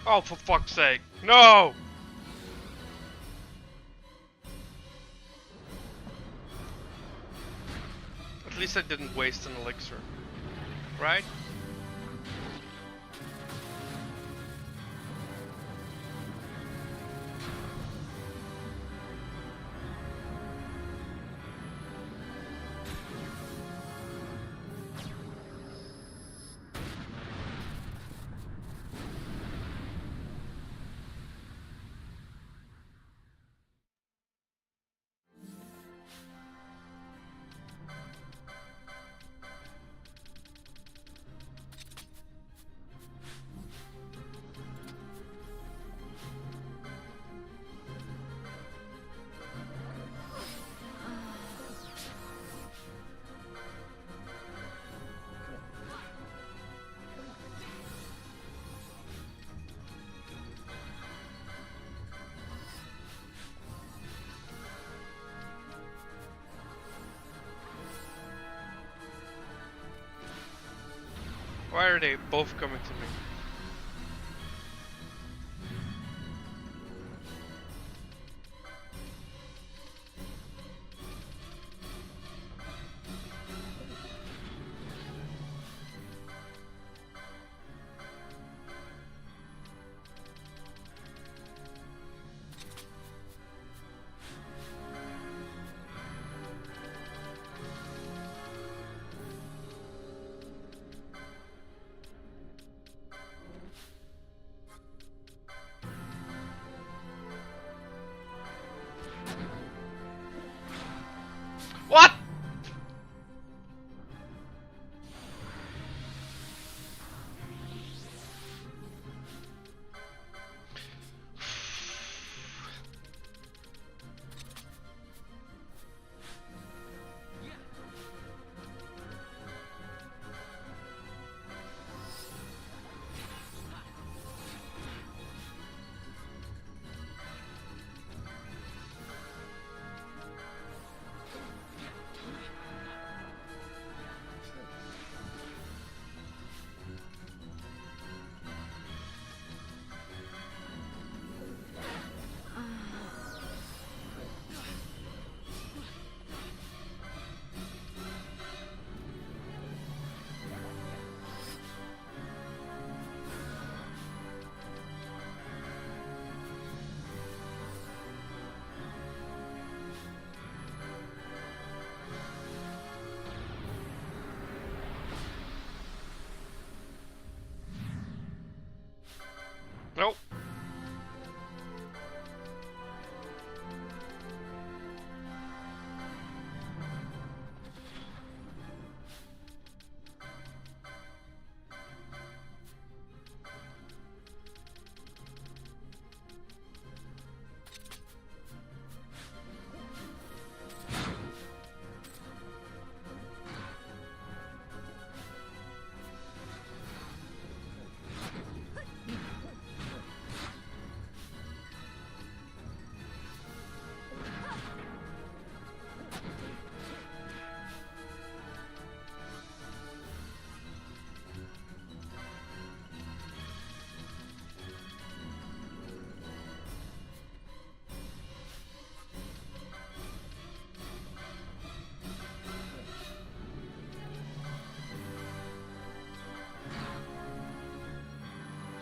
Oh, for fuck's sake. No! At least I didn't waste an elixir. Right? Why are they both coming to me?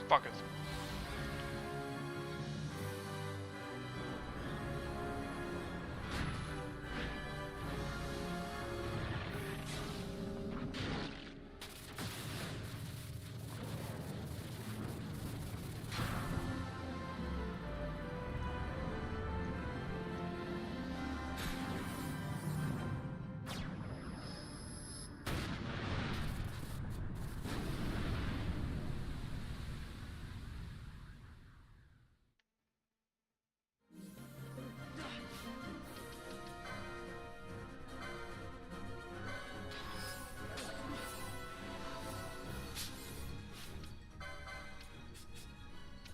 Fuck it.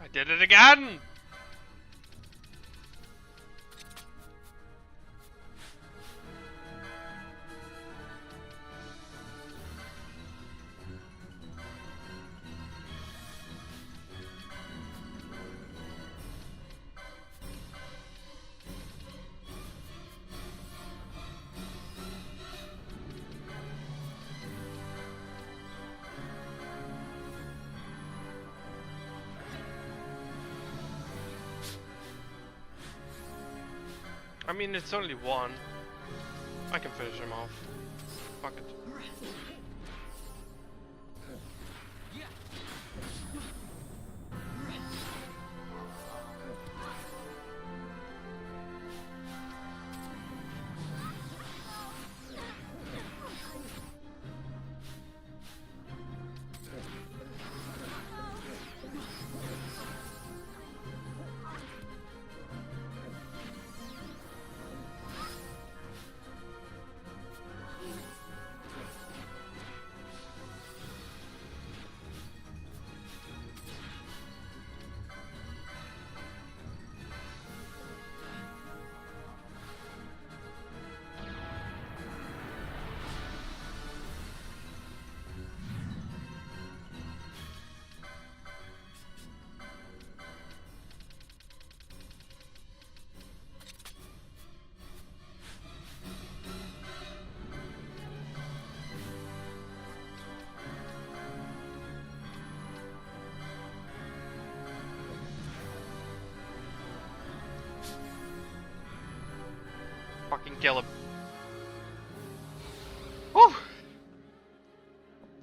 I did it again! I mean, it's only one. I can finish him off. Fuck it. Fucking kill him. Whew!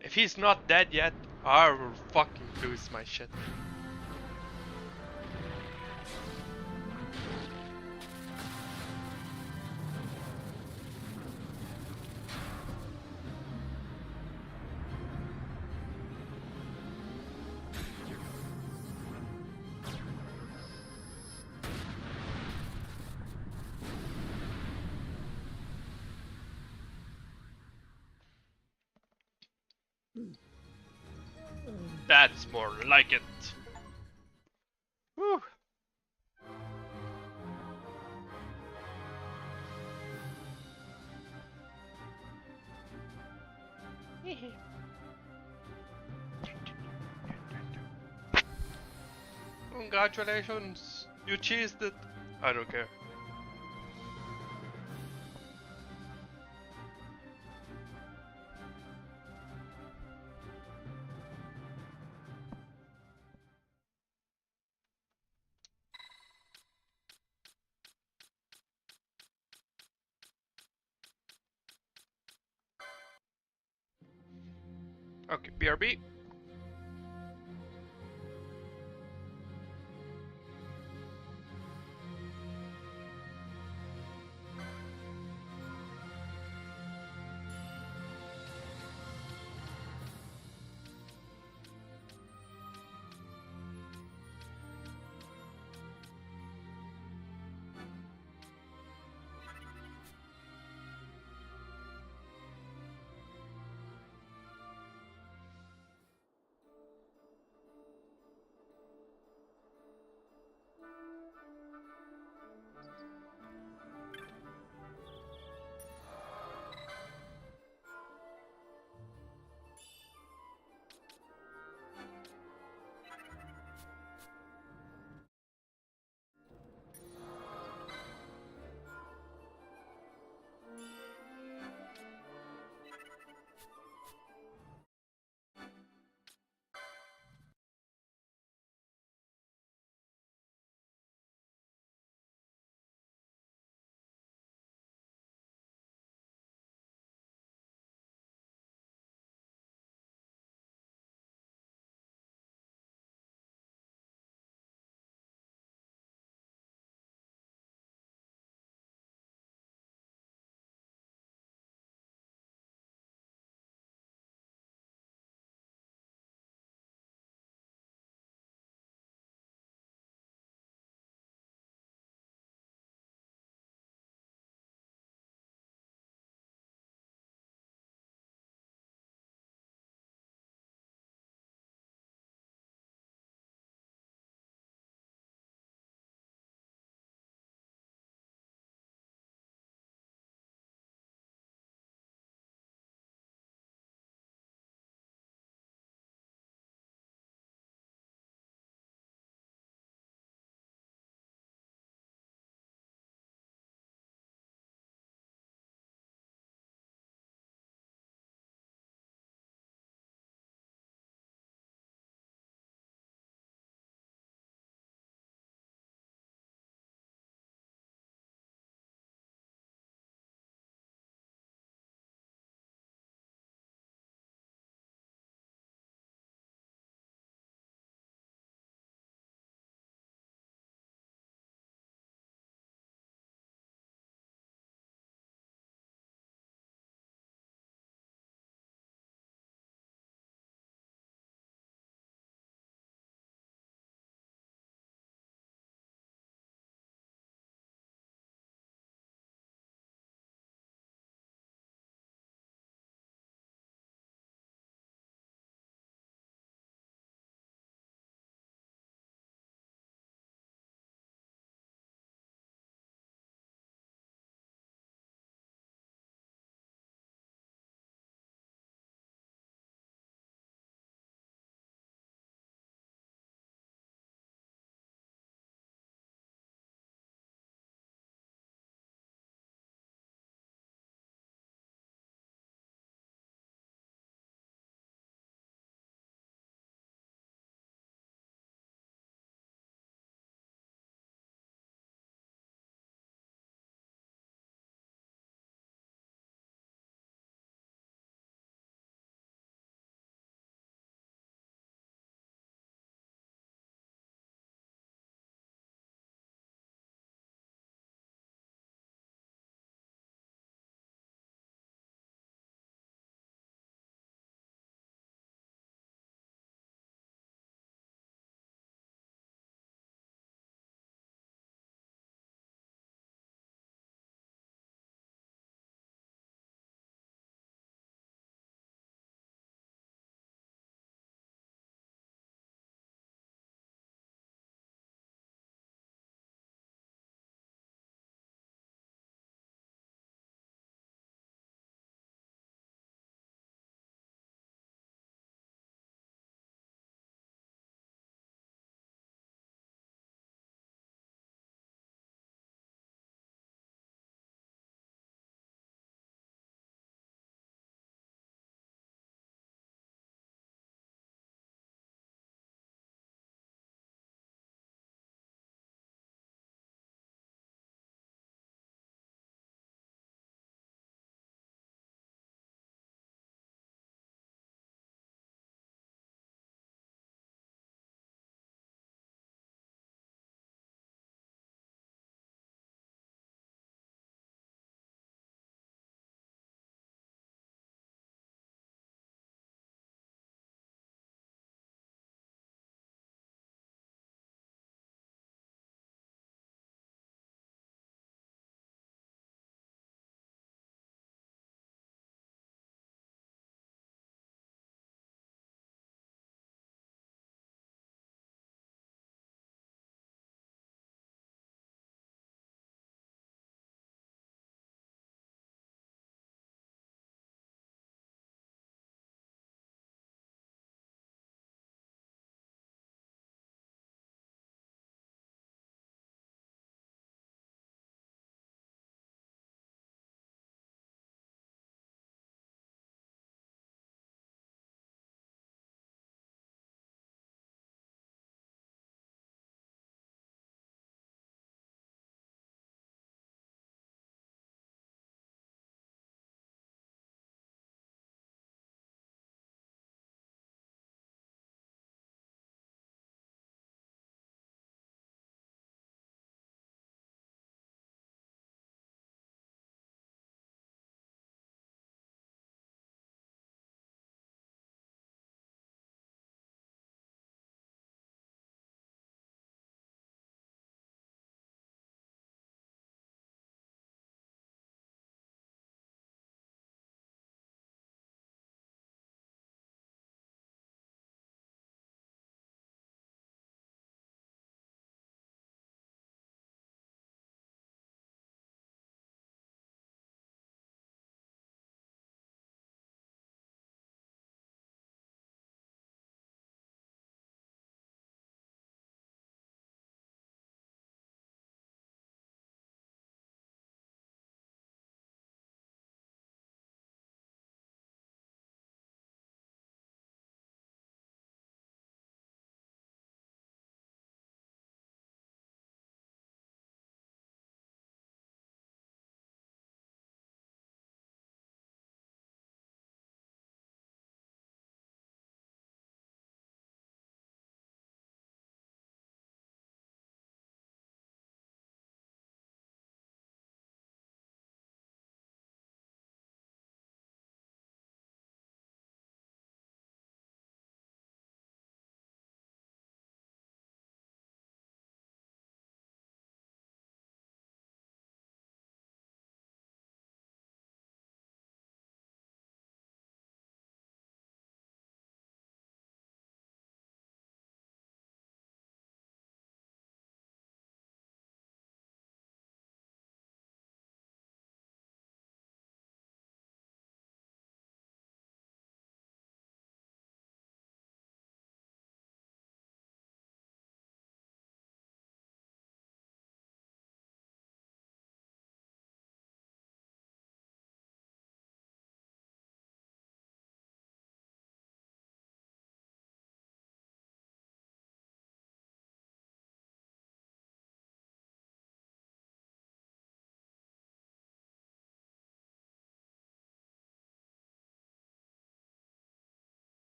If he's not dead yet, I will fucking lose my shit. That's more like it. Whew. Congratulations, you cheesed it. I don't care. Okay, BRB.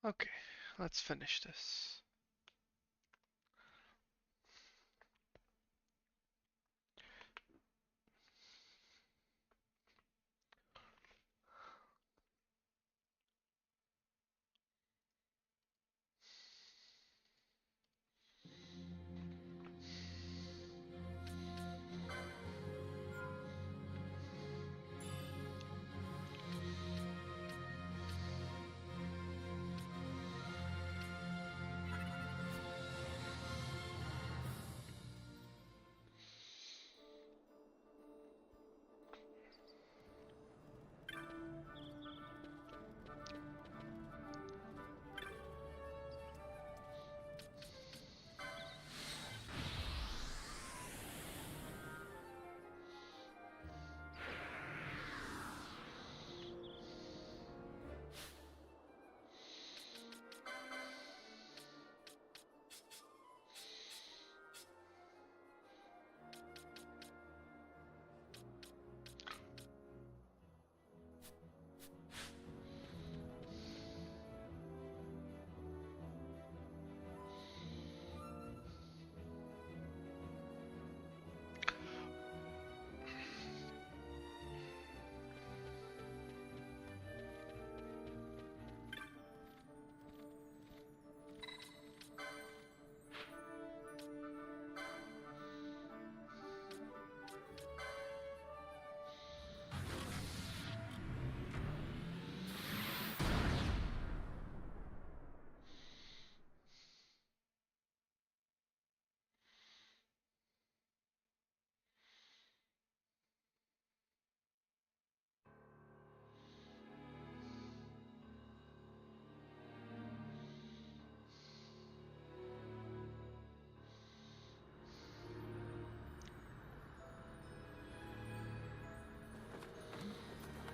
Okay, let's finish this.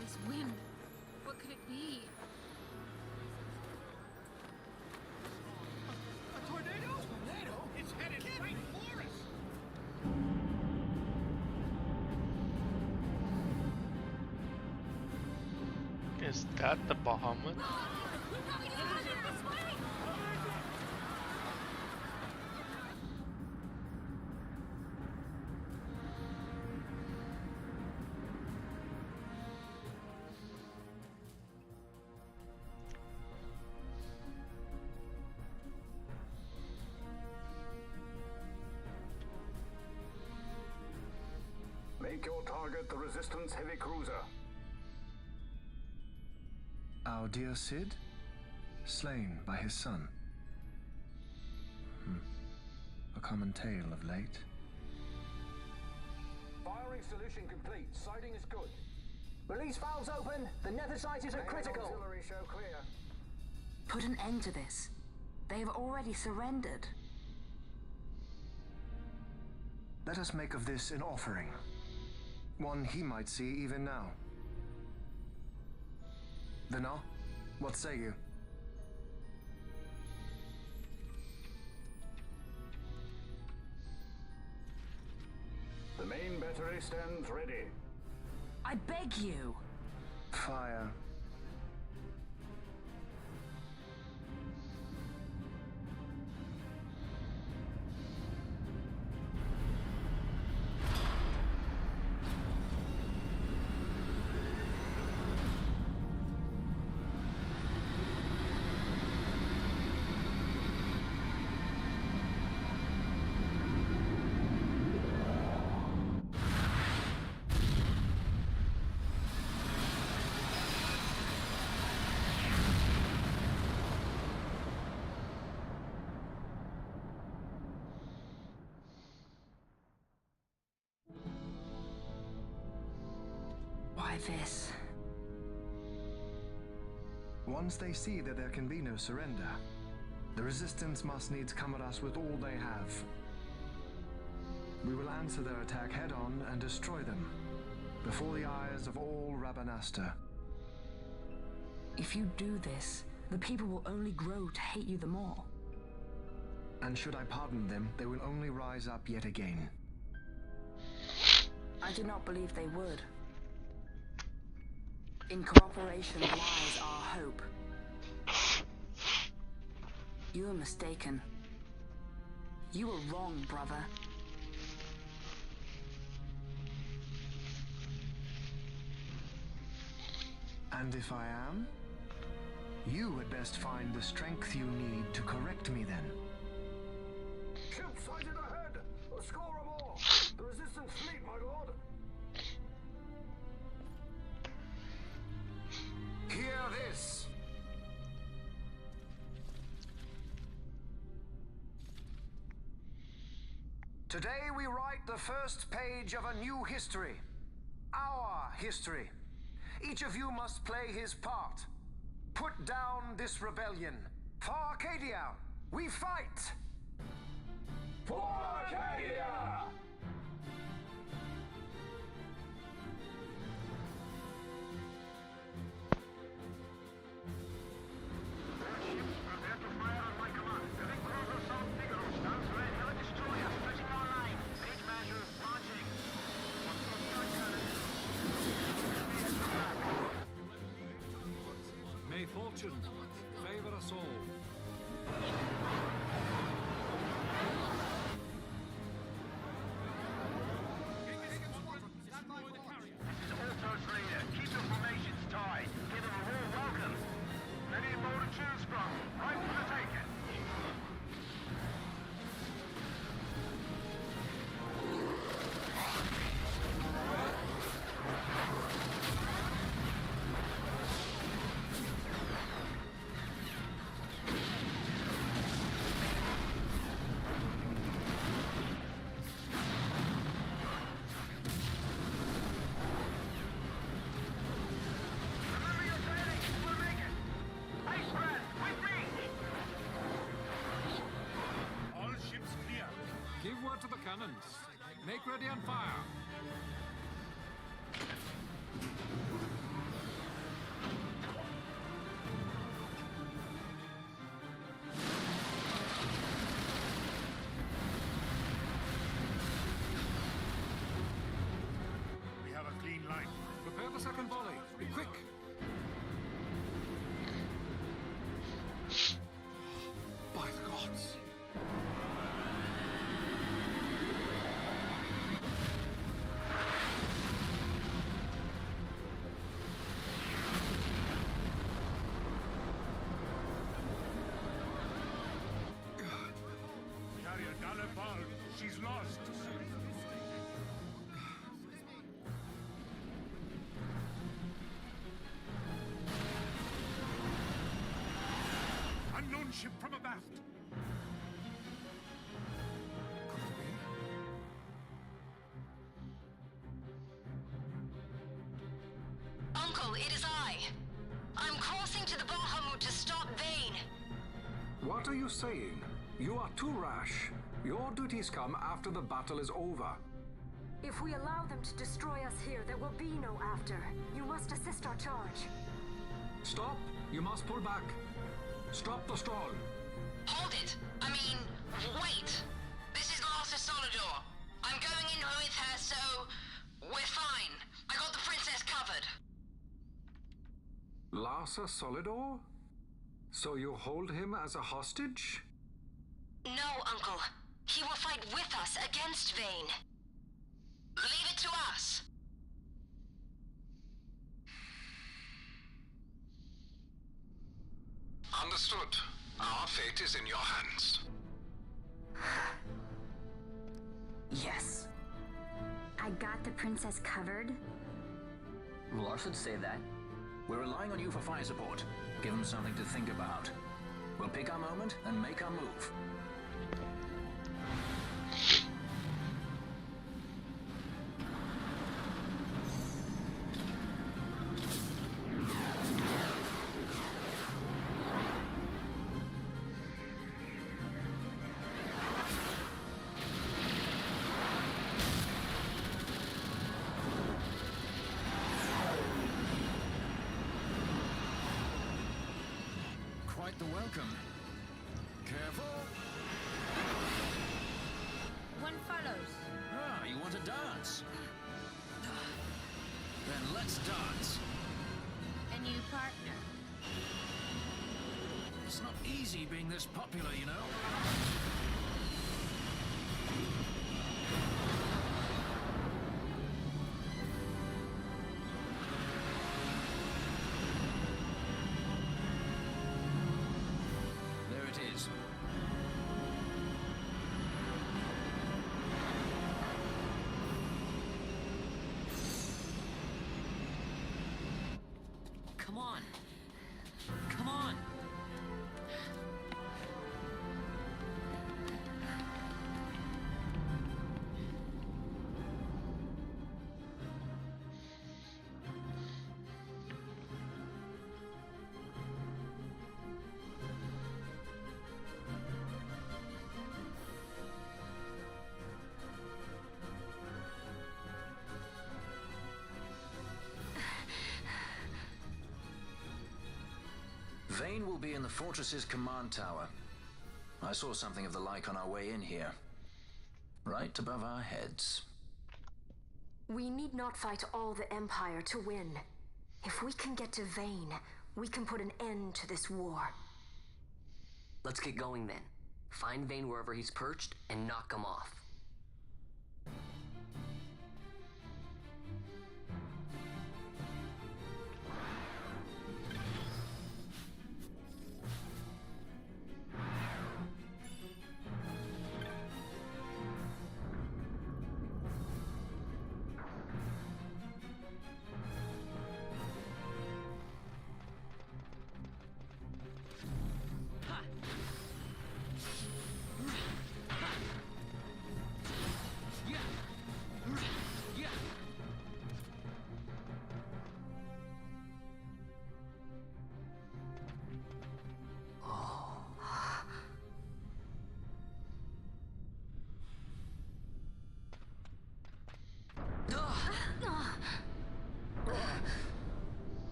This wind, what could it be? A tornado? Tornado? It's headed right for us! Is that the Bahamut? Make your target the Resistance heavy cruiser. Our dear Cid, slain by his son. A common tale of late. Firing solution complete. Sighting is good. Release valves open. The nether sites are critical. Auxiliary show clear. Put an end to this. They have already surrendered. Let us make of this an offering. One he might see even now. Vina, what say you? The main battery stands ready. I beg you. Fire. Why this? Once they see that there can be no surrender, the Resistance must needs come at us with all they have. We will answer their attack head-on and destroy them, before the eyes of all Rabanastre. If you do this, the people will only grow to hate you the more. And should I pardon them, they will only rise up yet again. I do not believe they would. In cooperation lies our hope. You are mistaken. You were wrong, brother. And if I am? You had best find the strength you need to correct me then. Ship sighted ahead! A score or more! The resistance fleet, my lord! Hear this! Today we write the first page of a new history. Our history. Each of you must play his part. Put down this rebellion. For Arcadia, we fight! For Arcadia! May fortune favor us all. Keep your formations tight. Give them a warm welcome. Many more to choose from. Right for the taking. Give word to the cannons. Make ready and fire. We have a clean line. Prepare the second volley. Be quick. By the gods. Carrier Gallepal, she's lost. Unknown ship from abaft. Uncle, it is I. I'm crossing to the Bahamut to stop Vane. What are you saying? You are too rash. Your duties come after the battle is over. If we allow them to destroy us here, there will be no after. You must assist our charge. Stop! You must pull back. Stop the stall. Hold it. I mean, wait. This is Master Solidor. I'm going in with her, so we're fine. I got the princess covered. Larsa Solidor? So you hold him as a hostage? No, Uncle. He will fight with us against Vane. Leave it to us. Understood. Our fate is in your hands. Yes. I got the princess covered. Lars would say that. We're relying on you for fire support. Give them something to think about. We'll pick our moment and make our move. Quite the welcome. Careful. One follows. Ah, you want to dance? Then let's dance. A new partner. It's not easy being this popular, you know? There it is. Come on. Come on. Vane will be in the fortress's command tower. I saw something of the like on our way in here. Right above our heads. We need not fight all the Empire to win. If we can get to Vane, we can put an end to this war. Let's get going then. Find Vane wherever he's perched and knock him off.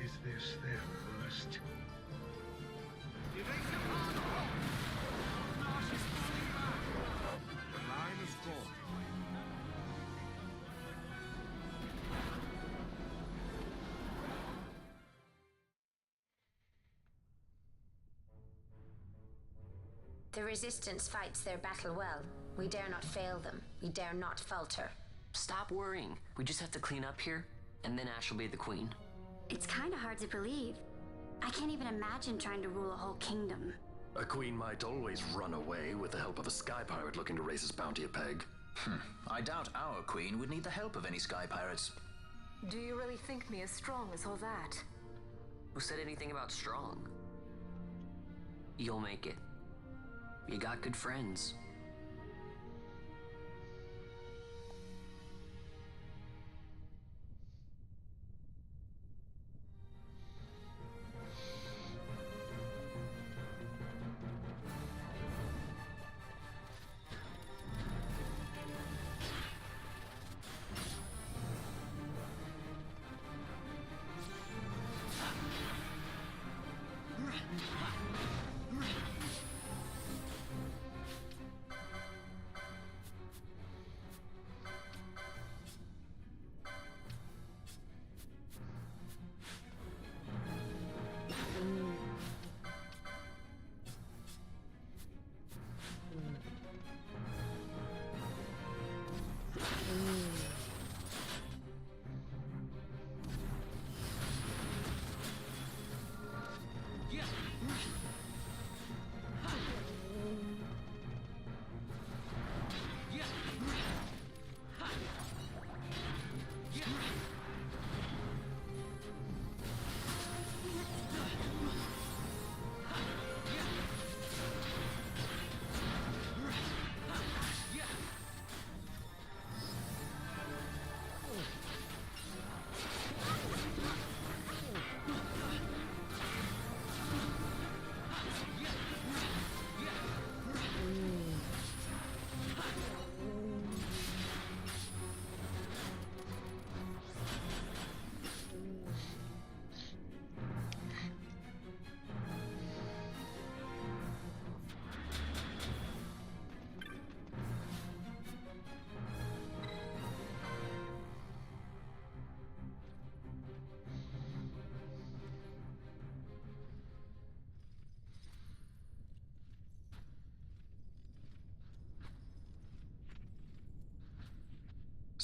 Is this their worst? The line is drawn. The Resistance fights their battle well. We dare not fail them. We dare not falter. Stop worrying. We just have to clean up here, and then Ash will be the queen. It's kind of hard to believe. I can't even imagine trying to rule a whole kingdom. A queen might always run away with the help of a sky pirate looking to raise his bounty a peg. I doubt our queen would need the help of any sky pirates. Do you really think me as strong as all that? Who said anything about strong? You'll make it. You got good friends.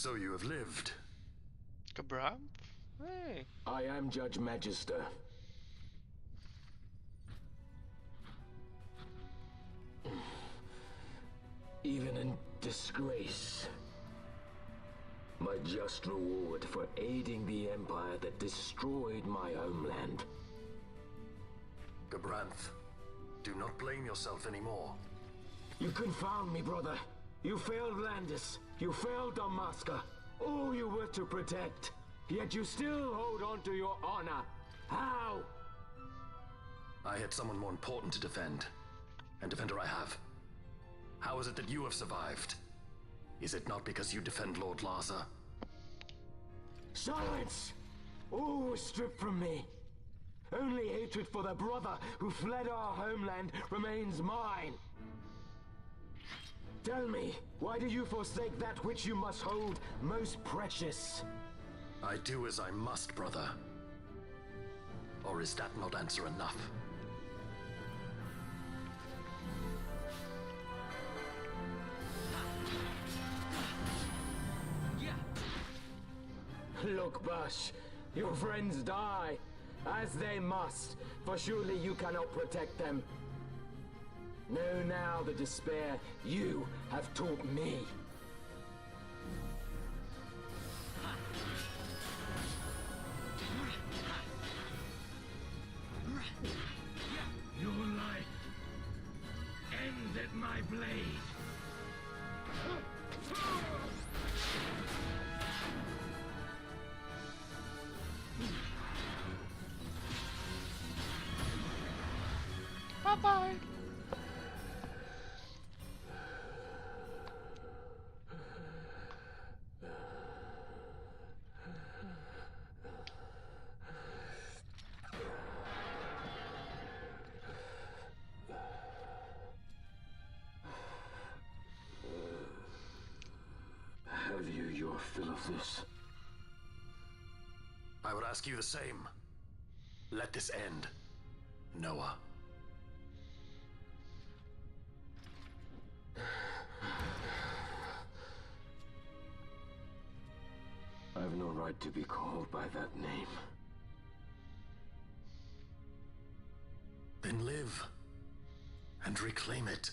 So you have lived. Kabram? Hey. I am Judge Magister. Even in disgrace, my just reward for aiding the empire that destroyed my homeland. Gabranth, do not blame yourself anymore. You confound me, brother. You failed Landis. You failed Damaska. All you were to protect. Yet you still hold on to your honor. How? I had someone more important to defend. And defender I have. How is it that you have survived? Is it not because you defend Lord Larsa? Silence! All was stripped from me. Only hatred for the brother who fled our homeland remains mine. Tell me, why do you forsake that which you must hold most precious? I do as I must, brother. Or is that not answer enough? Look, Bash, your friends die, as they must, for surely you cannot protect them. Know now the despair you have taught me. Your life ends at my blade. Bye-bye. Have you your fill of this? I would ask you the same. Let this end, Noah. I have no right to be called by that name. Then live and reclaim it.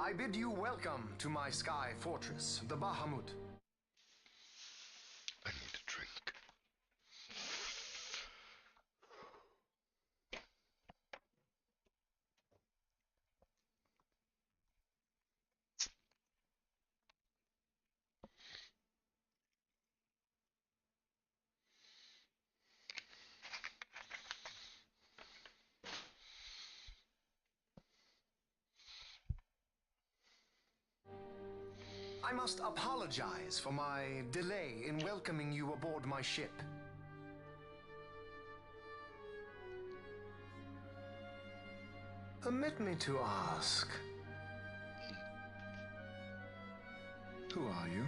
I bid you welcome to my sky fortress, the Bahamut. I need a drink. I must apologize for my delay in welcoming you aboard my ship. Permit me to ask, who are you?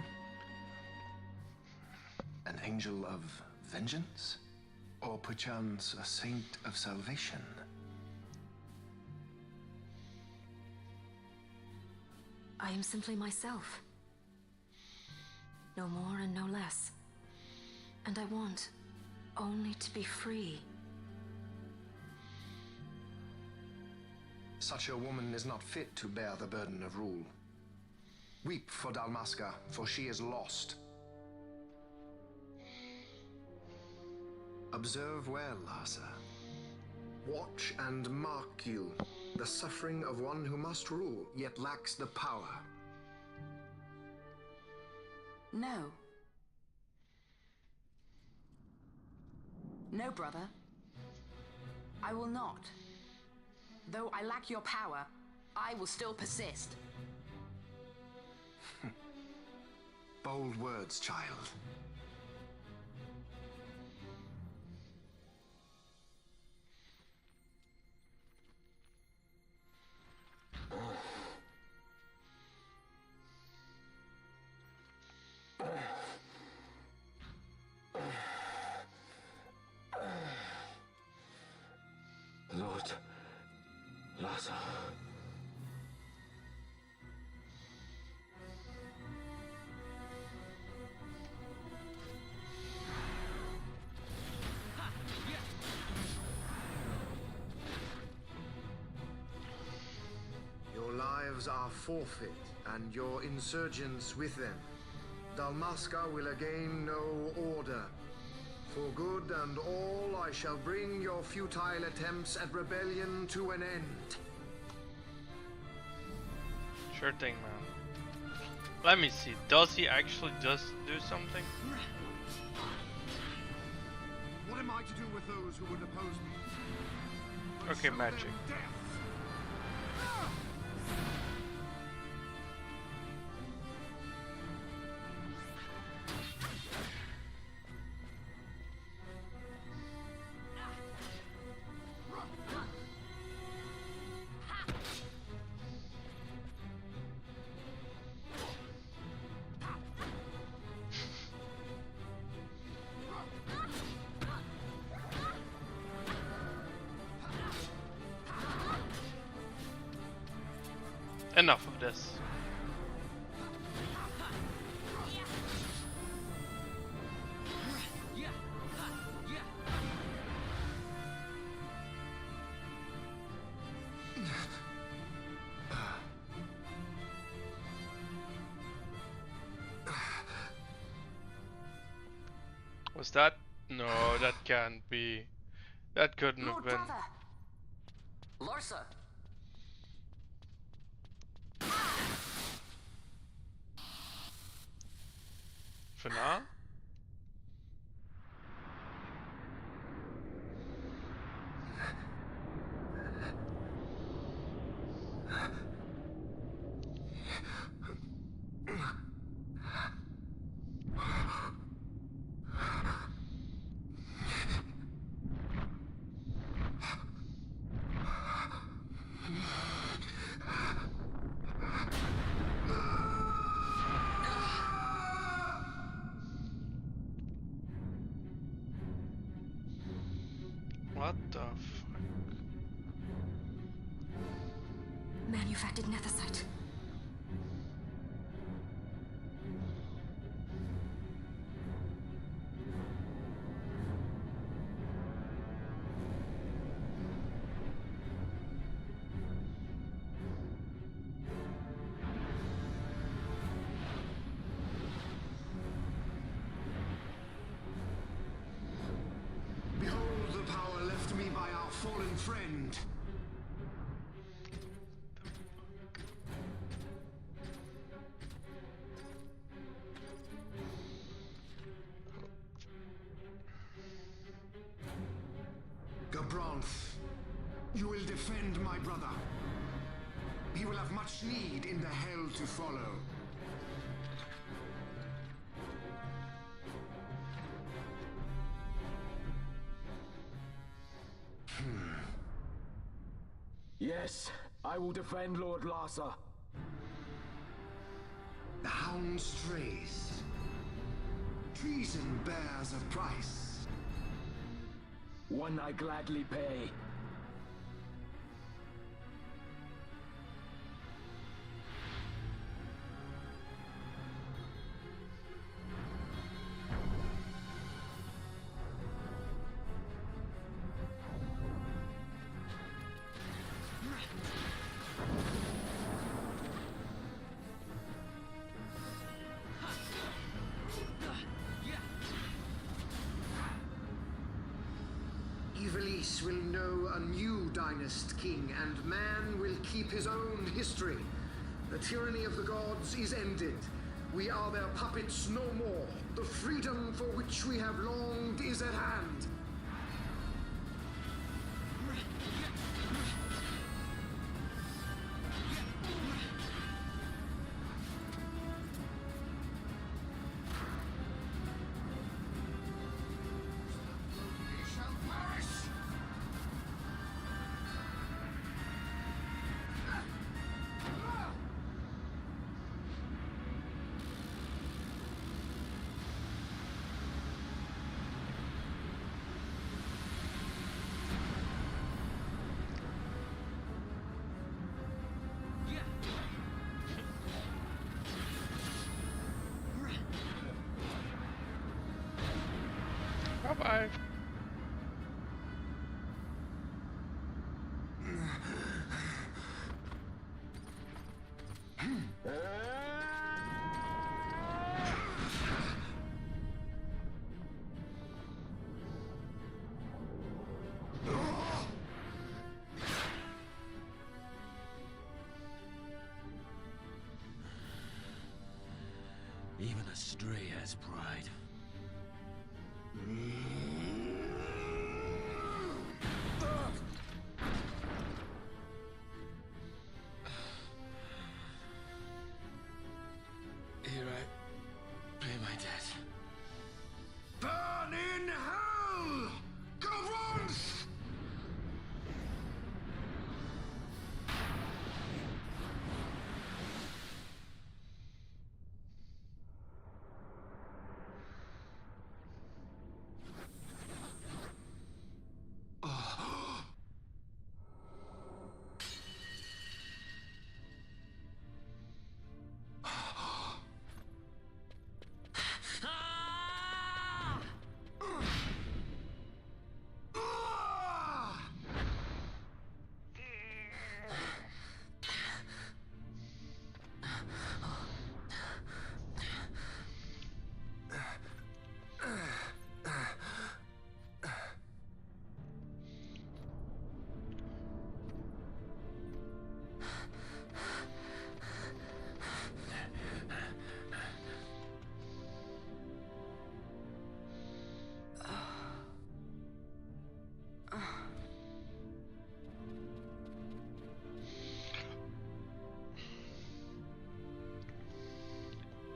An angel of vengeance? Or perchance a saint of salvation? I am simply myself. No more and no less. And I want only to be free. Such a woman is not fit to bear the burden of rule. Weep for Dalmasca, for she is lost. Observe well, Larsa. Watch and mark you. The suffering of one who must rule, yet lacks the power. No. No, brother. I will not. Though I lack your power, I will still persist. Bold words, child. Lord Larsa. Your lives are forfeit, and your insurgents with them. Dalmasca will again know order. For good and all, I shall bring your futile attempts at rebellion to an end. Sure thing, man. Let me see. Does he actually just do something? What am I to do with those who would oppose me? Okay, magic. Enough of this. Was that? No, that can't be. That couldn't have been. Larsa! For now? What the fuck? Manufactured nethicite. Behold the power left me by our fallen friend. Gabranth, you will defend my brother. He will have much need in the hell to follow. Yes, I will defend Lord Larsa. The hound strays. Treason bears a price. One I gladly pay. Ivalice will know a new dynast king, and man will keep his own history. The tyranny of the gods is ended. We are their puppets no more. The freedom for which we have longed is at hand. Bye-bye. Even a stray has pride. Here I pay my debt. Burn in hell! Govrons!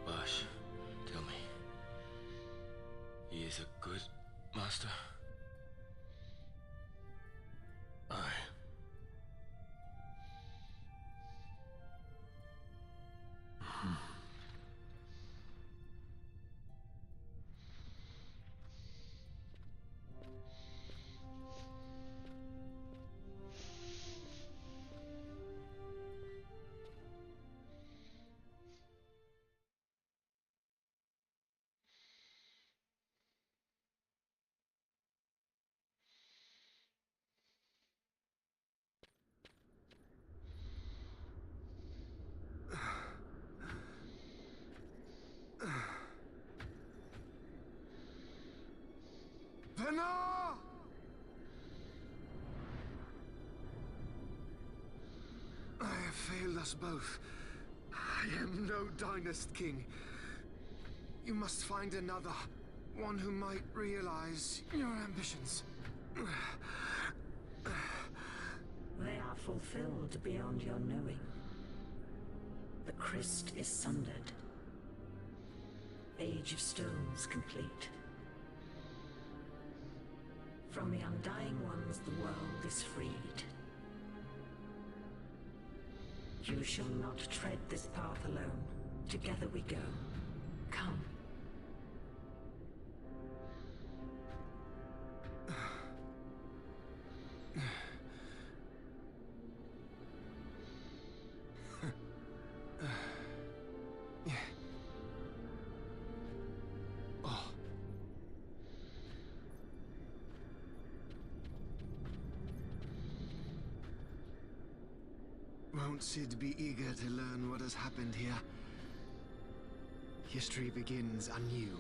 Bash, tell me. He is a good master? Aye. Venna! I have failed us both. I am no dynast king. You must find another, one who might realize your ambitions. They are fulfilled beyond your knowing. The Christ is sundered. Age of Stones complete. From the Undying Ones, the world is freed. You shall not tread this path alone. Together we go. Come. Won't Sid be eager to learn what has happened here? History begins anew.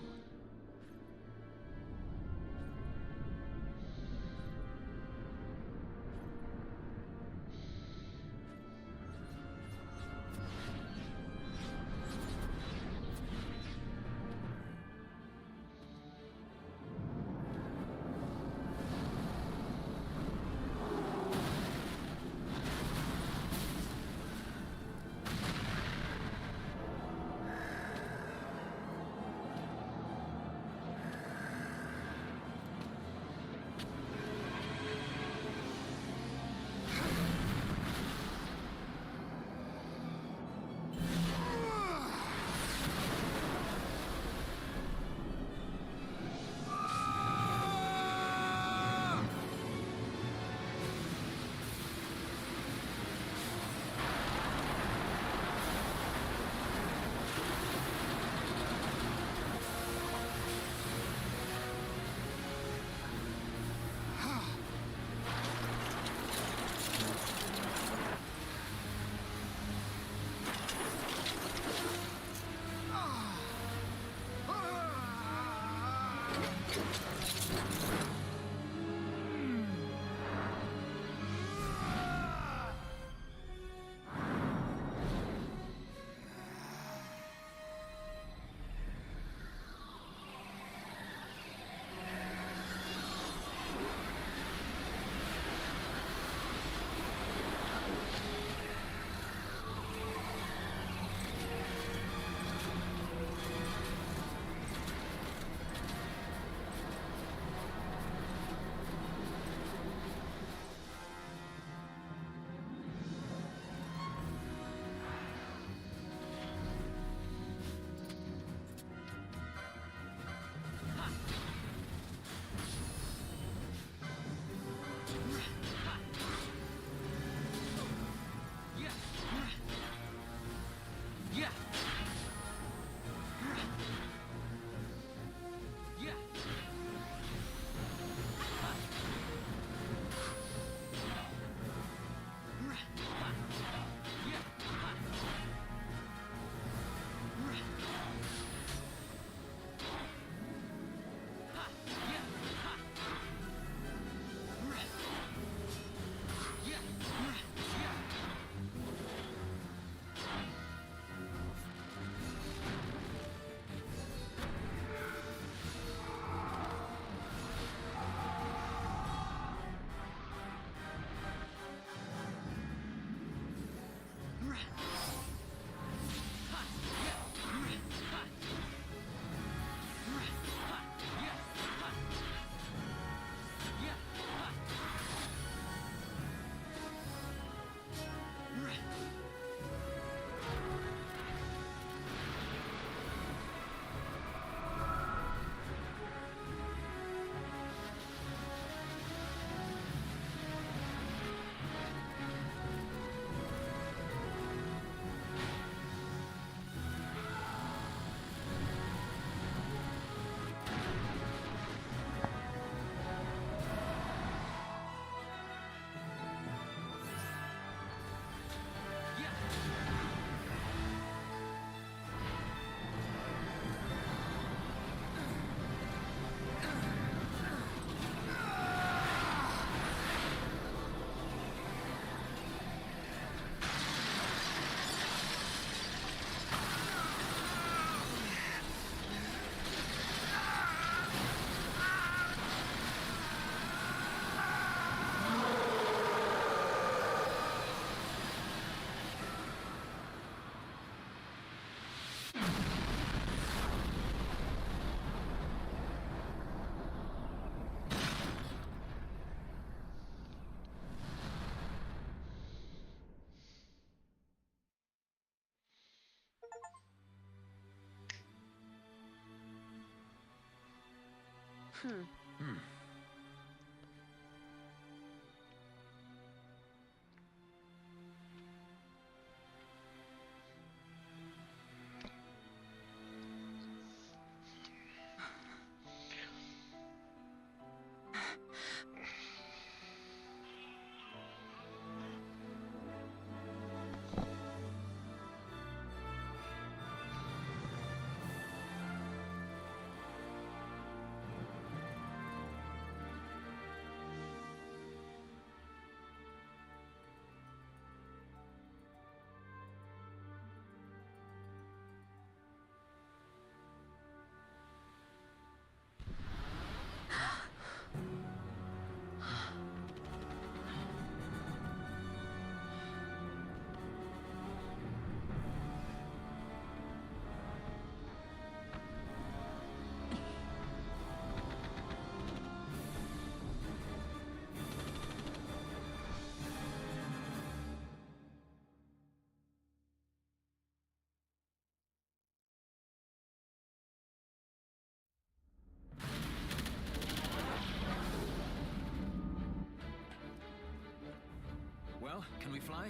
Well, can we fly?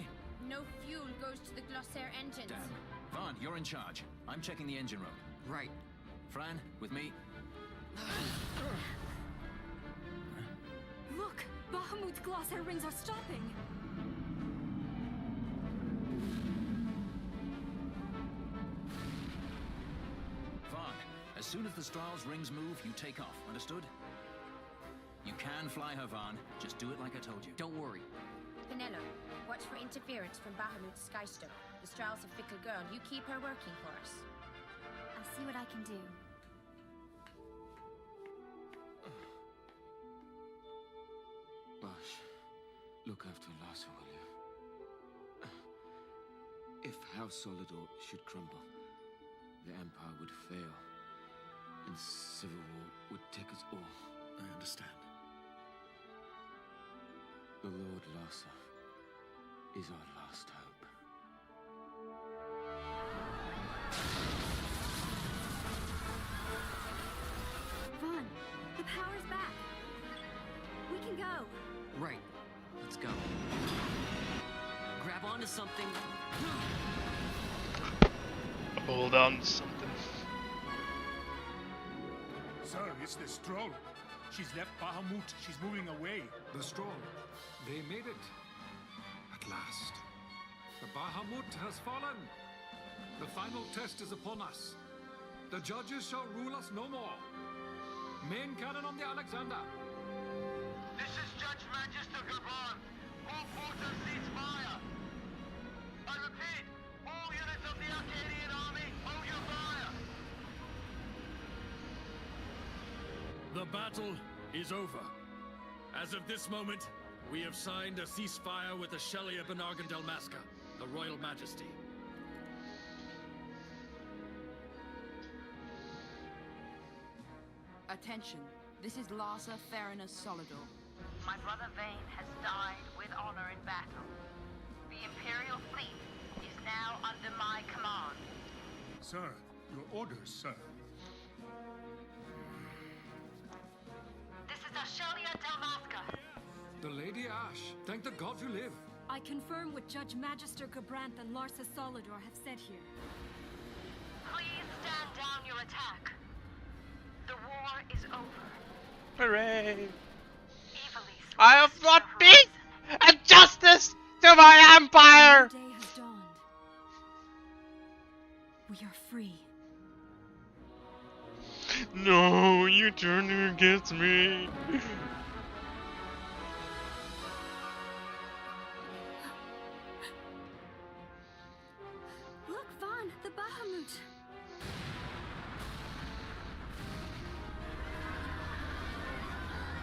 No fuel goes to the Glossair engines. Damn. Vaughn, you're in charge. I'm checking the engine room. Right. Fran, with me. Look! Bahamut's Glossair rings are stopping! Vaughn, as soon as the Strahls' rings move, you take off. Understood? You can fly her, Vaughn. Just do it like I told you. Don't worry. Penelo, watch for interference from Bahamut's Skystone. The Strahls a fickle girl. You keep her working for us. I'll see what I can do. Bash, look after Larsa, will you? If House Solidor should crumble, the Empire would fail, and civil war would take us all. I understand. The Lord Larsa is our last hope. Vaughn, the power's back. We can go. Right. Let's go. Grab onto something. Hold on to something. Sir, it's the Stroll. She's left Bahamut. She's moving away. The Stroll. They made it. At last. The Bahamut has fallen. The final test is upon us. The judges shall rule us no more. Main cannon on the Alexander. This is Judge Magister Gabon. All forces cease fire. I repeat, all units of the Arcadian army, hold your fire. The battle is over. As of this moment, we have signed a ceasefire with the Shelia Benargan Delmasca, the Royal Majesty. Attention, this is Larsa Theranos Solidor. My brother Vane has died with honor in battle. The Imperial fleet is now under my command. Sir, your orders, sir. This is Ashelia Delmasca. The Lady Ash. Thank the gods you live. I confirm what Judge Magister Gabranth and Larsa Solidor have said here. Please stand down your attack. The war is over. Hooray! I have brought peace and justice to my empire! The day has dawned. We are free. No, you turned against me. Look, Vaughn, the Bahamut.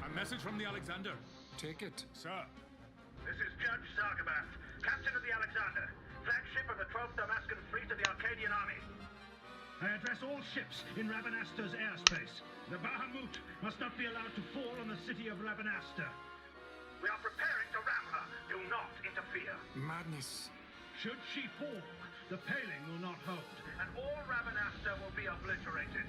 A message from the Alexander. Take it. Sir. This is Judge Sargabath, Captain of the Alexander, flagship of the 12th Damascan Fleet of the Arcadian Army. I address all ships in Rabanasta's airspace. The Bahamut must not be allowed to fall on the city of Rabanasta. We are preparing to ram her. Do not interfere. Madness. Should she fall, the paling will not hold, and all Rabanasta will be obliterated.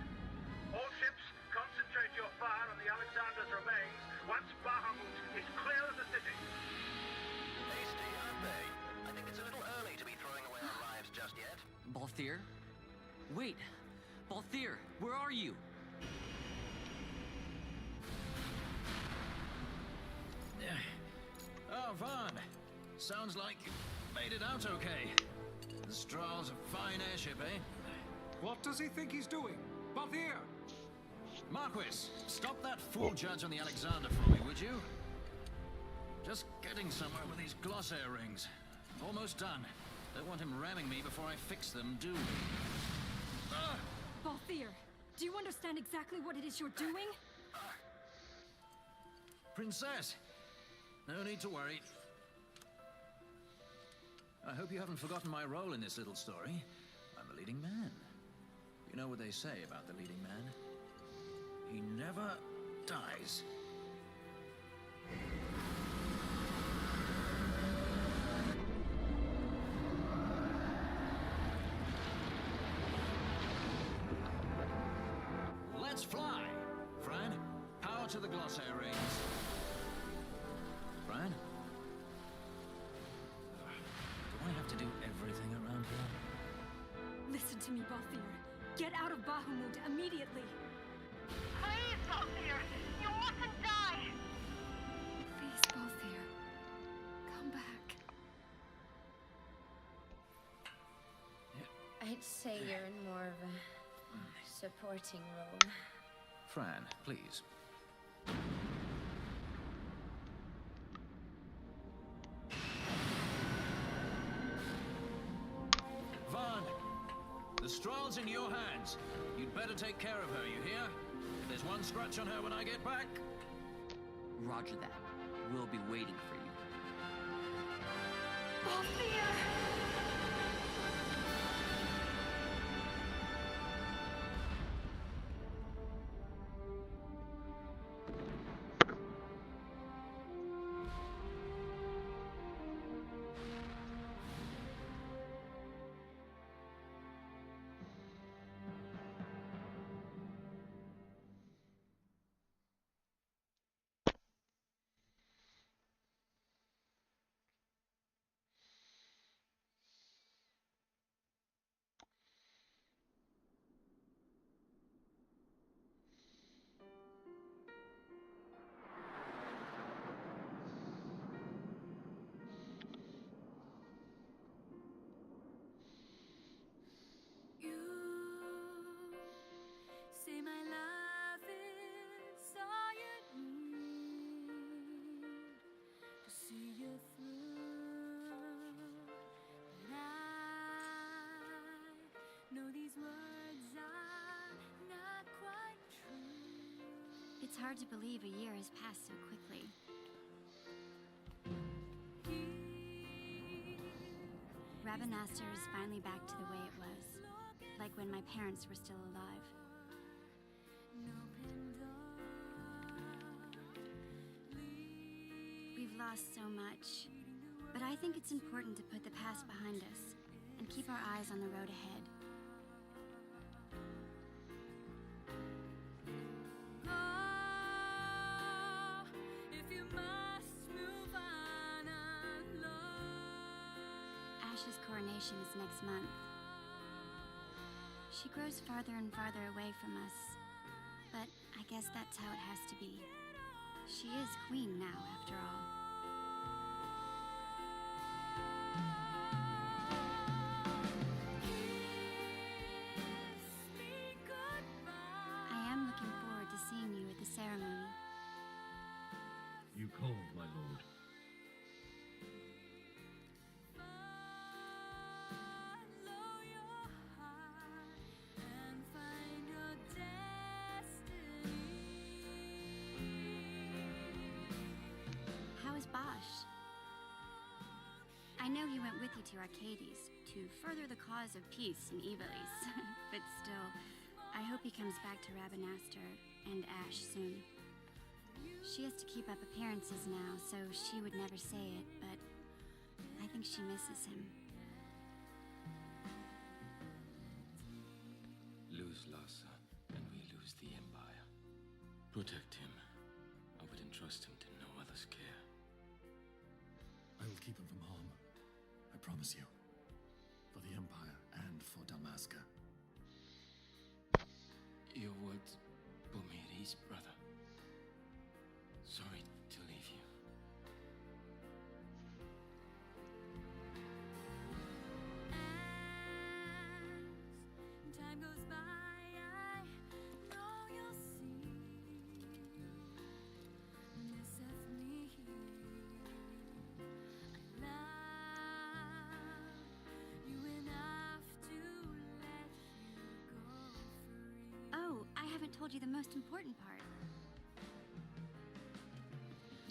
All ships, concentrate your fire on the Alexander's remains once Bahamut is clear of the city. Hasty, aren't they? I think it's a little early to be throwing away our lives just yet. Balthier? Wait. Balthier, where are you? Oh, Vaughn. Sounds like you made it out okay. The Strahl's a fine airship, eh? What does he think he's doing? Balthier! Marquis, stop that fool judge on the Alexander for me, would you? Just getting somewhere with these glossair rings. Almost done. Don't want him ramming me before I fix them, do we? Balthier, do you understand exactly what it is you're doing? Princess, no need to worry. I hope you haven't forgotten my role in this little story. I'm the leading man. You know what they say about the leading man? He never dies. Let's fly! Fran, power to the glossair rings. Fran? Do I have to do everything around here? Listen to me, Balthier. Get out of Bahamut immediately. Please, Balthier, you mustn't die. Please, Balthier. Come back. I'd say you're in more of a supporting role. Fran, please. Vaughn, the Strahl's in your hands. You'd better take care of her, you hear? If there's one scratch on her when I get back... Roger that. We'll be waiting for you. Say my love is all you need to see you through. But I know these words are not quite true. It's hard to believe a year has passed so quickly. Rabanastre is finally back to the way it was, like when my parents were still alive. We've lost so much, but I think it's important to put the past behind us and keep our eyes on the road ahead. Ash's coronation is next month. She grows farther and farther away from us, but I guess that's how it has to be. She is queen now, after all. I am looking forward to seeing you at the ceremony. You called, my lord. I know he went with you to Arcades to further the cause of peace in Ivalice, but still, I hope he comes back to Rabanastre and Ash soon. She has to keep up appearances now, so she would never say it, but I think she misses him. Lose Lhasa, and we lose the Empire. Protect him. I would entrust him to no other's care. I will keep him from harm. I promise you. For the Empire and for Dalmasca. Your words put me at ease, brother. Sorry to leave you. As time goes by, I know you'll see. Misseth me. I love you enough to let you go free. Oh, I haven't told you the most important part.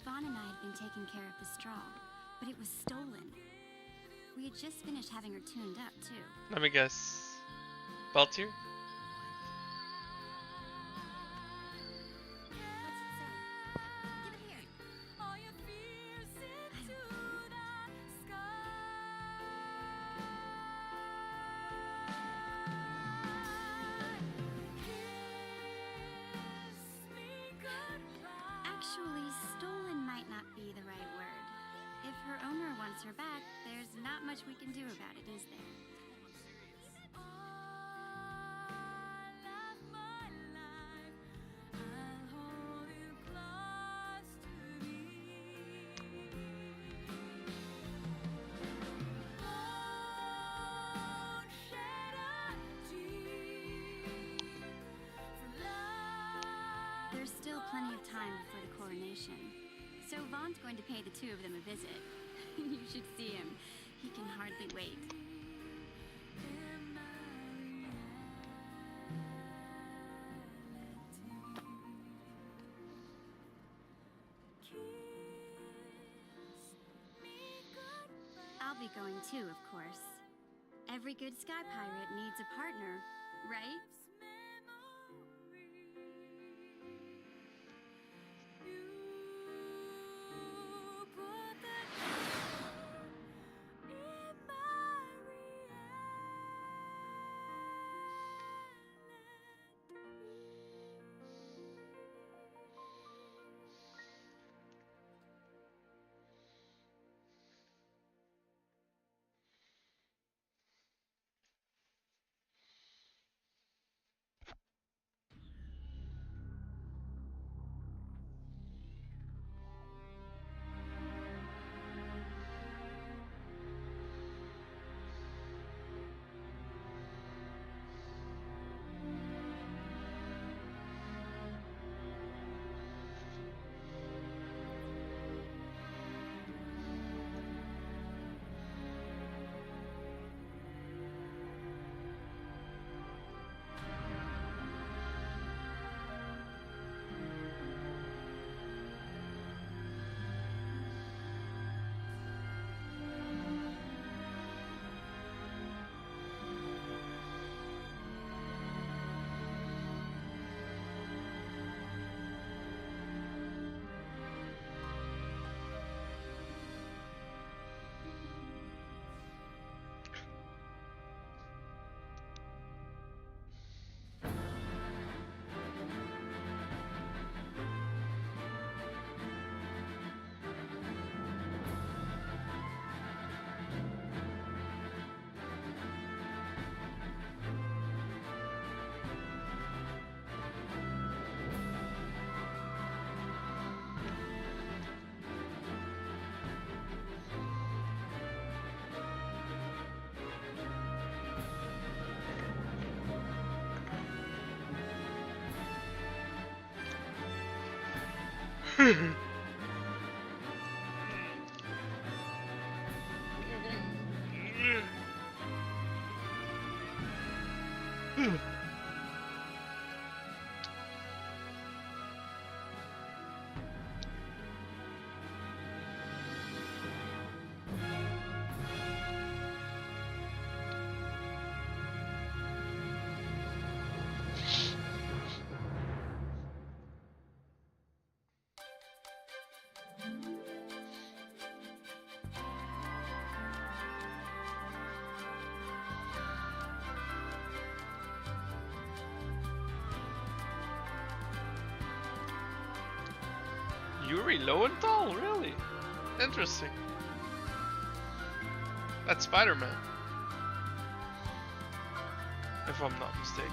Vaughn and I had been taking care of the straw, but it was stolen. We had just finished having her tuned up, too. Let me guess. Baltier? Actually, stolen might not be the right word. If her owner wants her back, there's not much we can do about it, is there? there's still plenty of time before the coronation. So Vaughn's going to pay the two of them a visit. You should see him. He can hardly wait. I'll be going too, of course. Every good sky pirate needs a partner, right? Yuri Lowenthal? Really? Interesting. That's Spider-Man. If I'm not mistaken.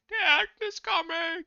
The end is coming!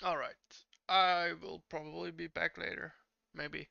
Alright. I will probably be back later. Maybe.